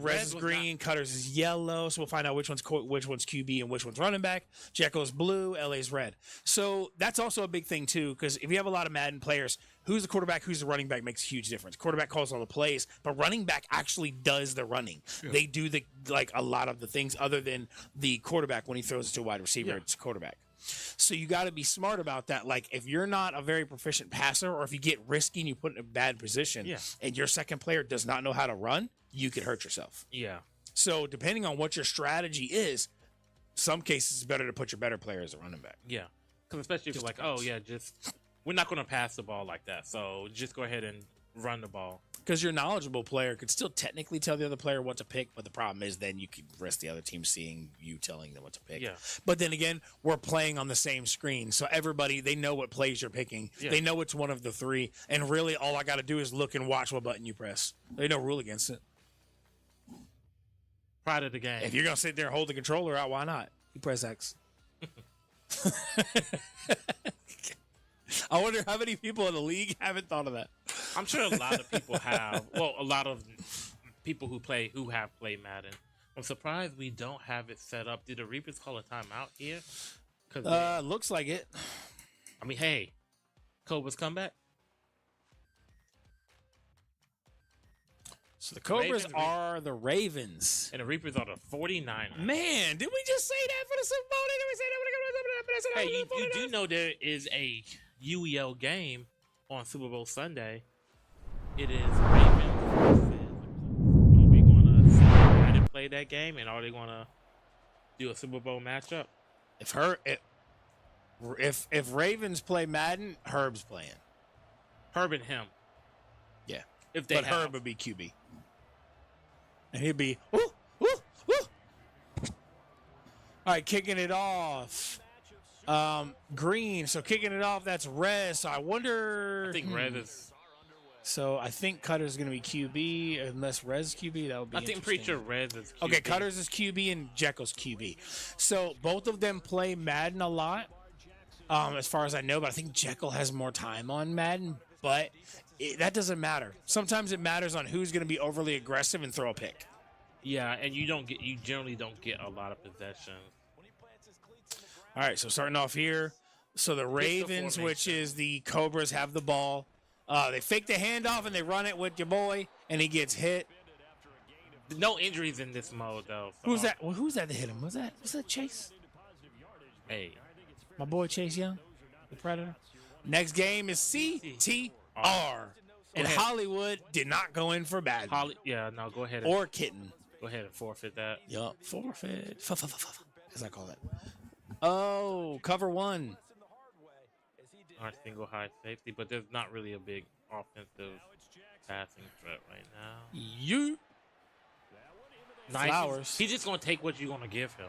Rez is green, Cutters is yellow. So we'll find out which one's QB and which one's running back. Jekyll's blue, LA's red. So that's also a big thing too, because if you have a lot of Madden players, who's the quarterback, who's the running back makes a huge difference. Quarterback calls all the plays, but running back actually does the running. Yeah. They do a lot of the things other than the quarterback when he throws it to a wide receiver. Yeah. It's quarterback. So you got to be smart about that. Like if you're not a very proficient passer, or if you get risky and you put in a bad position, and your second player does not know how to run, you could hurt yourself. Yeah. So depending on what your strategy is, some cases it's better to put your better player as a running back. Yeah. Because especially if you're like, just we're not going to pass the ball like that. So just go ahead and run the ball. Because your knowledgeable player could still technically tell the other player what to pick, but the problem is then you could risk the other team seeing you telling them what to pick. Yeah. But then again, we're playing on the same screen, so everybody, they know what plays you're picking. Yeah. They know it's one of the three, and really all I got to do is look and watch what button you press. There's no rule against it. Pride of the game. If you're going to sit there and hold the controller out, why not? You press X. I wonder how many people in the league haven't thought of that. I'm sure a lot of people have. Well, a lot of people who have played Madden. I'm surprised we don't have it set up. Did the Reapers call a timeout here? Looks like it. I mean, hey, Cobras come back. So the Cobras are the Ravens. And the Reapers are the 49ers. Man, did we just say that for the Super Bowl? Did we say that? Hey, you do know there is a UEL game on Super Bowl Sunday. It is Ravens versus. Are we going to try to play that game, and are they going to do a Super Bowl matchup? If Ravens play Madden, Herb's playing. Herb and him. Yeah. But Herb would be QB. And he'd be, woo, woo, woo. All right, kicking it off. Green. So kicking it off, that's Rez. So I wonder. I think Rez is. So I think Cutter's going to be QB. Unless Rez is QB, that would be I'm pretty sure Rez is QB. Okay, Cutters is QB and Jekyll's QB. So both of them play Madden a lot, as far as I know. But I think Jekyll has more time on Madden. But that doesn't matter. Sometimes it matters on who's going to be overly aggressive and throw a pick. Yeah, and you generally don't get a lot of possessions. All right, so starting off here. So the Ravens, which is the Cobras, have the ball. They fake the handoff and they run it with your boy, and he gets hit. No injuries in this mode, though. So. Who's that? Well, who's that hit him? Was that Chase? Hey. My boy Chase Young, the Predator. Next game is CTR. And Hollywood did not go in for bad. Go ahead. Or Kitten. Go ahead and forfeit that. Yup, forfeit. As I call it. Oh, cover one. Our single high safety, but there's not really a big offensive passing threat right now. You. Nice. Flowers. He's just going to take what you're going to give him.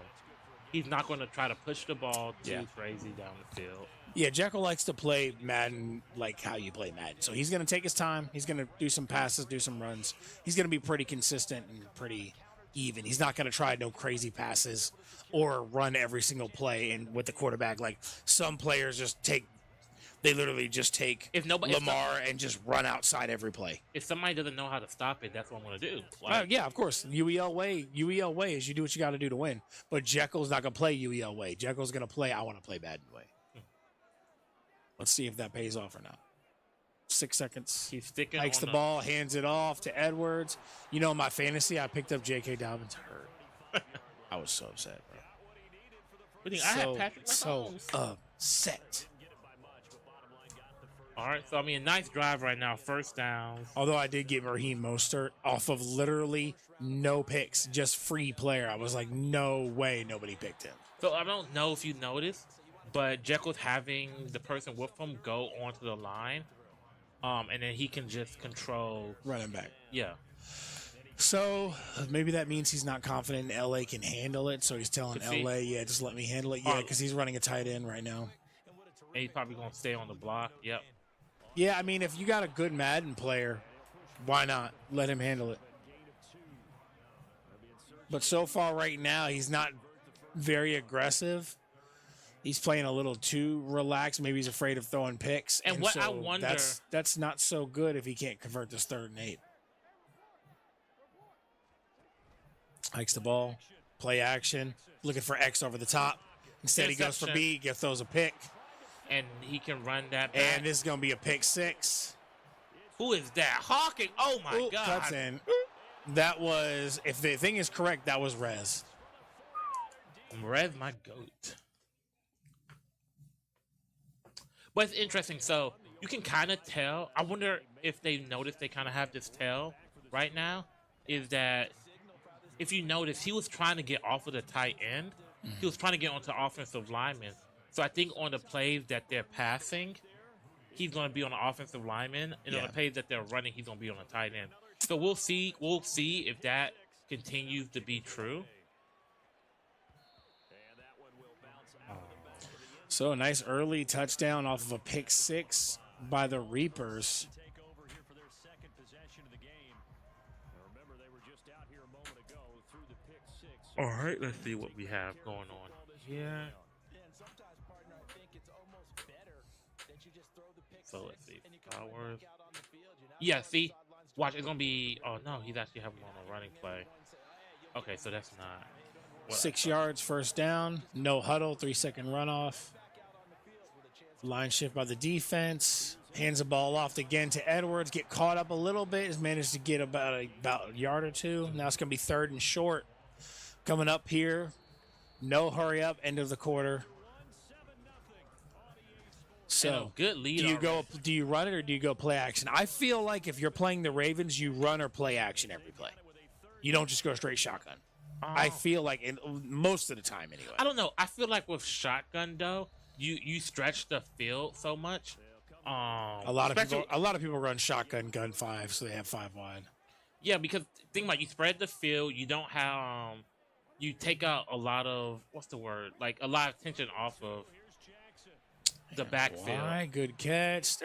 He's not going to try to push the ball too crazy down the field. Yeah, Jekyll likes to play Madden like how you play Madden. So he's going to take his time. He's going to do some passes, do some runs. He's going to be pretty consistent and pretty even. He's not going to try no crazy passes or run every single play. And with the quarterback, like some players they literally just take Lamar and just run outside every play. If somebody doesn't know how to stop it, that's what I'm going to do. Yeah, of course. UEL way is you do what you got to do to win. But Jekyll's not going to play UEL way. Jekyll's going to play I want to play Madden way. Let's see if that pays off or not. 6 seconds. He's sticking. Hikes the ball, hands it off to Edwards. You know, my fantasy, I picked up J.K. Dobbins hurt. I was so upset, bro. I had Patrick Mahomes. So upset. All right, so I mean, a nice drive right now, first down. Although I did get Raheem Mostert off of literally no picks, just free player. I was like, no way nobody picked him. So I don't know if you noticed, but Jekyll's having the person with him go onto the line, and then he can just control running back. Yeah. So maybe that means he's not confident in LA can handle it. So he's telling LA, just let me handle it. Yeah, because he's running a tight end right now. And he's probably going to stay on the block. Yep. Yeah, I mean, if you got a good Madden player, why not let him handle it? But so far right now, he's not very aggressive. He's playing a little too relaxed. Maybe he's afraid of throwing picks. And what I wonder... That's not so good if he can't convert this 3rd and 8. Hikes the ball. Play action. Looking for X over the top. Instead, he goes for B. Throws a pick. And he can run that back. And this is going to be a pick 6. Who is that? Hawking. Oh, my God. Cuts in. That was, if the thing is correct, that was Rez. Rez, my goat. But it's interesting. So you can kind of tell. I wonder if they notice they kind of have this tell right now. Is that if you notice, he was trying to get off of the tight end. He was trying to get onto offensive linemen. So I think on the plays that they're passing, he's going to be on the offensive lineman, and on Yeah. the page that they're running, he's going to be on the tight end. So we'll see. We'll see if that continues to be true. So a nice early touchdown off of a pick six by the Reapers. All right, let's see what we have going on here. So let's see. Flowers. Yeah, see? Watch, it's going to be... Oh, no, he's actually having him on a running play. Okay, so that's not... 6 yards, first down. No huddle, 3-second runoff. Line shift by the defense. Hands the ball off again to Edwards. Get caught up a little bit. Has managed to get about a yard or two. Now it's going to be 3rd and short. Coming up here. No hurry up. End of the quarter. So good lead. Do you run it or do you go play action? I feel like if you're playing the Ravens, you run or play action every play. You don't just go straight shotgun. I feel like most of the time anyway. I don't know. I feel like with shotgun though, you stretch the field so much. A lot of people run shotgun gun 5, so they have 5 wide. Yeah, because think about it, you spread the field. You don't have you take out a lot of like a lot of tension off of the backfield. All right, good catch.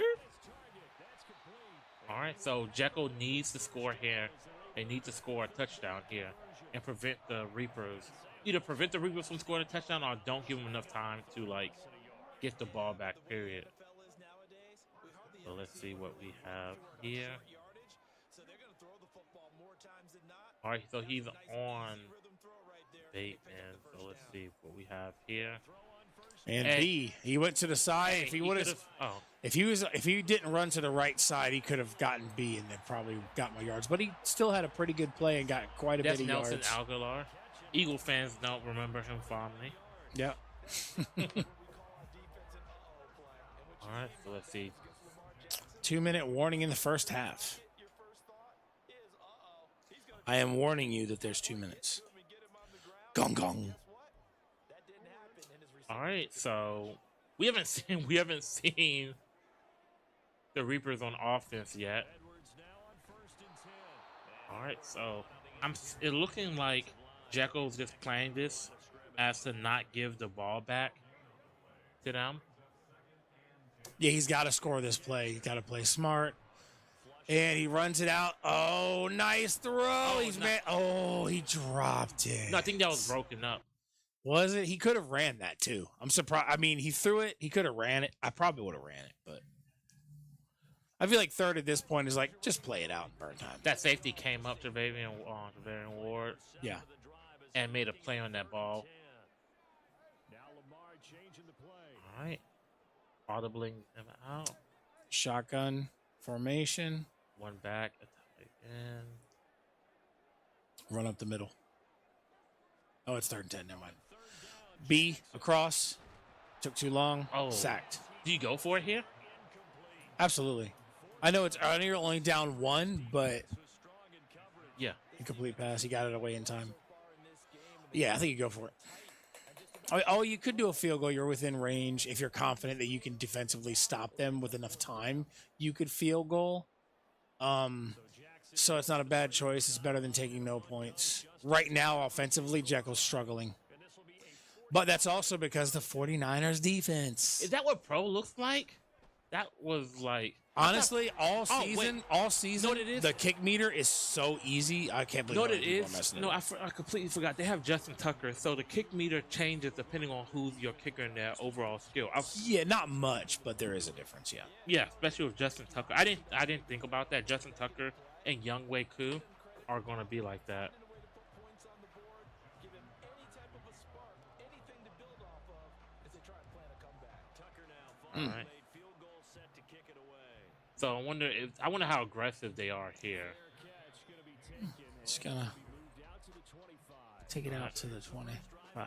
All right, so Jekyll needs to score here. They need to score a touchdown here and prevent the Reapers. Either prevent the Reapers from scoring a touchdown or don't give them enough time to like get the ball back. Period. So let's see what we have here. All right, so he's on Bateman. So let's see what we have here. And B, he went to the side. If he would have, if he didn't run to the right side, he could have gotten B and then probably got more yards. But he still had a pretty good play and got quite a bit of Nelson yards. Aguilar. Eagle fans don't remember him fondly. Yep. All right, so let's see. 2-minute warning in the first half. I am warning you that there's 2 minutes. Gong gong. All right, so we haven't seen the Reapers on offense yet. All right, so it's looking like Jekyll's just playing this as to not give the ball back to them. Yeah, he's got to score this play. He's got to play smart. And he runs it out. Oh, nice throw. He dropped it. No, I think that was broken up. Was it? He could have ran that too. I'm surprised. I mean, he threw it. He could have ran it. I probably would have ran it, but I feel like 3rd at this point is like, just play it out and burn time. That safety came up to Varian Ward. Yeah. And made a play on that ball. All right. Audibling him out. Shotgun formation. One back. And run up the middle. Oh, it's 3rd and 10. Never mind. B across. Took too long. Oh. Sacked. Do you go for it here? Absolutely. I know you're only down 1, but yeah, incomplete pass. He got it away in time. Yeah, I think you go for it. Oh, you could do a field goal. You're within range. If you're confident that you can defensively stop them with enough time, you could field goal. So it's not a bad choice. It's better than taking no points. Right now, offensively, Jekyll's struggling. But that's also because the 49ers defense. Is that what pro looks like? That was like... Honestly, all season, know what it is? the kick meter is so easy. I can't believe what it people are is. messing it No, up. I completely forgot. They have Justin Tucker, so the kick meter changes depending on who's your kicker and their overall skill. Yeah, not much, but there is a difference. Yeah. Yeah, especially with Justin Tucker. I didn't think about that. Justin Tucker and Younghoe Koo are going to be like that. All right. So I wonder how aggressive they are here. Just gonna take it out to the 25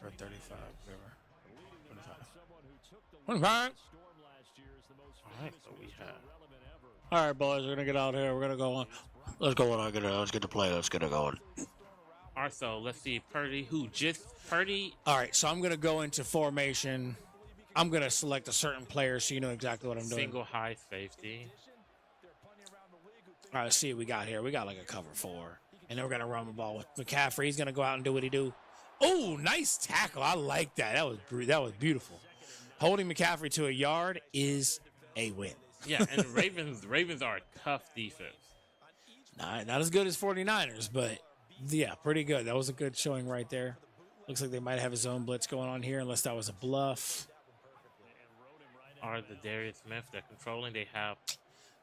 or 35, whatever. 25. All right, so we have. All right, boys, we're gonna get out here. We're gonna go on. Let's go on. Let's get to play. Let's get it going. All right, so let's see. Purdy. All right, so I'm gonna go into formation. I'm going to select a certain player so you know exactly what I'm doing. Single high safety. All right, let's see what we got here. We got like a cover 4. And then we're going to run the ball with McCaffrey. He's going to go out and do what he do. Oh, nice tackle. I like that. That was beautiful. Holding McCaffrey to a yard is a win. Yeah, and Ravens are a tough defense. Not as good as 49ers, but yeah, pretty good. That was a good showing right there. Looks like they might have a zone blitz going on here, unless that was a bluff. Are the Darius Smith they're controlling? They have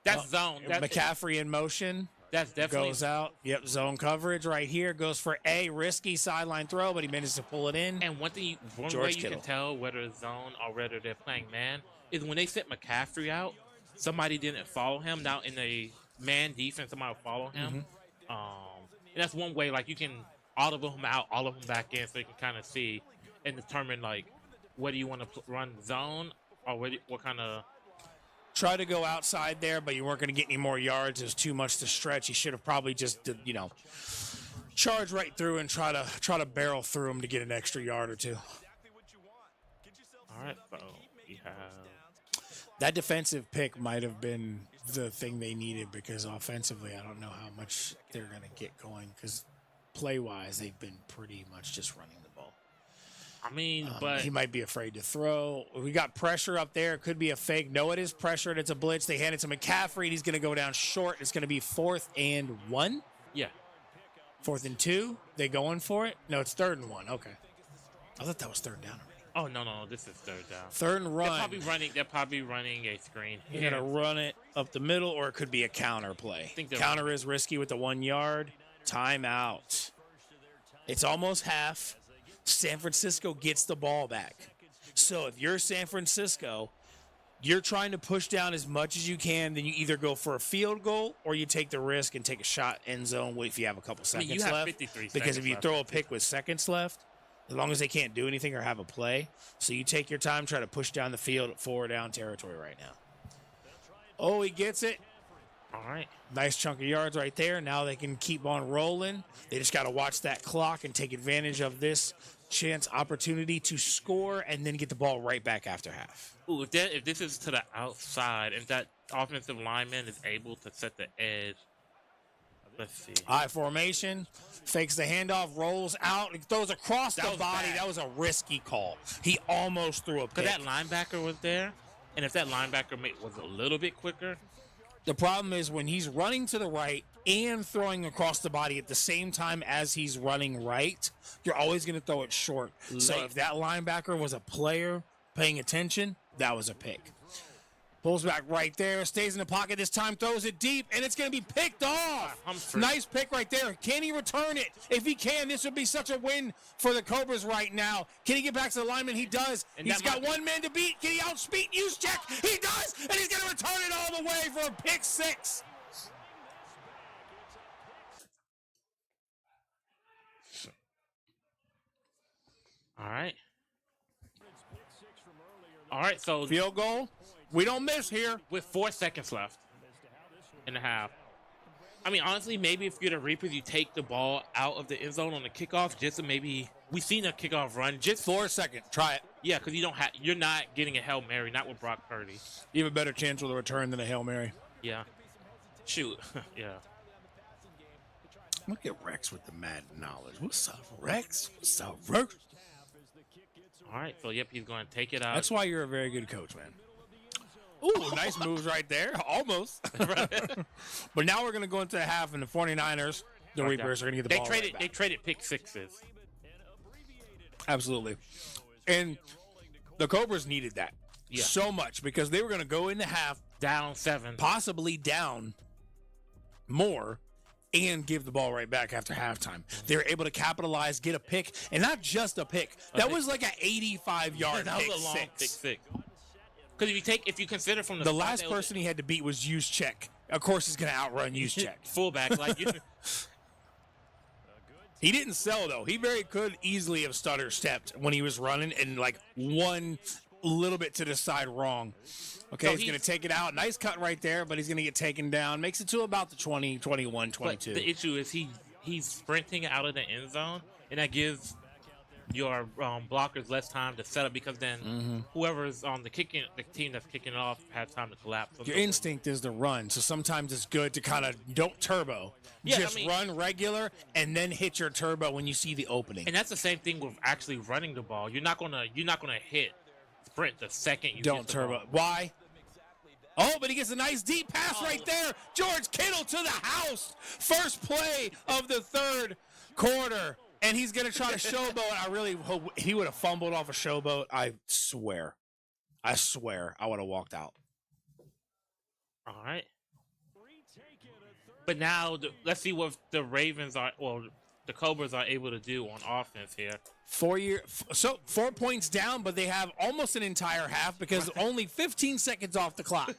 that's zone. McCaffrey in motion. That's definitely goes out. Yep, zone coverage right here. Goes for a risky sideline throw, but he manages to pull it in. And one way you can tell whether it's zone or whether they're playing man is when they set McCaffrey out, somebody didn't follow him. Now in a man defense, somebody will follow him. And that's one way, like you can all of them out, all of them back in, so you can kind of see and determine like whether you want to run zone or what kind of. Try to go outside there, but you weren't going to get any more yards. It was too much to stretch. You should have probably just, charge right through and try to barrel through him to get an extra yard or two. All right, so we have that defensive pick might have been the thing they needed because offensively, I don't know how much they're going to get going because play-wise, they've been pretty much just running the ball. I mean, but he might be afraid to throw. We got pressure up there. It could be a fake. No, it is pressure, and it's a blitz. They hand it to McCaffrey, and he's going to go down short. It's going to be 4th and 1. Yeah. 4th and 2. They going for it? No, it's 3rd and 1. Okay. I thought that was 3rd down already. Oh, no. This is 3rd down. 3rd and run. They're probably running a screen. You're going to run it up the middle, or it could be a counter play. Counter is risky with the 1 yard. Timeout. It's almost half. San Francisco gets the ball back. So if you're San Francisco, you're trying to push down as much as you can. Then you either go for a field goal or you take the risk and take a shot end zone if you have a couple seconds you have left. 53 because seconds if you left. throw a pick with seconds left, as long as they can't do anything or have a play, so you take your time, try to push down the field at 4 down territory right now. Oh, he gets it. All right. Nice chunk of yards right there. Now they can keep on rolling. They just got to watch that clock and take advantage of this chance opportunity to score and then get the ball right back after half. Ooh, if this is to the outside, if that offensive lineman is able to set the edge, let's see. High formation, fakes the handoff, rolls out, and throws across the body. Bad. That was a risky call. He almost threw a pick. Because that linebacker was there, and if that linebacker was a little bit quicker. The problem is when he's running to the right and throwing across the body at the same time as he's running right, you're always going to throw it short. So if that linebacker was a player paying attention, that was a pick. Pulls back right there, stays in the pocket this time, throws it deep, and it's going to be picked off. Nice pick right there. Can he return it? If he can, this would be such a win for the Cobras right now. Can he get back to the lineman? He does. And he's got one man to beat. Can he outspeed Juszczyk? He does, and he's going to return it all the way for a pick 6. All right, so field goal. We don't miss here. With 4 seconds left in the half. I mean, honestly, maybe if you're the Reapers, you take the ball out of the end zone on the kickoff just to maybe we've seen a kickoff run. Just 4 seconds. Try it. Yeah, because you're not getting a Hail Mary, not with Brock Purdy. You have a better chance with a return than a Hail Mary. Yeah. Shoot. Yeah. Look at Rex with the mad knowledge. What's up, Rex? What's up, Rex? All right, so yep, he's going to take it out. That's why you're a very good coach, man. Ooh, nice moves right there. Almost. But now we're going to go into the half, and the 49ers, the Reapers, are going to get the ball right back. They traded pick 6s. Absolutely. And the Cobras needed that so much because they were going to go into half down 7, possibly down more, and give the ball right back after halftime. They were able to capitalize, get a pick, and not just a pick. That was like an 85-yard that pick was a long six. pick 6. Because if you consider from the last person he had to beat was Juszczyk. Of course, he's going to outrun Juszczyk. Fullback, like you. He didn't sell though. He very could easily have stutter stepped when he was running and like one little bit to the side wrong. Okay, so he's going to take it out. Nice cut right there, but he's going to get taken down. Makes it to about the 20, 21, 22. But the issue is he's sprinting out of the end zone, and that gives your blockers less time to set up because then whoever's on the team that's kicking off has time to collapse. Your instinct is to run, so sometimes it's good to kind of don't turbo. Yeah, Just run regular and then hit your turbo when you see the opening. And that's the same thing with actually running the ball. You're not gonna hit sprint the second you don't hit the turbo. ball. Why? Oh, but he gets a nice deep pass right there. George Kittle to the house. First play of the third quarter. And he's going to try to showboat. I really hope he would have fumbled off a showboat. I swear I would have walked out. All right. But now, let's see what the Ravens are, well, the Cobras are able to do on offense here. 4 points down, but they have almost an entire half because only 15 seconds off the clock.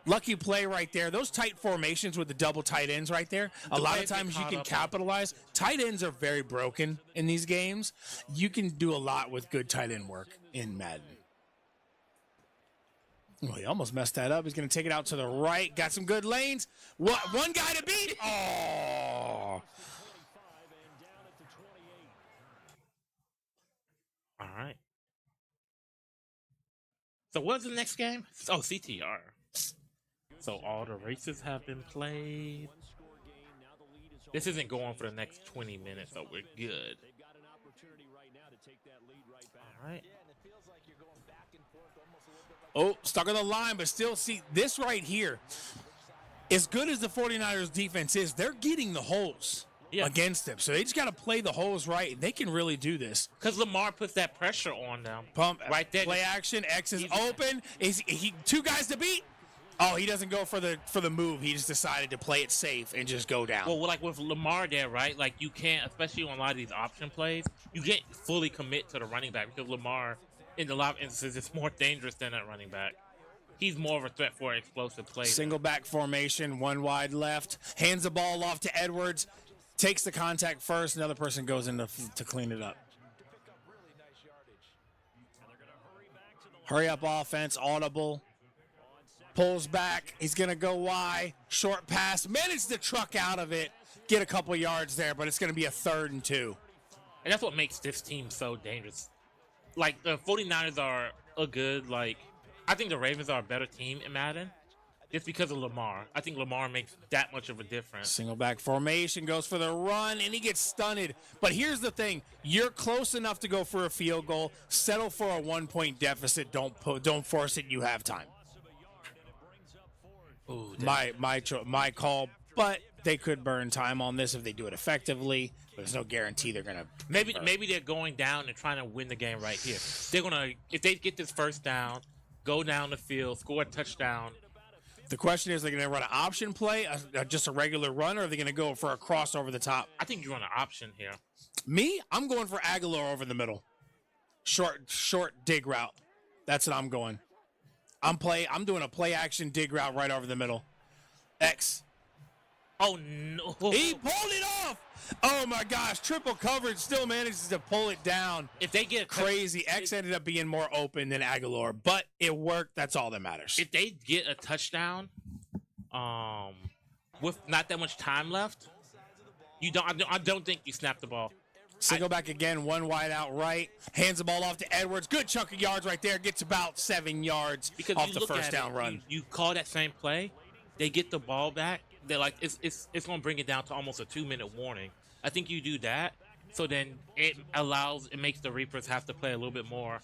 Lucky play right there. Those tight formations with the double tight ends right there. A lot of times you can capitalize. Tight ends are very broken in these games. You can do a lot with good tight end work in Madden. Well, he almost messed that up. He's going to take it out to the right. Got some good lanes. What? One guy to beat. Oh. All right. So what's the next game? Oh, CTR. So all the races have been played. This isn't going for the next 20 minutes, so we're good. All right. Oh, stuck on the line, but still see this right here. As good as the 49ers defense is, they're getting the holes against them. So they just got to play the holes right. They can really do this. Because Lamar puts that pressure on them. Pump right there. Play action. X is open. Is he two guys to beat? Oh, he doesn't go for the move. He just decided to play it safe and just go down. Well, like with Lamar there, right? Like you can't, especially on a lot of these option plays, you can't fully commit to the running back because Lamar, in a lot of instances, is more dangerous than that running back. He's more of a threat for an explosive play. Single back formation, one wide left. Hands the ball off to Edwards. Takes the contact first. Another person goes in to clean it up. Hurry up offense, audible. Pulls back. He's going to go wide. Short pass. Managed to truck out of it. Get a couple yards there, but it's going to be a 3rd and 2. And that's what makes this team so dangerous. Like, the 49ers are a good, like, I think the Ravens are a better team in Madden just because of Lamar. I think Lamar makes that much of a difference. Single back formation, goes for the run, and he gets stunted. But here's the thing. You're close enough to go for a field goal. Settle for a 1-point deficit. Don't force it. You have time. Ooh, my call, but they could burn time on this if they do it effectively. But there's no guarantee they're gonna. Maybe they're going down and trying to win the game right here. They're gonna, if they get this first down, go down the field, score a touchdown. The question is, they're gonna run an option play, just a regular run, or are they gonna go for a cross over the top? I think you run an option here. Me, I'm going for Aguilar over the middle, short dig route. That's what I'm going. I'm doing a play action dig route right over the middle. X. Oh no! He pulled it off. Oh my gosh! Triple coverage, still manages to pull it down. If they get crazy, X ended up being more open than Aguilar, but it worked. That's all that matters. If they get a touchdown, with not that much time left, I don't think you snap the ball. Single back again, one wide out right. Hands the ball off to Edwards. Good chunk of yards right there. Gets about 7 yards off the first down run. You call that same play, they get the ball back. They're like, it's going to bring it down to almost a 2-minute warning. I think you do that, so then it makes the Reapers have to play a little bit more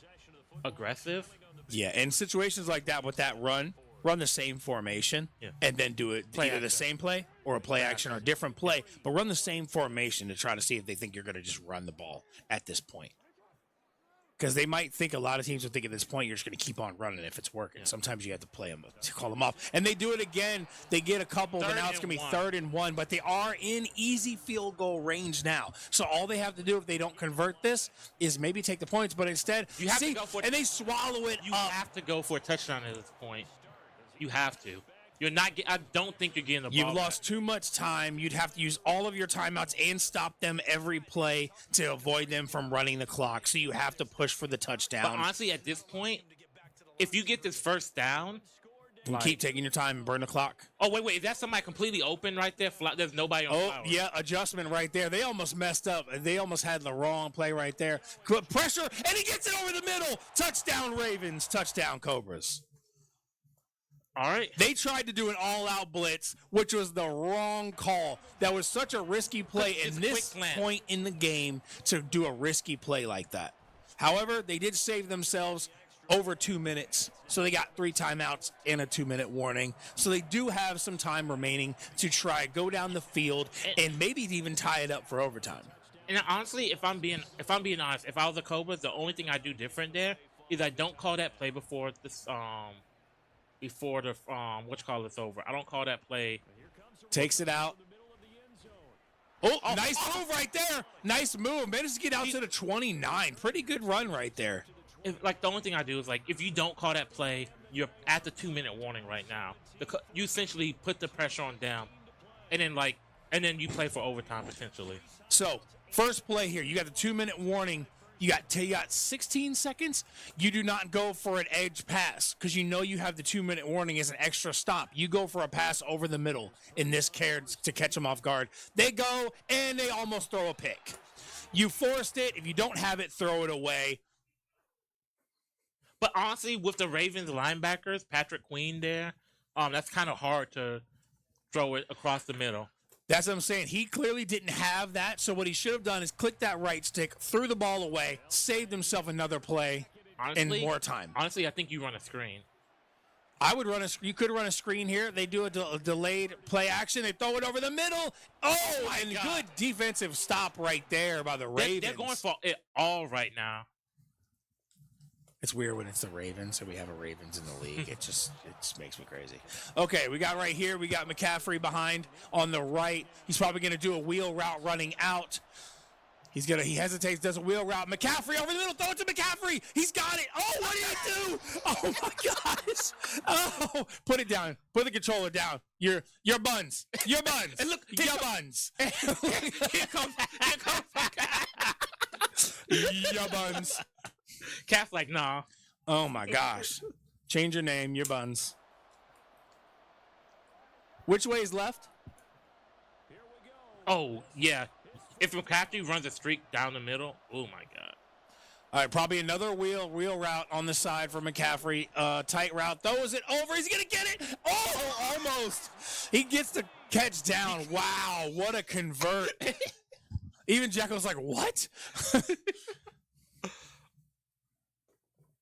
aggressive. Yeah, in situations like that with that run the same formation and then do it either the same play or a play action or a different play, but run the same formation to try to see if they think you're going to just run the ball at this point. Because they might think, a lot of teams will think at this point you're just going to keep on running if it's working. Sometimes you have to play them, to call them off. And they do it again. They get a couple, but now it's going to be 3rd and 1. But they are in easy field goal range now. So all they have to do if they don't convert this is maybe take the points. But instead, you have to go for it. And they swallow it You have to go for a touchdown at this point. You have to. You're not. I don't think you're getting the ball. You've lost too much time. You'd have to use all of your timeouts and stop them every play to avoid them from running the clock. So you have to push for the touchdown. But honestly, at this point, if you get this first down, Like, keep taking your time and burn the clock. oh, wait. Is that somebody completely open right there? There's nobody on Oh, flowers. yeah, adjustment right there. They almost messed up. They almost had the wrong play right there. Good pressure, and he gets it over the middle. Touchdown, Ravens. Touchdown, Cobras. All right. They tried to do an all-out blitz, which was the wrong call. That was such a risky play It's in a this quick slant. point in the game to do a risky play like that. However, they did save themselves over 2 minutes, so they got 3 timeouts and a 2-minute warning. So they do have some time remaining to try go down the field and maybe even tie it up for overtime. And honestly, if I'm being honest, if I was a Cobras, the only thing I do different there is I don't call that play before this over. I don't call that play. Takes it out. Oh, nice move right there. Nice move. Managed to get out to the 29. Pretty good run right there. Like, the only thing I do is, like, if you don't call that play, you're at the 2-minute warning right now. You essentially put the pressure on them, and then you play for overtime potentially. So, first play here, you got the 2-minute warning. You got 16 seconds. You do not go for an edge pass because you know you have the 2-minute warning as an extra stop. You go for a pass over the middle in this care to catch them off guard. They go, and they almost throw a pick. You forced it. If you don't have it, throw it away. But honestly, with the Ravens linebackers, Patrick Queen there, that's kind of hard to throw it across the middle. That's what I'm saying. He clearly didn't have that, so what he should have done is click that right stick, threw the ball away, saved himself another play, and more time. Honestly, I think you run a screen. I would run you could run a screen here. They do a delayed play action. They throw it over the middle. Oh, and God. Good defensive stop right there by the Ravens. They're going for it all right now. It's weird when it's the Ravens, so we have a Ravens in the league. It just makes me crazy. Okay, we got right here, we got McCaffrey behind on the right. He's probably going to do a wheel route running out. He hesitates, does a wheel route. McCaffrey over the middle, throw it to McCaffrey. He's got it. Oh, what did he do? Oh, my gosh. Oh, put it down. Put the controller down. Your buns. Your buns. And look, your buns. Here comes Your buns. Calf like, nah. Oh, my gosh. Change your name, your buns. Which way is left? Oh, yeah. If McCaffrey runs a streak down the middle, oh, my God. All right, probably another wheel route on the side for McCaffrey. Tight route, throws it over. He's going to get it. Oh, almost. He gets the catch down. Wow, what a convert. Even Jekyll's like, what?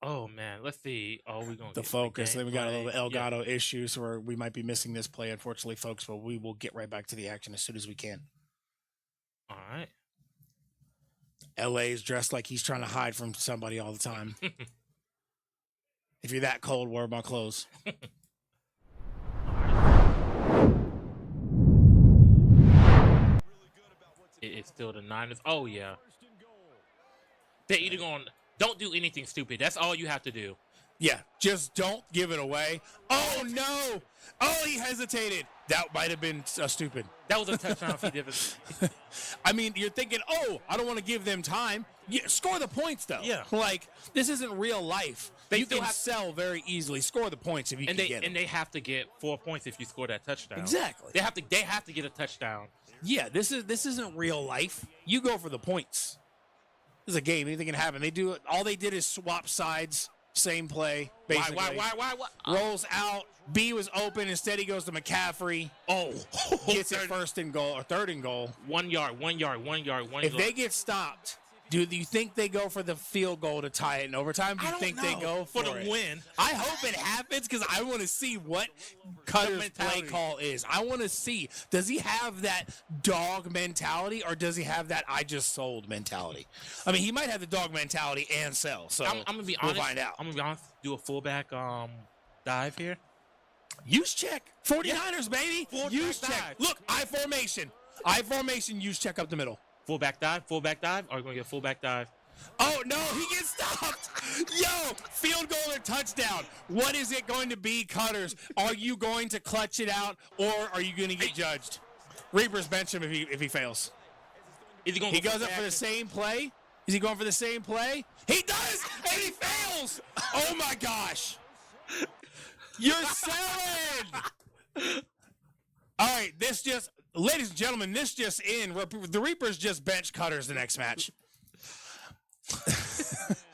Oh, man. Let's see. Oh, we're going to The focus. Then we got a little Elgato issue, so we might be missing this play, unfortunately, folks, but we will get right back to the action as soon as we can. All right. LA is dressed like he's trying to hide from somebody all the time. If you're that cold, wear my clothes. It's still the Niners. Oh, yeah. They're either going, don't do anything stupid. That's all you have to do. Yeah, just don't give it away. Oh, no. Oh, he hesitated. That might have been stupid. That was a touchdown if he didn't. I mean, you're thinking, oh, I don't want to give them time. Score the points, though. Yeah. Like, this isn't real life. You can sell very easily. Score the points if you can get them. And they have to get 4 points if you score that touchdown. Exactly. They have to get a touchdown. Yeah, this isn't real life. You go for the points. This is a game. Anything can happen. All they did is swap sides. Same play, basically. Why? Rolls out. B was open. Instead, he goes to McCaffrey. Oh. Gets it first and goal or third and goal. 1 yard. If they get stopped, do you think they go for the field goal to tie it in overtime? Do you think they go for the win? I hope it happens because I want to see what Cutter's play call is. I want to see, does he have that dog mentality or does he have that I just sold mentality? I mean, he might have the dog mentality and sell. So I'm gonna be honest. We'll find out. I'm gonna be honest. Do a fullback dive here. Use check. 49ers, baby. Use check. Look, I formation. Use check up the middle. Fullback dive. Are we going to get a fullback dive? Oh, no, he gets stopped. Yo, field goal or touchdown. What is it going to be, Cutters? Are you going to clutch it out, or are you going to get judged? Reapers bench him if he fails. Is he going? He goes up for the same play. Is he going for the same play? He does, and he fails. Oh, my gosh. You're selling. All right, ladies and gentlemen, this just in. The Reapers just bench Cutters the next match.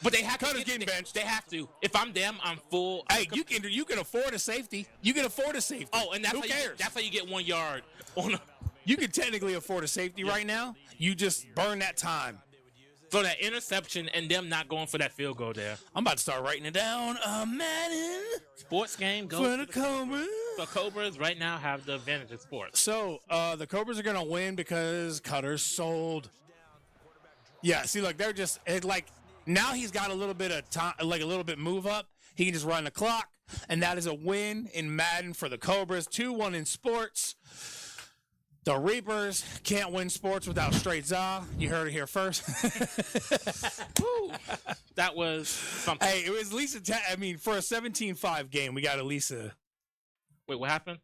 But they have Cutter's getting benched. They have to. If I'm them, I'm full. Hey, you can afford a safety. You can afford a safety. Oh, and that's who how cares? that's how you get 1 yard on. You can technically afford a safety right now. You just burn that time. So that interception and them not going for that field goal there. I'm about to start writing it down. Madden Sports game goes for the Cobras. The Cobras right now have the advantage in sports. So the Cobras are gonna win because Cutter's sold. Yeah, see, look, they're just now he's got a little bit of time, like a little bit move up. He can just run the clock, and that is a win in Madden for the Cobras. 2-1 in sports. The Reapers can't win sports without straight za. You heard it here first. Woo. That was something. Hey, it was at least for a 17-5 game, we got at least a. Wait, what happened?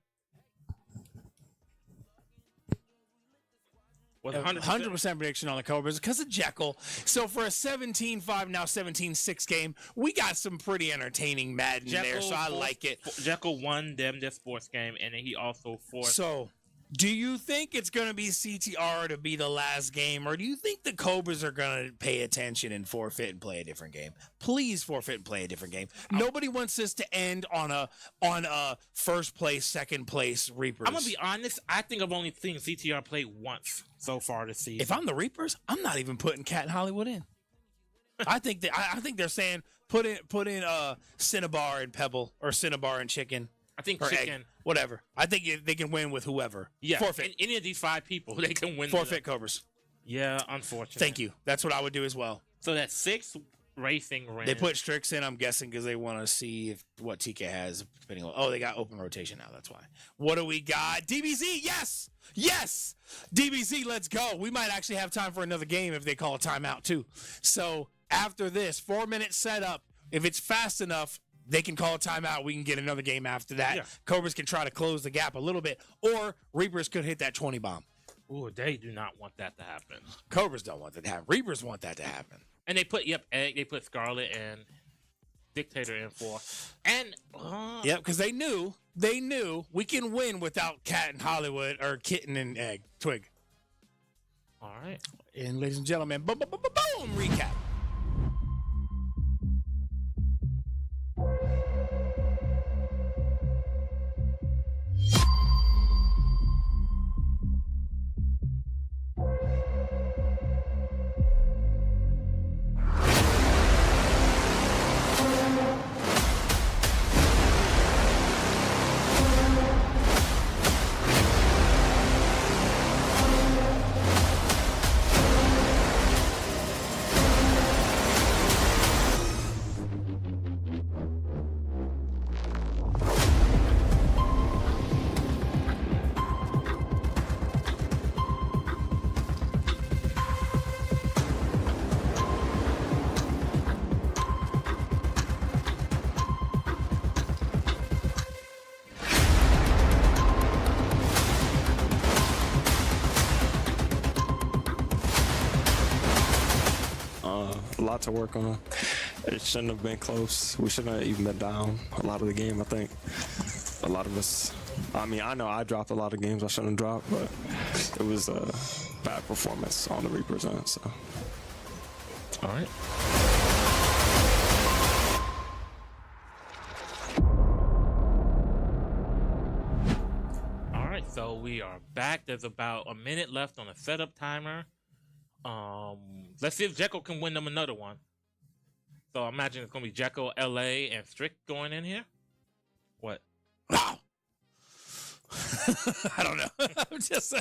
Was 100% prediction on the Cobras because of Jekyll. So for a 17-5, now 17-6 game, we got some pretty entertaining Madden there, so I like it. Jekyll won them this sports game, and then he also forced. So, do you think it's going to be CTR to be the last game, or do you think the Cobras are going to pay attention and forfeit and play a different game? Please forfeit and play a different game. Nobody wants this to end on a first place, second place Reapers. I'm going to be honest. I think I've only seen CTR play once so far this season. If I'm the Reapers, I'm not even putting Cat and Hollywood in. I think they're saying put in Cinnabar and Pebble or Cinnabar and Chicken. I think or Chicken. Egg, whatever. I think they can win with whoever. Yeah. Forfeit. Any of these 5 people, they can win. Forfeit Cobras. Yeah, unfortunately. Thank you. That's what I would do as well. So that's 6 racing rings. They put Strix in, I'm guessing, because they want to see what TK has. Depending on, they got open rotation now. That's why. What do we got? DBZ, yes! Yes! DBZ, let's go. We might actually have time for another game if they call a timeout, too. So after this, 4-minute setup, if it's fast enough, they can call a timeout. We can get another game after that. Yeah. Cobras can try to close the gap a little bit, or Reapers could hit that 20 bomb. Ooh, they do not want that to happen. Cobras don't want that to happen. Reapers want that to happen. And they put Egg, they put Scarlet and Dictator in for. And yep, because they knew we can win without Cat and Hollywood or Kitten and Egg Twig. All right. And ladies and gentlemen, boom, recap. A lot to work on. It shouldn't have been close. We shouldn't have even been down a lot of the game, I think. A lot of us, I know I dropped a lot of games I shouldn't have dropped, but it was a bad performance on the Reapers end, so. All right. All right, so we are back. There's about a minute left on the setup timer. Let's see if Jekyll can win them another one. So I imagine it's gonna be Jekyll, LA, and Strick going in here. What? Wow. I don't know. I'm just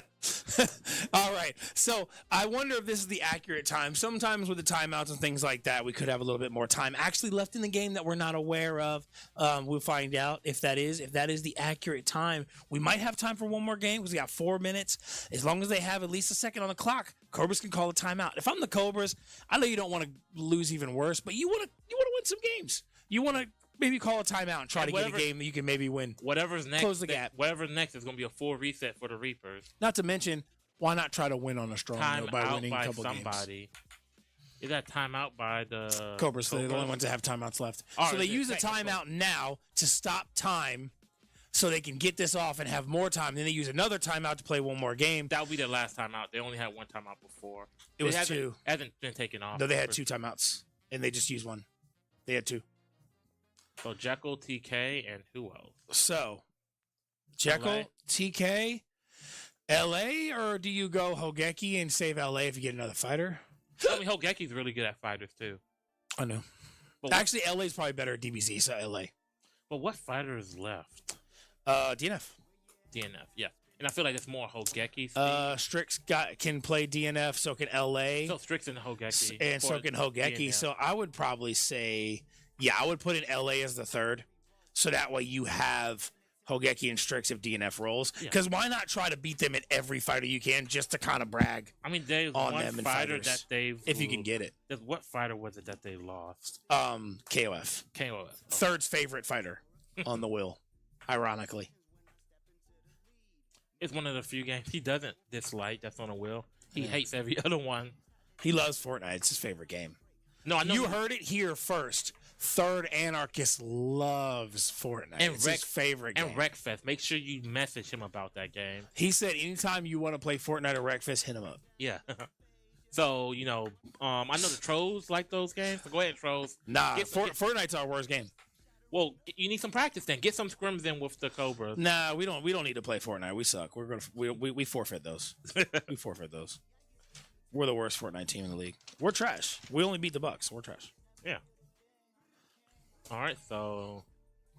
all right. So I wonder if this is the accurate time. Sometimes with the timeouts and things like that, we could have a little bit more time actually left in the game that we're not aware of. We'll find out if that is the accurate time. We might have time for one more game because we got 4 minutes. As long as they have at least a second on the clock, Cobras can call a timeout. If I'm the Cobras, I know you don't want to lose even worse, but you want to win some games. You want to maybe call a timeout and try to get a game that you can maybe win. Whatever's next, close the gap. Whatever's next is going to be a full reset for the Reapers. Not to mention, why not try to win on a strong Time note by out winning by a couple somebody. games? Is that timeout by the Cobras? They're the only ones that have timeouts left. So they use a timeout now to stop time so they can get this off and have more time. Then they use another timeout to play one more game. That would be their last timeout. They only had one timeout before. It was two. Hasn't been taken off. No, they had two timeouts, and they just used one. They had two. So Jekyll, TK, and who else? So Jekyll, TK, LA, or do you go Hogeki and save LA if you get another fighter? I mean, Hogeki's really good at fighters too. I know. But Actually, LA's probably better at DBZ, so LA. But what fighter is left? DNF. DNF, yeah. And I feel like it's more Hogeki. Strix can play DNF, so can LA. So Strix and Hogeki. And so can Hogeki. DNF. So I would probably say, I would put in LA as the third. So that way you have Hogeki and Strix if DNF rolls. Because why not try to beat them in every fighter you can just to kind of brag I mean, there's on one them and fighter fighters, that they've... if you can get it. What fighter was it that they lost? KOF. KOF. Third's favorite fighter on the wheel, ironically. It's one of the few games he doesn't dislike that's on a wheel. He hates every other one. He loves Fortnite. It's his favorite game. No, I know you heard it here first. Third Anarchist loves Fortnite. And it's his favorite game. And Wreckfest. Make sure you message him about that game. He said anytime you want to play Fortnite or Wreckfest, hit him up. Yeah. So, I know the trolls like those games. So go ahead, trolls. Nah, Fortnite's our worst game. Well, you need some practice then. Get some scrims in with the Cobras. Nah, we don't need to play Fortnite. We suck. We forfeit those. We forfeit those. We're the worst Fortnite team in the league. We're trash. We only beat the Bucks. We're trash. Yeah. All right, so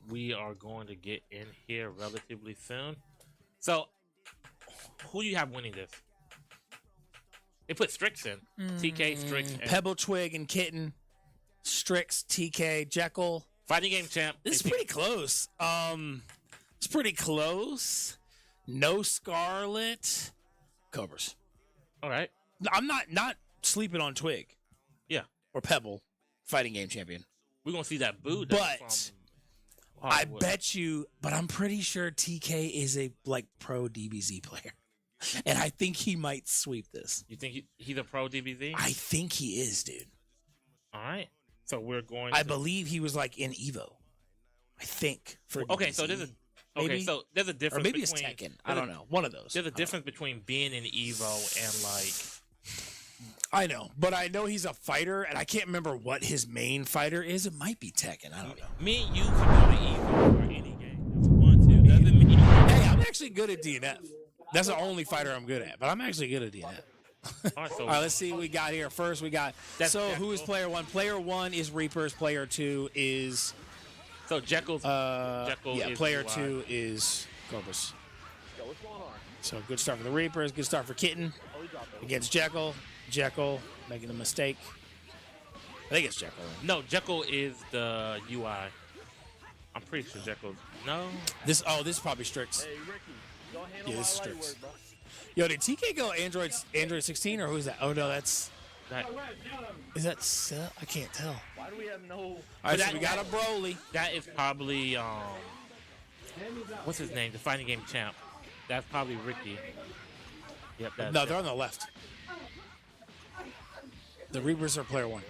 we are going to get in here relatively soon. So, who do you have winning this? They put Strix in. TK, Strix, and Pebble, Twig, and Kitten. Strix, TK, Jekyll. Fighting game champ. This is pretty close. It's pretty close. No Scarlet. Cobras. All right. I'm not sleeping on Twig. Yeah. Or Pebble. Fighting game champion. We're going to see that boo. But I bet you, but I'm pretty sure TK is a pro DBZ player. And I think he might sweep this. You think he's a pro DBZ? I think he is, dude. All right. So we're going I believe he was in Evo. I think. Okay, so there's a difference. Or maybe it's Tekken. I don't know. One of those. There's a difference between being in Evo and I know, but I know he's a fighter, and I can't remember what his main fighter is. It might be Tekken. I don't know. Me and you can go to Evo or any game. That's 1, 2. Doesn't mean. Hey, I'm actually good at DNF. That's the only fighter I'm good at, but I'm actually good at DNF. All right, All right, let's see what we got here. First, we got... who is player one? Player one is Reapers. Player two is... So, Jekyll's... Jekyll yeah, is player UI. two is Cobras. Yo, what's going on? So, good start for the Reapers. Good start for Kitten against Jekyll. Jekyll making a mistake. I think it's Jekyll. No, Jekyll is the UI. I'm pretty sure Jekyll... No? This is probably Strix. Hey, Ricky, go handle Yeah, this is my light Strix. work, bro. Yo, did TK go Android 16 or who is that? Oh no, that's is that Seth? I can't tell. Why do we have no... All right, But so we got a Broly. That is probably... what's his name? The fighting game champ. That's probably Ricky. Yep. That's No, they're on the left. The Reapers are player one.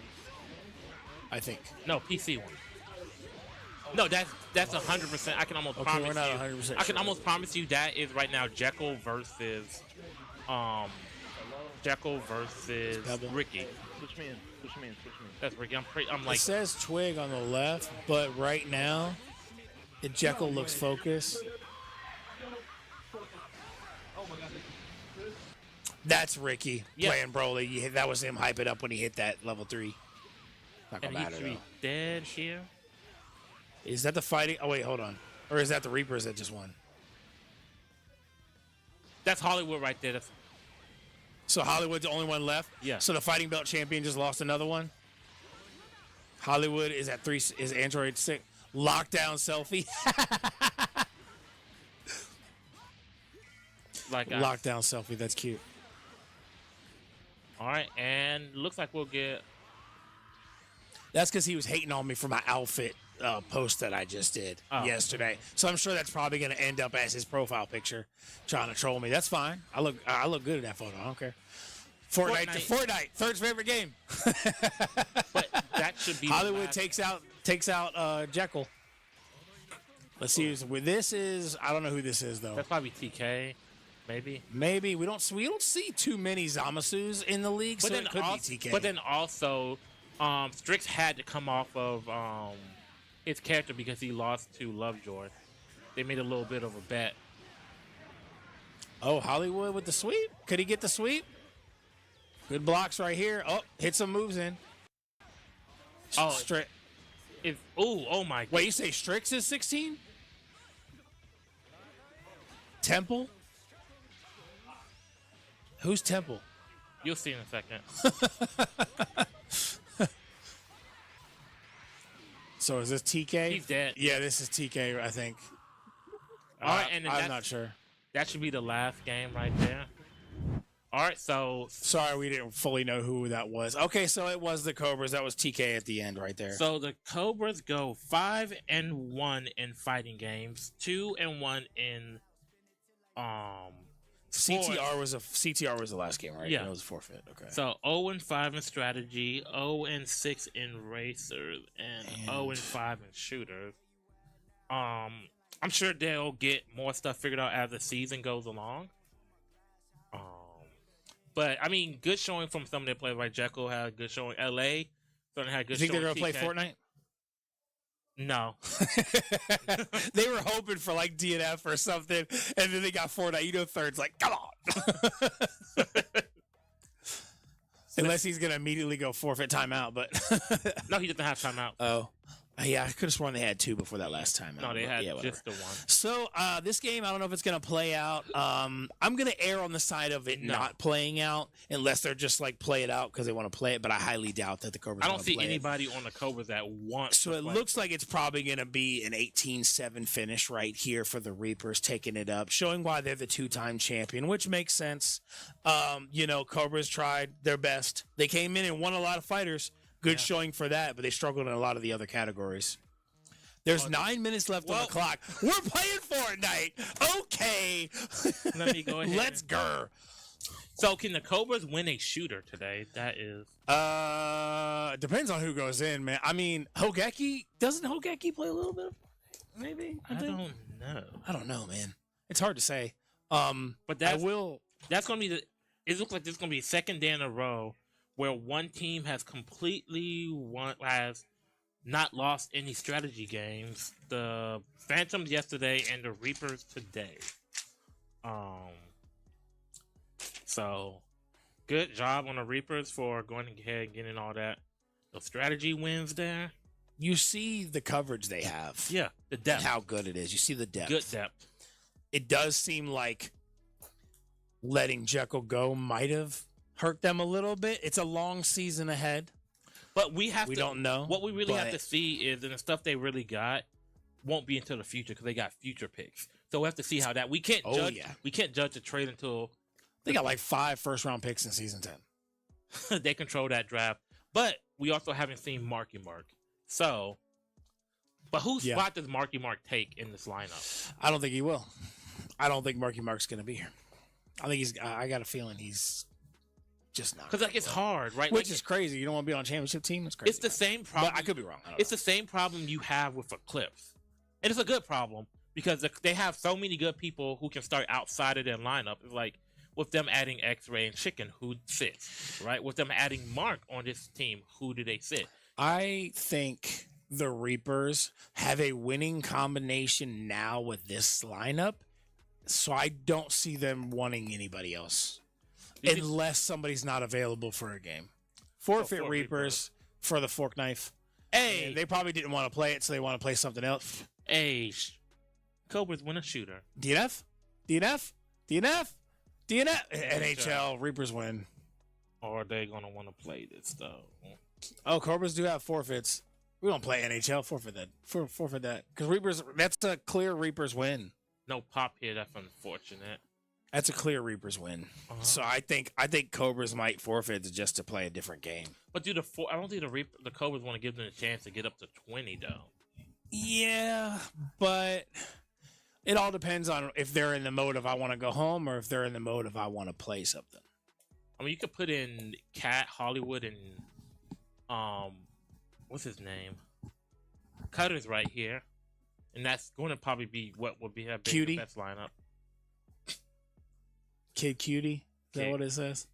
I think. No, PC one. No, that's 100%. I can almost Okay, promise we're not you. 100% I can sure. almost promise you that is right now Jekyll versus Pebble. Ricky. Switch me in. Switch me in. Switch me in. That's Ricky. I'm It like says Twig on the left, but right now, Jekyll looks focused. That's Ricky playing Broly. That was him hype it up when he hit that level 3. Not and gonna he matter should be though. dead here. Is that the fighting? Oh wait, hold on. Or is that the Reapers that just won? That's Hollywood right there. That's, So Hollywood's the only one left? Yeah. So the fighting belt champion just lost another one? Hollywood is at 3, is Android 6. Lockdown selfie. Lockdown selfie, that's cute. All right, and looks like we'll get... That's because he was hating on me for my outfit post that I just did yesterday. So I'm sure that's probably going to end up as his profile picture, trying to troll me. That's fine. I look good in that photo. I don't care. Fortnite. Third's favorite game. But that should be the Hollywood last- takes out Jekyll. Let's see. This is I don't know who this is though. That's probably TK, maybe. Maybe we don't see too many Zamasus in the league, so it could be TK. But then also, Strix had to come off of his character because he lost to Lovejoy. They made a little bit of a bet. Oh, Hollywood with the sweep. Could he get the sweep? Good blocks right here. Oh, hit some moves in. Oh, Strix. Oh my God. Wait, you say Strix is 16? Temple? Who's Temple? You'll see in a second. So is this TK? He's dead. Yeah, this is TK, I think. All right, and then I'm not sure. That should be the last game right there. All right, so sorry we didn't fully know who that was. Okay, so it was the Cobras. That was TK at the end right there. So the Cobras go 5-1 in fighting games, 2-1 in CTR was the last game, right? Yeah, it was a forfeit. Okay. So 0-5 in strategy, 0-6 in racers, and 0-5 in shooters. I'm sure they'll get more stuff figured out as the season goes along. But I mean, good showing from some of their players. Like Jekyll had a good showing. LA certainly had a good showing. You think they're gonna play Fortnite? No. They were hoping for like DNF or something, and then they got Fortnite. You know, third's like, come on. Unless he's gonna immediately go forfeit timeout, but no, he doesn't have timeout. Oh. Yeah, I could have sworn they had 2 before that last time. No, they had just the one. So this game, I don't know if it's going to play out. I'm going to err on the side of it not playing out unless they're just like play it out because they want to play it. But I highly doubt that the Cobras. I don't see anybody on the Cobras that wants. So it looks like it's probably going to be an 18-7 finish right here for the Reapers taking it up, showing why they're the 2-time champion, which makes sense. Cobras tried their best. They came in and won a lot of fighters. Good showing for that, but they struggled in a lot of the other categories. There's 9 minutes left on the clock. We're playing Fortnite. Okay. Let me go ahead. Let's go. So can the Cobras win a shooter today? That is. Depends on who goes in, man. I mean, doesn't Hogeki play a little bit? Maybe. I don't know. I don't know, man. It's hard to say. But that's going to be it looks like this is going to be second day in a row where one team has has not lost any strategy games. The Phantoms yesterday and the Reapers today. So good job on the Reapers for going ahead and getting all that. The strategy wins there. You see the coverage they have. Yeah, the depth. And how good it is. You see the depth. Good depth. It does seem like letting Jekyll go might have hurt them a little bit. It's a long season ahead. But we don't know. What we really have to see is the stuff they really got won't be until the future because they got future picks. So we have to see how that we can't judge. We can't judge the trade until they got like 5 first-round picks in season 10. They control that draft. But we also haven't seen Marky Mark. So, but whose spot does Marky Mark take in this lineup? I don't think he will. I don't think Marky Mark's going to be here. I got a feeling he's just not. Because it's hard, right? Which is crazy. You don't want to be on a championship team. It's crazy. It's the same problem. But I could be wrong. It's the same problem you have with Eclipse, and it's a good problem because they have so many good people who can start outside of their lineup. It's like with them adding X-Ray and Chicken, who sits right? With them adding Mark on this team, who do they sit? I think the Reapers have a winning combination now with this lineup, so I don't see them wanting anybody else. Unless somebody's not available for a game. Forfeit Reapers for the fork knife. Hey, I mean, they probably didn't want to play it, so they want to play something else. Hey, Cobras win a shooter. DNF? NHL, Reapers win. Or are they going to want to play this, though? Oh, Cobras do have forfeits. We don't play NHL. Forfeit that. Because Reapers, that's a clear Reapers win. No pop here. That's unfortunate. That's a clear Reapers win. So I think Cobras might forfeit just to play a different game. But I don't think the Cobras want to give them a chance to get up to 20 though. Yeah, but it all depends on if they're in the mode of I want to go home or if they're in the mode of I want to play something. I mean, you could put in Cat, Hollywood, and what's his name? Cutter's right here, and that's going to probably be what would be have been Cutie? the best lineup. Kid Cutie. Is that Kid. what it says?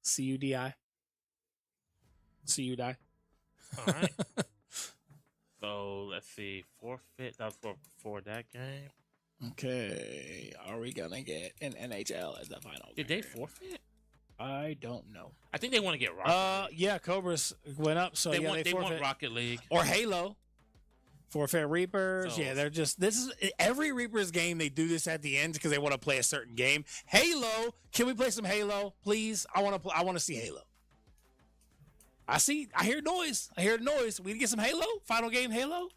C-U-D-I. C-U-D-I. All right. So let's see. Forfeit. That was for that game. Okay. Are we going to get an NHL as the final Did game? they forfeit? I don't know. I think they want to get Rocket League. Yeah, Cobras went up, so They yeah, want they forfeit. Rocket League. Or Halo. Forfeit Reapers. So- Yeah, they're just this is every Reapers game they do this at the end because they want to play a certain game. Halo, can we play some Halo, please? I want to see Halo. I hear noise. We can get some Halo. Final game Halo.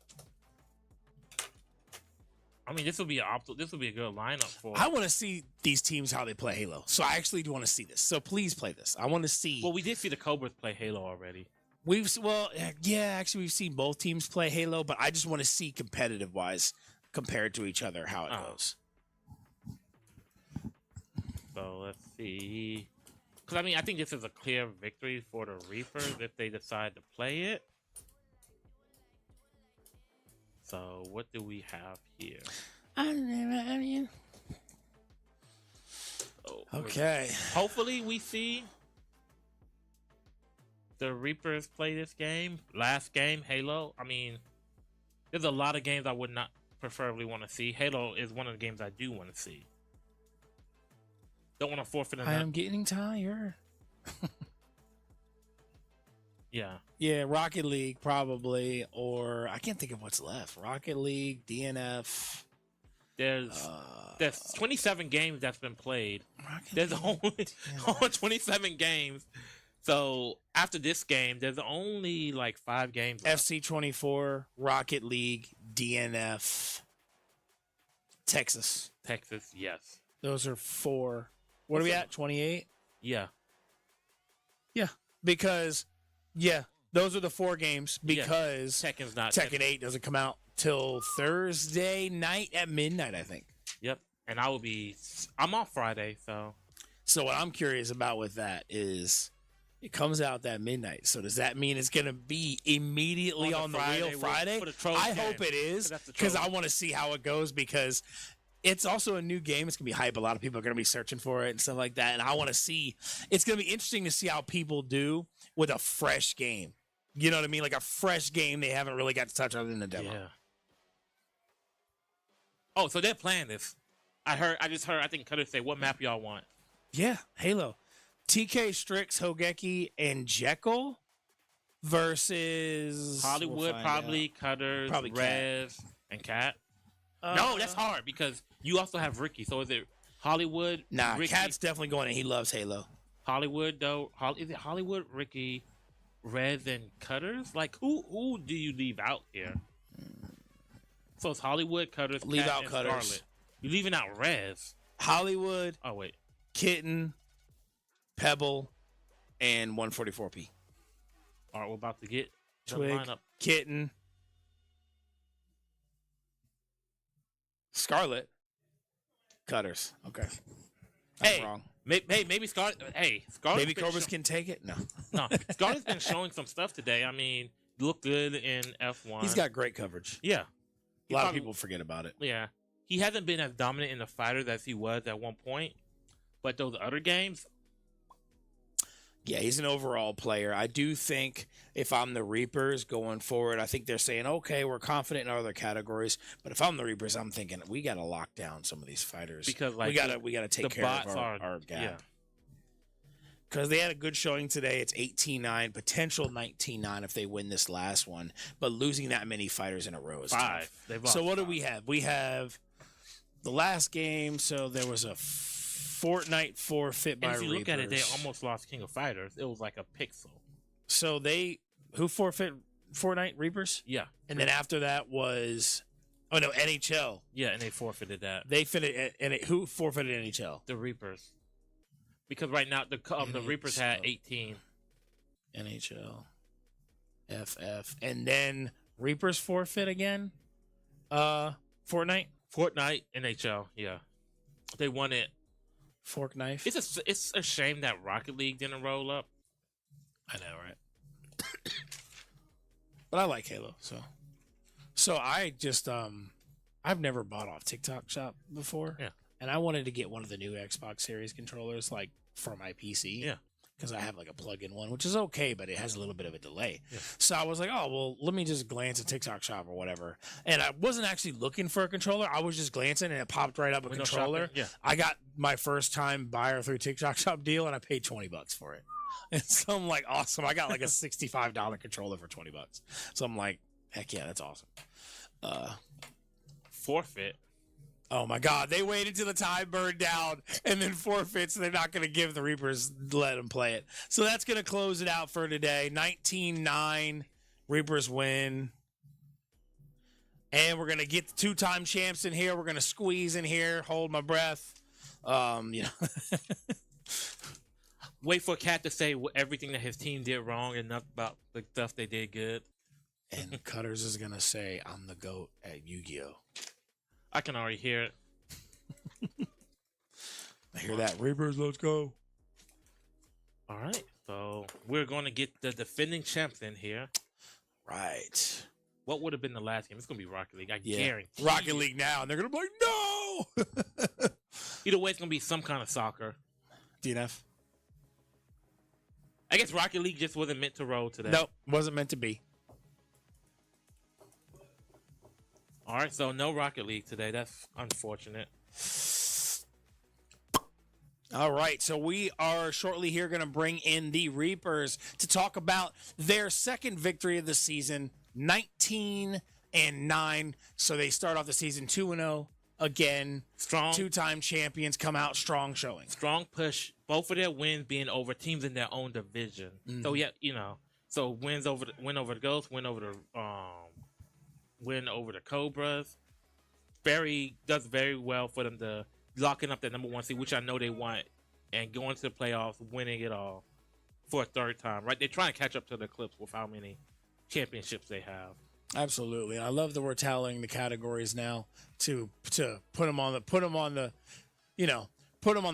I mean, this will be a good lineup for. I want to see these teams how they play Halo. So I actually do want to see this. So please play this. I want to see. Well, we did see the Cobras play Halo already. Actually, we've seen both teams play Halo, but I just want to see competitive wise compared to each other how it goes. So let's see. Because I mean, I think this is a clear victory for the Reapers if they decide to play it. So what do we have here? Okay. Hopefully we see the Reapers play this game. Last game, Halo. I mean, there's a lot of games I would not preferably want to see. Halo is one of the games I do want to see. Don't want to forfeit enough. I am getting tired. Yeah. Yeah, Rocket League probably, or I can't think of what's left. Rocket League, DNF. There's 27 games that's been played. Rocket There's League, only 27 games. So after this game, there's only like 5 games left. FC24, Rocket League, DNF, Texas. Texas, yes. Those are 4. What are we at? 28? Yeah. Yeah. Because, yeah, those are the 4 games because Tekken's not Tekken 8 doesn't come out till Thursday night at midnight, I think. Yep. And I'm off Friday, so. So what I'm curious about with that is it comes out that midnight. So does that mean it's going to be immediately on the real Friday? For the Trolls I game. hope it is That's the because Trolls. I want to see how it goes because it's also a new game. It's going to be hype. A lot of people are going to be searching for it and stuff like that. And I want to see, it's going to be interesting to see how people do with a fresh game. You know what I mean? Like a fresh game they haven't really got to touch other than the demo. Yeah. Oh, so they're playing this. I just heard, I think Cutter say, what map y'all want? Yeah, Halo. TK, Strix, Hogeki, and Jekyll versus Hollywood, we'll find probably, out. Cutters, Probably Rez, and Cat. No, that's hard because you also have Ricky. So is it Hollywood? Nah, Ricky, Cat's definitely going and he loves Halo. Hollywood though. Is it Hollywood, Ricky, Rez, and Cutters? Like who do you leave out here? So it's Hollywood, Cutters, Leave Cat, out and Cutters. Scarlet. You're leaving out Rez. Hollywood, Oh wait. Kitten, Pebble, and 144p. All right, we're about to get the Twig, lineup. Kitten, Scarlet, Cutters. Okay. I'm wrong. Maybe Scarlet. Hey, Scarlet. Maybe Cobras can take it? No. No, Scarlet's been showing some stuff today. I mean, looked good in F1. He's got great coverage. Yeah. A lot of people forget about it. Yeah. He hasn't been as dominant in the fighters as he was at one point. But those other games. Yeah, he's an overall player. I do think if I'm the Reapers going forward, I think they're saying, okay, we're confident in other categories. But if I'm the Reapers, I'm thinking we got to lock down some of these fighters Because like we gotta take the care of bots our gap. Yeah. Because they had a good showing today. It's 18-9, potential 19-9 if they win this last one. But losing that many fighters in a row is 5. tough. They've lost So what do 5. we have? We have the last game. So there was a Fortnite forfeit by And if you look at it, they Reapers. almost lost King of Fighters. It was like a pixel. So who forfeit Fortnite? Reapers? Yeah. And then after that was, NHL. Yeah, and they forfeited that. They fitted, and who forfeited NHL? The Reapers. Because right now, the Reapers had 18. NHL. FF. And then Reapers forfeit again? Fortnite? Fortnite, NHL, yeah. They won it Fork knife. It's a shame that Rocket League didn't roll up. I know, right? But I like Halo, so I just I've never bought off TikTok Shop before. Yeah. And I wanted to get one of the new Xbox Series controllers, like for my PC. Yeah. Because I have like a plug-in one, which is okay, but it has a little bit of a delay. Yeah. So I was like, oh well, let me just glance at TikTok Shop or whatever. And I wasn't actually looking for a controller. I was just glancing, and it popped right up a Window controller. shopping? Yeah. I got my first time buyer through TikTok Shop deal, and I paid $20 for it. And so I'm like, awesome. I got like a $65 controller for $20. So I'm like, heck yeah, that's awesome. Forfeit. Oh my God! They waited till the time burned down and then forfeits. So they're not going to give the Reapers let them play it. So that's going to close it out for today. 19-9, Reapers win, and we're going to get the two-time champs in here. We're going to squeeze in here. Hold my breath. Wait for Cat to say everything that his team did wrong and not about the stuff they did good. And Cutters is going to say, "I'm the GOAT at Yu-Gi-Oh." I can already hear it. I hear that. Reapers, let's go. All right. So we're going to get the defending champs in here. Right. What would have been the last game? It's going to be Rocket League. I guarantee. Rocket League now. And they're going to be like, no! Either way, it's going to be some kind of soccer. DNF. I guess Rocket League just wasn't meant to roll today. Nope. Wasn't meant to be. All right, so no Rocket League today. That's unfortunate. All right, so we are shortly here going to bring in the Reapers to talk about their second victory of the season, 19-9. So they start off the season 2-0 again. Strong. Two-time champions come out strong showing. Strong push. Both of their wins being over teams in their own division. Mm-hmm. So yeah, so win over the Ghosts, win over the Cobras. Does very well for them to locking up that number 1 seed, which I know they want, and going to the playoffs, winning it all for a third time. Right? They're trying to catch up to the Clips with how many championships they have. Absolutely. I love that we're tallying the categories now to put them on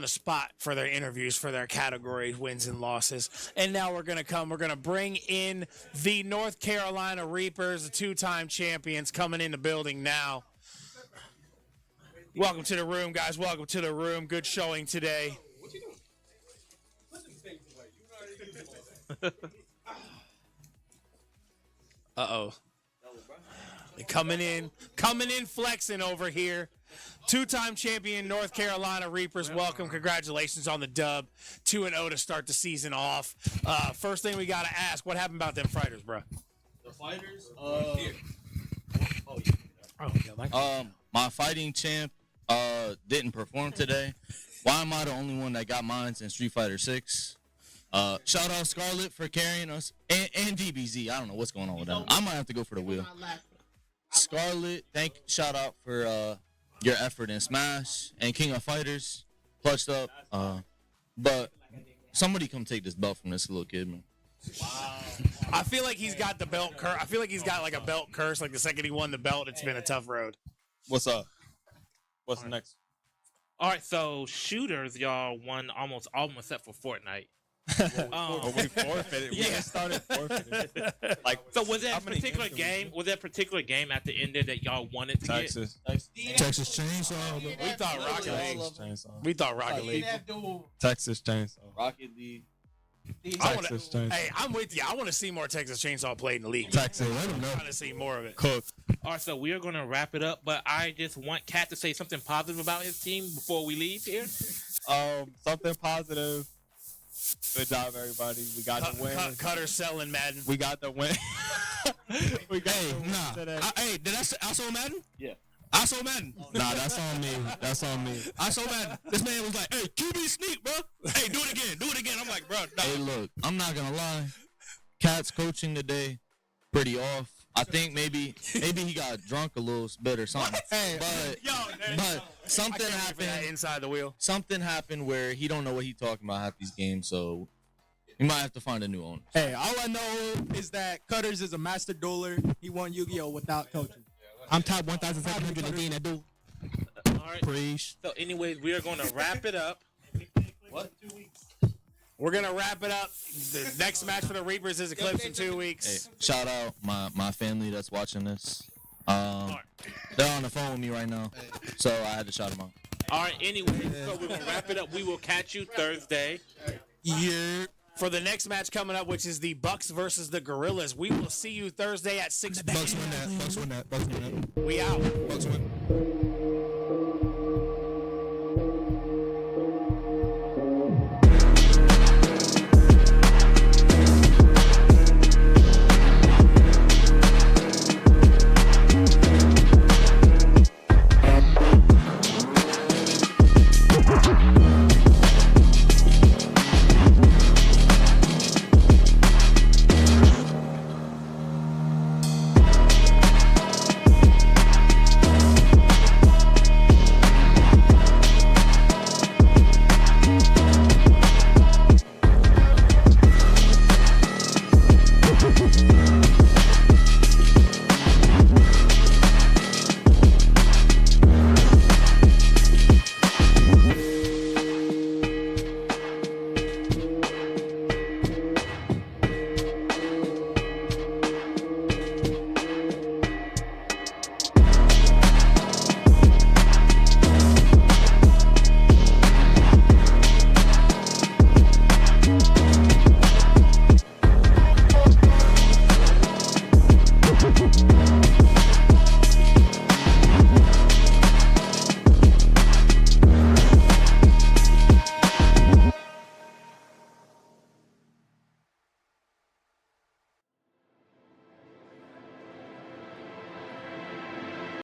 the spot for their interviews for their categories, wins and losses. And now we're going to bring in the North Carolina Reapers, the two-time champions, coming in the building now. Welcome to the room, guys. Welcome to the room. Good showing today. Uh-oh. They're coming in flexing over here. Two-time champion North Carolina Reapers, welcome. Congratulations on the dub. 2-0 to start the season off. First thing we got to ask, what happened about them fighters, bro? The fighters? My fighting champ didn't perform today. Why am I the only one that got mines in Street Fighter 6? Shout out Scarlet for carrying us. And DBZ. I don't know what's going on with them. I might have to go for the wheel. Scarlet, shout out for your effort in Smash and King of Fighters, clutched up. But somebody come take this belt from this little kid, man. Wow. I feel like he's got the belt curse. I feel like he's got like a belt curse. Like the second he won the belt, it's been a tough road. What's up? What's next? All right, so shooters, y'all won almost set for Fortnite. We forfeited. We just started forfeiting. So was there a particular game? Was there a particular game at the end there that y'all wanted to Texas. get? Texas Chainsaw. We thought Rocket League. We thought Rocket League. Texas Chainsaw. Rocket League. Texas Chainsaw. Hey, I'm with you. I want to see more Texas Chainsaw played in the league. Texas. Let him know. I want to see more of it. Cook. All right, so we are going to wrap it up, but I just want Kat to say something positive about his team before we leave here. Something positive. Good job, everybody. We got the win. Cutter selling Madden. We got the win. Hey, did I saw Madden? Yeah. I saw Madden. Nah, that's on me. That's on me. I saw Madden. This man was like, "Hey, QB sneak, bro. Hey, do it again. Do it again." I'm like, "Bro, nah." Hey, look, I'm not gonna lie. Cat's coaching today pretty off. I think maybe he got drunk a little bit or something. But something happened inside the wheel. Something happened where he don't know what he's talking about half these games, so he might have to find a new owner. Hey, all I know is that Cutters is a master dueler. He won Yu-Gi-Oh without coaching. I'm top 1,718 at duel. All right. Preach. So anyways, we are going to wrap it up. What? 2 weeks. We're gonna wrap it up. The next match for the Reapers is Eclipse in 2 weeks. Hey, shout out my family that's watching this. They're on the phone with me right now, so I had to shout them out. All right, anyway, so we're going to wrap it up. We will catch you Thursday. Yeah. For the next match coming up, which is the Bucks versus the Gorillas. We will see you Thursday at 6 p.m. Bucks win that. Bucks win that. Bucks win that. We out. Bucks win.